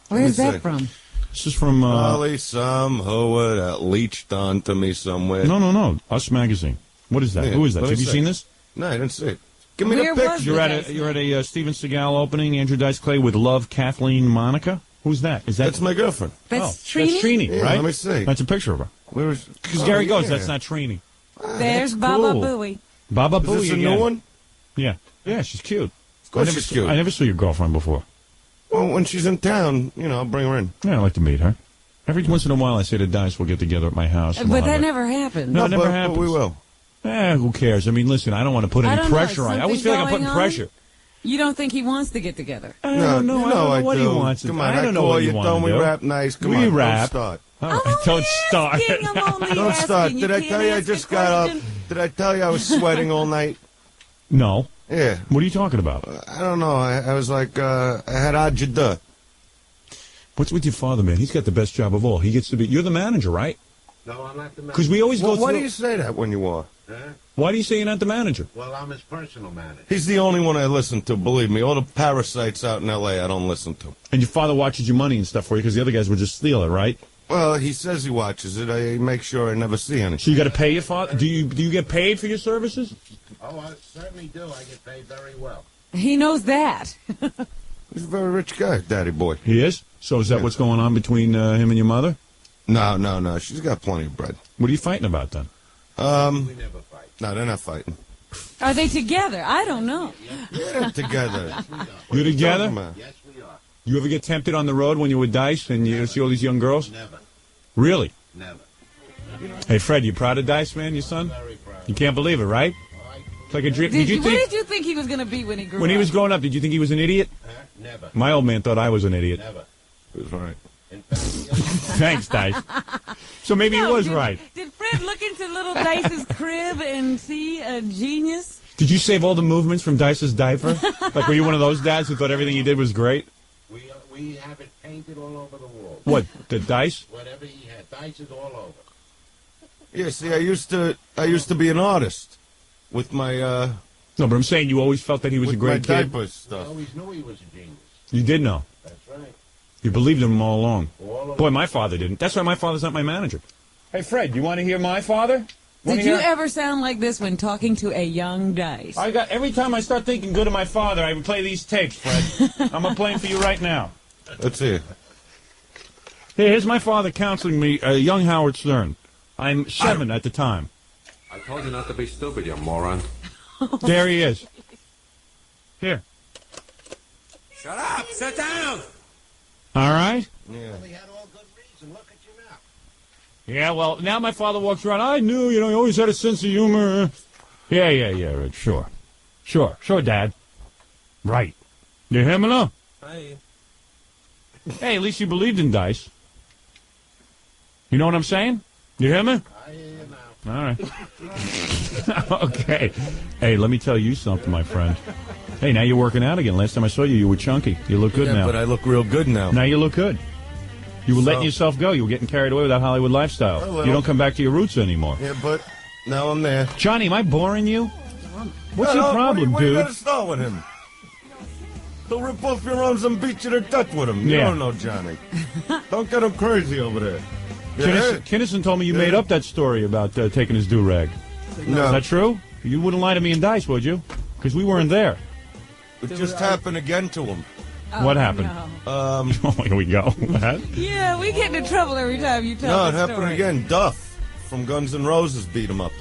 Where's that from? This is from... Probably some hoe that leached onto me somewhere. No. Us Magazine. What is that? Who is that? Have you seen this? No, I didn't see it. Give me the picture. You're at a Steven Seagal opening, Andrew Dice Clay with Love Kathleen Monica? Who's that? That's my girlfriend. That's Trini? That's Trini, right? Let me see. That's a picture of her. Because Gary goes, that's not Trini. There's Baba Booey. Baba Booey. Is this a new one? Yeah. Yeah, she's cute. Of course she's cute. I never saw your girlfriend before. Well, when she's in town, I'll bring her in. Yeah, I'd like to meet her. Every once in a while I say to Dice, we'll get together at my house. But that never happens. No, it never happens. But we will. Who cares? I mean, listen, I don't want to put any pressure on. I always feel like I'm putting pressure. You don't think he wants to get together? I don't know. I don't know what he wants. Come on, I don't know what you want to do. We rap nice. Come on, we rap. Don't start. Don't start. Don't start. Did I tell you I just got up? Did I tell you I was sweating all night? No. Yeah. What are you talking about? I don't know. I was like, I had ajada. What's with your father, man? He's got the best job of all. He gets to be... You're the manager, right? No, I'm not the manager. Because we always go through... Why do you say that when you are? Huh? Why do you say you're not the manager? Well, I'm his personal manager. He's the only one I listen to, believe me. All the parasites out in L.A. I don't listen to. And your father watches your money and stuff for you because the other guys would just steal it, right? Well, he says he watches it. I make sure I never see any. So you got to pay your father? Do you get paid for your services? Oh, I certainly do. I get paid very well. He knows that. He's a very rich guy, daddy boy. He is? So is that what's going on between him and your mother? No. She's got plenty of bread. What are you fighting about then? We never fight. No, they're not fighting. Are they together? I don't know. Yeah, they're together. You're together? Yes, we are. You ever get tempted on the road when you're with Dice and you see all these young girls? Never. Really? Never. Hey, Fred, you proud of Dice, man, your son? Very proud. You can't believe it, right? It's like a dream. What did you think he was going to be when he grew up? When he was growing up, did you think he was an idiot? Never. My old man thought I was an idiot. Never. He was right. Thanks, Dice. So maybe he was right. Did Fred look into little Dice's crib and see a genius? Did you save all the movements from Dice's diaper? Like, were you one of those dads who thought everything he did was great? We have it painted all over the wall. What, the Dice? Whatever he had. Dice is all over. Yeah, see, I used to be an artist with my, No, but I'm saying you always felt that he was a great kid. Diaper stuff. I always knew he was a genius. You did know. That's right. You believed in him all along. All Boy, my father didn't. That's why my father's not my manager. Hey, Fred, you want to hear my father? Did you ever sound like this when talking to a young Dice? Every time I start thinking good of my father, I would play these tapes, Fred. I'm going to play them for you right now. Let's see. Here's my father counseling me, young Howard Stern. I'm 7 at the time. I told you not to be stupid, you moron. There he is. Here. Shut up! Sit down! All right? Yeah. Well, he had all good reason. Look at you now. Yeah, well, now my father walks around. I knew, he always had a sense of humor. Yeah, sure. Sure, Dad. Right. You hear me now? Hey, at least you believed in dice. You know what I'm saying? You hear me? I hear you now. All right. Okay. Hey, let me tell you something, my friend. Hey, now you're working out again. Last time I saw you, you were chunky. You look good now. But I look real good now. Now you look good. You were letting yourself go. You were getting carried away with that Hollywood lifestyle. You don't come back to your roots anymore. Yeah, but now I'm there. Johnny, am I boring you? What's your problem, dude? What you got to start with him? He'll rip off your arms and beat you to death with him. You don't know Johnny. Don't get him crazy over there. Kinnison told me you made up that story about taking his do-rag. No. Is that true? You wouldn't lie to me in dice, would you? Because we weren't there. It just happened again to him. What happened? No. Here we go. Yeah, we get into trouble every time you tell No, it happened again. Duff from Guns N' Roses beat him up.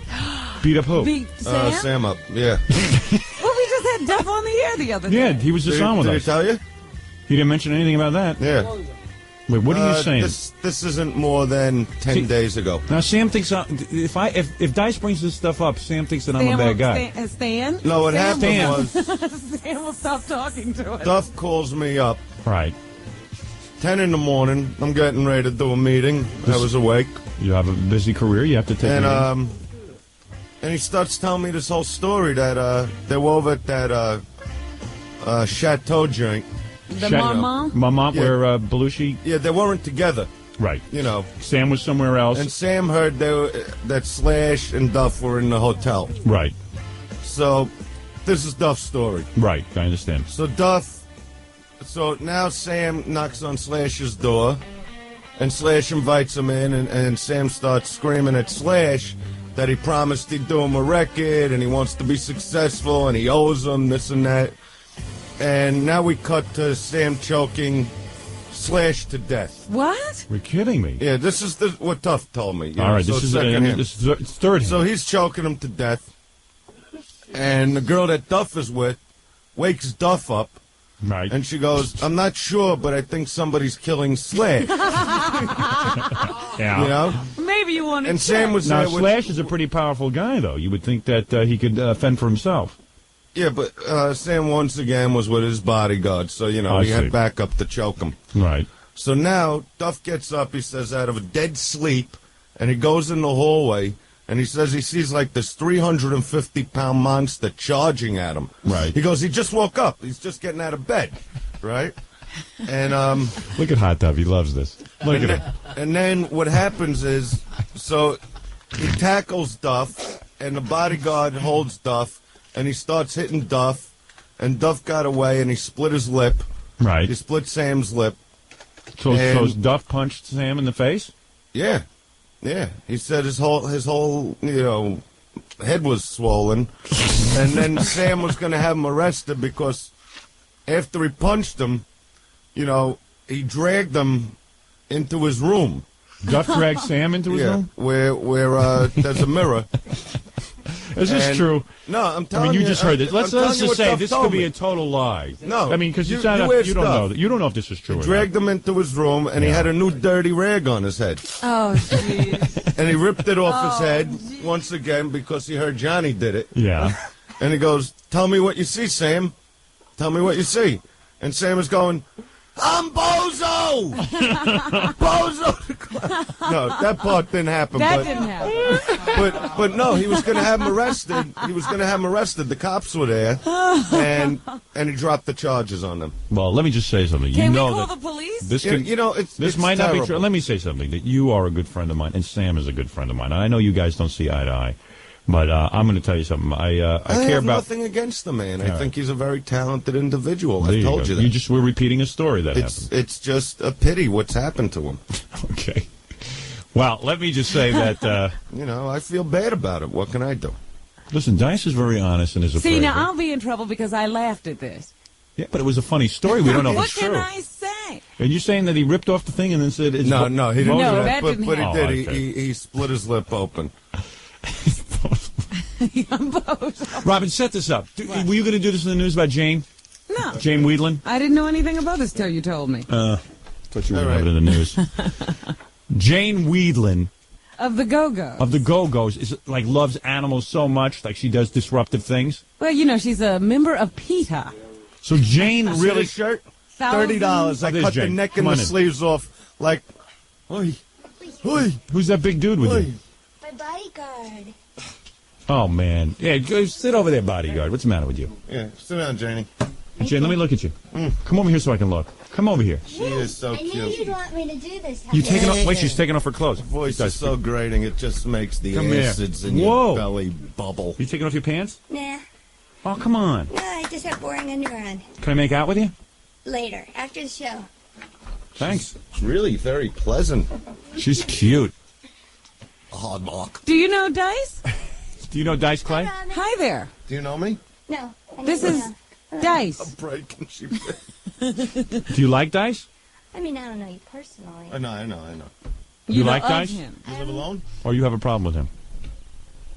Beat up who? Beat Sam? Sam up, yeah. Well, we just had Duff on the air the other day. Yeah, he was just on with us. Did he tell you? He didn't mention anything about that. Yeah. Wait, what are you saying? This isn't more than 10 days ago. Now, Sam thinks if Dice brings this stuff up, Sam thinks that I'm a bad guy. Stan? No, what happened was Stan will stop talking to us. Duff calls me up. Right. 10 in the morning. I'm getting ready to do a meeting. I was awake. You have a busy career. You have to take and he starts telling me this whole story that they were over at that Chateau joint. The Mama? Mama, where Belushi... Yeah, they weren't together. Right. Sam was somewhere else. And Sam heard that Slash and Duff were in the hotel. Right. So, this is Duff's story. Right, I understand. So now Sam knocks on Slash's door, and Slash invites him in, and Sam starts screaming at Slash that he promised he'd do him a record, and he wants to be successful, and he owes him this and that. And now we cut to Sam choking Slash to death. What? You're kidding me. Yeah, this is what Duff told me. All right, this is third. So he's choking him to death, and the girl that Duff is with wakes Duff up. Right. And she goes, I'm not sure, but I think somebody's killing Slash. Yeah. Maybe you want to. And Sam was now there Slash is a pretty powerful guy, though. You would think that he could fend for himself. Yeah, but Sam once again was with his bodyguard, so, he had backup to choke him. Right. So now, Duff gets up, he says, out of a dead sleep, and he goes in the hallway, and he says he sees, like, this 350-pound monster charging at him. Right. He goes, he just woke up. He's just getting out of bed. Right? And, look at Hot Tub. He loves this. Look at him. And then what happens is, so he tackles Duff, and the bodyguard holds Duff, and he starts hitting Duff, and Duff got away, and he split his lip. Right. He split Sam's lip. So Duff punched Sam in the face? Yeah. Yeah. He said his whole head was swollen, and then Sam was going to have him arrested because after he punched him, he dragged him into his room. Duff dragged Sam into his room? Where there's a mirror. Is this true? No, I'm telling you. You just heard this. Let's just say this could be a total lie. No. I mean, because you don't know. You don't know if this is true or not. Dragged him into his room, and he had a new dirty rag on his head. Oh, jeez. And he ripped it off his head once again because he heard Johnny did it. Yeah. And he goes, tell me what you see, Sam. Tell me what you see. And Sam is going, I'm Bozo! Bozo! No, that part didn't happen. That didn't happen. But no, he was going to have him arrested. The cops were there, and he dropped the charges on them. Well, let me just say something. Can we call the police? This might terrible. not be true. Let me say something. That you are a good friend of mine, and Sam is a good friend of mine. I know you guys don't see eye to eye. But I'm going to tell you something. I care have about nothing against the man. I think he's a very talented individual. I told you that. You just were repeating a story that happened. It's just a pity what's happened to him. Okay. Well, let me just say that I feel bad about it. What can I do? Listen, Dice is very honest and is afraid. See, now I'll be in trouble because I laughed at this. Yeah, but it was a funny story. We don't know if it's true. What can I say? Are you saying that he ripped off the thing and then said it's No, he didn't do that. That didn't but he happen. did. He split his lip open. Robin, set this up. Were you going to do this in the news about Jane? No. Jane Weedland? I didn't know anything about this till you told me. Thought you were going to have it in the news. Jane Weedland Of the Go-Go's. Of the Go-Go's. Is it, like, loves animals so much, like she does disruptive things? Well, you know, she's a member of PETA. So Jane really... shirt? $30. I cut the neck and the sleeves off. Like, oi. Who's that big dude with you? My bodyguard. Oh, man. Yeah, go sit over there, bodyguard. What's the matter with you? Yeah, sit down, Janie. Jane, let me look at you. Come over here so I can look. Come over here. She is so cute. I knew you'd want me to do this. You taking off? Wait, she's taking off her clothes. Her voice is so grating, it just makes the acids in Whoa. your belly bubble. You taking off your pants? Nah. Oh, come on. No, I just have boring underwear on. Can I make out with you? Later, after the show. Thanks. It's really very pleasant. She's cute. Hard mark. Do you know Dice? Do you know Dice Clay? Hi there. Do you know me? No. This is Dice. A break and she... Do you like Dice? I mean, I don't know you personally. I know. You like Dice? You live alone? Or you have a problem with him?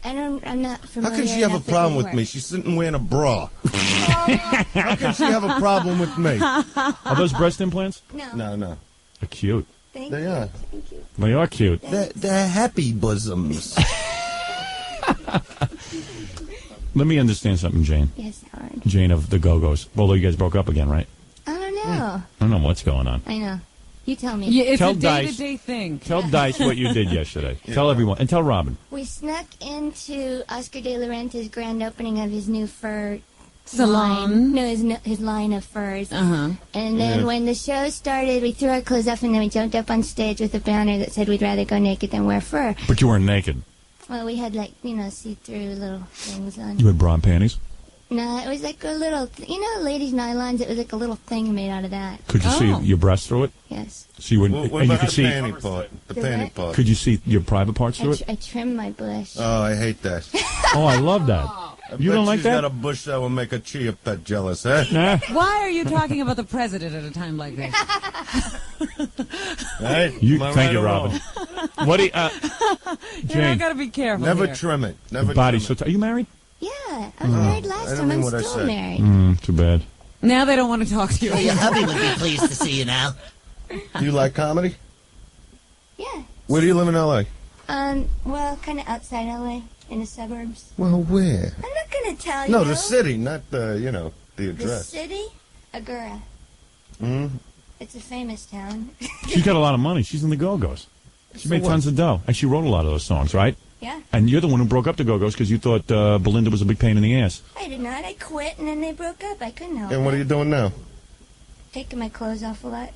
I'm not familiar. How can she have a problem with me? She's sitting wearing a bra. How can she have a problem with me? Are those breast implants? No. No. They're cute. They are. Thank you. They are cute. They're happy bosoms. Let me understand something, Jane. Yes, Howard. Jane of the Go-Go's. Although you guys broke up again, right? I don't know. I don't know what's going on. I know. You tell me. Yeah, it's Tell a day-to-day thing. Tell Dice what you did yesterday. Tell everyone. And tell Robin. We snuck into Oscar de la Renta's grand opening of his new fur salon. line. No, his line of furs. Uh-huh. And then when the show started, we threw our clothes off and then we jumped up on stage with a banner that said we'd rather go naked than wear fur. But you weren't naked. Well, we had, like, see-through little things on. You had bra and panties? No, it was like a little, ladies' nylons. It was like a little thing made out of that. Could you see your breast through it? Yes. So you would, What and you about could the see panty part? The panty part. Could you see your private parts through it? I trimmed my bush. Oh, I hate that. Oh, I love that. You don't like she's that? got a bush that will make a chia pet jealous, eh? Nah. Why are you talking about the president at a time like this? Hey, thank you, Robin. What do you, Jane? I gotta be careful. Never here. trim it. Never Body trim so are you married? Yeah, I was married last time. I'm still married. Too bad. Now they don't want to talk to you. Well, your hubby would be pleased to see you now. Do you like comedy? Yeah. Where do you live in L.A.? Well, kind of outside LA, in the suburbs. Well, where? I'm not gonna tell you. No, the city, not the, the The address. city? Agoura. It's a famous town. She's got a lot of money. She's in the Go-Go's. She made tons of dough. And she wrote a lot of those songs, right? Yeah. And you're the one who broke up the Go-Go's because you thought Belinda was a big pain in the ass. I did not. I quit, and then they broke up. I couldn't help And what are you doing now? Taking my clothes off a lot.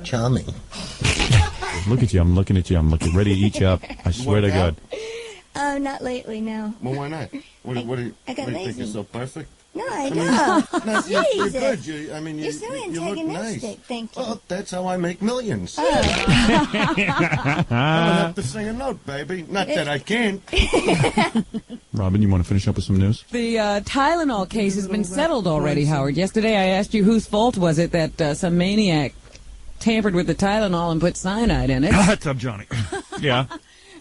Charming. Look at you. I'm looking at you. I'm looking ready to eat you up. I swear to God. Oh, not lately, no. Well, why not? What do you I got think lazy. you're so perfect? No, I know. No, you're Jesus. good. You're so you look antagonistic. nice. Thank you. Well, that's how I make millions. Oh. I don't have to sing a note, baby. Not that I can't. Robin, you want to finish up with some news? The Tylenol case has been settled already, Howard. Yesterday I asked you whose fault was it that some maniac tampered with the Tylenol and put cyanide in it. Hot tub Johnny. Yeah.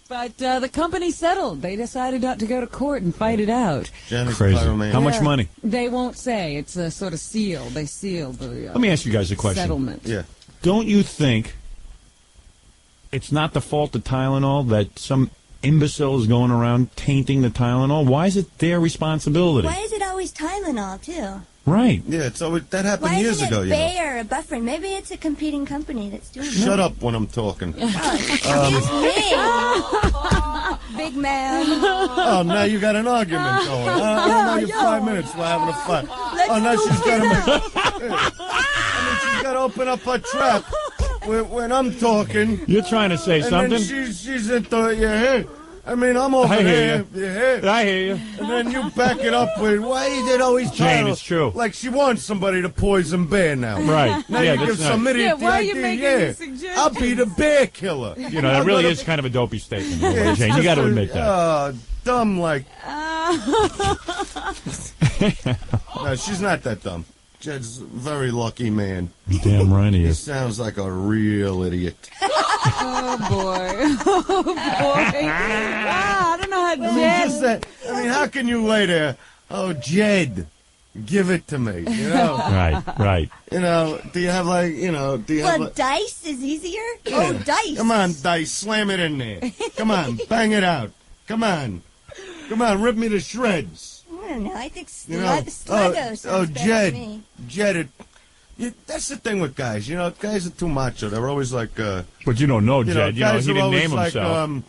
But the company settled. They decided not to go to court and fight it out. Crazy. How much money? They won't say. It's a sort of seal. They sealed the Let me ask you guys a question. settlement. Yeah. Don't you think it's not the fault of Tylenol that some imbecile is going around tainting the Tylenol? Why is it their responsibility? Why is it always Tylenol, too? Right. Yeah, it's always, that happened Why years isn't ago, it you know. Bayer or Bufferin? Maybe it's a competing company that's doing it. Shut up when I'm talking. Big man. Oh, now you got an argument going. I don't know you 5 minutes. We're having a fight. Oh, now she's got to she's got to open up her trap when I'm talking. You're trying to say something? And then she's into your head. I mean, I'm over there. I hear you. And then you back it up with, why is it always Jane, Tylenol? it's true. Like she wants somebody to poison Bear now. Right. Now Yeah, you give that's some not- idiot Yeah, why are the you idea, making these suggestions? I'll be the bear killer. You know, that really is kind of a dopey statement. Yeah, Jane, you got to admit that. Dumb like. No, she's not that dumb. Jed's a very lucky man. Damn right he He is. sounds like a real idiot. Oh, boy. Oh, boy. I don't know how I mean, how can you lay there? Oh, Jed. Give it to me, you know? Right. You know, do you have like, you know, do you have like... Dice is easier? Yeah. Oh, Dice. Come on, Dice, slam it in there. Come on, bang it out. Come on, rip me to shreds. I don't know, I think Jed, that's the thing with guys. You know, guys are too macho. They're always like... but you don't know, Jed. You know, he didn't name himself.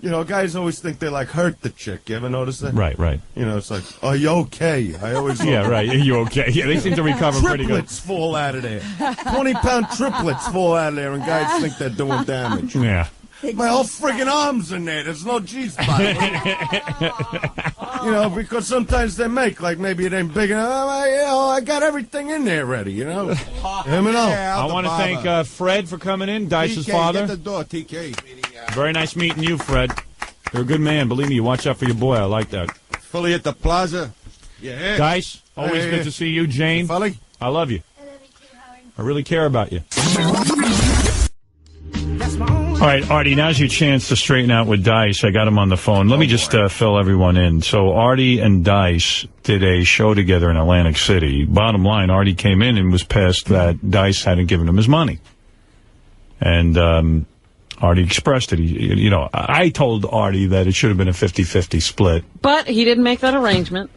You know, guys always think they, like, hurt the chick. You ever notice that? Right. You know, it's like, are you okay? I always... Yeah, right. Are you okay? Yeah, they seem to recover pretty good. Triplets fall out of there. 20-pound triplets fall out of there, and guys think they're doing damage. Yeah. My whole friggin' arm's in there. There's no G-spot. You know, because sometimes they make, like, maybe it ain't big enough. I got everything in there ready, you know? I want to thank Fred for coming in, Dice's father. Get the door, TK. Very nice meeting you, Fred. You're a good man. Believe me, you watch out for your boy. I like that. Fully at the plaza. Yeah. Dice, always good to see you. Jane, Fully. I love you. I love you too, Howard. I really care about you. All right, Artie, now's your chance to straighten out with Dice. I got him on the phone. Let me just fill everyone in. So Artie and Dice did a show together in Atlantic City. Bottom line, Artie came in and was pissed that Dice hadn't given him his money. And Artie expressed it. You know, I told Artie that it should have been a 50-50 split. But he didn't make that arrangement.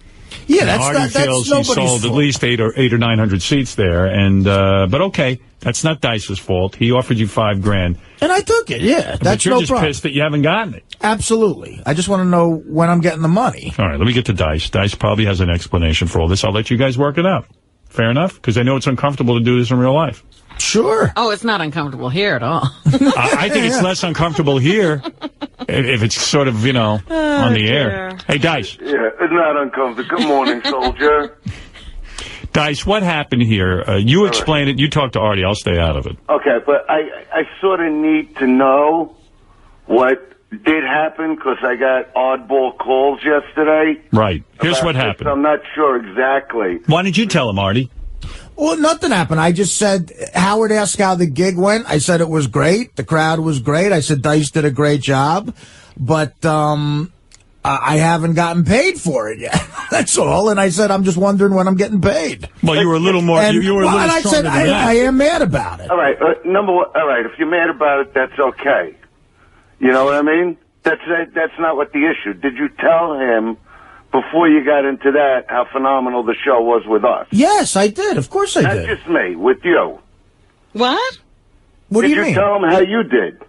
Yeah, Artie feels he sold at least 800 or 900 seats there, and but okay, that's not Dice's fault. He offered you $5,000, and I took it. Yeah, that's but you're no just problem. pissed that you haven't gotten it. Absolutely. I just want to know when I'm getting the money. All right, let me get to Dice. Dice probably has an explanation for all this. I'll let you guys work it out. Fair enough, because I know it's uncomfortable to do this in real life. Sure. Oh, it's not uncomfortable here at all. I think it's less uncomfortable here if it's sort of, you know, on the air. Hey, Dice. Yeah, it's not uncomfortable. Good morning, soldier. Dice, what happened here? You explain it. You talk to Artie. I'll stay out of it. Okay, but I sort of need to know what did happen because I got oddball calls yesterday. Right. Here's what happened. I'm not sure exactly. Why didn't you tell him, Artie? Well, nothing happened. I just said, Howard asked how the gig went. I said it was great. The crowd was great. I said Dice did a great job. But I haven't gotten paid for it yet. That's all. And I said, I'm just wondering when I'm getting paid. Well, you were a little more, you were a little and stronger I said, I am mad about it. All right. Number one, all right, if you're mad about it, that's okay. You know what I mean? That's not what the issue. Did you tell him before you got into that how phenomenal the show was with us? Yes, I did. Of course I did. Not just me, with you. What? What do you mean? Did you tell him how you did?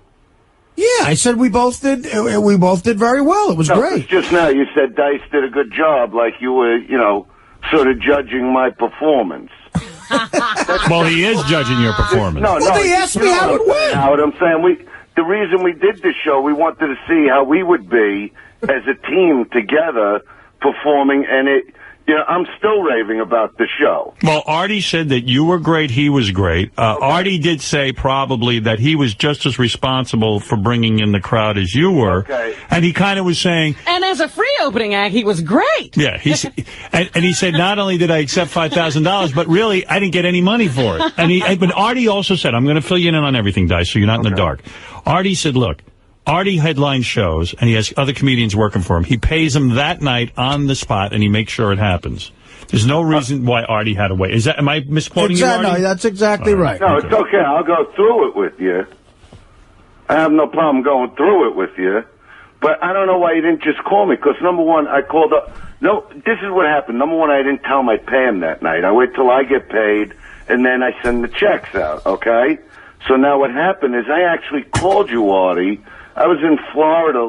Yeah, I said we both did very well. It was great. Just now you said Dice did a good job, like you were, you know, sort of judging my performance. Well, he is judging your performance. No, they asked me how it went. Howard, I'm saying the reason we did this show, we wanted to see how we would be as a team together performing, and I'm still raving about the show. Well, Artie said that you were great, he was great. Artie did say probably that he was just as responsible for bringing in the crowd as you were. Okay. And he kind of was saying... And as a free opening act, he was great. Yeah, and he said, not only did I accept $5,000, but really, I didn't get any money for it. But Artie also said, I'm going to fill you in on everything, Dice, so you're not in the dark. Artie said, look, Artie headlines shows, and he has other comedians working for him. He pays them that night on the spot, and he makes sure it happens. There's no reason why Artie had to wait. Am I misquoting you, Artie? No, that's exactly right. No, it's okay. I'll go through it with you. I have no problem going through it with you. But I don't know why you didn't just call me, because, number one, I called up. No, this is what happened. Number one, I didn't tell him I'd pay him that night. I wait till I get paid, and then I send the checks out, okay? So now what happened is I actually called you, Artie. I was in Florida,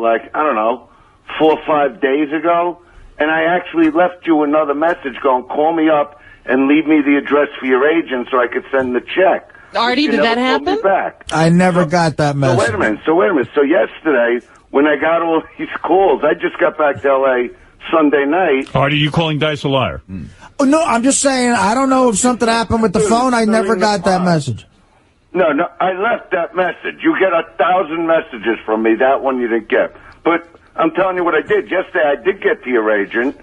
4 or 5 days ago, and I actually left you another message going, call me up and leave me the address for your agent so I could send the check. Artie, did that happen? I never got that message. So wait a minute. So yesterday, when I got all these calls, I just got back to L.A. Sunday night. Artie, you calling Dice a liar? Oh, no, I'm just saying, I don't know if something happened with the phone. I never got that message. No, I left that message. You get 1,000 messages from me. That one you didn't get. But I'm telling you what I did. Yesterday I did get to your agent,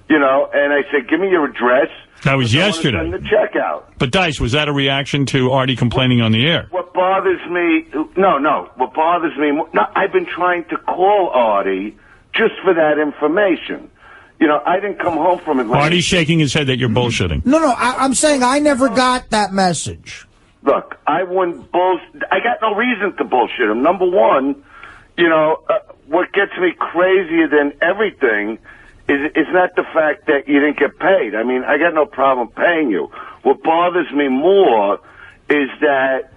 and I said, give me your address. That was yesterday. Send the check out. But Dice, was that a reaction to Artie complaining on the air? What bothers me, what bothers me, I've been trying to call Artie just for that information. You know, I didn't come home from Atlanta. Artie's shaking his head that you're bullshitting. No, I'm saying I never got that message. Look, I wouldn't I got no reason to bullshit him. Number one, you know, what gets me crazier than everything is not the fact that you didn't get paid. I mean, I got no problem paying you. What bothers me more is that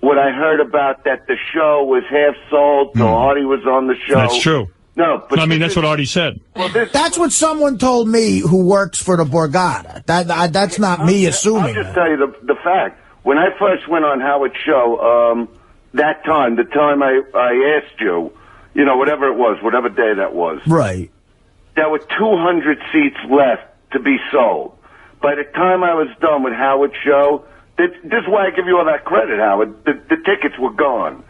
what I heard about that the show was half sold till Artie was on the show. That's true. No, but I mean, that's what Artie said. Well, that's what someone told me who works for the Borgata. That's not me assuming. I'll just tell you the fact. When I first went on Howard's show, that time, the time I asked you, you know, whatever it was, whatever day that was. Right. There were 200 seats left to be sold. By the time I was done with Howard's show, this is why I give you all that credit, Howard. The tickets were gone.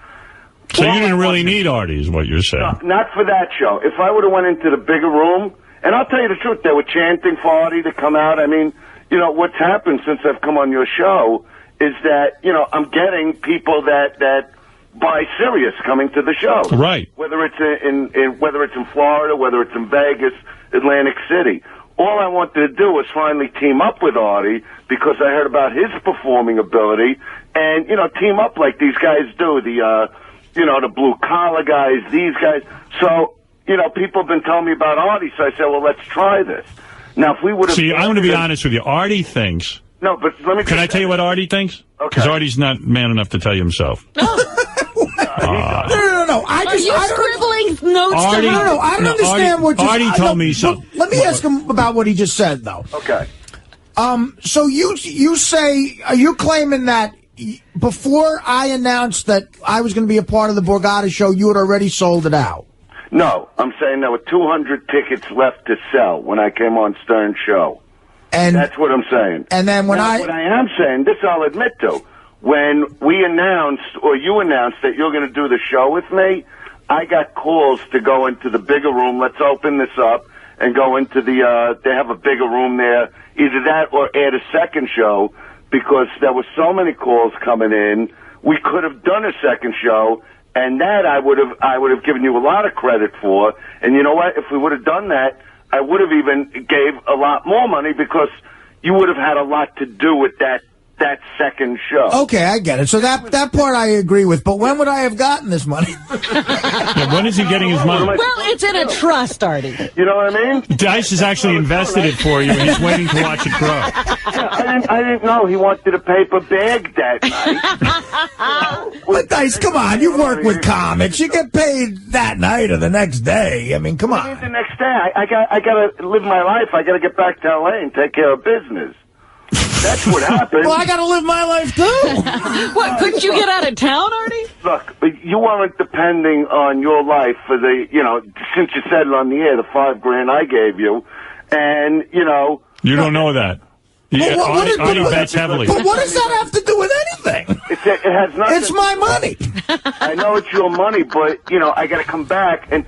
So you didn't really need Artie, is what you're saying. No, not for that show. If I would have went into the bigger room, and I'll tell you the truth, they were chanting for Artie to come out. I mean, you know, what's happened since I've come on your show is that, you know, I'm getting people that buy Sirius coming to the show. Right. Whether it's whether it's in Florida, whether it's in Vegas, Atlantic City. All I wanted to do was finally team up with Artie because I heard about his performing ability and, you know, team up like these guys do, you know, the blue collar guys, these guys. So, you know, people have been telling me about Artie, so I said, well, let's try this. Now, if we would have... See, I'm going to be honest with you. Artie thinks... No, but let me... Can I tell you what Artie thinks? Because Artie's not man enough to tell you himself. No. Are you scribbling notes? Artie, no. I don't understand what you... Artie told me something. Let me ask him about what he just said, though. Okay. So you say... Are you claiming that before I announced that I was going to be a part of the Borgata show, you had already sold it out? No. I'm saying there were 200 tickets left to sell when I came on Stern's show. And that's what I'm saying. And then what I am saying, this I'll admit to, when we announced, or you announced that you're going to do the show with me, I got calls to go into the bigger room. Let's open this up and go into they have a bigger room there. Either that or add a second show because there were so many calls coming in. We could have done a second show, and that I would have given you a lot of credit for. And you know what? If we would have done that, I would have even gave a lot more money because you would have had a lot to do with that second show. Okay, I get it. So that part I agree with. But when would I have gotten this money? Yeah, when is he getting his money? Well, it's in a trust, Artie. You know what I mean? Dice has actually invested it for you, and he's waiting to watch it grow. Yeah, I didn't know he wanted a paper bag that night. But Dice, come on, you work with comics. You get paid that night or the next day. I mean, come on. The next day, I got to live my life. I got to get back to L.A. and take care of business. That's what happened. Well, I got to live my life, too. What, couldn't you get out of town, Artie? Look, you weren't depending on your life for the, you know, since you said it on the air, the $5,000 I gave you. And, you know. You don't know that. Yeah, Artie bets heavily. But what does that have to do with anything? It has nothing. It's my money. I know it's your money, but, you know, I got to come back and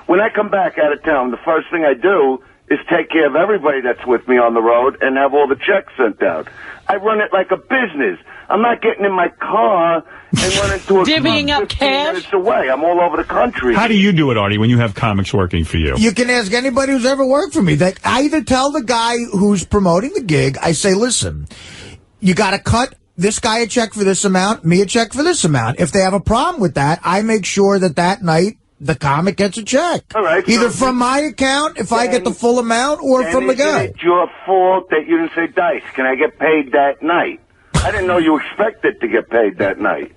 when I come back out of town, the first thing I do is take care of everybody that's with me on the road and have all the checks sent out. I run it like a business. I'm not getting in my car and running to a divvying up 15 cash minutes away. I'm all over the country. How do you do it, Artie, when you have comics working for you? You can ask anybody who's ever worked for me. That I either tell the guy who's promoting the gig, I say, listen, you got to cut this guy a check for this amount, me a check for this amount. If they have a problem with that, I make sure that night the comic gets a check. All right. Either from my account, if I get the full amount, or from the guy. Is it your fault that you didn't say, Dice, can I get paid that night? I didn't know you expected to get paid that night.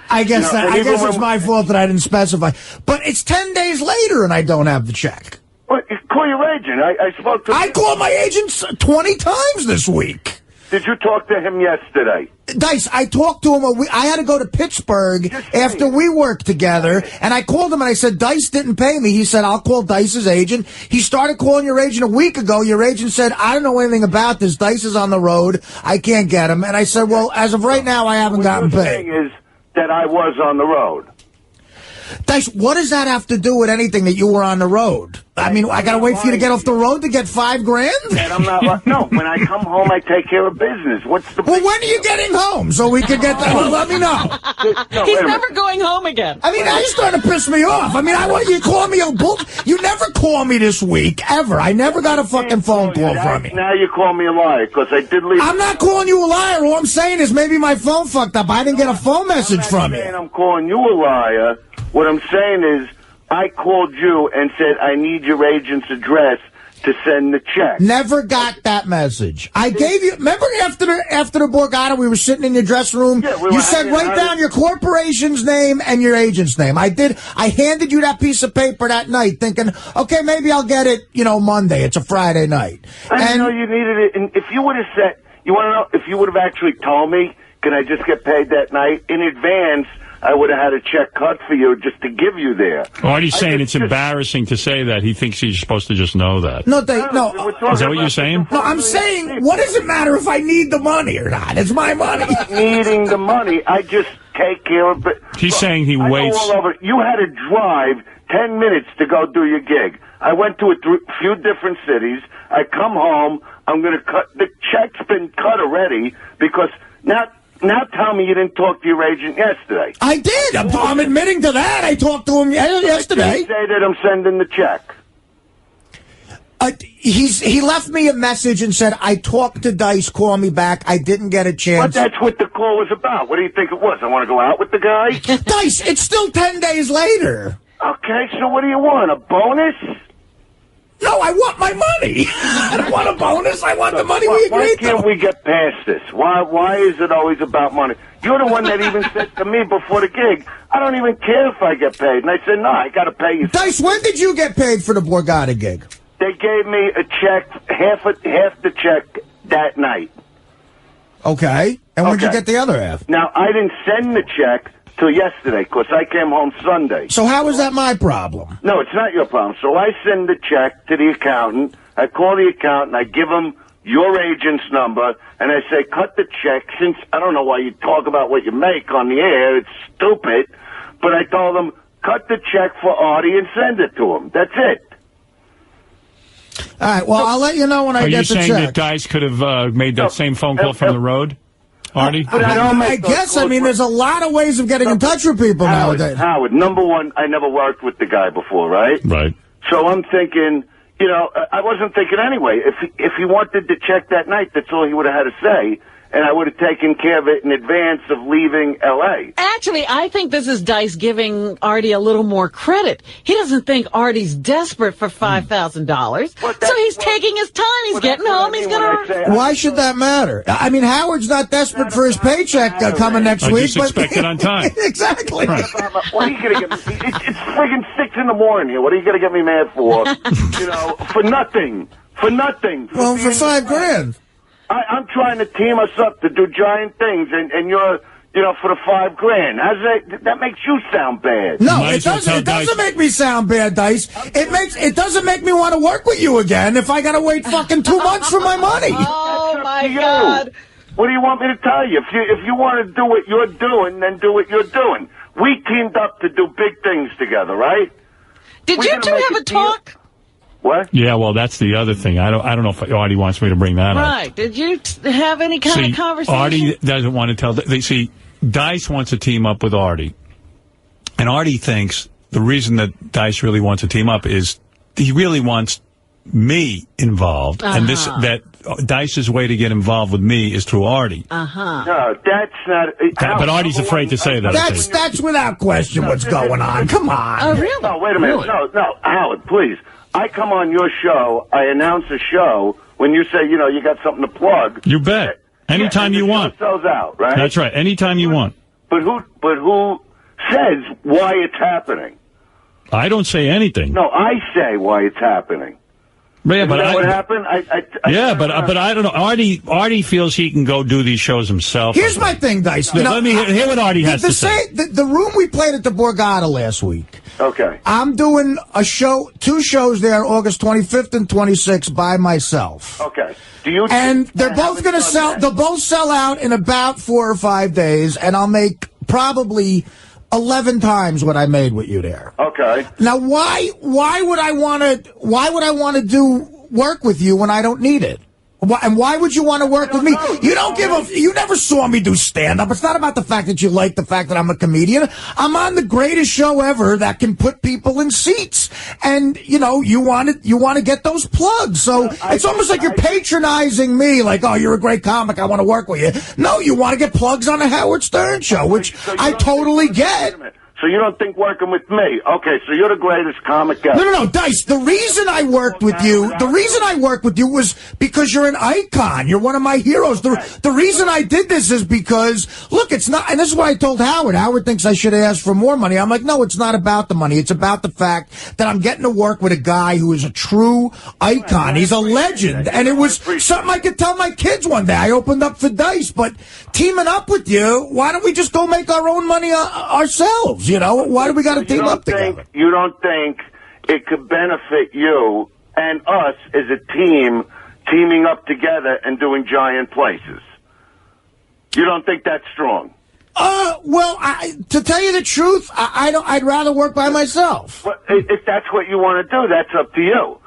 I guess it's my fault that I didn't specify. But it's 10 days later and I don't have the check. Well, call your agent. I spoke to him. I called my agent 20 times this week. Did you talk to him yesterday? Dice, I talked to him. I had to go to Pittsburgh after we worked together, and I called him and I said, Dice didn't pay me. He said, I'll call Dice's agent. He started calling your agent a week ago. Your agent said, I don't know anything about this. Dice is on the road. I can't get him. And I said, well, as of right now, I haven't gotten paid. What you're saying is that I was on the road. Dice, what does that have to do with anything that you were on the road? I mean, I got to wait for you to get off the road to get $5 grand? And I'm not. No, when I come home, I take care of business. What's the? Well, when are you getting home so we can get that? Well, let me know. No, He's never going home again. I mean, now you're starting to piss me off. I mean, I want you to call me a bull. You never call me this week, ever. I never got a fucking phone call from you. Now you call me a liar because I did leave. I'm not calling you a liar. All I'm saying is maybe my phone fucked up. I didn't get a phone message from you. I'm calling you a liar. What I'm saying is I called you and said I need your agent's address to send the check. Never got that message. I gave you. Remember after the Borgata, we were sitting in your dressing room. Yeah, you said write down your corporation's name and your agent's name. I did. I handed you that piece of paper that night, thinking, okay, maybe I'll get it. Monday. It's a Friday night. I didn't know you needed it. And if you would have said, you want to know if you would have actually told me, can I just get paid that night in advance? I would have had a check cut for you just to give you there. Artie's saying it's embarrassing to say that. He thinks he's supposed to just know that. No. Is that what you're saying? No, I'm saying, what does it matter if I need the money or not? It's my money. I'm not needing the money. I just take care of it. He's saying he waits. All over. You had to drive 10 minutes to go do your gig. I went to a few different cities. I come home. I'm going to cut. The check's been cut already because now tell me you didn't talk to your agent yesterday. I did. I'm admitting to that. I talked to him yesterday. Say that I'm sending the check. He left me a message and said, I talked to Dice, call me back. I didn't get a chance. But that's what the call was about. What do you think it was? I want to go out with the guy? Dice, it's still 10 days later. Okay, so what do you want? A bonus? No, I want my money. I don't want a bonus. I want the money we agreed to. Why can't we get past this? Why is it always about money? You're the one that even said to me before the gig, I don't even care if I get paid. And I said, no, I got to pay you. Dice, when did you get paid for the Borgata gig? They gave me a check, half the check that night. Okay. And when did you get the other half? Now, I didn't send the check till yesterday because I came home Sunday. So how is that my problem? No, it's not your problem. So I send the check to the accountant. I call the accountant. I give him your agent's number, and I say, cut the check. Since I don't know why you talk about what you make on the air. It's stupid. But I told him, cut the check for Artie and send it to him. That's it. All right, well, I'll let you know when I get the check. Are you saying that Dice could have made that same phone call from the road? Artie? I guess, there's a lot of ways of getting in touch with people nowadays. Howard, number one, I never worked with the guy before, right? Right. So I'm thinking, I wasn't thinking anyway. If he wanted to check that night, that's all he would have had to say. And I would have taken care of it in advance of leaving L.A. Actually, I think this is Dice giving Artie a little more credit. He doesn't think Artie's desperate for $5,000. So he's taking his time. He's getting home. He's going to... Why should that matter? I mean, Howard's not desperate for his paycheck coming next week. Just expect it on time. Exactly. Right. What are you going to get me? It's friggin' 6 in the morning here. What are you going to get me mad for? For nothing. For nothing. Well, for $5,000. I'm trying to team us up to do giant things, and you're, for the $5,000. That makes you sound bad. No, it doesn't. It doesn't make me sound bad, Dice. It doesn't make me want to work with you again if I got to wait fucking 2 months for my money. Oh my God! What do you want me to tell you? If you want to do what you're doing, then do what you're doing. We teamed up to do big things together, right? Did you two have a talk? What? Yeah, well, that's the other thing. I don't know if Artie wants me to bring that up. Right. Did you have any kind of conversation? Artie doesn't want to tell. Dice wants to team up with Artie. And Artie thinks the reason that Dice really wants to team up is he really wants me involved. And that Dice's way to get involved with me is through Artie. No, that's not... But Artie's afraid to say that. That's without question what's going on. Come on. Oh, really? No, wait a minute. Really? No, Howard, please. I come on your show, I announce a show, when you say, you got something to plug. You bet. Anytime you want. Sells out, right? That's right. Anytime you want. But who says why it's happening? I don't say anything. No, I say why it's happening. Yeah, but what happened? But I don't know. Artie feels he can go do these shows himself. Here's my thing, Dice. Let me hear what Artie has to say. The room we played at the Borgata last week. Okay. I'm doing a show, 2 shows there, August 25th and 26th by myself. Okay. And they're both going to sell. They'll both sell out in about 4 or 5 days, and I'll make probably 11 times what I made with you there. Okay. Now, why would I want to do work with you when I don't need it? And why would you want to work with me? You never saw me do stand-up. It's not about the fact that you like the fact that I'm a comedian. I'm on the greatest show ever that can put people in seats. And, you want to get those plugs. So it's almost like you're patronizing me, like, oh, you're a great comic, I want to work with you. No, you want to get plugs on the Howard Stern show, which I totally get. So you don't think working with me? Okay, so you're the greatest comic ever. No, Dice. The reason I worked with you was because you're an icon. You're one of my heroes. The reason I did this is because, look, it's not, and this is what I told Howard. Howard thinks I should have asked for more money. I'm like, no, it's not about the money. It's about the fact that I'm getting to work with a guy who is a true icon. He's a legend. And it was something I could tell my kids one day. I opened up for Dice, but teaming up with you, why don't we just go make our own money ourselves? Why do we got to team up together? You don't think it could benefit you and us as a team teaming up together and doing giant places? You don't think that's strong? Well, to tell you the truth, I'd rather work by myself. Well, if that's what you want to do, that's up to you.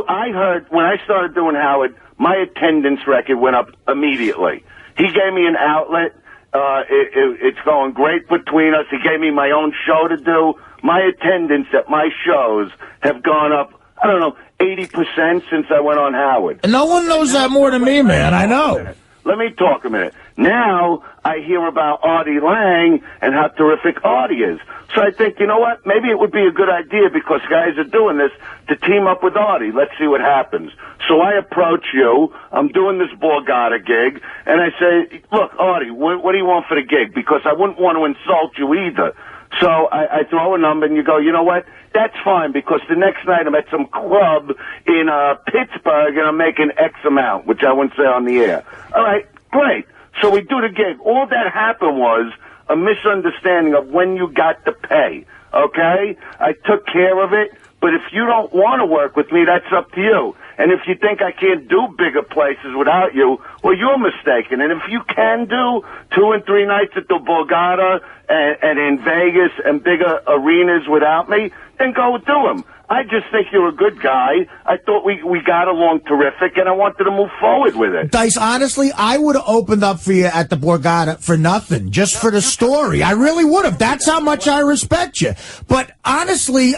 I heard when I started doing Howard, my attendance record went up immediately. He gave me an outlet. It's going great between us. He gave me my own show to do. My attendance at my shows have gone up, 80% since I went on Howard. No one knows that more than me, man. I know. Let me talk a minute. Now I hear about Artie Lang and how terrific Artie is. So I think, you know what? Maybe it would be a good idea, because guys are doing this, to team up with Artie. Let's see what happens. So I approach you. I'm doing this Borgata gig, and I say, look, Artie, what do you want for the gig? Because I wouldn't want to insult you either. So I throw a number, and you go, you know what? That's fine, because the next night I'm at some club in Pittsburgh, and I'm making X amount, which I wouldn't say on the air. All right, great. So we do the gig. All that happened was a misunderstanding of when you got the pay, okay? I took care of it, but if you don't want to work with me, that's up to you. And if you think I can't do bigger places without you, well, you're mistaken. And if you can do 2 and 3 nights at the Borgata and in Vegas and bigger arenas without me, then go do them. I just think you're a good guy. I thought we got along terrific, and I wanted to move forward with it. Dice, honestly, I would have opened up for you at the Borgata for nothing, just for the story. I really would have. That's how much I respect you. But honestly,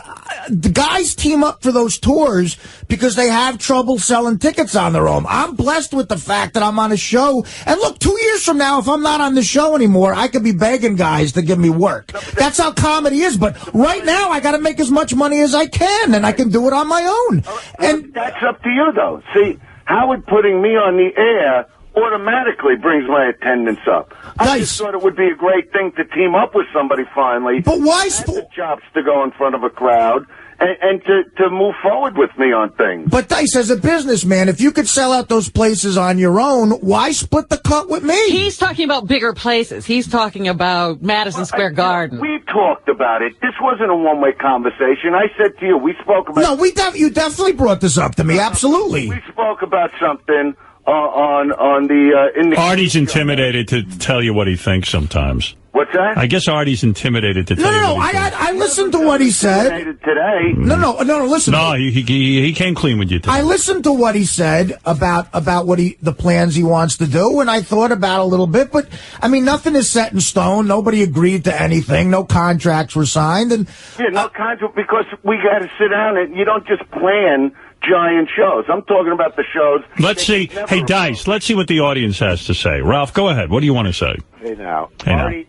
the guys team up for those tours because they have trouble selling tickets on their own. I'm blessed with the fact that I'm on a show. And look, 2 years from now, if I'm not on the show anymore, I could be begging guys to give me work. That's how comedy is. But right now, I got to make as much money as I can, and I can do it on my own. And that's up to you, though. See, Howard putting me on the air automatically brings my attendance up. I just thought it would be a great thing to team up with somebody finally. But why the chops to go in front of a crowd and to move forward with me on things. But Dice, as a businessman, if you could sell out those places on your own, why split the cut with me? He's talking about bigger places. He's talking about Madison Square Garden. We talked about it. This wasn't a one-way conversation. I said to you, we spoke about... No, you definitely brought this up to me. Absolutely. We spoke about something on the... Artie's intimidated to tell you what he thinks sometimes. What's that? I guess Artie's intimidated to tell you what he thinks. I listened to what he said. Today. No, listen. No, he came clean with you today. I listened to what he said about what the plans he wants to do, and I thought about it a little bit, but, I mean, nothing is set in stone. Nobody agreed to anything. No contracts were signed. And no contract, because we got to sit down and you don't just plan giant shows. I'm talking about the shows. Let's see. Hey, Dice, let's see what the audience has to say. Ralph, go ahead. What do you want to say? Hey, now. Artie,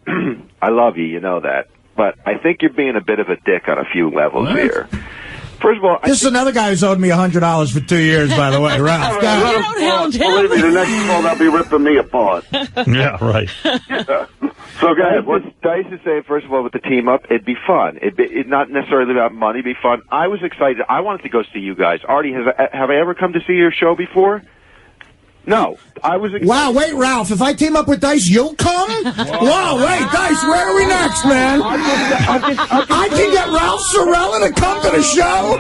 I love you know that. But I think you're being a bit of a dick on a few levels here. First of all, this is another guy who's owed me $100 for 2 years, by the way, Ralph. Believe me, the next call they'll be ripping me apart. Yeah, right. So, guys, what Dice is saying, first of all, with the team up, it'd be fun. It'd not necessarily about money, it'd be fun. I was excited. I wanted to go see you guys. Artie, have I ever come to see your show before? No, I was excited. Wow, wait, Ralph, if I team up with Dice, you'll come? Wow, wait, Dice, where are we next, man? I can get Ralph Sorella to come to the show?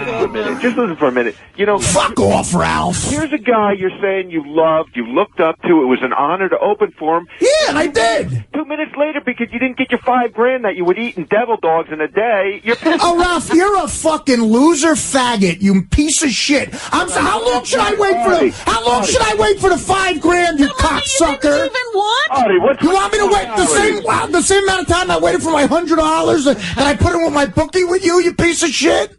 Just listen for a minute. Fuck off, Ralph. Here's a guy you're saying you loved, you looked up to. It was an honor to open for him. Yeah. and I did. 2 minutes later, because you didn't get your $5,000 that you would eat in devil dogs in a day, you're pissed. Oh, Ralph, you're a fucking loser faggot, you piece of shit. How long should I wait for the? How long should I wait for the $5,000, you cocksucker? You even want? You want me to wait the same amount of time I waited for my $100 that I put in with my bookie with you, you piece of shit?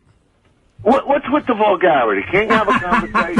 What's with the vulgarity? Can't you have a conversation?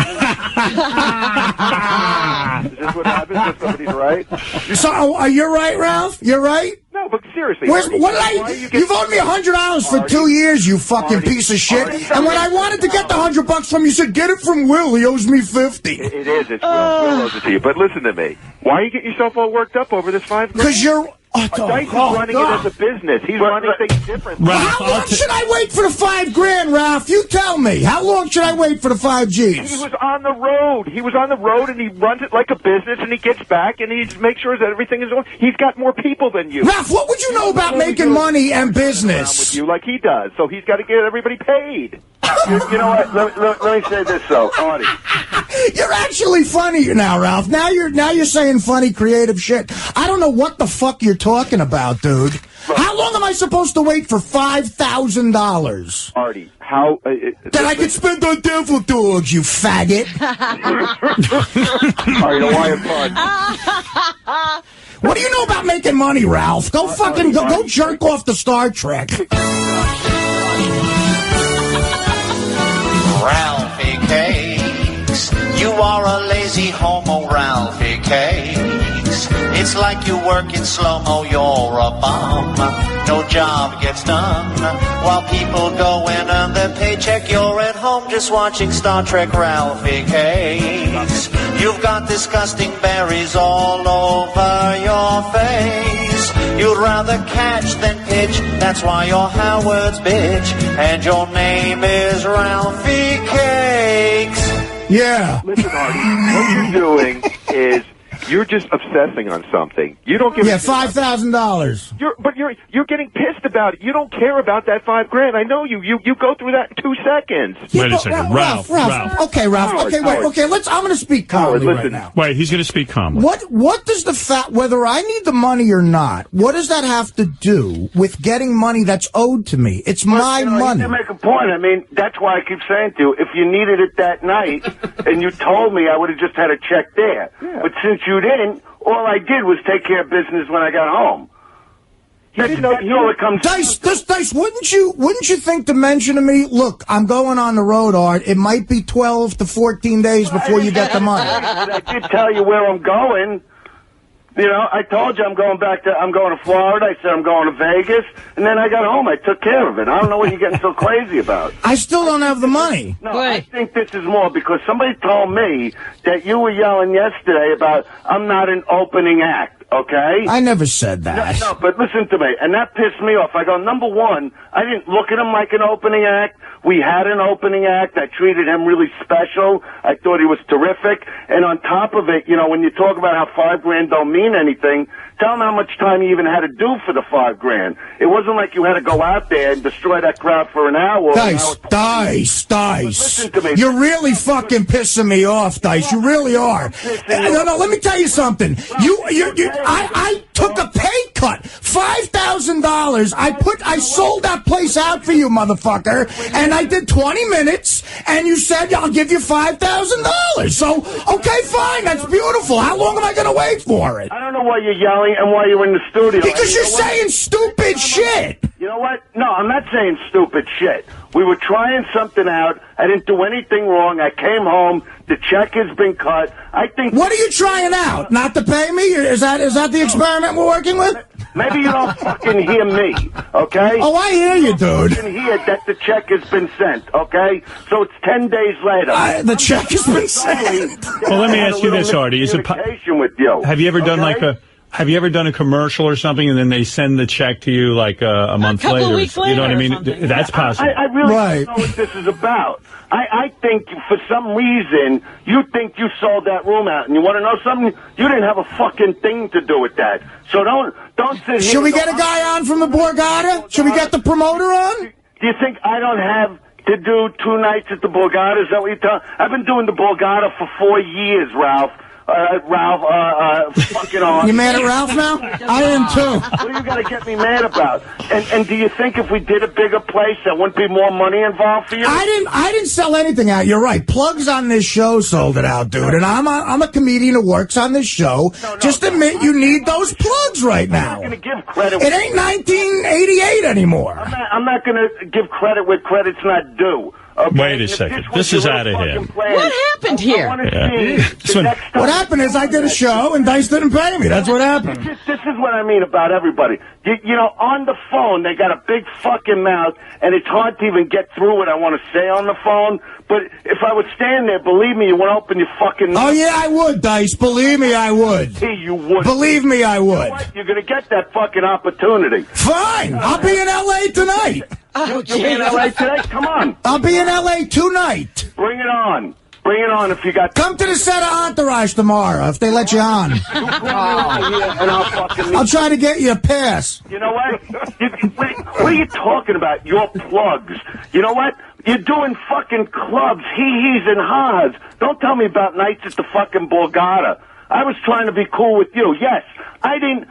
Is this what happens when somebody's right? So, are you right, Ralph? You're right? No, but seriously. You've owed me $100 for 2 years, you fucking piece of shit. And when I wanted to get the $100 from you, said, get it from Will. He owes me $50. It is. It's Will owes it to you. But listen to me. Why are you getting yourself all worked up over this $5,000? Because you're... Dice is running it as a business. He's running things differently. How long should I wait for the $5,000, Ralph? You tell me. How long should I wait for the 5 Gs? He was on the road. He was on the road, and he runs it like a business, and he gets back, and he makes sure that everything is on. He's got more people than you. Ralph, what would you know about making money and business? With you like he does, so he's got to get everybody paid. You know what? Let me say this, though, Artie. You're actually funny now, Ralph. Now you're saying funny, creative shit. I don't know what the fuck you're talking about, dude. How long am I supposed to wait for $5,000? Artie, how... that I could spend on devil dogs, you faggot. Artie, don't want fun. What do you know about making money, Ralph? Go fucking go jerk off to Star Trek. Ralphie Cakes, you are a lazy homo, Ralphie Cakes. It's like you work in slow-mo, you're a bum. No job gets done. While people go and earn their paycheck, you're at home just watching Star Trek, Ralphie Cakes. You've got disgusting berries all over your face. You'd rather catch than pitch, that's why you're Howard's bitch. And your name is Ralphie Cakes. Yeah. Listen, Artie, what you're doing is you're just obsessing on something. You don't give $5,000. But you're getting pissed about it. You don't care about that $5,000. I know you. You go through that in 2 seconds. Wait a second, Ralph. Okay, Ralph. Howard, Okay. I'm going to speak calmly right now. Wait, he's going to speak calmly. What does the fact whether I need the money or not? What does that have to do with getting money that's owed to me? It's my money. You make a point. I mean, that's why I keep saying to you, if you needed it that night and you told me, I would have just had a check there. Yeah. But since you didn't, all I did was take care of business when I got home. That's all it comes Dice, wouldn't you think to mention to me, look, I'm going on the road, Art. It might be 12 to 14 days before you get the money. I did tell you where I'm going. You know, I told you I'm going to Florida. I said I'm going to Vegas. And then I got home. I took care of it. I don't know what you're getting so crazy about. I still don't have the money. No, I think this is more because somebody told me that you were yelling yesterday about I'm not an opening act. Okay? I never said that. No, but listen to me. And that pissed me off. I go, number one, I didn't look at him like an opening act. We had an opening act. I treated him really special. I thought he was terrific. And on top of it, you know, when you talk about how $5,000 don't mean anything, tell him how much time you even had to do for the $5,000. It wasn't like you had to go out there and destroy that crowd for an hour. Dice. Listen to me. You're really fucking pissing me off, Dice. You really are. No, let me tell you something. I took a pay cut. $5,000. I sold that place out for you, motherfucker. And I did 20 minutes, and you said, I'll give you $5,000. So, okay, fine. That's beautiful. How long am I going to wait for it? I don't know why you're yelling and why you're in the studio. Because you're saying stupid shit. You know what? No, I'm not saying stupid shit. We were trying something out. I didn't do anything wrong. I came home. The check has been cut. I think. What are you trying out? Not to pay me? Is that the experiment we're working with? Maybe you don't fucking hear me, okay? Oh, I hear you, dude. I can hear that the check has been sent, okay? So it's 10 days later. The check has been sent. Well, let me ask you this, Artie. Is it with you? Have you ever done Have you ever done a commercial or something and then they send the check to you like a month later? A couple weeks later. You know what I mean? That's possible. I really don't know what this is about. I think for some reason you think you sold that room out, and you want to know something? You didn't have a fucking thing to do with that. So don't sit here. Should we get a guy on from the Borgata? Should we get the promoter on? Do you think I don't have to do 2 nights at the Borgata? Is that what you're telling? I've been doing the Borgata for 4 years, Ralph. Ralph, fucking on. You mad at Ralph now? I am too. What are you going to get me mad about? And do you think if we did a bigger place, there wouldn't be more money involved for you? I didn't sell anything out. You're right. Plugs on this show sold it out, dude. And I'm a comedian who works on this show. Just admit you need those plugs right now. I'm not going to give credit. It ain't 1988 anymore. I'm not going to give credit where credit's not due. Okay? Wait a second. This is out of hand. What happened here? What happened is I did a show and Dice didn't pay me. That's what happened. This is what I mean about everybody. You know, on the phone, they got a big fucking mouth, and it's hard to even get through what I want to say on the phone. But if I would stand there, believe me, you wouldn't open your fucking mouth. Oh, yeah, I would, Dice. Believe me, I would. Hey, you would. Believe me, I would. You know what? You're going to get that fucking opportunity. Fine. I'll be in L.A. tonight. You'll be in L.A. tonight? Come on. I'll be in L.A. tonight. Bring it on. Bring it on if you got... Come to the set of Entourage tomorrow, if they let you on. I'll try to get you a pass. You know what? What are you talking about? Your plugs. You know what? You're doing fucking clubs, hee-hees and ha's. Don't tell me about nights at the fucking Borgata. I was trying to be cool with you. Yes, I didn't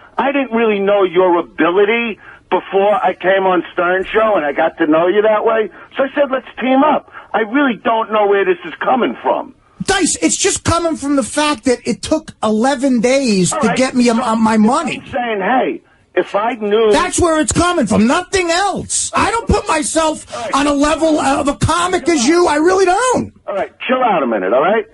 really know your ability before I came on Stern Show, and I got to know you that way. So I said, let's team up. I really don't know where this is coming from. Dice, it's just coming from the fact that it took 11 days to get me my money. I'm saying, hey, if I knew... That's where it's coming from, nothing else. I don't put myself on a level of a comic as you. I really don't. All right, chill out a minute, all right?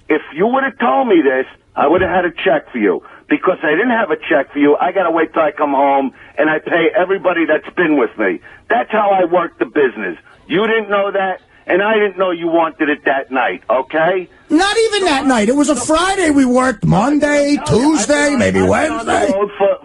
If you would have told me this, I would have had a check for you. Because I didn't have a check for you, I got to wait till I come home, and I pay everybody that's been with me. That's how I work the business. You didn't know that, and I didn't know you wanted it that night, okay? Not even that night. It was a Friday. We worked Monday, Tuesday, maybe Wednesday.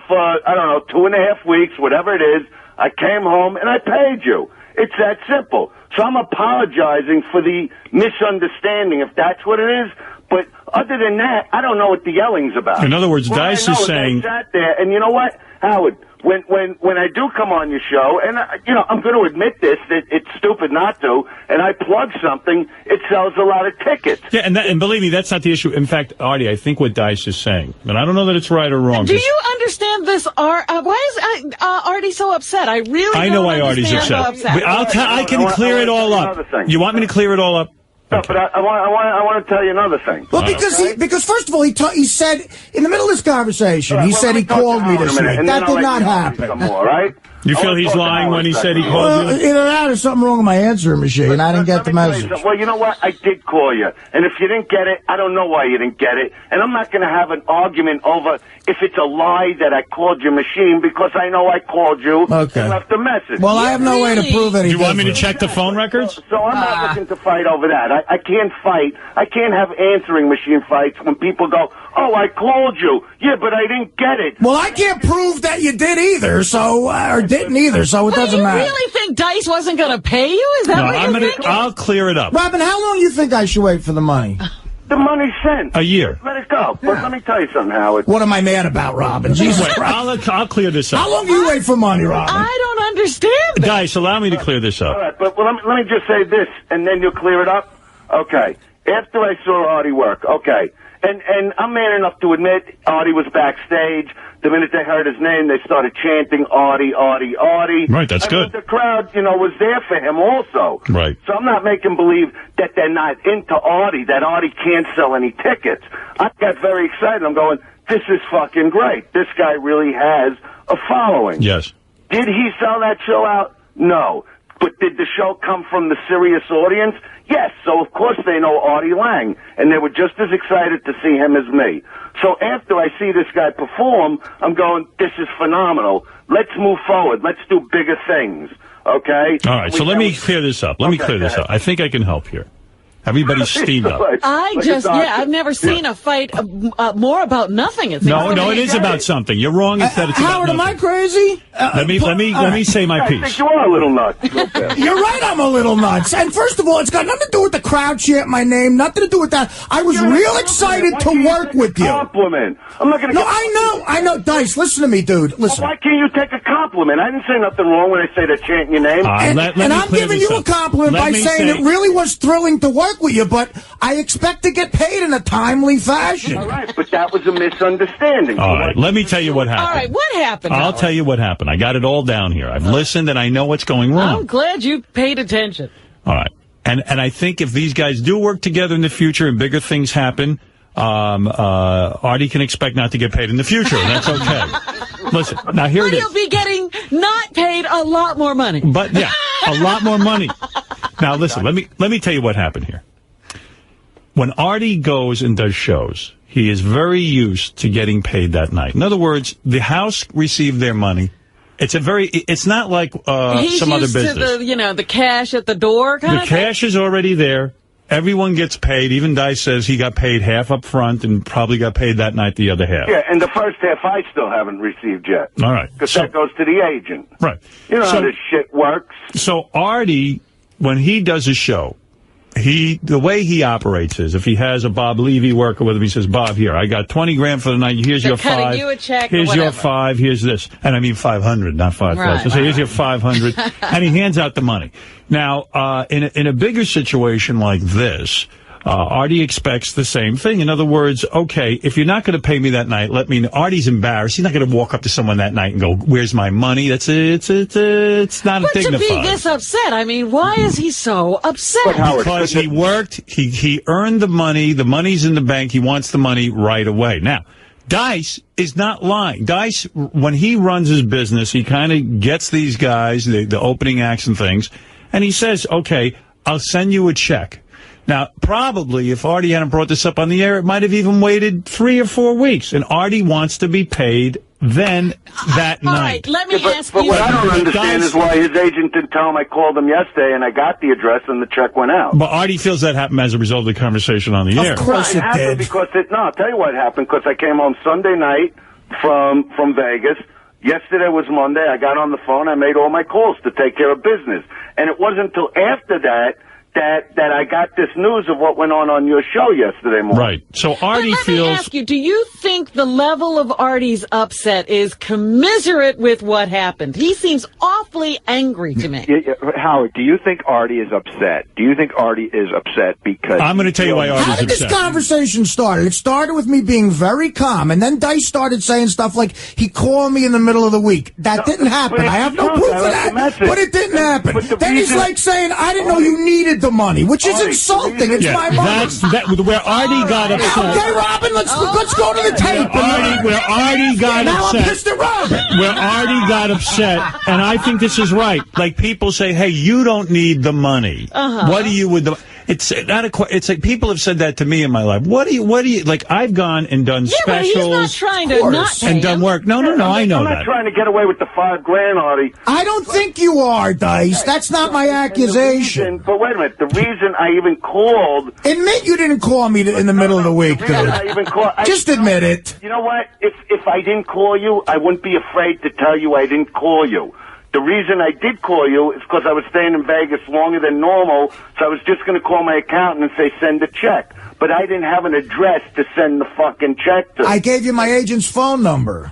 For I don't know, 2.5 weeks, whatever it is. I came home, and I paid you. It's that simple. So I'm apologizing for the misunderstanding, if that's what it is. But other than that, I don't know what the yelling's about. In other words, Dice is saying... I sat there, and you know what, Howard? When I do come on your show, and I'm going to admit this, that it's stupid not to, and I plug something, it sells a lot of tickets. Yeah, and believe me, that's not the issue. In fact, Artie, I think what Dice is saying, and I don't know that it's right or wrong. Do you understand this? Why is Artie so upset? I know why Artie's upset. I can clear it all up. You want me to clear it all up? No, but I want to tell you another thing. Well, because first of all, he said in the middle of this conversation, he said he called me this week. That did not happen. Right? You feel he's lying when he said he called you? Either that or something wrong with my answering machine. I didn't get the message. Well, you know what? I did call you. And if you didn't get it, I don't know why you didn't get it. And I'm not going to have an argument over if it's a lie that I called your machine, because I know I called you and left a message. Well, I have no way to prove anything. Do you want me to check the phone records? So I'm not looking to fight over that. I can't fight. I can't have answering machine fights when people go, oh, I called you. Yeah, but I didn't get it. Well, I can't prove that you did either, or didn't either, so it doesn't matter. You really think Dice wasn't going to pay you? Is that what you're thinking? I'll clear it up. Robin, how long do you think I should wait for the money? The money's sent. A year. Let it go. But let me tell you something, Howard. What am I mad about, Robin? Jesus Christ. I'll clear this up. How long do you wait for money, Robin? I don't understand that. Dice, allow me to clear this up. All right, but let me just say this, and then you'll clear it up. Okay. After I saw Artie work, okay. And I'm man enough to admit Artie was backstage. The minute they heard his name, they started chanting Artie, Artie, Artie. Right, that's good. The crowd, was there for him also. Right. So I'm not making believe that they're not into Artie, that Artie can't sell any tickets. I got very excited. I'm going, this is fucking great. This guy really has a following. Yes. Did he sell that show out? No. But did the show come from the serious audience? Yes, so of course they know Artie Lang, and they were just as excited to see him as me. So after I see this guy perform, I'm going, this is phenomenal. Let's move forward. Let's do bigger things, okay? All right, so let me clear this up. Let me clear this up. I think I can help here. Everybody's steamed up. I've never seen a fight more about nothing. It no, it is about something. You're wrong. It's that it's Howard, about nothing. am I crazy? Let me say my piece. I think you are a little nuts. You're right, I'm a little nuts. And first of all, it's got nothing to do with the crowd chant my name, nothing to do with that. I was real excited to work with you. Compliment. I'm not going to. No, I know. Dice, listen to me, dude. Listen. Well, why can't you take a compliment? I didn't say nothing wrong when I say they're chanting your name. And I'm giving you a compliment by saying it really was thrilling to work work with you, but I expect to get paid in a timely fashion. All right, but that was a misunderstanding. All right, let me tell you what happened. All right, what happened? I'll tell you what happened. I got it all down here. I've listened, and I know what's going wrong. I'm glad you paid attention. All right. And I think if these guys do work together in the future and bigger things happen, Artie can expect not to get paid in the future, and that's okay. Listen, now here it is. You'll be getting not paid a lot more money. But, yeah, a lot more money. Now, listen, let me tell you what happened here. When Artie goes and does shows, he is very used to getting paid that night. In other words, the house received their money. It's not like some other business. He's used to the cash at the door kind of thing? The cash is already there. Everyone gets paid. Even Dice says he got paid half up front and probably got paid that night the other half. Yeah, and the first half I still haven't received yet. All right. Because that goes to the agent. Right. You know how this shit works. So Artie, when he does a show, the way he operates is if he has a Bob Levy worker with him, he says, Bob, here, I got 20 grand for the night. Here's your cutting $5. You a check here's your $5. Here's this. And I mean 500, not 5,000. Right. So here's your 500. And he hands out the money. Now, in a bigger situation like this, Artie expects the same thing. In other words, okay, if you're not going to pay me that night, let me know. Artie's embarrassed. He's not going to walk up to someone that night and go, where's my money? It's not But dignified. to be this upset, I mean, why is he so upset? Because he worked, he earned the money, the money's in the bank, he wants the money right away. Now, Dice is not lying. Dice, when he runs his business, he kind of gets these guys, the opening acts and things, and he says, okay, I'll send you a check. Now, probably, if Artie hadn't brought this up on the air, it might have even waited 3 or 4 weeks. And Artie wants to be paid then, that night. All right, let me ask but you. what I don't understand is why his agent didn't tell him I called him yesterday and I got the address and the check went out. But Artie feels that happened as a result of the conversation on the air. Of course it happened because I'll tell you what happened, because I came home Sunday night from Vegas. Yesterday was Monday. I got on the phone. I made all my calls to take care of business. And it wasn't until after that I got this news of what went on your show yesterday morning. Right. So Artie feels... Let me ask you, do you think the level of Artie's upset is commiserate with what happened? He seems awfully angry to me. Howard, do you think Artie is upset? Do you think Artie is upset because... I'm going to tell you why Artie's upset. How did this conversation start? It started with me being very calm, and then Dice started saying stuff like, he called me in the middle of the week. That didn't happen. I have no proof of that, but it didn't happen. Then he's like saying, I didn't know you needed the money, which is insulting. It's my money. That's where Artie got upset. Okay, Robin, let's go to the tape. Where Artie got now upset. I'm pissed at Robin. Where Artie got upset, and I think this is right. Like people say, hey, you don't need the money. What do you with the... It's not it's like people have said that to me in my life. What do you like? I've gone and done specials. But he's not trying to not pay and done him. work. No, I know I'm that. not trying to get away with the $5 grand, Artie. I don't think you are, Dice. That's not my accusation. But wait a minute. The reason I even called... Admit you didn't call me in the middle of the week, dude. I even called, Just admit it. You know what? If I didn't call you, I wouldn't be afraid to tell you I didn't call you. The reason I did call you is because I was staying in Vegas longer than normal, so I was just going to call my accountant and say, send a check. But I didn't have an address to send the fucking check to. I gave you my agent's phone number.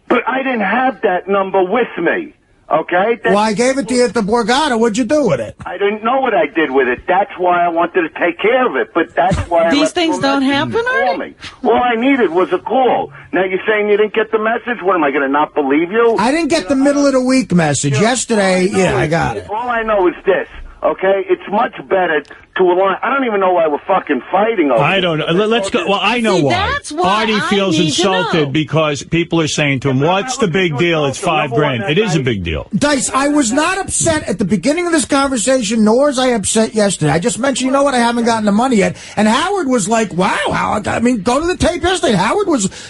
But I didn't have that number with me. Okay? Well, I gave it to you at the Borgata. What'd you do with it? I didn't know what I did with it. That's why I wanted to take care of it. But that's why These things don't happen, Artie? All I needed was a call. Now you're saying you didn't get the message? What, am I going to not believe you? I didn't get the middle of the week message. Yesterday, I got it. All I know is this. Okay, it's much better to align. I don't even know why we're fucking fighting over. I don't know. Let's go. Well, I know why. That's why Artie feels insulted because people are saying to him, "What's the big deal? It's $5 grand." It is a big deal. Dice, I was not upset at the beginning of this conversation, nor was I upset yesterday. I just mentioned, you know what, I haven't gotten the money yet. And Howard was like, "Wow, Howard." I mean, go to the tape yesterday. Howard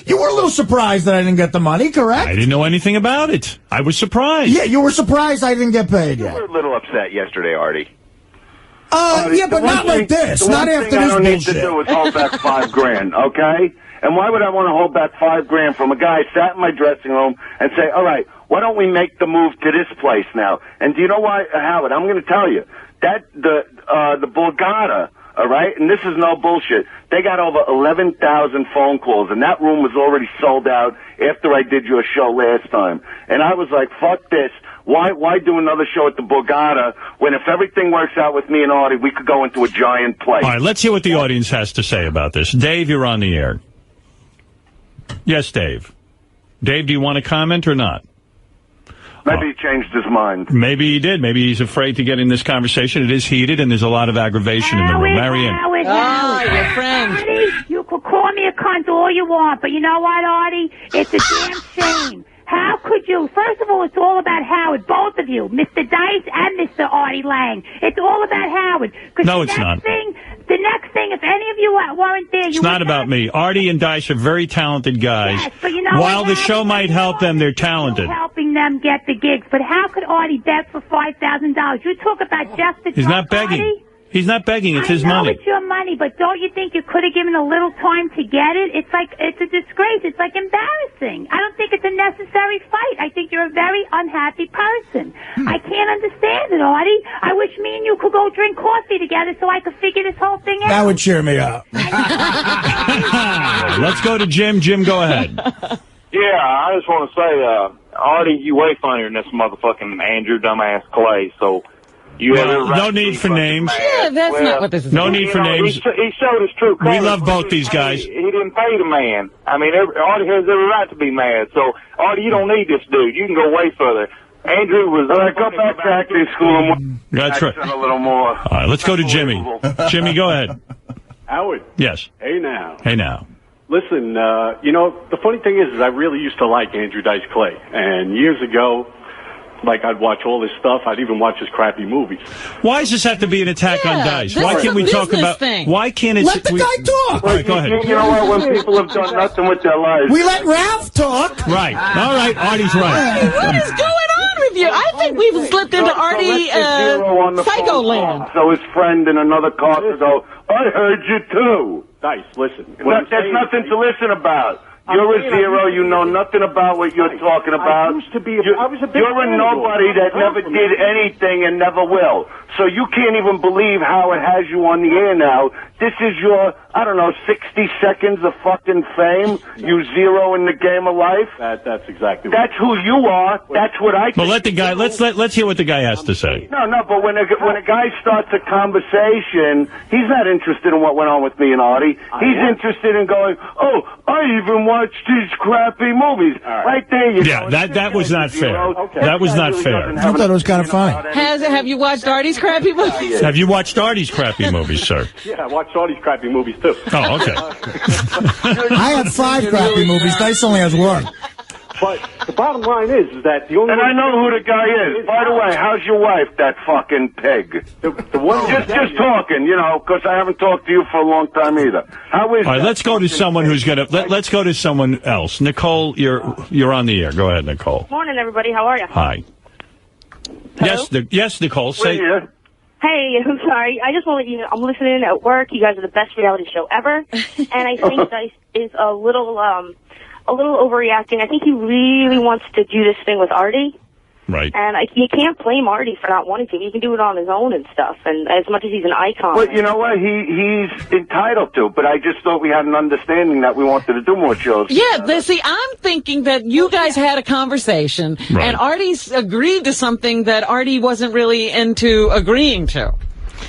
you were a little surprised that I didn't get the money, correct? I didn't know anything about it. I was surprised. Yeah, you were surprised I didn't get paid yet. You were a little upset yesterday, Artie. Yeah, but not like this. Not after this bullshit. The one thing I don't need to do is hold back $5 grand, okay? And why would I want to hold back $5 grand from a guy sat in my dressing room and say, all right, why don't we make the move to this place now? And do you know why, Howard? I'm going to tell you. That, the Borgata, all right, and this is no bullshit, they got over 11,000 phone calls, and that room was already sold out after I did your show last time. And I was like, fuck this. Why do another show at the Borgata when if everything works out with me and Artie, we could go into a giant place? All right, let's hear what the audience has to say about this. Dave, you're on the air. Yes, Dave. Dave, do you want to comment or not? Maybe he changed his mind. Maybe he did. Maybe he's afraid to get in this conversation. It is heated, and there's a lot of aggravation in the room. Marion. Howard, your friend. Artie, you could call me a cunt all you want, but you know what, Artie? It's a damn shame. How could you? First of all, it's all about Howard, both of you, Mr. Dice and Mr. Artie Lang. It's all about Howard. No, it's not. The next thing, if any of you weren't there, It's not about me. Artie and Dice are very talented guys. Yes, but you know While the show might help them, they're talented. helping them get the gigs. But how could Artie beg for $5,000? You talk about just the He's not begging. Artie? He's not begging. It's his I know money. it's your money, but don't you think you could have given a little time to get it? It's a disgrace. It's like embarrassing. I don't think it's a necessary fight. I think you're a very unhappy person. I can't understand it, Artie. I wish me and you could go drink coffee together so I could figure this whole thing out. That would cheer me up. Let's go to Jim. Jim, go ahead. Yeah, I just want to say, Artie, you way funnier than this motherfucking Andrew dumbass Clay, so... No need for names. Yeah, that's not what this is No about. need for names. He showed his true colors. We love both these guys. He didn't pay the man. I mean, Artie has every right to be mad. So, Artie, you don't need this dude. You can go way further. Andrew was... go back to acting school and That's right. a little more. All right, let's go to Jimmy. Jimmy, go ahead. Howard. Yes. Hey now. Hey now. Listen, you know, the funny thing is I really used to like Andrew Dice Clay. And years ago, like, I'd watch all his stuff. I'd even watch his crappy movies. Why does this have to be an attack on Dice? this Why is can't a we talk business about... thing. Why can't it... Let the guy talk. All right, go ahead. You know what? When people have done nothing with their lives... We let Ralph talk. Right. All right, Artie's right. What is going on with you? I think we've slipped into Artie Psycho Land. So his friend in another car could go, I heard you too. Dice, listen. There's nothing to listen about. You're a zero. You know nothing about what you're talking about. I was a big You're a nobody that never did anything and never will. So you can't even believe how it has you on the air now. This is your, I don't know, 60 seconds of fucking fame. You zero in the game of life. That's exactly what That's who you are. That's what I think. Well, let the guy... Let's hear what the guy has to say. No, but when a guy starts a conversation, he's not interested in what went on with me and Artie. He's interested in going, oh, I even watched these crappy movies. Right there, you know. Yeah, that was not fair. That was not fair. I thought it was kind of funny. Have you watched Artie's crappy movies? Have you watched Artie's crappy movies, sir? Yeah, I watched all these crappy movies, too. Oh, okay. I have 5 crappy movies. Dice only has 1. But the bottom line is that the only... And I know who the guy is. By the way, how's your wife, that fucking pig? The one just talking, you know, because I haven't talked to you for a long time either. How is All right, let's go to someone who's going to... Let's go to someone else. Nicole, you're on the air. Go ahead, Nicole. Morning, everybody. How are you? Hi. Yes, Nicole. Say... Hey, I'm sorry. I just want to let you know, I'm listening at work. You guys are the best reality show ever. And I think Dice is a little overreacting. I think he really wants to do this thing with Artie. Right. And you can't blame Artie for not wanting to. He can do it on his own and stuff. And as much as he's an icon. Well, you know what? He's entitled to. But I just thought we had an understanding that we wanted to do more shows. Yeah, see, I'm thinking that you guys had a conversation, and Artie's agreed to something that Artie wasn't really into agreeing to.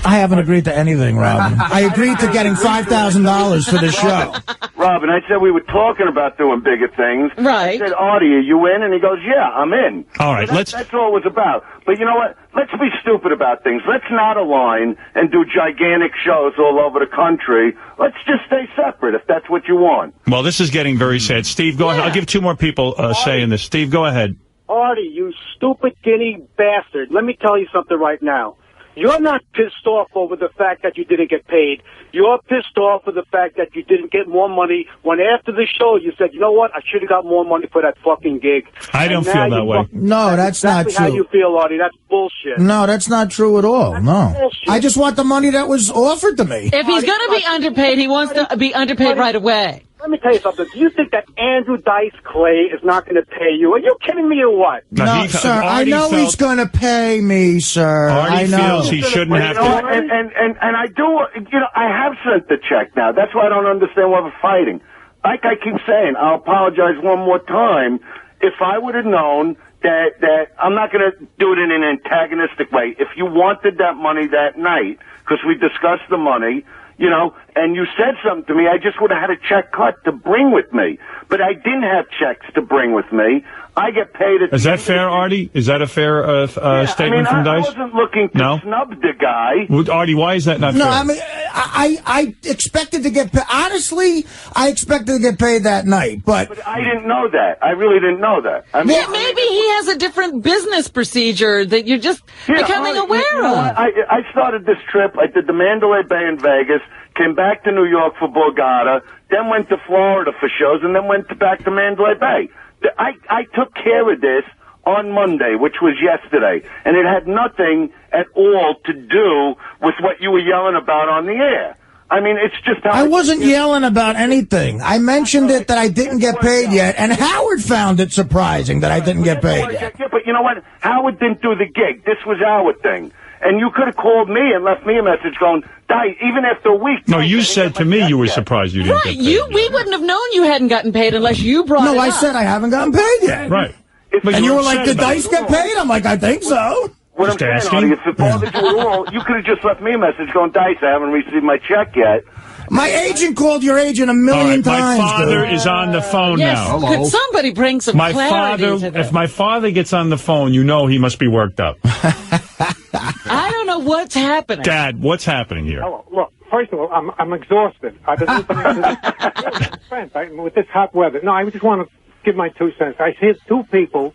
I haven't agreed to anything, Robin. I agreed to getting $5,000 for the show. Robin, I said we were talking about doing bigger things. Right. I said, Artie, are you in? And he goes, yeah, I'm in. All right, so that's all it was about. But you know what? Let's be stupid about things. Let's not align and do gigantic shows all over the country. Let's just stay separate if that's what you want. Well, this is getting very sad. Steve, go ahead. I'll give 2 more people say in this. Steve, go ahead. Artie, you stupid guinea bastard. Let me tell you something right now. You're not pissed off over the fact that you didn't get paid. You're pissed off for the fact that you didn't get more money when after the show you said, you know what, I should have got more money for that fucking gig. I don't feel that way. No, that's not true. How you feel, Artie. That's bullshit. No, that's not true at all. No. I just want the money that was offered to me. If he's going to be underpaid, he wants to be underpaid right away. Let me tell you something. Do you think that Andrew Dice Clay is not going to pay you? Are you kidding me or what? No, sir. I know he's going to pay me, sir. I know. Feels he shouldn't have to. And I do, you know, I have sent the check now. That's why I don't understand why we're fighting. Like I keep saying, I'll apologize one more time. If I would have known that I'm not going to do it in an antagonistic way. If you wanted that money that night, because we discussed the money, you know, and you said something to me, I just would have had a check cut to bring with me. But I didn't have checks to bring with me. I get paid at Is that fair, Artie? Is that a fair statement from Dice? I wasn't looking to snub the guy. Well, Artie, why is that not fair? No, I mean, I expected to get paid. Honestly, I expected to get paid that night, but I didn't know that. I really didn't know that. I mean, maybe he has a different business procedure that you're just becoming aware of. I started this trip. I did the Mandalay Bay in Vegas, came back to New York for Borgata, then went to Florida for shows, and then went back to Mandalay Bay. I took care of this on Monday, which was yesterday, and it had nothing at all to do with what you were yelling about on the air. I mean, it's just how I wasn't yelling about anything. I mentioned it that I didn't get paid yet, and Howard found it surprising that I didn't get paid yet. Yeah, but you know what? Howard didn't do the gig. This was our thing. And you could have called me and left me a message going, Dice, even after a week. No, you said to me you were surprised you didn't get paid. We wouldn't have known you hadn't gotten paid unless you brought it up. No, I said I haven't gotten paid yet. Right. And you were like, did Dice get paid? I'm like, I think so. What I'm saying, Artie, if it bothered you at all, you could have just left me a message going, Dice, I haven't received my check yet. My agent called your agent a million times. My father is on the phone now. Could somebody bring some clarity to this? If my father gets on the phone, you know he must be worked up. I don't know what's happening. Dad, what's happening here? Oh, look, first of all, I'm exhausted. I've been listening to this with this hot weather. No, I just want to give my 2 cents. I see two people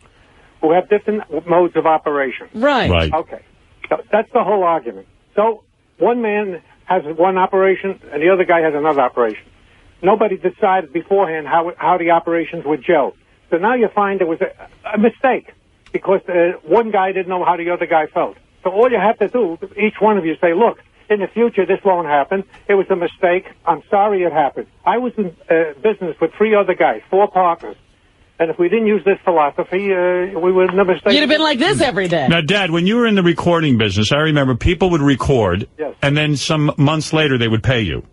who have different modes of operation. Right. Okay. So that's the whole argument. So one man has one operation and the other guy has another operation. Nobody decided beforehand how the operations would gel. So now you find there was a mistake because one guy didn't know how the other guy felt. So all you have to do, each one of you say, look, in the future this won't happen. It was a mistake. I'm sorry it happened. I was in business with 3 other guys, 4 partners. And if we didn't use this philosophy, we would never stay. You'd have been like this every day. Now, Dad, when you were in the recording business, I remember people would record, and then some months later they would pay you.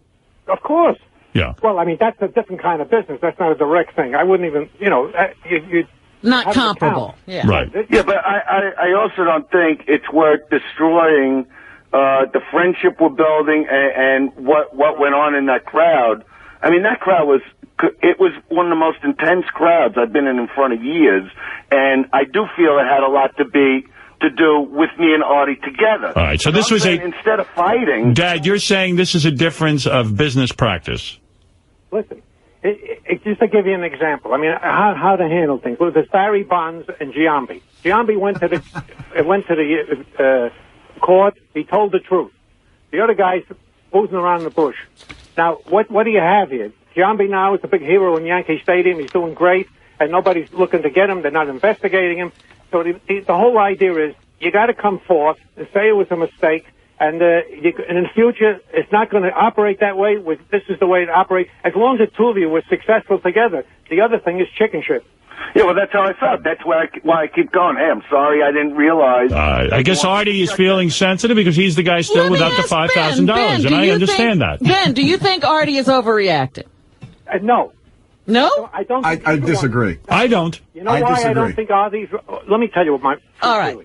Of course. Yeah. Well, I mean, that's a different kind of business. That's not a direct thing. I wouldn't even, you not comparable. Yeah. Right. Yeah, but I also don't think it's worth destroying the friendship we're building and what went on in that crowd. I mean, that crowd was one of the most intense crowds I've been in front of years, and I do feel it had a lot to do with me and Artie together. All right, so this was instead of fighting. Dad, you're saying this is a difference of business practice. Listen, just to give you an example, I mean, how to handle things. Well, there's Barry Bonds and Giambi. Giambi went to the court. He told the truth. The other guy's boozing around the bush. Now, what do you have here? Giambi now is a big hero in Yankee Stadium. He's doing great, and nobody's looking to get him. They're not investigating him. So the whole idea is you got to come forth and say it was a mistake, and in the future it's not going to operate that way. This is the way it operates. As long as the two of you were successful together, the other thing is chicken shit. Yeah, well, that's how I felt. That's why I keep going. Hey, I'm sorry, I didn't realize. I guess Artie is feeling sensitive because he's the guy still without the $5,000, and I understand that. Ben, do you think Artie is overreacting? No. No? I don't. I disagree. I don't. You know why I don't think Artie's? Let me tell you what my. All right.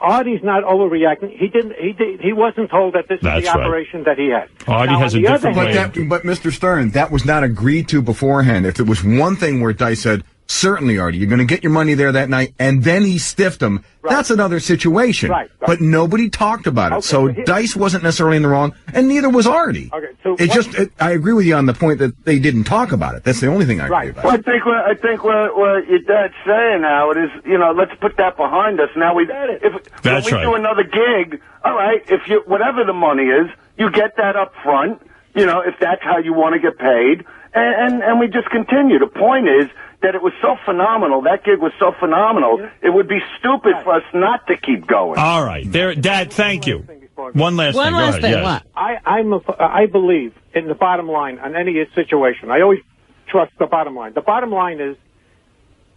Artie's not overreacting. He wasn't told that this is the operation that he had. Artie has a different way. But Mr. Stern, that was not agreed to beforehand. If there was one thing where Dice said, certainly, Artie, you're going to get your money there that night, and then he stiffed him. Right. That's another situation. Right. But nobody talked about it. Okay, so Dice wasn't necessarily in the wrong, and neither was Artie. Okay, so I agree with you on the point that they didn't talk about it. That's the only thing I agree about. Well, I think what your dad's saying, Howard, is, let's put that behind us. Now when we do another gig, all right, whatever the money is, you get that up front, if that's how you want to get paid, and we just continue. The point is that it was so phenomenal. That gig was so phenomenal. It would be stupid for us not to keep going. All right. Dad, thank you. One last thing. One last thing. Yes. What? I believe in the bottom line on any situation. I always trust the bottom line. The bottom line is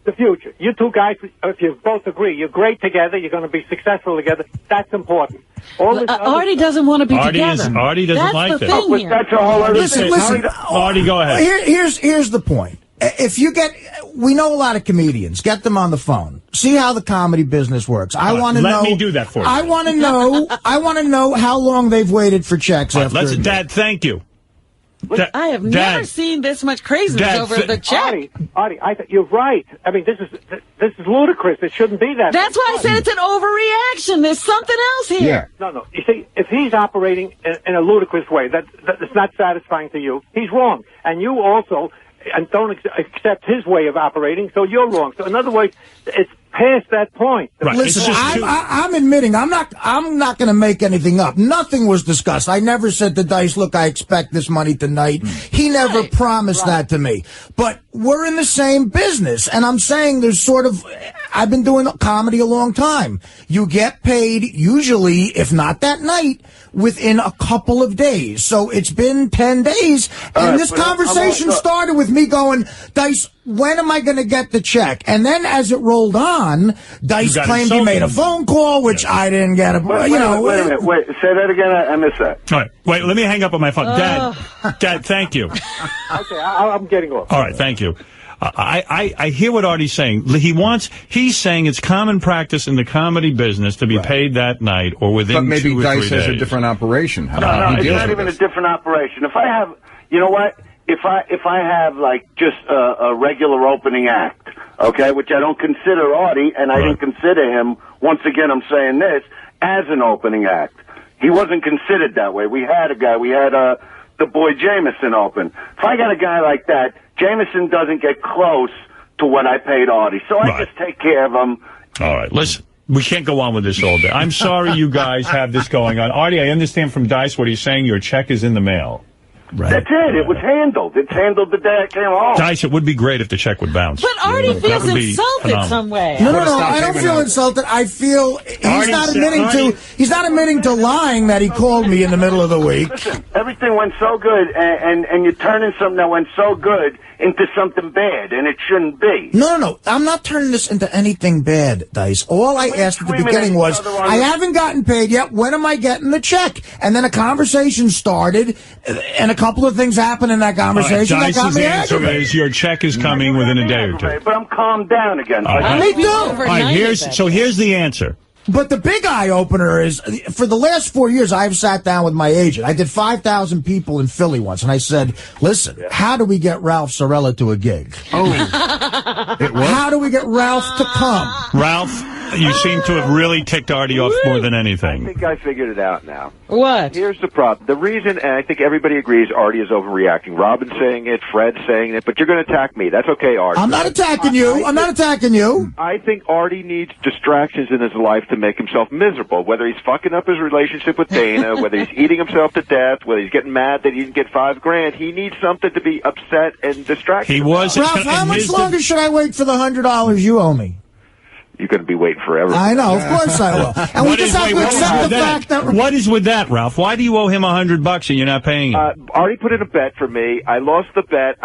the future. You two guys, if you both agree, you're great together, you're going to be successful together, that's important. Artie doesn't want to be together. Artie doesn't like this. That's a whole other thing. Listen. Artie, go ahead. Here's the point. if you get, we know a lot of comedians. Get them on the phone. See how the comedy business works. I want to know. Let me do that for you. I want to know. I want to know how long they've waited for checks after. Dad, thank you. I have never seen this much craziness over the check. Artie, you're right. I mean, this is ludicrous. It shouldn't be that. That's why I said it's an overreaction. There's something else here. Yeah. No. You see, if he's operating in a ludicrous way, that's not satisfying to you, he's wrong. And you also don't accept his way of operating, so you're wrong. So in other words, it's past that point. Right. Listen, I'm admitting I'm not going to make anything up. Nothing was discussed. I never said to Dice, look, I expect this money tonight. He never promised that to me. But we're in the same business, and I'm saying there's sort of, I've been doing comedy a long time. You get paid usually, if not that night, within a couple of days. So it's been 10 days, and this conversation started with me going, Dice, when am I going to get the check? And then as it rolled on, Dice claimed he made a phone call, which I didn't get. Wait a minute. Wait, say that again. I missed that. All right. Wait, let me hang up on my phone. Dad, thank you. Okay, I'm getting off. All right, thank you. I hear what Artie's saying. He's saying it's common practice in the comedy business to be paid that night or within 2 or 3 days. But maybe Dice has a different operation. No, it's not even a different operation. If I have, you know what? If I have like just a regular opening act, okay, which I don't consider Artie, and I didn't consider him. Once again, I'm saying this as an opening act. He wasn't considered that way. We had a guy. We had the boy Jameson open. If I got a guy like that, Jameson doesn't get close to what I paid Artie, so I just take care of him. All right, listen. We can't go on with this all day. I'm sorry you guys have this going on. Artie, I understand from Dice what he's saying. Your check is in the mail. Right. That's it. It was handled. It's handled the day I came home. Dice, it would be great if the check would bounce. But Artie feels insulted some way. No, I don't feel insulted. I feel he's not admitting to lying that he called me in the middle of the week. Listen, everything went so good, and you're turning something that went so good into something bad, and it shouldn't be. No. I'm not turning this into anything bad, Dice. All I asked at the beginning was, I haven't gotten paid yet. When am I getting the check? And then a conversation started, and a couple of things happened in that conversation that got me aggravated. Is your check is coming within a day or two. But I'm calmed down again. Me too. All right, here's the answer. But the big eye-opener is, for the last 4 years, I've sat down with my agent. I did 5,000 people in Philly once, and I said, listen, how do we get Ralph Sorella to a gig? How do we get Ralph to come? Ralph, you seem to have really ticked Artie off more than anything. I think I figured it out now. What? Here's the problem. The reason, and I think everybody agrees, Artie is overreacting. Robin's saying it, Fred's saying it, but you're going to attack me. That's okay, Artie. I'm not attacking you. I'm not attacking you. I think Artie needs distractions in his life to make himself miserable, whether he's fucking up his relationship with Dana, whether he's eating himself to death, whether he's getting mad that he didn't get $5,000. He needs something to be upset and distracted. He was. Ralph, how much longer should I wait for the $100 you owe me? You're going to be waiting forever. I know, of course I will. And we just have to accept the fact that... What is with that, Ralph? Why do you owe him $100 and you're not paying him? Artie put in a bet for me. I lost the bet.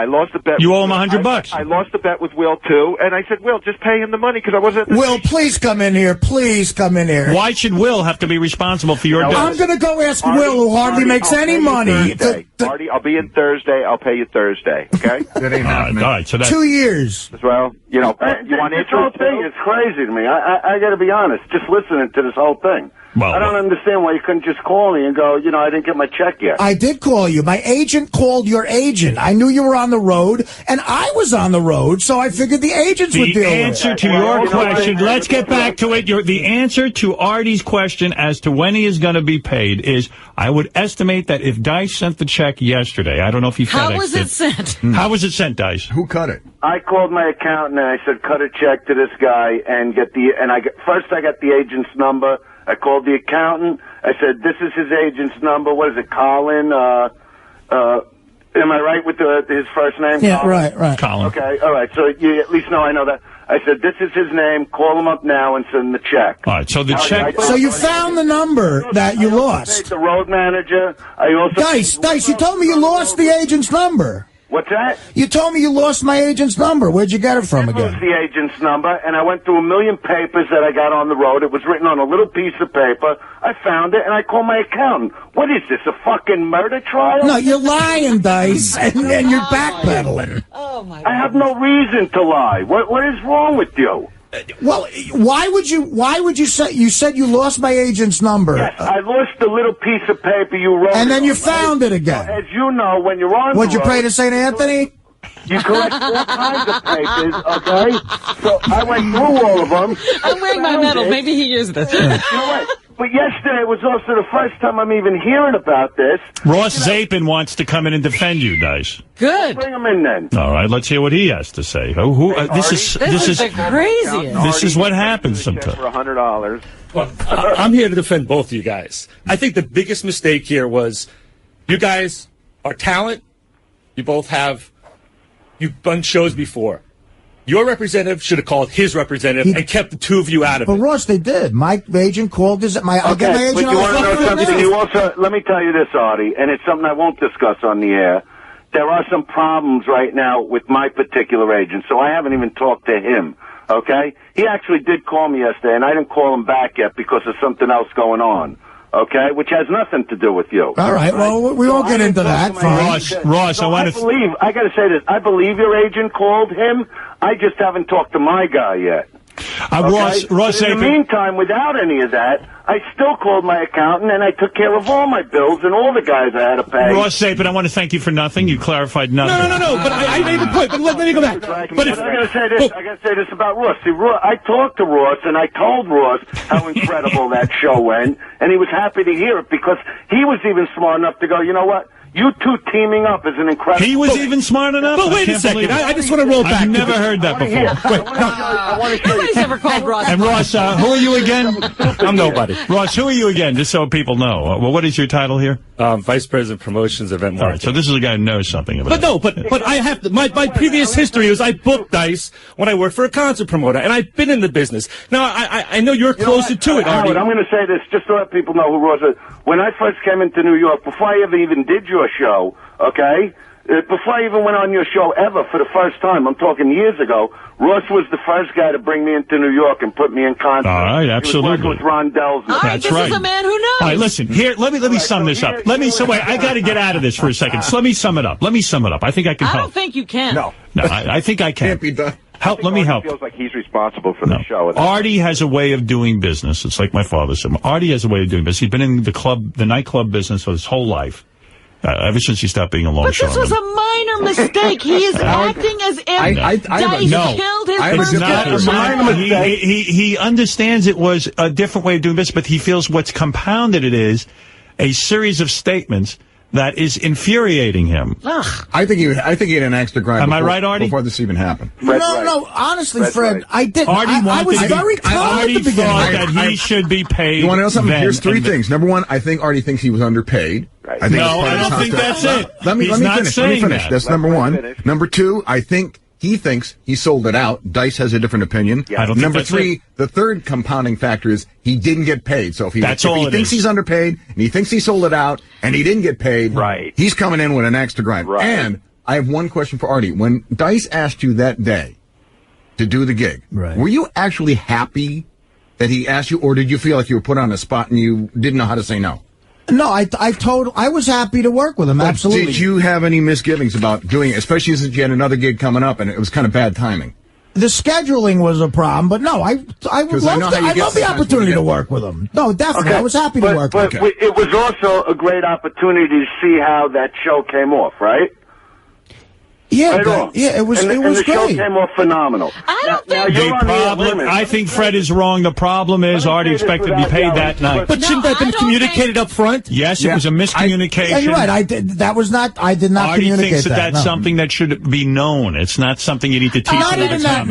You owe him $100. I lost the bet with Will, too. And I said, Will, just pay him the money because I wasn't... Will, please come in here. Please come in here. Why should Will have to be responsible for your debt? I'm going to go ask Will, who hardly makes any money. Artie, I'll be in Thursday. I'll pay you Thursday, okay? That ain't happening. All right, so that's... 2 years. Well, you know, you want this whole thing is crazy to me. I got to be honest, just listening to this whole thing. Well, I don't understand why you couldn't just call me and go, I didn't get my check yet. I did call you. My agent called your agent. I knew you were on the road, and I was on the road, so I figured the agents would deal with it. The answer to your question, let's get back to it. The answer to Artie's question as to when he is going to be paid is, I would estimate that if Dice sent the check yesterday, I don't know if he FedExed it. How was it sent? How was it sent, Dice? Who cut it? I called my accountant and I said, cut a check to this guy and first I got the agent's number. I called the accountant. I said, this is his agent's number. What is it, Colin? Am I right with his first name? Yeah, Colin? right. Colin. Okay, all right. So you at least know I know that. I said, this is his name. Call him up now and send the check. All right, so the check... So you found the number that you lost. The road manager. I also... Dice, you told me you lost the agent's number. What's that? You told me you lost my agent's number. Where'd you get it from again? The agent's number, and I went through a million papers that I got on the road. It was written on a little piece of paper. I found it, and I called my accountant. What is this, a fucking murder trial? No, you're lying, Dice, and you're backpedaling. Oh, my God. I have no reason to lie. What is wrong with you? Well, why would you say, you said you lost my agent's number? Yes, I lost the little piece of paper you wrote. And then you on, found it again. As you know, when you're on Would the you road, pray to St. Anthony? You collect all kinds of papers, okay? So I went through all of them. I'm wearing my medal. Maybe he used this. You know what? But yesterday was also the first time I'm even hearing about this. Ross Zapin wants to come in and defend you, Dice. Good. Bring him in then. All right, let's hear what he has to say. This is the craziest. This is what happens sometimes. For $100. Well, I'm here to defend both of you guys. I think the biggest mistake here was you guys are talent. You both you've done shows before. Your representative should have called his representative and kept the two of you out of it. But Ross, they did. My agent called his. I'll get my agent. But you want to know something? You also, let me tell you this, Artie, and it's something I won't discuss on the air. There are some problems right now with my particular agent, so I haven't even talked to him. Okay? He actually did call me yesterday, and I didn't call him back yet because of something else going on. Okay, which has nothing to do with you. All right, well, we won't get into that. Ross, I want to... I got to say this. I believe your agent called him. I just haven't talked to my guy yet. Ross, in the meantime, without any of that, I still called my accountant and I took care of all my bills and all the guys I had to pay. Ross Zapin, I want to thank you for nothing. You clarified nothing. No. But I made the point. But let me go back. But I got to say this. I got to say this about Ross. See, I talked to Ross and I told Ross how incredible that show went, and he was happy to hear it because he was even smart enough to go, you know what? You two teaming up is an incredible... He was even smart enough? But wait a second. I just want to roll back. I've never heard that before. Nobody's ever called Ross. And Ross, who are you again? I'm nobody. Ross, who are you again, just so people know? Well, what is your title here? Vice President Promotions, Event Marketing. All right, so this is a guy who knows something about it. But I have to, my previous history was I booked Dice when I worked for a concert promoter, and I've been in the business. Now, I know you're closer to it, Artie. Howard, I'm going to say this just to let people know who Ross is. When I first came into New York, before I ever even did your show, okay? Before I even went on your show ever for the first time, I'm talking years ago, Ross was the first guy to bring me into New York and put me in contact. All right, absolutely. He was working with Ron Delsner. That's right. This is a man who knows. All right, listen, here, let me sum this up. Wait, I got to get out of this for a second. So let me sum it up. I think I can help. I don't think you can. No, I think I can. Can't be done. Let me help. Feels like he's responsible for the show. Artie has a way of doing business. It's like my father said. Artie has a way of doing business. He's been in the nightclub business for his whole life. Ever since he stopped being a longshoreman. But this was a minor mistake. He is acting as if Dice killed his brother. He understands it was a different way of doing business, but he feels what's compounded it is a series of statements that is infuriating him. Ugh. I think he had an extra grind. Am I right, Artie? Before this even happened. No, honestly, Fred, I didn't. I was very calm at the beginning. Thought that he should be paid. You want to know something? Here's three things. Number one, I think Artie thinks he was underpaid. Right. I don't think that's it. Let me finish. That's number one. Number two, I think he thinks he sold it out. Dice has a different opinion. I don't think Number that's three, it. the third compounding factor is he didn't get paid. So if he is. thinks he's underpaid and he thinks he sold it out and he didn't get paid, he's coming in with an extra grind. Right. And I have one question for Artie. When Dice asked you that day to do the gig, were you actually happy that he asked you, or did you feel like you were put on a spot and you didn't know how to say no? No, I was happy to work with him, absolutely. Did you have any misgivings about doing it, especially since you had another gig coming up and it was kind of bad timing? The scheduling was a problem, but no, I would love the opportunity to work with him. No, definitely, I was happy to work with him. But it was also a great opportunity to see how that show came off, right? Yeah, it was and great. The show came off phenomenal. I think Fred is wrong. The problem is Artie expected to be paid that night. But shouldn't that have been communicated up front? Yes, it was a miscommunication. You're right. I did not Artie communicate thinks that. That's something that should be known. It's not something you need to teach another time.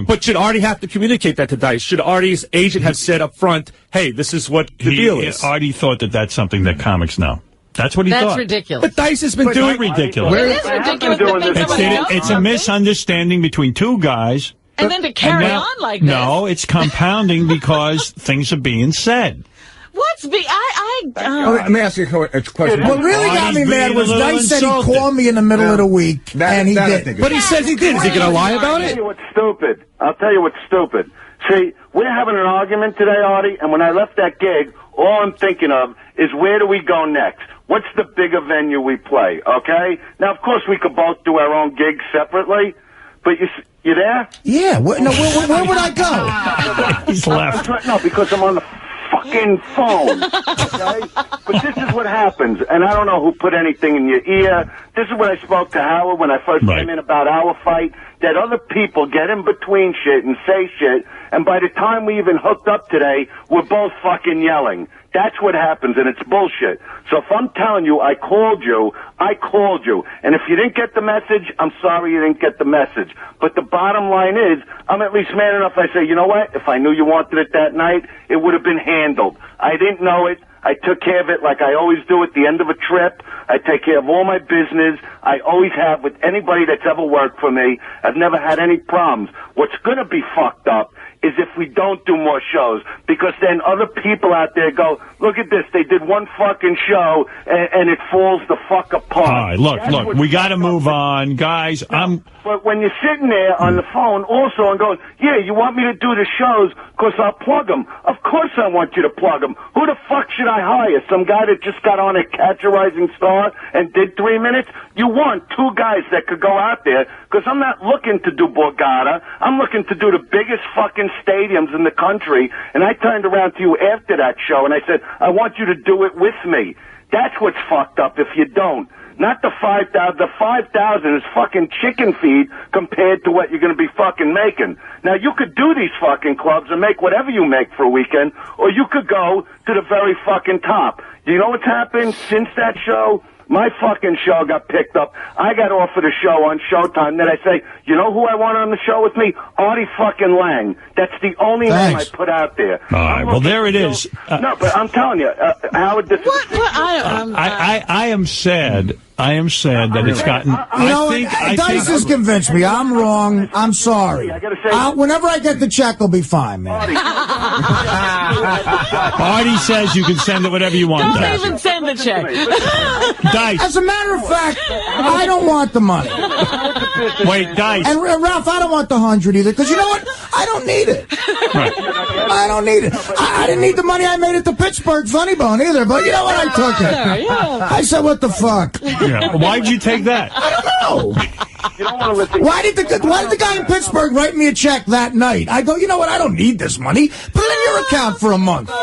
But should Artie have to communicate that to Dice? Should Artie's agent have said up front, hey, this is what the deal is? Artie thought that that's something that comics know. That's what he thought. That's ridiculous. But Dice has been doing ridiculous. It is ridiculous. It's a misunderstanding between two guys. And then to carry on like this. No, it's compounding because things are being said. Let me ask you a question. What really got me mad was Dice said he called me in the middle of the week, and he did. But he says he did. Is he going to lie about I'll it? tell you what's stupid. I'll tell you what's stupid. See, we're having an argument today, Artie, and when I left that gig, all I'm thinking of is where do we go next? What's the bigger venue we play, okay? Now, of course, we could both do our own gigs separately, but you there? Yeah. Where would I go? He's left. No, because I'm on the fucking phone, okay? But this is what happens, and I don't know who put anything in your ear. This is what I spoke to Howard when I first came in about our fight, that other people get in between shit and say shit, and by the time we even hooked up today, we're both fucking yelling. That's what happens, and it's bullshit. So if I'm telling you I called you, and if you didn't get the message, I'm sorry you didn't get the message. But the bottom line is, I'm at least man enough, I say, you know what? If I knew you wanted it that night, it would have been handled. I didn't know it. I took care of it like I always do at the end of a trip. I take care of all my business. I always have with anybody that's ever worked for me. I've never had any problems. What's going to be fucked up is if we don't do more shows, because then other people out there go, look at this, they did one fucking show, and it falls the fuck apart. All right, look, we got to move on. Guys, But when you're sitting there on the phone also and going, yeah, you want me to do the shows because I'll plug them. Of course I want you to plug them. Who the fuck should I hire? Some guy that just got on a Catch a Rising Star and did 3 minutes? You want two guys that could go out there, because I'm not looking to do Borgata. I'm looking to do the biggest fucking stadiums in the country. And I turned around to you after that show and I said, I want you to do it with me. That's what's fucked up if you don't. Not the 5,000. The 5,000 is fucking chicken feed compared to what you're going to be fucking making. Now, you could do these fucking clubs and make whatever you make for a weekend, or you could go to the very fucking top. You know what's happened since that show? My fucking show got picked up. I got offered a show on Showtime. Then I say, you know who I want on the show with me? Artie fucking Lang. That's the only name I put out there. all right, well, there it is. No, but I'm telling you, Howard, this is... I am sad. I am sad that it's gotten... Dice has convinced me. I'm wrong. I'm sorry. Whenever I get the check, I'll be fine, man. Artie says you can send it whatever you want. Don't even send the check. Dice. As a matter of fact, I don't want the money. Wait, Dice. And Ralph, I don't want the 100 either, because you know what? I don't need it. Right. I don't need it. I didn't need the money I made at the Pittsburgh Funny Bone either, but you know what? I took it. I said, what the fuck? Yeah. Why'd you take that? I don't know. You don't want to listen. Why did the guy in Pittsburgh write me a check that night? I go, you know what? I don't need this money. Put it in your account for a month. The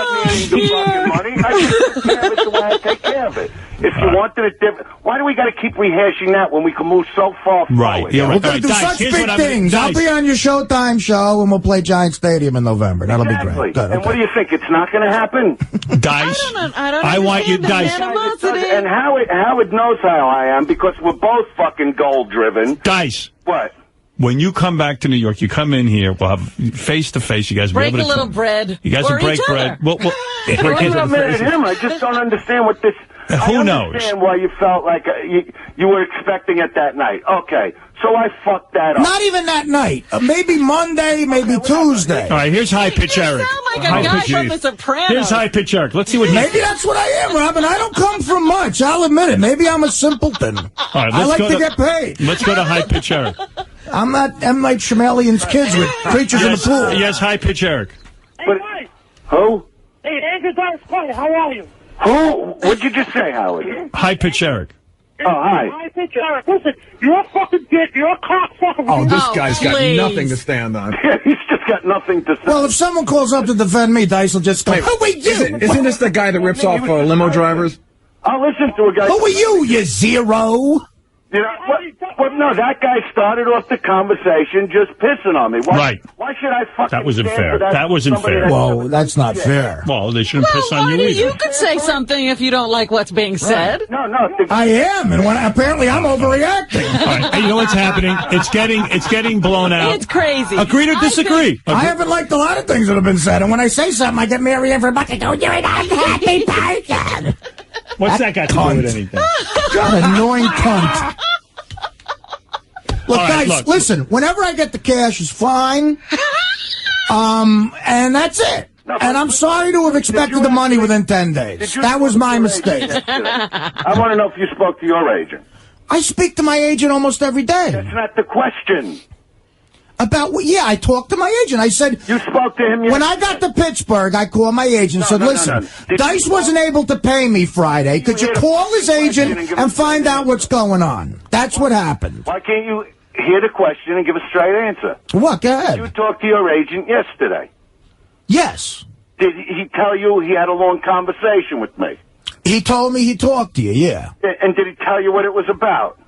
fucking money. I just take care of it the way I take care of it. If you wanted it different, why do we got to keep rehashing that when we can move so far forward? Right. Yeah, We're going to do such big things. I'll be on your Showtime show, and we'll play Giant Stadium in November. That'll be great. Good, and what do you think? It's not going to happen? Dice. I want you, Dice. And Howard knows how I am, because we're both fucking goal-driven. Dice. What? When you come back to New York, you come in here, we'll have face-to-face. You guys will be break able a to little bread. You guys will break bread. I'm not mad at him. I just don't understand what this... Who knows? I understand why you felt like you were expecting it that night. Okay, so I fucked that up. Not even that night. Maybe Monday, maybe Tuesday. All right, here's High Pitch Eric. You sound like a guy from The Sopranos. Here's High Pitch Eric. Let's see what Maybe that's what I am, Robin. I don't come from much. I'll admit it. Maybe I'm a simpleton. All right, I like to get paid. Let's go to High Pitch Eric. I'm not M. Night Shyamalan's kids with creatures in the pool. Yes, High Pitch Eric. Who? Hey, Andrew Dice Clay, how are you? Who? What'd you just say, Howard? High Pitch Eric. Oh, hi. High Pitch Eric. Listen, you're a fucking dick. You're a cocksucker. Oh, this guy's got nothing to stand on. He's just got nothing to say. Well, if someone calls up to defend me, Dice will just go, who are you? Isn't this the guy that rips off limo drivers? I'll listen to a guy. Who are you zero? You know, what, no, that guy started off the conversation just pissing on me. Why should I fucking That wasn't stand fair. for That wasn't fair. Whoa, that's not fair. Well, they shouldn't piss on you either. You could say something if you don't like what's being said. No. I am, and apparently I'm overreacting. All right, you know what's happening? It's getting blown out. It's crazy. Agree to disagree. I haven't liked a lot of things that have been said, and when I say something, I get Mary Ann for bucket. Oh, you're an unhappy person. What's that got to do with anything? Annoying cunt. Look, right, guys, listen, whenever I get the cash is fine. And that's it. And I'm sorry to have expected the money within 10 days. That was my mistake. I want to know if you spoke to your agent. I speak to my agent almost every day. That's not the question. About what? Yeah, I talked to my agent. I said... You spoke to him yesterday. When I got to Pittsburgh, I called my agent and said, listen, Dice wasn't able to pay me Friday. Could you call his agent and find out what's going on? That's what happened. Why can't you hear the question and give a straight answer? What? Go ahead. You talked to your agent yesterday. Yes. Did he tell you he had a long conversation with me? He told me he talked to you, yeah. And did he tell you what it was about?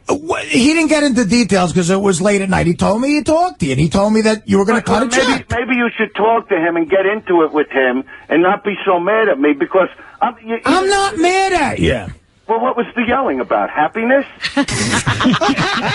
He didn't get into details because it was late at night. He told me he talked to you, and he told me that you were going to cut a check. Maybe you should talk to him and get into it with him and not be so mad at me because... I'm not mad at you. Well, what was the yelling about? Happiness?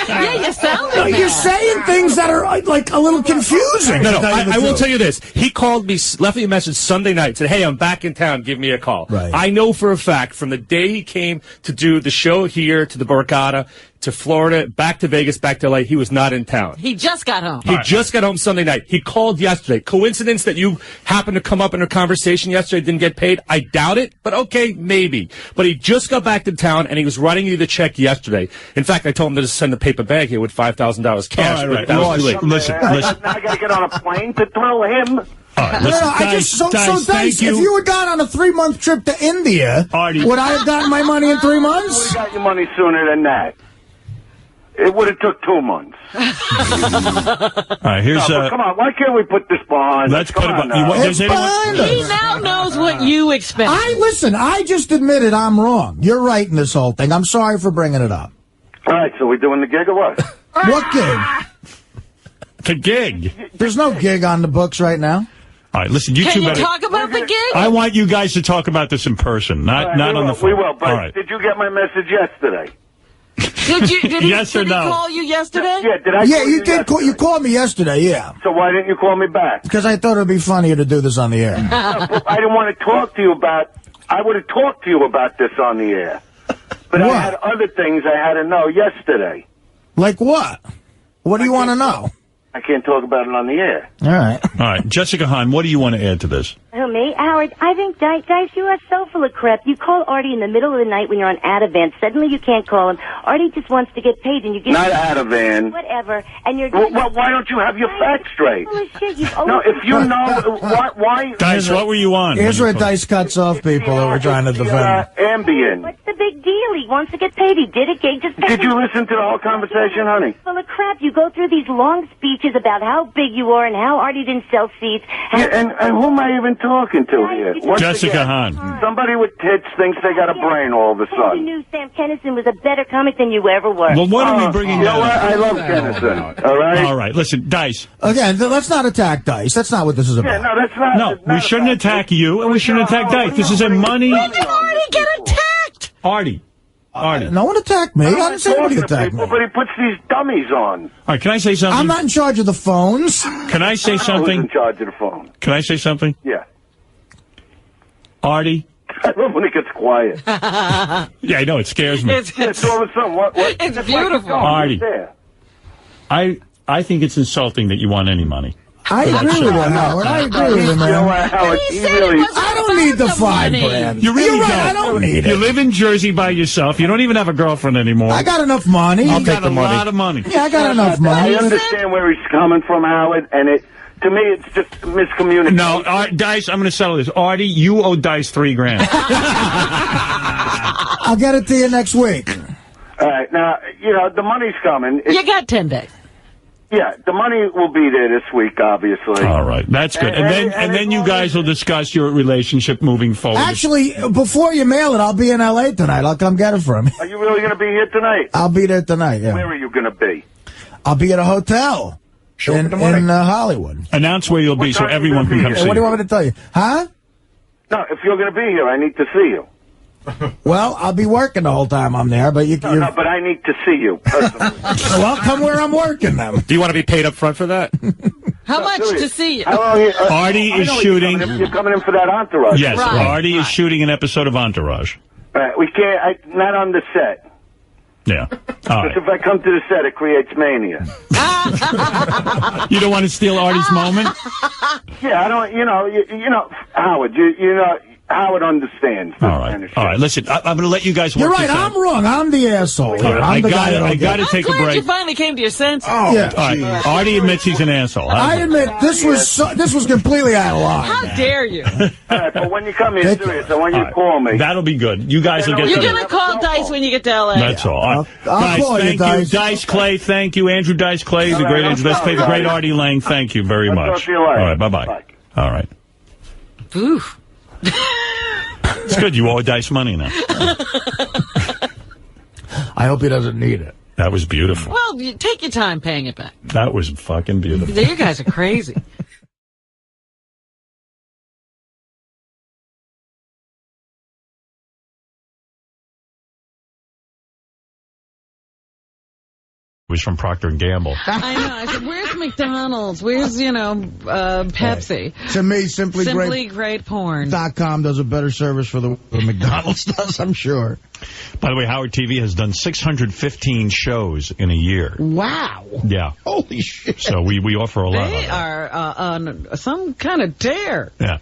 Yeah, you sound like You're saying things that are like a little confusing. No, I will tell you this. He called me, left me a message Sunday night, said, hey, I'm back in town, give me a call. Right. I know for a fact from the day he came to do the show here to the Borgata, to Florida, back to Vegas, back to L.A., he was not in town. He just got home. He just got home Sunday night. He called yesterday. Coincidence that you happened to come up in a conversation yesterday, didn't get paid? I doubt it, but okay, maybe. But he just got back to town, and he was writing you the check yesterday. In fact, I told him to just send a paper bag here with $5,000 cash. All right. That was too late. Listen. I got to get on a plane to throw him. All right, Dice, if you had gone on a 3-month trip to India, would I have gotten my money in 3 months? You would have got your money sooner than that. It would have took 2 months. All right, here's come on, why can't we put this behind? Let's put it behind. He now knows what you expect. Listen, I just admitted I'm wrong. You're right in this whole thing. I'm sorry for bringing it up. All right, so we're doing the gig or what? What gig? The gig. There's no gig on the books right now. All right, listen, you Can two you better... talk about the gig? I want you guys to talk about this in person, not on the phone. We will, but all right. did you get my message yesterday? Did he Yes or no? call you yesterday? Yeah, did I Yeah, call you did. You called me yesterday, yeah. So why didn't you call me back? Because I thought it would be funnier to do this on the air. I didn't want to talk to you about... I would have talked to you about this on the air. But What? I had other things I had to know yesterday. Like what? What do you want to know? I can't talk about it on the air. All right. All right, Jessica Hahn, what do you want to add to this? Who, me? Howard, I think, Dice, you are so full of crap. You call Artie in the middle of the night when you're on Ativan. Suddenly you can't call him. Artie just wants to get paid, and you get... Not Ativan. Whatever. And you're... Well, why don't you have your facts straight? Full of shit. No, if you know... Why... Dice, what were you on? Here's where Dice cuts off people that were trying to defend. Ambien. What's the big deal? He wants to get paid. He did it. He just... Did you listen to the whole conversation, honey? Full of crap. You go through these long speeches about how big you are and how Artie didn't sell seats. Yeah, and who am I even talking to here? Once Jessica again, Hahn. Somebody with tits thinks they got a brain all of a You sudden. knew Sam Kennison was a better comic than you ever were. Well, what are we bringing You know down? what? I love Kennison. All right? All right, listen, Dice. Again, let's not attack Dice. That's not what this is about. Yeah, no, that's not... No, it's not we shouldn't about- attack you, and we shouldn't attack Dice. This is a money... When did Artie get attacked? Artie. No one attacked me. I didn't say anybody attacked me. But he puts these dummies on. All right, can I say something? I'm not in charge of the phones. Can I say Who's something? in charge of the phone? Can I say something? Yeah. Artie? I love when it gets quiet. Yeah, I know, it scares me. It's all of a sudden. What? It's beautiful. Artie. I think it's insulting that you want any money. I agree with him, Howard. I agree with him, You know man. what, Howard? He He said really... it wasn't I don't need the about 5 money. grand. You really You're right, don't. I don't need You it. live in Jersey by yourself. You don't even have a girlfriend anymore. I got enough money. You got a lot of money. Yeah, I got enough I money. understand where he's coming from, Howard, and to me, it's just miscommunication. No, Dice, I'm going to settle this. Artie, you owe Dice $3,000. I'll get it to you next week. All right, now, the money's coming. You got 10 days. Yeah, the money will be there this week, obviously. All right, that's good. And then you guys will discuss your relationship moving forward. Actually, before you mail it, I'll be in L.A. tonight. I'll come get it from you. Are you really going to be here tonight? I'll be there tonight, yeah. Where are you going to be? I'll be at a hotel in Hollywood. Announce where you'll be so everyone can come see What do you you. want me to tell you? Huh? No, if you're going to be here, I need to see you. Well, I'll be working the whole time I'm there, but No, but I need to see you personally. Well, come where I'm working then. Do you want to be paid up front for that? How much to see you? Artie is shooting... You're coming in for that Entourage. Yes, Right. Artie is shooting an episode of Entourage. We can't, not on the set. Yeah. All Because right. if I come to the set, it creates mania. You don't want to steal Artie's moment? Yeah, I don't, you know, Howard, you know, Howard understands. All right, listen, I'm going to let you guys work You're right, this out. I'm wrong. I'm the asshole. I got to take a I'm glad break. you finally came to your senses. Oh, yeah. All right, Artie admits he's an asshole. I admit, this was completely out of line. How dare you? All right, but when you come in serious, and when you call me. That'll be good. You guys will get You're to going to call Dice when you get to L.A. That's all. I'll Guys, call you, thank you. Dice. Dice Clay, thank you. Andrew Dice Clay, the great Andrew Dice Clay, the great Artie Lang, thank you very much. talk to you later. All right, bye-bye. All right. Oof. It's good. You owe Dice money now. I hope he doesn't need it. That was beautiful. Well, you take your time paying it back. That was fucking beautiful. You guys are crazy. Was from Procter & Gamble. I know. I said, where's McDonald's? Where's, Pepsi? Right. To me, Simply Great Porn. .com does a better service for the McDonald's does, I'm sure. By the way, Howard TV has done 615 shows in a year. Wow. Yeah. Holy shit. So we offer a lot. They are on some kind of tear. Yeah.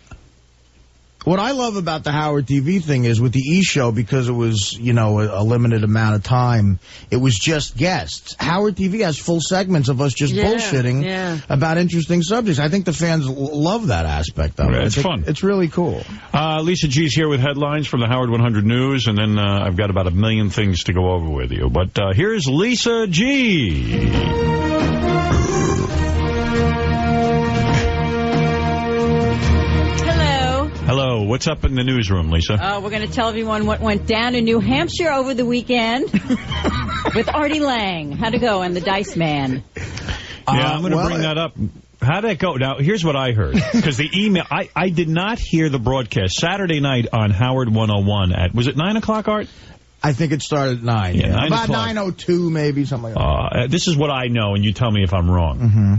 What I love about the Howard TV thing is with the E! Show, because it was, a limited amount of time, it was just guests. Howard TV has full segments of us just bullshitting about interesting subjects. I think the fans love that aspect of it. It's fun. It's really cool. Lisa G's here with headlines from the Howard 100 News, and then I've got about a million things to go over with you. But here's Lisa G. Hello. What's up in the newsroom, Lisa? We're going to tell everyone what went down in New Hampshire over the weekend with Artie Lang. How'd it go and the Dice Man? Yeah, I'm going to bring that up. How'd that go? Now, here's what I heard. Because the email, I did not hear the broadcast Saturday night on Howard 101 at, was it 9 o'clock, Art? I think it started at 9. Yeah, 9 about o'clock. 9:02 maybe, something like that. This is what I know, and you tell me if I'm wrong. Mm-hmm.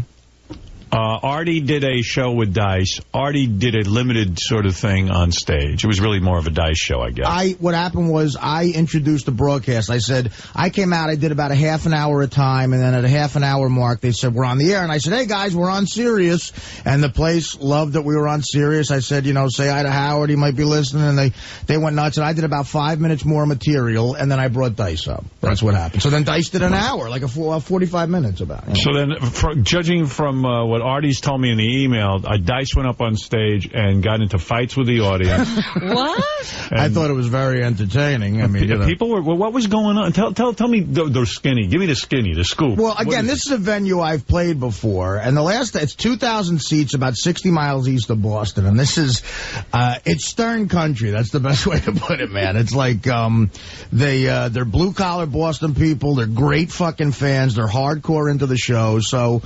Artie did a show with Dice. Artie did a limited sort of thing on stage. It was really more of a Dice show, I guess. What happened was I introduced the broadcast. I said, I came out, I did about a half an hour at a time, and then at a half an hour mark, they said, we're on the air. And I said, hey, guys, we're on Sirius. And the place loved that we were on Sirius. I said, say hi to Howard. He might be listening. And they went nuts. And I did about 5 minutes more material, and then I brought Dice up. That's what happened. So then Dice did an hour, like 45 minutes about it. So then, judging from what Artie's told me in the email, Dice went up on stage and got into fights with the audience. What? I thought it was very entertaining. I mean, people were. Well, what was going on? Tell me the skinny. Give me the skinny, the scoop. Well, again, this is a venue I've played before, and it's 2,000 seats, about 60 miles east of Boston, and this is it's Stern country. That's the best way to put it, man. It's like they're blue collar Boston people. They're great fucking fans. They're hardcore into the show. So.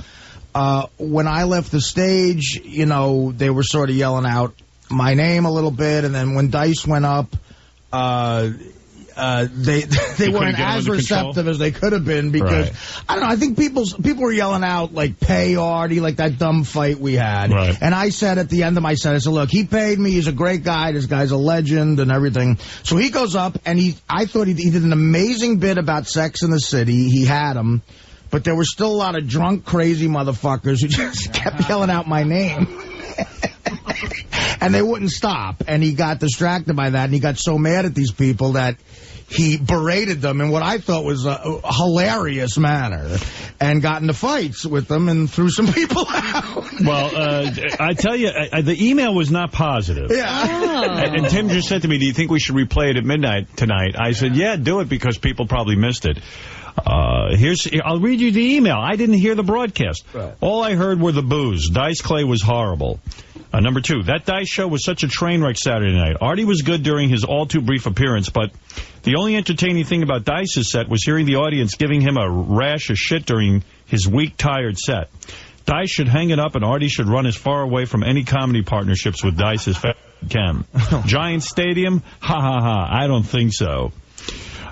When I left the stage, they were sort of yelling out my name a little bit, and then when Dice went up, they weren't as receptive as they could have been because I don't know. I think people were yelling out like "Pay Artie," like that dumb fight we had. Right. And I said at the end of my set, I said, "Look, he paid me. He's a great guy. This guy's a legend and everything." So he goes up and I thought he did an amazing bit about Sex in the City. He had him. But there were still a lot of drunk, crazy motherfuckers who just kept yelling out my name. And they wouldn't stop. And he got distracted by that. And he got so mad at these people that he berated them in what I thought was a hilarious manner. And got into fights with them and threw some people out. Well, I tell you, the email was not positive. Yeah. Oh. And Tim just said to me, do you think we should replay it at midnight tonight? I said, yeah, do it because people probably missed it. I'll read you the email. I didn't hear the broadcast. Right. All I heard were the boos. Dice Clay was horrible. Number 2, that Dice show was such a train wreck Saturday night. Artie was good during his all too brief appearance, but the only entertaining thing about Dice's set was hearing the audience giving him a rash of shit during his weak, tired set. Dice should hang it up and Artie should run as far away from any comedy partnerships with Dice as fast as he can. Giant Stadium? Ha ha ha. I don't think so.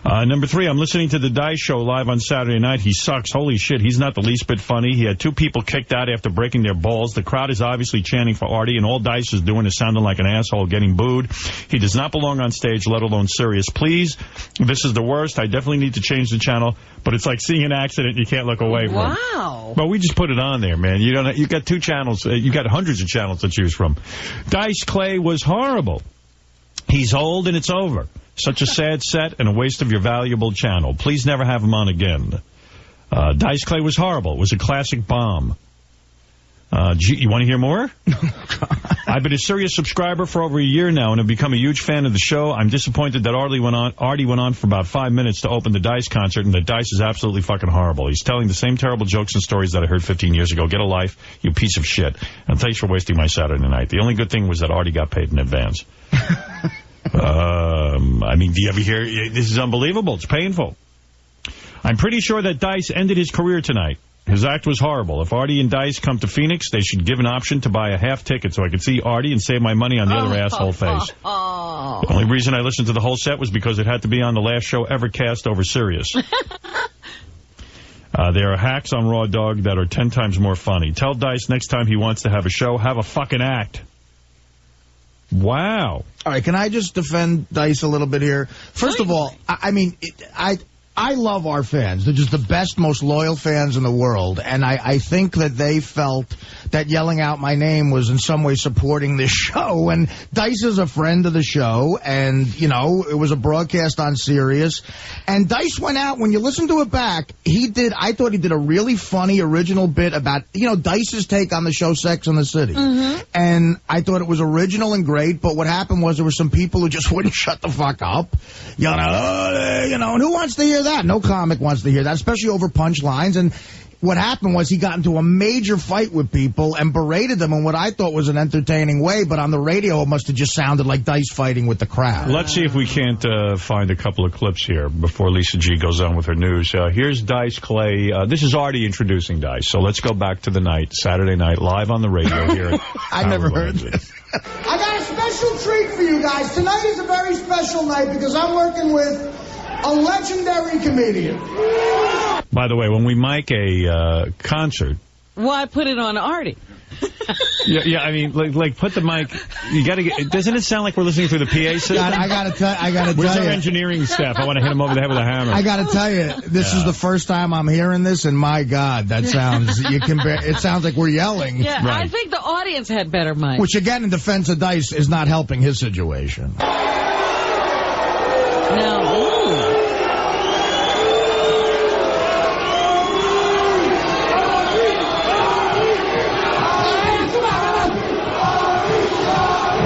Number 3, I'm listening to the Dice Show live on Saturday night. He sucks. Holy shit, he's not the least bit funny. He had 2 people kicked out after breaking their balls. The crowd is obviously chanting for Artie, and all Dice is doing is sounding like an asshole getting booed. He does not belong on stage, let alone serious. Please, this is the worst. I definitely need to change the channel, but it's like seeing an accident you can't look away from. Wow. Well, we just put it on there, man. You got 2 channels. You got hundreds of channels to choose from. Dice Clay was horrible. He's old and it's over. Such a sad set and a waste of your valuable channel. Please never have him on again. Dice Clay was horrible. It was a classic bomb. You want to hear more? I've been a serious subscriber for over a year now and have become a huge fan of the show. I'm disappointed that Artie went on for about 5 minutes to open the Dice concert, and the Dice is absolutely fucking horrible. He's telling the same terrible jokes and stories that I heard 15 years ago. Get a life, you piece of shit. And thanks for wasting my Saturday night. The only good thing was that Artie got paid in advance. I mean, do you ever hear? This is unbelievable. It's painful. I'm pretty sure that Dice ended his career tonight. His act was horrible. If Artie and Dice come to Phoenix, they should give an option to buy a half ticket so I could see Artie and save my money on the other asshole face. The only reason I listened to the whole set was because it had to be on the last show ever cast over Sirius. There are hacks on Raw Dog that are 10 times more funny. Tell Dice next time he wants to have a show, have a fucking act. Wow. All right, can I just defend Dice a little bit here? First of all, I mean, I love our fans. They're just the best, most loyal fans in the world. And I think that they felt that yelling out my name was in some way supporting this show. And Dice is a friend of the show. And, you know, it was a broadcast on Sirius. And Dice went out, when you listen to it back, I thought he did a really funny original bit about, you know, Dice's take on the show Sex and the City. Mm-hmm. And I thought it was original and great. But what happened was there were some people who just wouldn't shut the fuck up. You know, and who wants to hear that? No comic wants to hear that, especially over punchlines. And what happened was he got into a major fight with people and berated them in what I thought was an entertaining way, but on the radio it must have just sounded like Dice fighting with the crowd. Let's see if we can't find a couple of clips here before Lisa G goes on with her news. Here's Dice Clay. This is Artie introducing Dice, so let's go back to the night, Saturday night, live on the radio here. I never heard this. I got a special treat for you guys. Tonight is a very special night because I'm working with a legendary comedian. By the way, when we mic a concert... Why put it on Artie? yeah, I mean, like put the mic... You got to get... Doesn't it sound like we're listening through the PA system? I got to tell you. Where's our engineering staff? I want to hit him over the head with a hammer. I got to tell you, this is the first time I'm hearing this, and my God, that sounds... it sounds like we're yelling. Yeah, right. I think the audience had better mics. Which, again, in defense of Dice, is not helping his situation. No.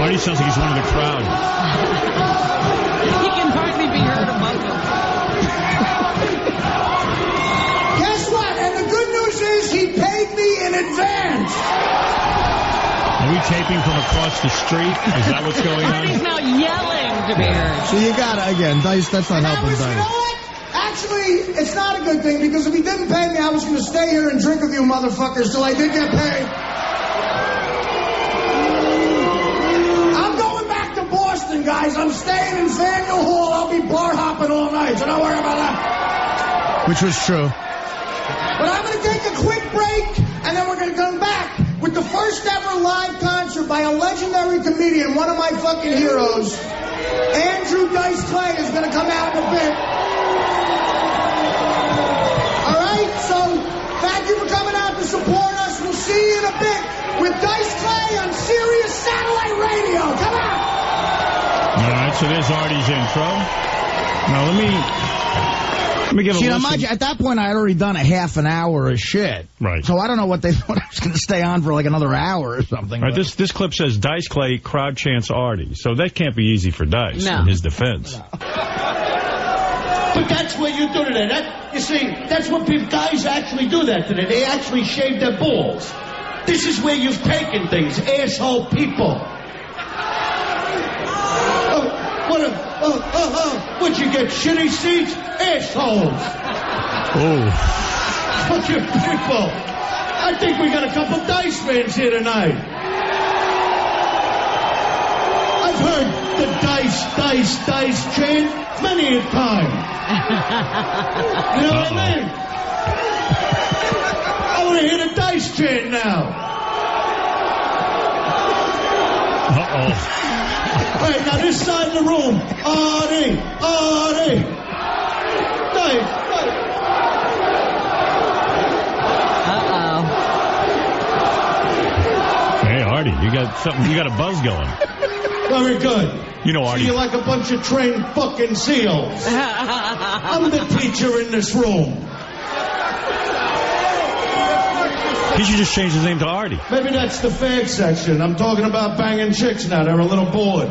Artie sounds like he's one of the crowd. He can hardly be heard among them. Guess what? And the good news is he paid me in advance. Are we taping from across the street? Is that what's going on? Artie's now yelling to be heard. So you got to, again, Dice, that's not helping Dice. You know what? Actually, it's not a good thing, because if he didn't pay me, I was going to stay here and drink with you motherfuckers till I did get paid. Guys, I'm staying in Faneuil Hall. I'll be bar hopping all night, so don't worry about that. Which was true. But I'm going to take a quick break, and then we're going to come back with the first ever live concert by a legendary comedian, one of my fucking heroes. Andrew Dice Clay is going to come out in a bit. All right, so thank you for coming out to support us. We'll see you in a bit with Dice Clay on Sirius Satellite Radio. Come on. All right, so there's Artie's intro. Now, let me give a listen. Imagine, at that point, I had already done a half an hour of shit. Right. So I don't know what they thought I was going to stay on for like another hour or something. All right, this clip says Dice Clay crowd chants Artie. So that can't be easy for Dice in his defense. But that's where you do that. You see, that's what guys actually do that today. They actually shave their balls. This is where you've taken things, asshole people. Would you get shitty seats? Assholes. Oh. Fucking people. I think we got a couple Dice fans here tonight. I've heard heard the dice chant many a time. You know what I mean? I want to hear the dice chant now. Uh-oh. All right, now this side of the room. Artie. Dice. Hey, Artie, you got something. You got a buzz going. Very good. You know, Artie. So you're like a bunch of trained fucking seals. I'm the teacher in this room. He should just change his name to Artie. Maybe that's the fag section. I'm talking about banging chicks now. They're a little bored.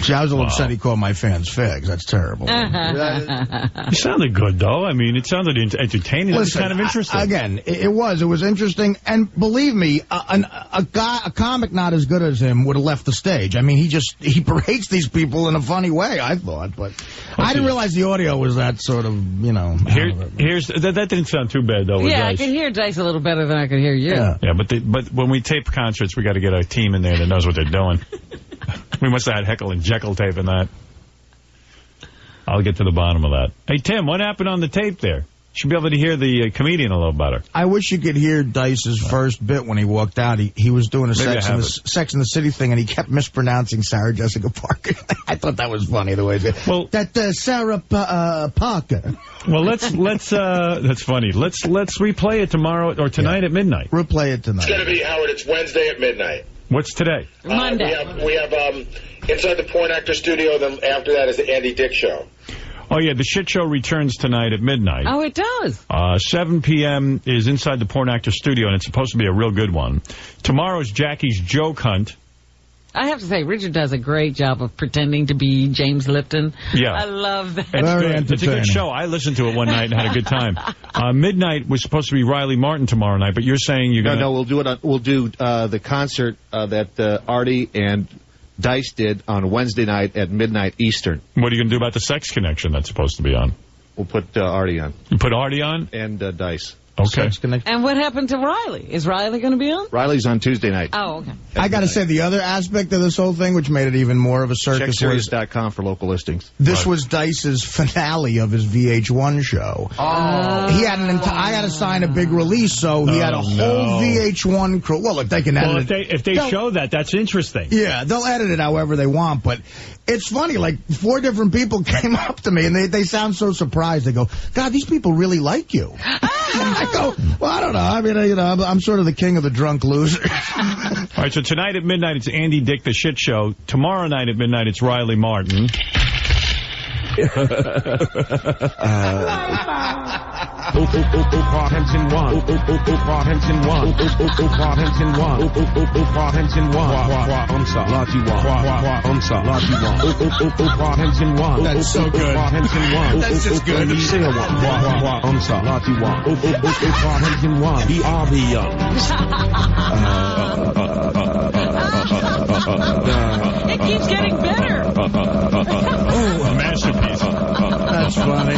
See, I was a little upset he called my fans fags. That's terrible. It sounded good, though. I mean, it sounded entertaining. It was kind of interesting. Again, it was interesting. And believe me, a comic not as good as him would have left the stage. I mean, he berates these people in a funny way, I thought. But I didn't realize the audio was that sort of, you know. That didn't sound too bad, though. Yeah, I can hear Dice a little better than I could hear you. Yeah, but when we tape concerts, we got to get a team in there that knows what they're doing. We must have had Heckle and Jekyll taping that. I'll get to the bottom of that. Hey, Tim, what happened on the tape there? You should be able to hear the comedian a little better. I wish you could hear Dice's first bit when he walked out. He was doing a Sex in the City thing, and he kept mispronouncing Sarah Jessica Parker. I thought that was funny, the way he said, well, that Sarah Parker. Well, let's that's funny. Let's replay it tomorrow or tonight at midnight. Replay it tonight. It's going to be, Howard, it's Wednesday at midnight. What's today? Monday. We have Inside the Porn Actor Studio, then after that is the Andy Dick Show. Oh, yeah, the shit show returns tonight at midnight. Oh, it does. 7 p.m. is Inside the Porn Actor Studio, and it's supposed to be a real good one. Tomorrow's Jackie's Joke Hunt. I have to say, Richard does a great job of pretending to be James Lipton. Yeah. I love that. It's a good show. I listened to it one night and had a good time. Midnight was supposed to be Riley Martin tomorrow night, but you're saying you're going to... No, we'll do it. We'll do the concert that Artie and Dice did on Wednesday night at midnight Eastern. What are you going to do about the Sex Connection that's supposed to be on? We'll put Artie on. You put Artie on? And Dice. Okay. And what happened to Riley? Is Riley going to be on? Riley's on Tuesday night. Oh, okay. I got to say, the other aspect of this whole thing, which made it even more of a circus, was Checkserious.com for local listings. This was Dice's finale of his VH1 show. Oh. He had I had to sign a big release, so he had a whole VH1 crew. Well, look, they can edit it. If they show that, that's interesting. Yeah, they'll edit it however they want, but it's funny. Like, 4 different people came up to me, and they sound so surprised. They go, God, these people really like you. I go, well, I don't know. I mean, I'm sort of the king of the drunk losers. All right, so tonight at midnight, it's Andy Dick, the shit show. Tomorrow night at midnight, it's Riley Martin. That's so good. That's just good. It keeps getting better. Oh, a masterpiece. That's funny.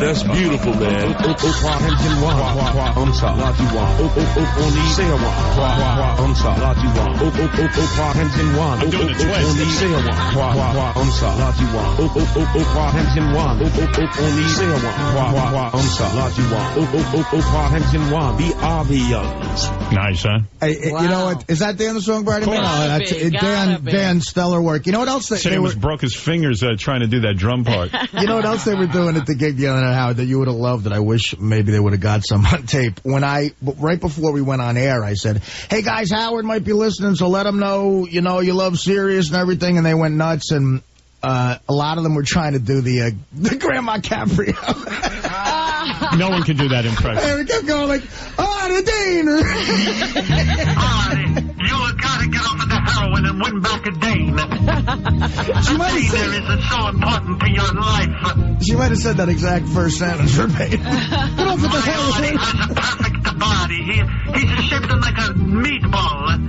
That's beautiful, man. I'm doing the Nice, huh? Hey, wow. You know what? Is that Dan the song, Brady? Dan, stellar work. You know what else? They broke his fingers trying to do that drum part. You know what else they were doing at the gig the other night, Howard, that you would have loved, that I wish maybe they would have got some on tape? Right before we went on air, I said, hey guys, Howard might be listening, so let him know, you love Sirius and everything, and they went nuts, and a lot of them were trying to do the Grandma Caprio. No one can do that impression. And we kept going like, the Dane. You gotta get off of the heroin and win back a Dane. She might have said, is so important to your life. She might have said that exact first sentence verbatim. Get off of the heroin. He has a perfect body. He's shaped like a meatball.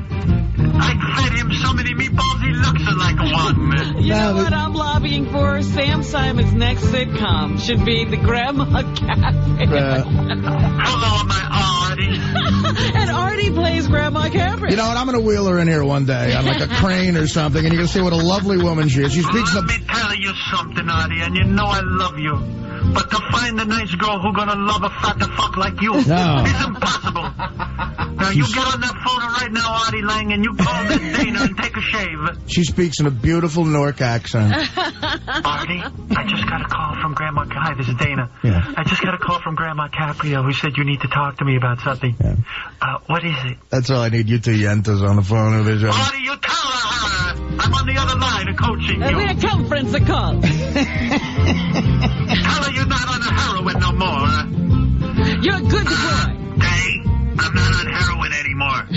I fed him so many meatballs, he looks like one. You know what I'm lobbying for? Sam Simon's next sitcom should be the Grandma Cafe. Hello, my Artie. And Artie plays Grandma Capri. You know what? I'm going to wheel her in here one day on like a crane or something, and you're going to see what a lovely woman she is. She speaks Let me tell you something, Artie, and you know I love you. But to find a nice girl who's gonna love a fat fuck like you is impossible. Now, you get on that phone right now, Artie Lang, and you call this Dana and take a shave. She speaks in a beautiful Newark accent. Artie, I just got a call from Grandma... Hi, this is Dana. Yeah. I just got a call from Grandma Caprio who said you need to talk to me about something. Yeah. What is it? That's all I need. You two yentas on the phone. Artie, you tell her. I'm on the other line coaching you. We're a conference call. Tell her you're not on the heroin no more. You're a good boy. Hey, I'm not on heroin anymore.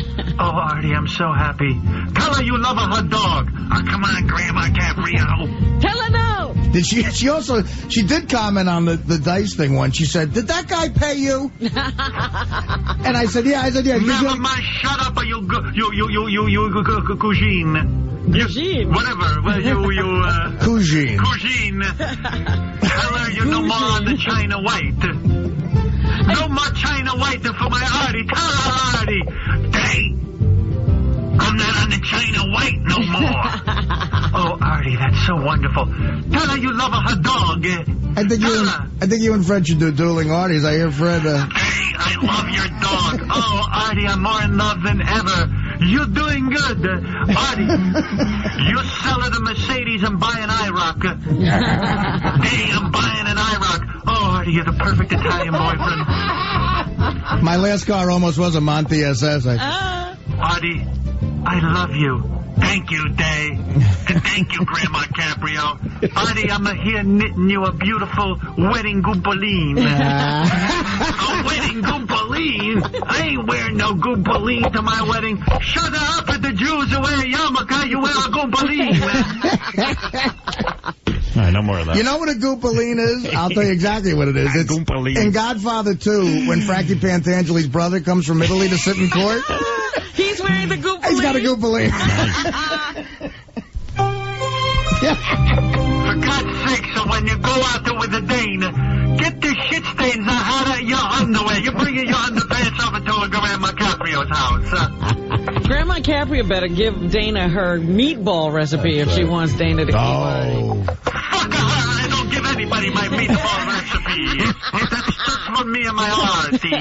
Oh, Artie, I'm so happy. Tell her you love her dog. Oh, come on, Grandma Caprio. Tell her no. Did she did comment on the Dice thing once. She said, "Did that guy pay you?" And I said, "Yeah." Never mind, shut up, or you Cousine. Cousine. Whatever. Well, Cousine. Cousine. Tell her you're no more on the China White. No more China White for my Artie. Tell her, Artie. Hey, I'm not on the China White no more. Oh, Artie, that's so wonderful. Tell her you love her dog. I think you and Fred should do dueling Arties. I hear Fred. Hey, I love your dog. Oh, Artie, I'm more in love than ever. You're doing good. Artie, you sell her the Mercedes and buy an IROC. Hey, I'm buying an IROC. Oh, Artie, you're the perfect Italian boyfriend. My last car almost was a Monte SS. Artie, I love you. Thank you, Day. And thank you, Grandma Caprio. Artie, I'm here knitting you a beautiful wedding goompaline. A wedding goompaline? I ain't wearing no goompaline to my wedding. Shut up at the Jews who wear a yarmulke, you wear a goompaline. All right, no more of that. You know what a goompaline is? I'll tell you exactly what it is. It's in Godfather 2, when Frankie Pantangeli's brother comes from Italy to sit in court. He's wearing the goompaline. He's got a goompaline. For God's sake, so when you go out there with a Dane, get the shit stains out of your underwear. You're bringing your underpants over to a Grandma Caprio's house. Grandma Caprio better give Dana her meatball recipe if she wants Dana to keep her. Fuck her. I don't give anybody my meatball recipe. That's just for me and my Artie.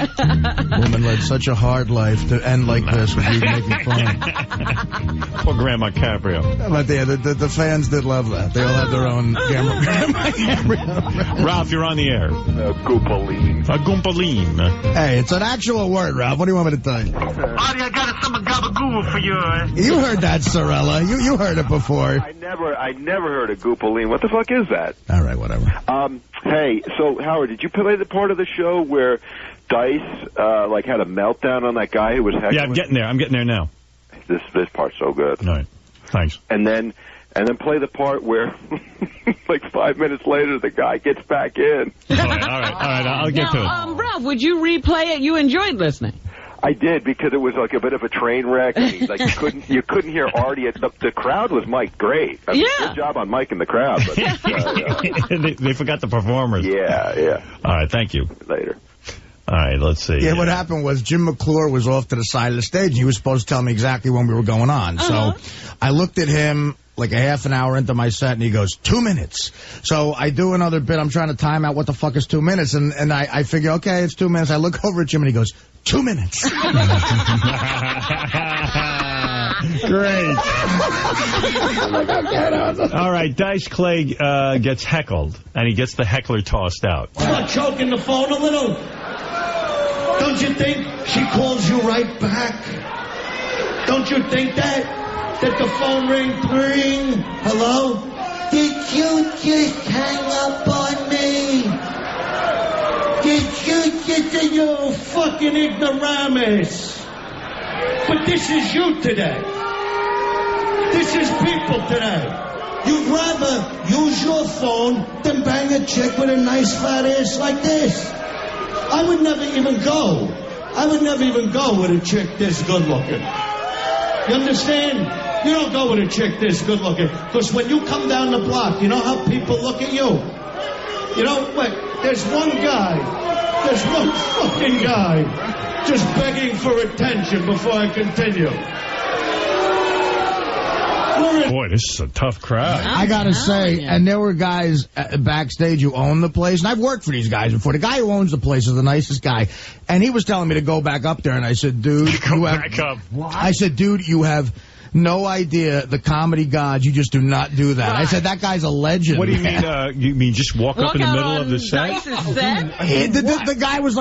Woman led such a hard life to end like this with you making fun. Poor Grandma Caprio. But the fans did love that. They all had their own Grandma Caprio. Ralph, you're on the air. Goompaline. A goompaline. Hey, it's an actual word, Ralph. What do you want me to tell you? Artie, I got some gabagoo for you. You heard that, Sorella. You heard it before. I never heard of goompaline. What the fuck is that? All right, whatever. Hey, so Howard, did you play the part of the show where Dice had a meltdown on that guy who was heckling? Yeah, I'm getting there now. This part's so good. All right, thanks. And then play the part where, like 5 minutes later, the guy gets back in. All right, I'll get to it. Ralph, would you replay it? You enjoyed listening. I did, because it was like a bit of a train wreck. I mean, like you couldn't hear Artie. The crowd was mic'd great. I mean, good job on miking the crowd. But, they forgot the performers. Yeah. All right, thank you. Later. All right, let's see. Yeah, what happened was Jim McClure was off to the side of the stage, and he was supposed to tell me exactly when we were going on. So I looked at him like a half an hour into my set, and he goes, 2 minutes. So I do another bit. I'm trying to time out what the fuck is 2 minutes, and I figure, okay, it's 2 minutes. I look over at Jim, and he goes, 2 minutes. Great. All right, Dice Clay gets heckled, and he gets the heckler tossed out. Not choking the phone a little? Don't you think she calls you right back? Don't you think that the phone ring? Hello? Did you just hang up on me? You fucking ignoramus. But this is you today. This is people today. You'd rather use your phone than bang a chick with a nice fat ass like this. I would never even go with a chick this good looking. You understand? You don't go with a chick this good looking. Because when you come down the block, you know how people look at you? You know, wait, there's one fucking guy just begging for attention before I continue. Boy, this is a tough crowd. I gotta say, and there were guys backstage who own the place, and I've worked for these guys before. The guy who owns the place is the nicest guy, and he was telling me to go back up there, and I said, dude, I said, dude, you have no idea the comedy gods. You just do not do that. Right. I said, that guy's a legend. What do you mean? You mean just walk up in the middle of the set? The guy was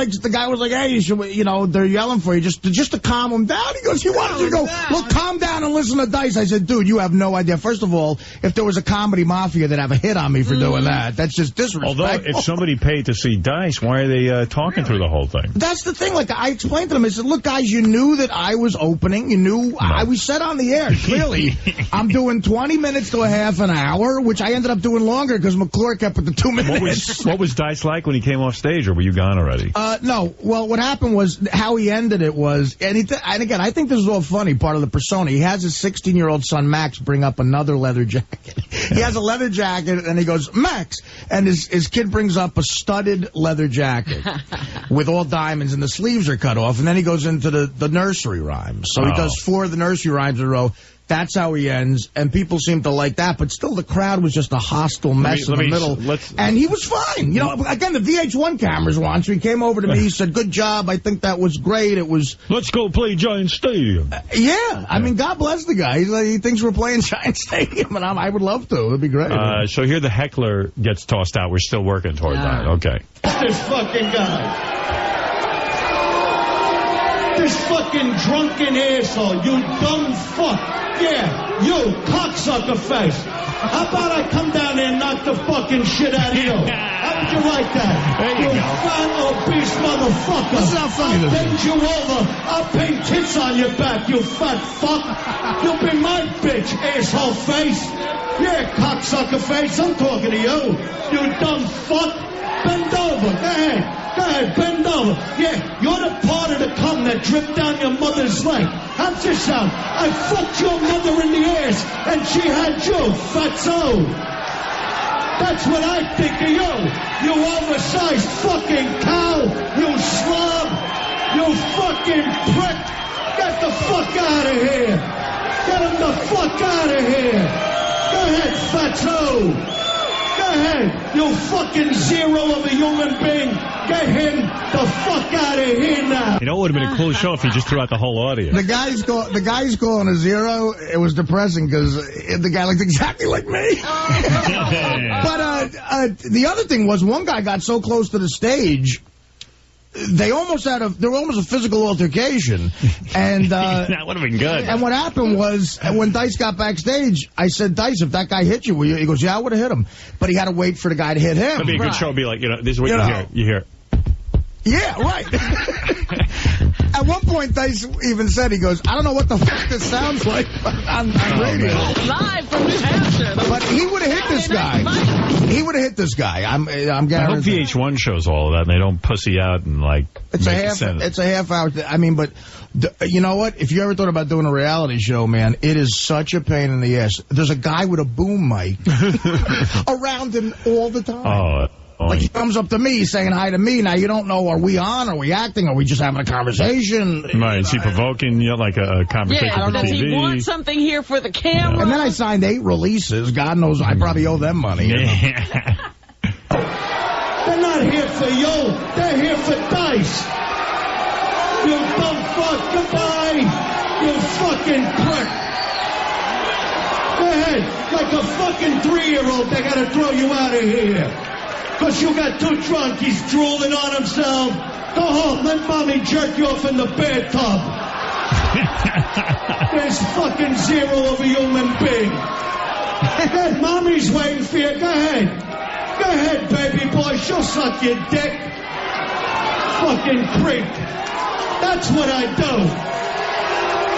like, hey, you should, you know, they're yelling for you just to calm him down. He goes, he wanted you to go, look, calm down and listen to Dice. I said, dude, you have no idea. First of all, if there was a comedy mafia, they'd have a hit on me for doing that. That's just disrespectful. Although, if somebody paid to see Dice, why are they talking through the whole thing? That's the thing. Like, I explained to them, I said, look, guys, you knew that I was opening. You knew we said on the air, clearly, I'm doing 20 minutes to a half an hour, which I ended up doing longer because McClure kept with the 2 minutes. What was Dice like when he came off stage, or were you gone already? No. Well, what happened was, how he ended it was, and again, I think this is all funny, part of the persona. He has his 16-year-old son, Max, bring up another leather jacket. He has a leather jacket, and he goes, Max! And his kid brings up a studded leather jacket with all diamonds, and the sleeves are cut off, and then he goes into the nursery rhymes. So he does 4 of the nursery rhymes in a row. That's how he ends, and people seem to like that. But still, the crowd was just a hostile mess in the middle. And he was fine. You know, again, the VH1 cameras were on, so he came over to me. He said, good job. I think that was great. It was... Let's go play Giant Stadium. Yeah. I mean, God bless the guy. He thinks we're playing Giant Stadium, and I would love to. It would be great. So here the heckler gets tossed out. We're still working toward that. Okay. This fucking guy. This fucking drunken asshole, you dumb fuck. Yeah, you cocksucker face. How about I come down there and knock the fucking shit out of you? How would you like that? There you go. Fat, obese motherfucker. This is how funny this is. I'll bend you over. I'll paint tits on your back, you fat fuck. You'll be my bitch, asshole face. Yeah, cocksucker face, I'm talking to you. You dumb fuck. Bend over. Go ahead, bend over. Yeah, you're the part of the cum that dripped down your mother's leg. How's this sound? I fucked your mother in the ass, and she had you, fatso. That's what I think of you. You oversized fucking cow. You slob. You fucking prick. Get the fuck out of here. Get him the fuck out of here. Go ahead, fatso. Go ahead, you fucking zero of a human being. Get him the fuck out of here now. You know, it would have been a cool show if he just threw out the whole audience. The guy's calling a zero. It was depressing because the guy looked exactly like me. But the other thing was, one guy got so close to the stage, they were almost a physical altercation, and that would have been good. And what happened was, when Dice got backstage, I said, Dice, if that guy hit you, will you? He goes, yeah, I would have hit him, but he had to wait for the guy to hit him. That'd be a good show. Be like, this is what you hear. You hear. Yeah, right. At one point, Dice even said, he goes, I don't know what the fuck this sounds like on radio. Live from New Hampshire. But he would have hit this guy. He would have hit this guy. I'm guaranteed. I hope VH1 shows all of that, and they don't pussy out and, like, it's a half hour. I mean, but you know what? If you ever thought about doing a reality show, man, it is such a pain in the ass. There's a guy with a boom mic around him all the time. Like, he comes up to me saying hi to me. Now, you don't know, are we on? Are we acting? Are we just having a conversation? Right. Is he provoking you like a conversation for does TV? He want something here for the camera? And then I signed 8 releases. God knows I probably owe them money. Yeah. They're not here for you. They're here for Dice. You dumb fuck. Goodbye. You fucking prick. Go ahead. Like a fucking 3-year-old, they gotta throw you out of here. Because you got too drunk, he's drooling on himself. Go home, let mommy jerk you off in the bathtub. There's fucking zero of a human being. Go ahead, mommy's waiting for you. Go ahead. Go ahead, baby boy, she'll suck your dick. Fucking creep. That's what I do.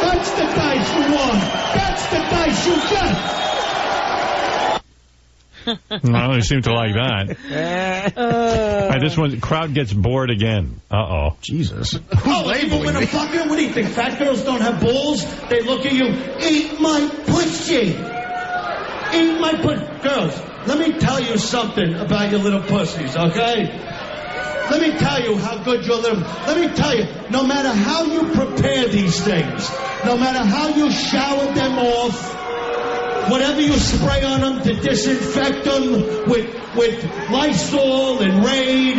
That's the Dice you want. That's the Dice you get. Well, they seem to like that. All right, this one, crowd gets bored again. Uh-oh. Jesus. Oh, even when a fucker, what do you think? Fat girls don't have balls? They look at you, eat my pussy. Eat my pussy. Girls, let me tell you something about your little pussies, okay? Let me tell you how good your little... Let me tell you, no matter how you prepare these things, no matter how you shower them off, whatever you spray on them to disinfect them with Lysol and Raid,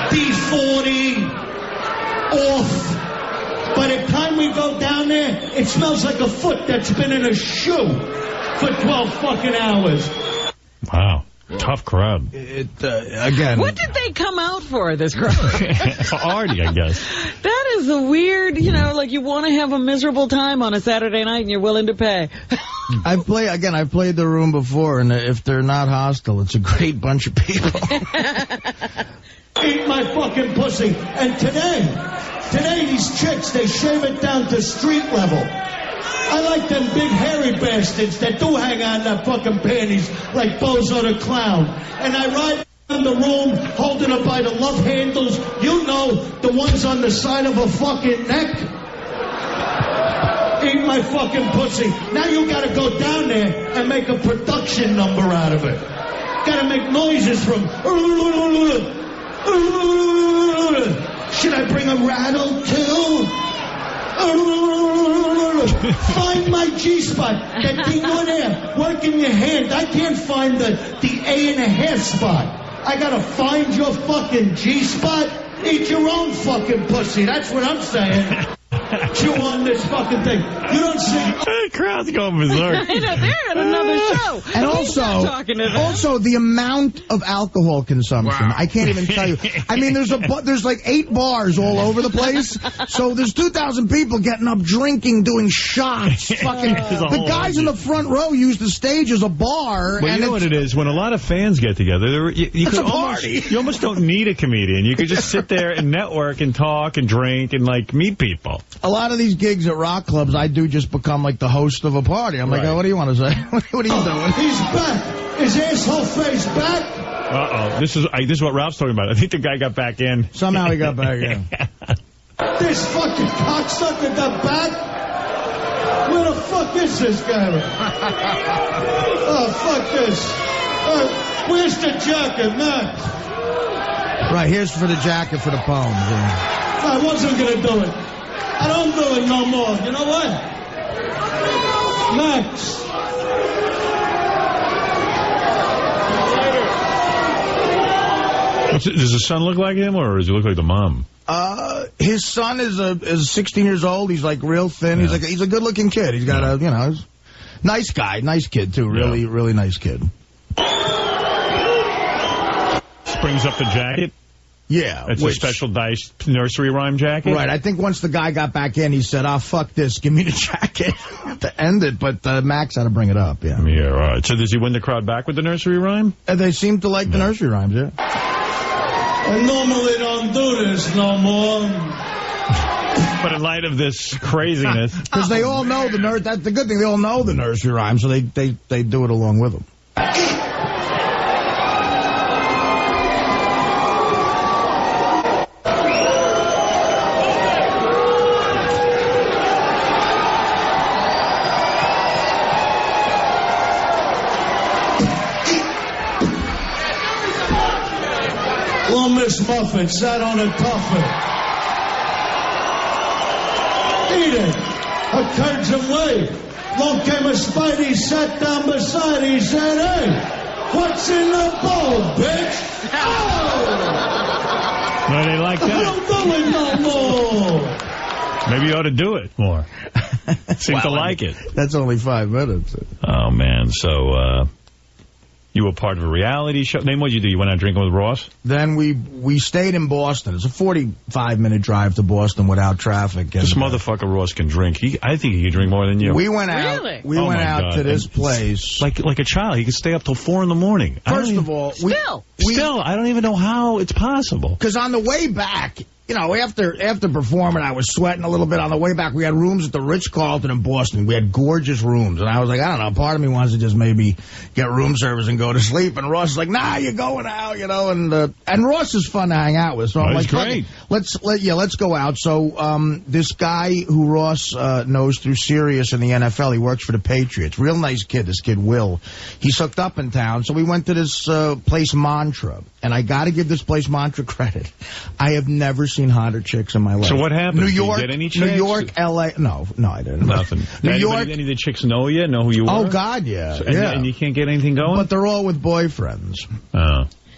D40, off. By the time we go down there, it smells like a foot that's been in a shoe for 12 fucking hours. Wow. Tough crowd. Again. What did they come out for, this crowd? For Artie, I guess. That is a weird, like you want to have a miserable time on a Saturday night and you're willing to pay. I've played the room before, and if they're not hostile, it's a great bunch of people. Eat my fucking pussy. And today these chicks, they shave it down to street level. I like them big hairy bastards that do hang on their fucking panties like Bozo the Clown. And I ride around the room holding her by the love handles. You know, the ones on the side of her fucking neck. Eat my fucking pussy. Now you gotta go down there and make a production number out of it. Gotta make noises from... Should I bring a rattle too? Find my G-spot. That thing on there. Work in your hand. I can't find the A.5 spot. I gotta find your fucking G-spot. Eat your own fucking pussy. That's what I'm saying. Chew on this fucking thing. You don't see... The crowd's going berserk. I know, they're at another show. And also the amount of alcohol consumption. Wow. I can't even tell you. I mean, there's like 8 bars all over the place. So there's 2,000 people getting up, drinking, doing shots. Fucking the guys in the front row use the stage as a bar. Well, you know what it is? When a lot of fans get together, you almost don't need a comedian. You could just sit there and network and talk and drink and like meet people. A lot of these gigs at rock clubs, I do just become like the host of a party. I'm like, oh, what do you want to say? What are you doing? He's back. His asshole face back. Uh-oh. This is what Ralph's talking about. I think the guy got back in. Somehow he got back in. This fucking cocksucker got back? Where the fuck is this guy? Oh, fuck this. Where's the jacket, Max? Right, here's for the jacket for the poems. Yeah. I wasn't going to do it. I don't do it no more. You know what? Max. Does the son look like him, or does he look like the mom? His son is 16 years old. He's like real thin. Yeah. He's a good-looking kid. He's got a nice guy, nice kid too. Really, really nice kid. Springs up the jacket. Yeah. It's a special Dice nursery rhyme jacket? Right. I think once the guy got back in, he said, fuck this. Give me the jacket to end it. But Max had to bring it up, yeah. Yeah, right. So does he win the crowd back with the nursery rhyme? They seem to like the nursery rhymes, yeah. I normally don't do this no more. But in light of this craziness... Because they all know that's the good thing. They all know the nursery rhyme, so they do it along with them. Miss Muffin sat on a tuffet. Eat it. A turns away. Long came a Spidey, sat down beside. He said, hey, what's in the bowl, bitch? Oh! Well, they like that. I don't do it no more. Maybe you ought to do it more. Seem to like it. That's only 5 minutes. Oh, man. So, you were part of a reality show. Then what did you do? You went out drinking with Ross? Then we stayed in Boston. It's a 45-minute drive to Boston without traffic. This motherfucker Ross can drink. I think he can drink more than you. We went out. Really? We went out to this place. Like a child. He could stay up till 4 in the morning. First of all, still, I don't even know how it's possible. Because on the way back, after performing, I was sweating a little bit on the way back. We had rooms at the Ritz-Carlton in Boston. We had gorgeous rooms. And I was like, I don't know, part of me wants to just maybe get room service and go to sleep. And Ross is like, nah, you're going out, And Ross is fun to hang out with. So I'm like, great. Let's go out. So this guy who Ross knows through Sirius in the NFL, he works for the Patriots. Real nice kid, this kid, Will. He's hooked up in town. So we went to this place, Mantra. And I got to give this place, Mantra, credit. I have never seen hotter chicks in my life. So what happened? New York, Did you get any chicks? New York, L.A. No, I didn't. Nothing. New York. Any of the chicks know you? Know who you are? Oh, God, yeah. So, and you can't get anything going? But they're all with boyfriends.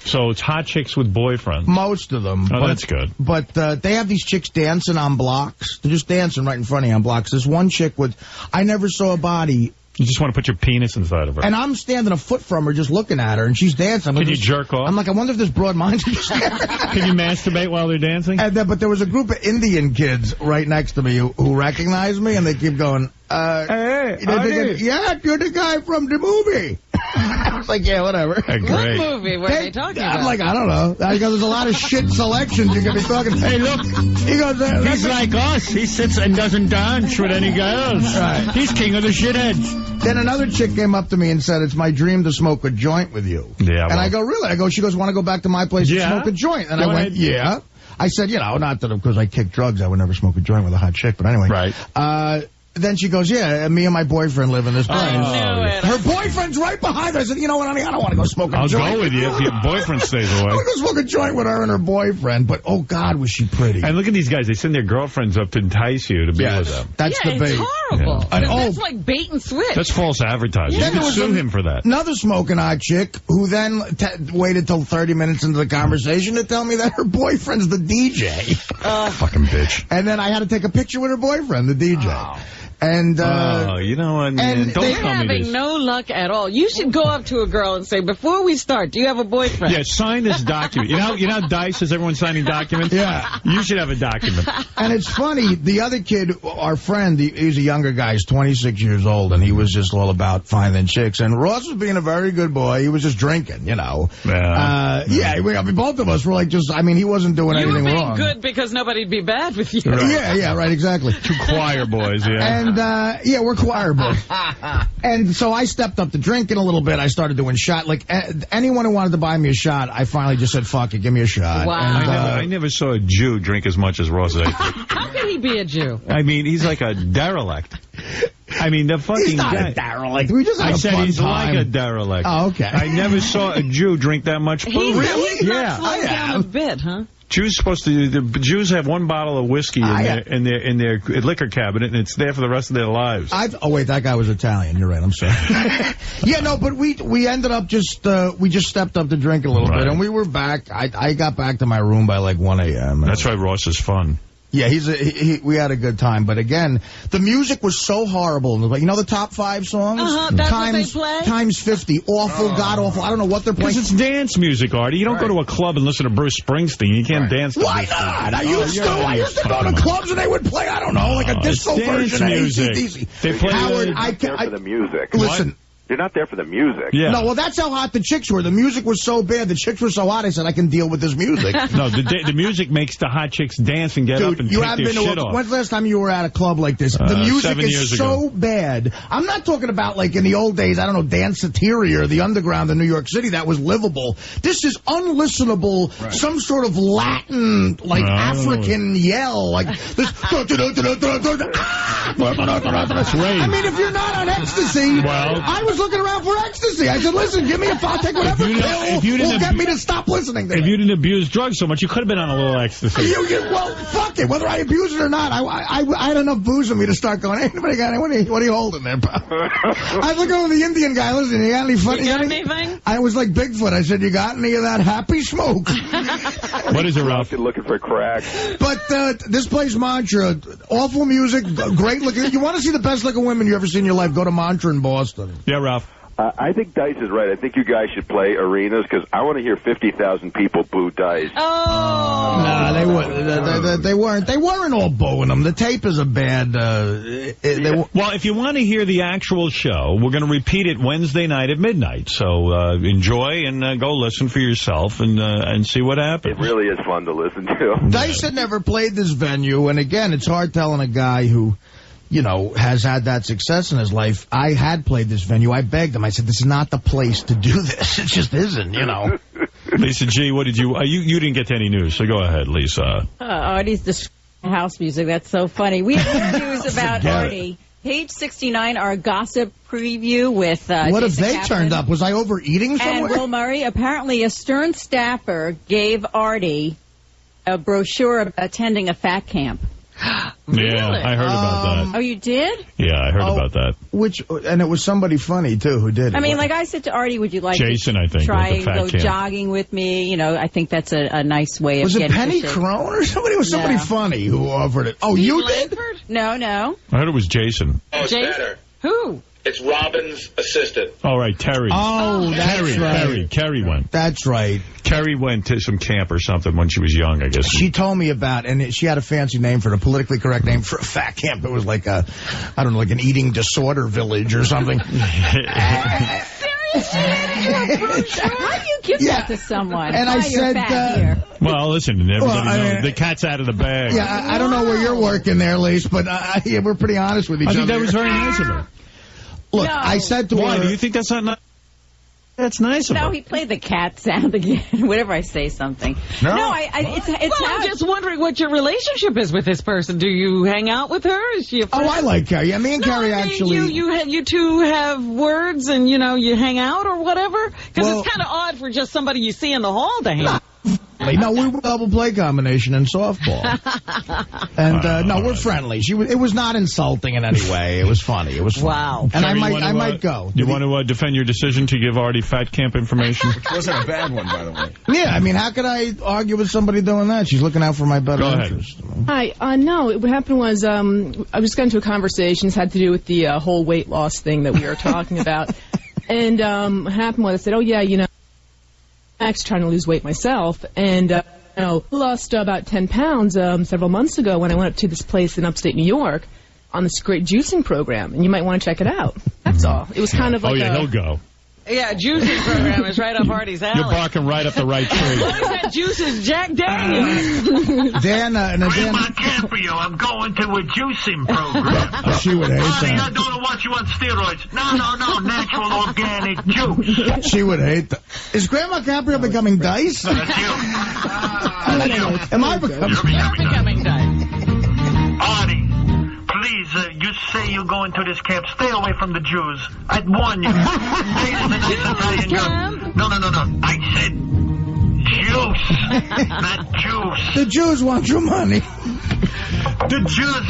So it's hot chicks with boyfriends. Most of them. Oh, that's good. But they have these chicks dancing on blocks. They're just dancing right in front of you on blocks. This one chick I never saw a body. You just want to put your penis inside of her. And I'm standing a foot from her just looking at her, and she's dancing. Can you jerk off? I'm like, I wonder if this broad mind's Can you masturbate while they're dancing? But there was a group of Indian kids right next to me who recognized me, and they keep going, hey, yeah, you're the guy from the movie. I was like, yeah, whatever. Great. What movie were they talking about? I'm like, I don't know. There's a lot of shit selections you can be talking. Hey, look. He goes, he's like us. He sits and doesn't dance with any girls. Right. He's king of the shitheads. Then another chick came up to me and said, it's my dream to smoke a joint with you. Yeah. And I go, really? She goes, want to go back to my place and smoke a joint? And I went, yeah. I said, not that because I kick drugs, I would never smoke a joint with a hot chick. But anyway. Right. Then she goes, yeah, me and my boyfriend live in this place. Her boyfriend's right behind her. I said, you know what, honey, I don't want to go smoke a joint. I'll go with you if your boyfriend stays away. I want to go smoke a joint with her and her boyfriend. But, oh, God, was she pretty. And look at these guys. They send their girlfriends up to entice you to be with them. That's the bait. It's horrible. Yeah. That's like bait and switch. That's false advertising. You could sue him for that. Another smoking hot chick who then waited till 30 minutes into the conversation to tell me that her boyfriend's the DJ. Fucking bitch. And then I had to take a picture with her boyfriend, the DJ. Oh. And you know what, man? Don't they're tell me having this. no luck at all. You should go up to a girl and say, before we start, do you have a boyfriend? Yeah, sign this document. You know Dice is everyone signing documents? Yeah. You should have a document. And it's funny, the other kid, our friend, he's a younger guy, he's 26 years old, and he was just all about finding chicks. And Ross was being a very good boy. He was just drinking, Yeah, I mean, both of us were like he wasn't doing anything wrong. You were being good because nobody'd be bad with you. Right. Yeah, right, exactly. Two choir boys, yeah. And, we're choir boys. And so I stepped up to drinking a little bit. I started doing shot. Like, anyone who wanted to buy me a shot, I finally just said, fuck it, give me a shot. Wow. And, I never saw a Jew drink as much as Ross. How can he be a Jew? I mean, he's like a derelict. I mean, the fucking he's not guy. a derelict. We just had I said fun he's time. like a derelict. Oh, okay. I never saw a Jew drink that much booze. He's yeah, not slowed down a bit, huh? The Jews have one bottle of whiskey in their liquor cabinet, and it's there for the rest of their lives. Oh wait, that guy was Italian. You're right. I'm sorry. But we ended up we just stepped up to drink a little bit, and we were back. I got back to my room by like 1 a.m. That's why Ross is fun. Yeah, we had a good time. But again, the music was so horrible. You know the top 5 songs? That's what they play? Times 50. Awful, god-awful. I don't know what they're playing. Because it's dance music, Artie. You don't go to a club and listen to Bruce Springsteen. You can't dance to Why not? I used to go to clubs and they would play, I don't know, like a disco version of AC/DC. They play Howard, for the music. Listen. You're not there for the music. Yeah. No, well, that's how hot the chicks were. The music was so bad. The chicks were so hot, I said, I can deal with this music. No, the music makes the hot chicks dance and get up and take their shit off. When's the last time you were at a club like this? The music is so bad. I'm not talking about like in the old days, I don't know, Danceteria or the Underground in New York City that was livable. This is unlistenable, some sort of Latin, like African yell. Like this. I mean, if you're not on ecstasy, I was looking around for ecstasy. I said, listen, give me I'll take whatever pill will get me to stop listening to it. If you didn't abuse drugs so much, you could have been on a little ecstasy. Well, fuck it. Whether I abuse it or not, I had enough booze in me to start going, hey, anybody got what are you holding there, pal? I was looking over the Indian guy. Listen, you got any funny? You got anything? I was like Bigfoot. I said, you got any of that happy smoke? What is it, Ralph? You're looking for crack. But this place, Mantra, awful music, great looking. You want to see the best looking women you ever seen in your life, go to Mantra in Boston. Yeah, Ralph. I think Dice is right. I think you guys should play arenas because I want to hear 50,000 people boo Dice. Oh! No, they weren't. They weren't all booing him. The tape is a bad... Well, if you want to hear the actual show, we're going to repeat it Wednesday night at midnight. So enjoy and go listen for yourself and see what happens. It really is fun to listen to. Dice had never played this venue, and again, it's hard telling a guy who... has had that success in his life. I had played this venue. I begged him. I said, this is not the place to do this. It just isn't, Lisa G., what did you didn't get to any news, so go ahead, Lisa. Artie's the house music. That's so funny. We have news about Artie. Page 69, our gossip preview with what Jason if they Kaplan turned up? Was I overeating somewhere? And Will Murray. Apparently, a Stern staffer gave Artie a brochure about attending a fat camp. Really? Yeah, I heard about that. Oh, you did? Yeah, I heard about that. And it was somebody funny, too, who did it. I mean, like I said to Artie, would you like Jason, to I think, try with the and go fat camp. jogging with me? I think that's a nice way of getting... Was it Penny Crone or somebody? It was somebody funny who offered it. Oh, you did? No. I heard it was Jason. Oh, it's better. Who? It's Robin's assistant. All right, Terry. Oh, that's right. Kerry went. That's right. Kerry went to some camp or something when she was young, I guess. She told me about, and she had a fancy name for it, a politically correct name for a fat camp. It was like like an eating disorder village or something. Seriously? How do you give that to someone? And I said, well, listen, everybody knows the cat's out of the bag. Yeah, I don't know where you're working there, Lise, but we're pretty honest with each other. I think that was very nice of her. Look, I said to her... Why? Do you think that's not nice? That's nice of her. No, he played the cat sound again. Whenever I say something. No, I'm just wondering what your relationship is with this person. Do you hang out with her? Is she a friend? Oh, I like Carrie. Me and Carrie actually... You two have words and, you hang out or whatever? Because it's kind of odd for just somebody you see in the hall to hang out. No, we were double play combination in softball. And, no, we're friendly. It was not insulting in any way. It was funny. It was fun. Wow. And I might go. You want to defend your decision to give Artie fat camp information? Which wasn't a bad one, by the way. Yeah, I mean, how could I argue with somebody doing that? She's looking out for my better interest. Hi. No, what happened was I was getting into a conversation. It had to do with the whole weight loss thing that we were talking about. And what happened was I said, oh, yeah, I'm actually trying to lose weight myself, and lost about 10 pounds several months ago when I went up to this place in upstate New York on this great juicing program, and you might want to check it out. That's all. It was kind of like he'll go. Yeah, juicing program is right up Artie's alley. You're barking right up the right tree. That juice is Jack Daniels. Dan, Grandma Caprio, I'm going to a juicing program. She would hate that. I don't want you on steroids. No, natural organic juice. She would hate that. Is Grandma Caprio becoming Dice? That's you. Am I becoming Dice? Artie. Please, you say you're going to this camp. Stay away from the Jews. I'd warn you. No. I said juice, not juice. The Jews want your money. The Jews,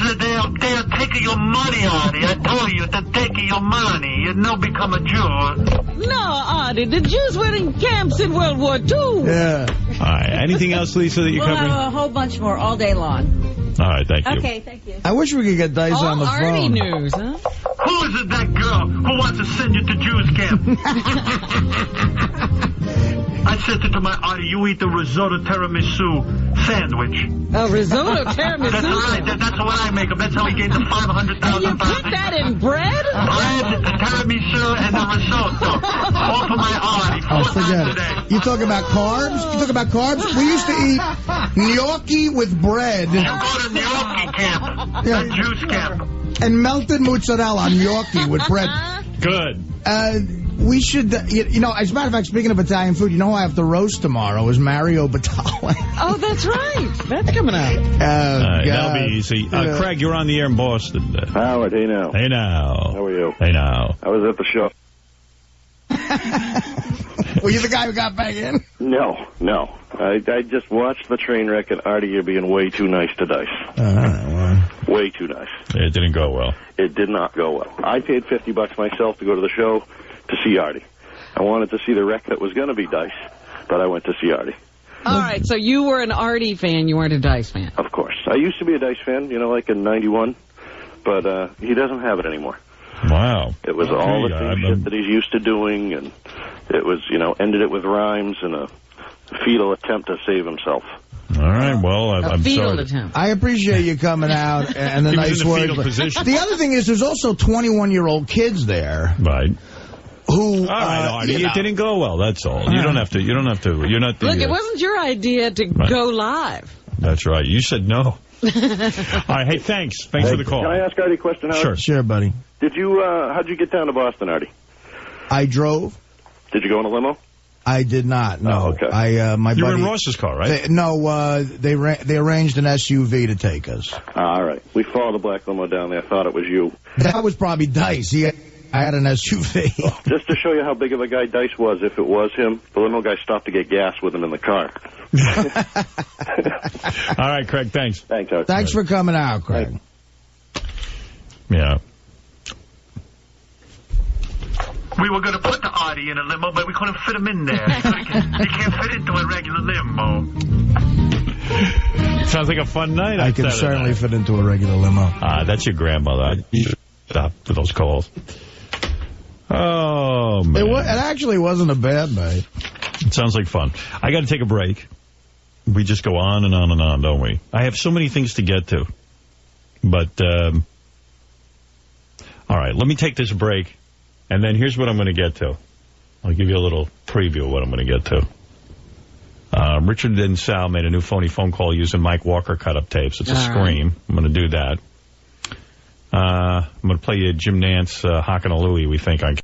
they're taking your money, Artie. I told you, they're taking your money. You don't become a Jew. No, Artie, the Jews were in camps in World War II. Yeah. All right. Anything else, Lisa, that you're covering? We'll have a whole bunch more all day long. All right, thank you. Okay, thank you. I wish we could get Dice on the phone. Artie news, huh? Who is it, that girl who wants to send you to Jews camp? I said to my Artie, you eat the risotto tiramisu sandwich. A risotto tiramisu? That's right. That's what I make them. That's how we gained the 500,000 You put that in bread? Bread, the tiramisu, and the risotto. All for my Artie. Forget it. You talk about carbs? We used to eat gnocchi with bread. You go to gnocchi camp. Yeah. The juice camp. And melted mozzarella gnocchi with bread. Good. We should, as a matter of fact, speaking of Italian food, who I have to roast tomorrow is Mario Batali. Oh, that's right. That's coming out. That'll be easy. Craig, you're on the air in Boston. Howard, hey now. Hey now. How are you? Hey now. I was at the show. Were you the guy who got back in? No. I just watched the train wreck, and Artie, you're being way too nice to Dice. Way too nice. It didn't go well. It did not go well. I paid $50 myself to go to the show to see Artie. I wanted to see the wreck that was going to be Dice, but I went to see Artie. All right, so you were an Artie fan, you weren't a Dice fan. Of course. I used to be a Dice fan, like in '91, but he doesn't have it anymore. Wow. It was all the same shit that he's used to doing, and it was, ended it with rhymes and a fetal attempt to save himself. All right, well, I'm sorry. I appreciate you coming out and the nice words. The other thing is there's also 21-year-old kids there. Right. Who, all right, Artie, it didn't go well, that's all. You don't have to, you're not the... Look, it wasn't your idea to go live. That's right. You said no. All right, hey, thanks. Thanks for the call. Can I ask Artie a question, Howard? Sure, buddy. Did you, how'd you get down to Boston, Artie? I drove. Did you go in a limo? I did not, no. Oh, okay. You were in Ross's car, right? They arranged an SUV to take us. All right. We followed the black limo down there. I thought it was you. That was probably Dice. I had an SUV. Just to show you how big of a guy Dice was, if it was him, the limo guy stopped to get gas with him in the car. All right, Craig, thanks. Thanks, Howard. Thanks for coming out, Craig. Yeah. We were going to put the Artie in a limo, but we couldn't fit him in there. He can't fit into a regular limo. Sounds like a fun night. I can certainly fit into a regular limo. That's your grandmother. You should stop with those calls. Oh, man. It actually wasn't a bad night. It sounds like fun. I got to take a break. We just go on and on and on, don't we? I have so many things to get to. But, all right, let me take this break. And then here's what I'm going to get to. I'll give you a little preview of what I'm going to get to. Richard and Sal made a new phony phone call using Mike Walker cut-up tapes. It's a scream. I'm going to do that. I'm going to play you Jim Nance, Hockin' a Louie, we think, on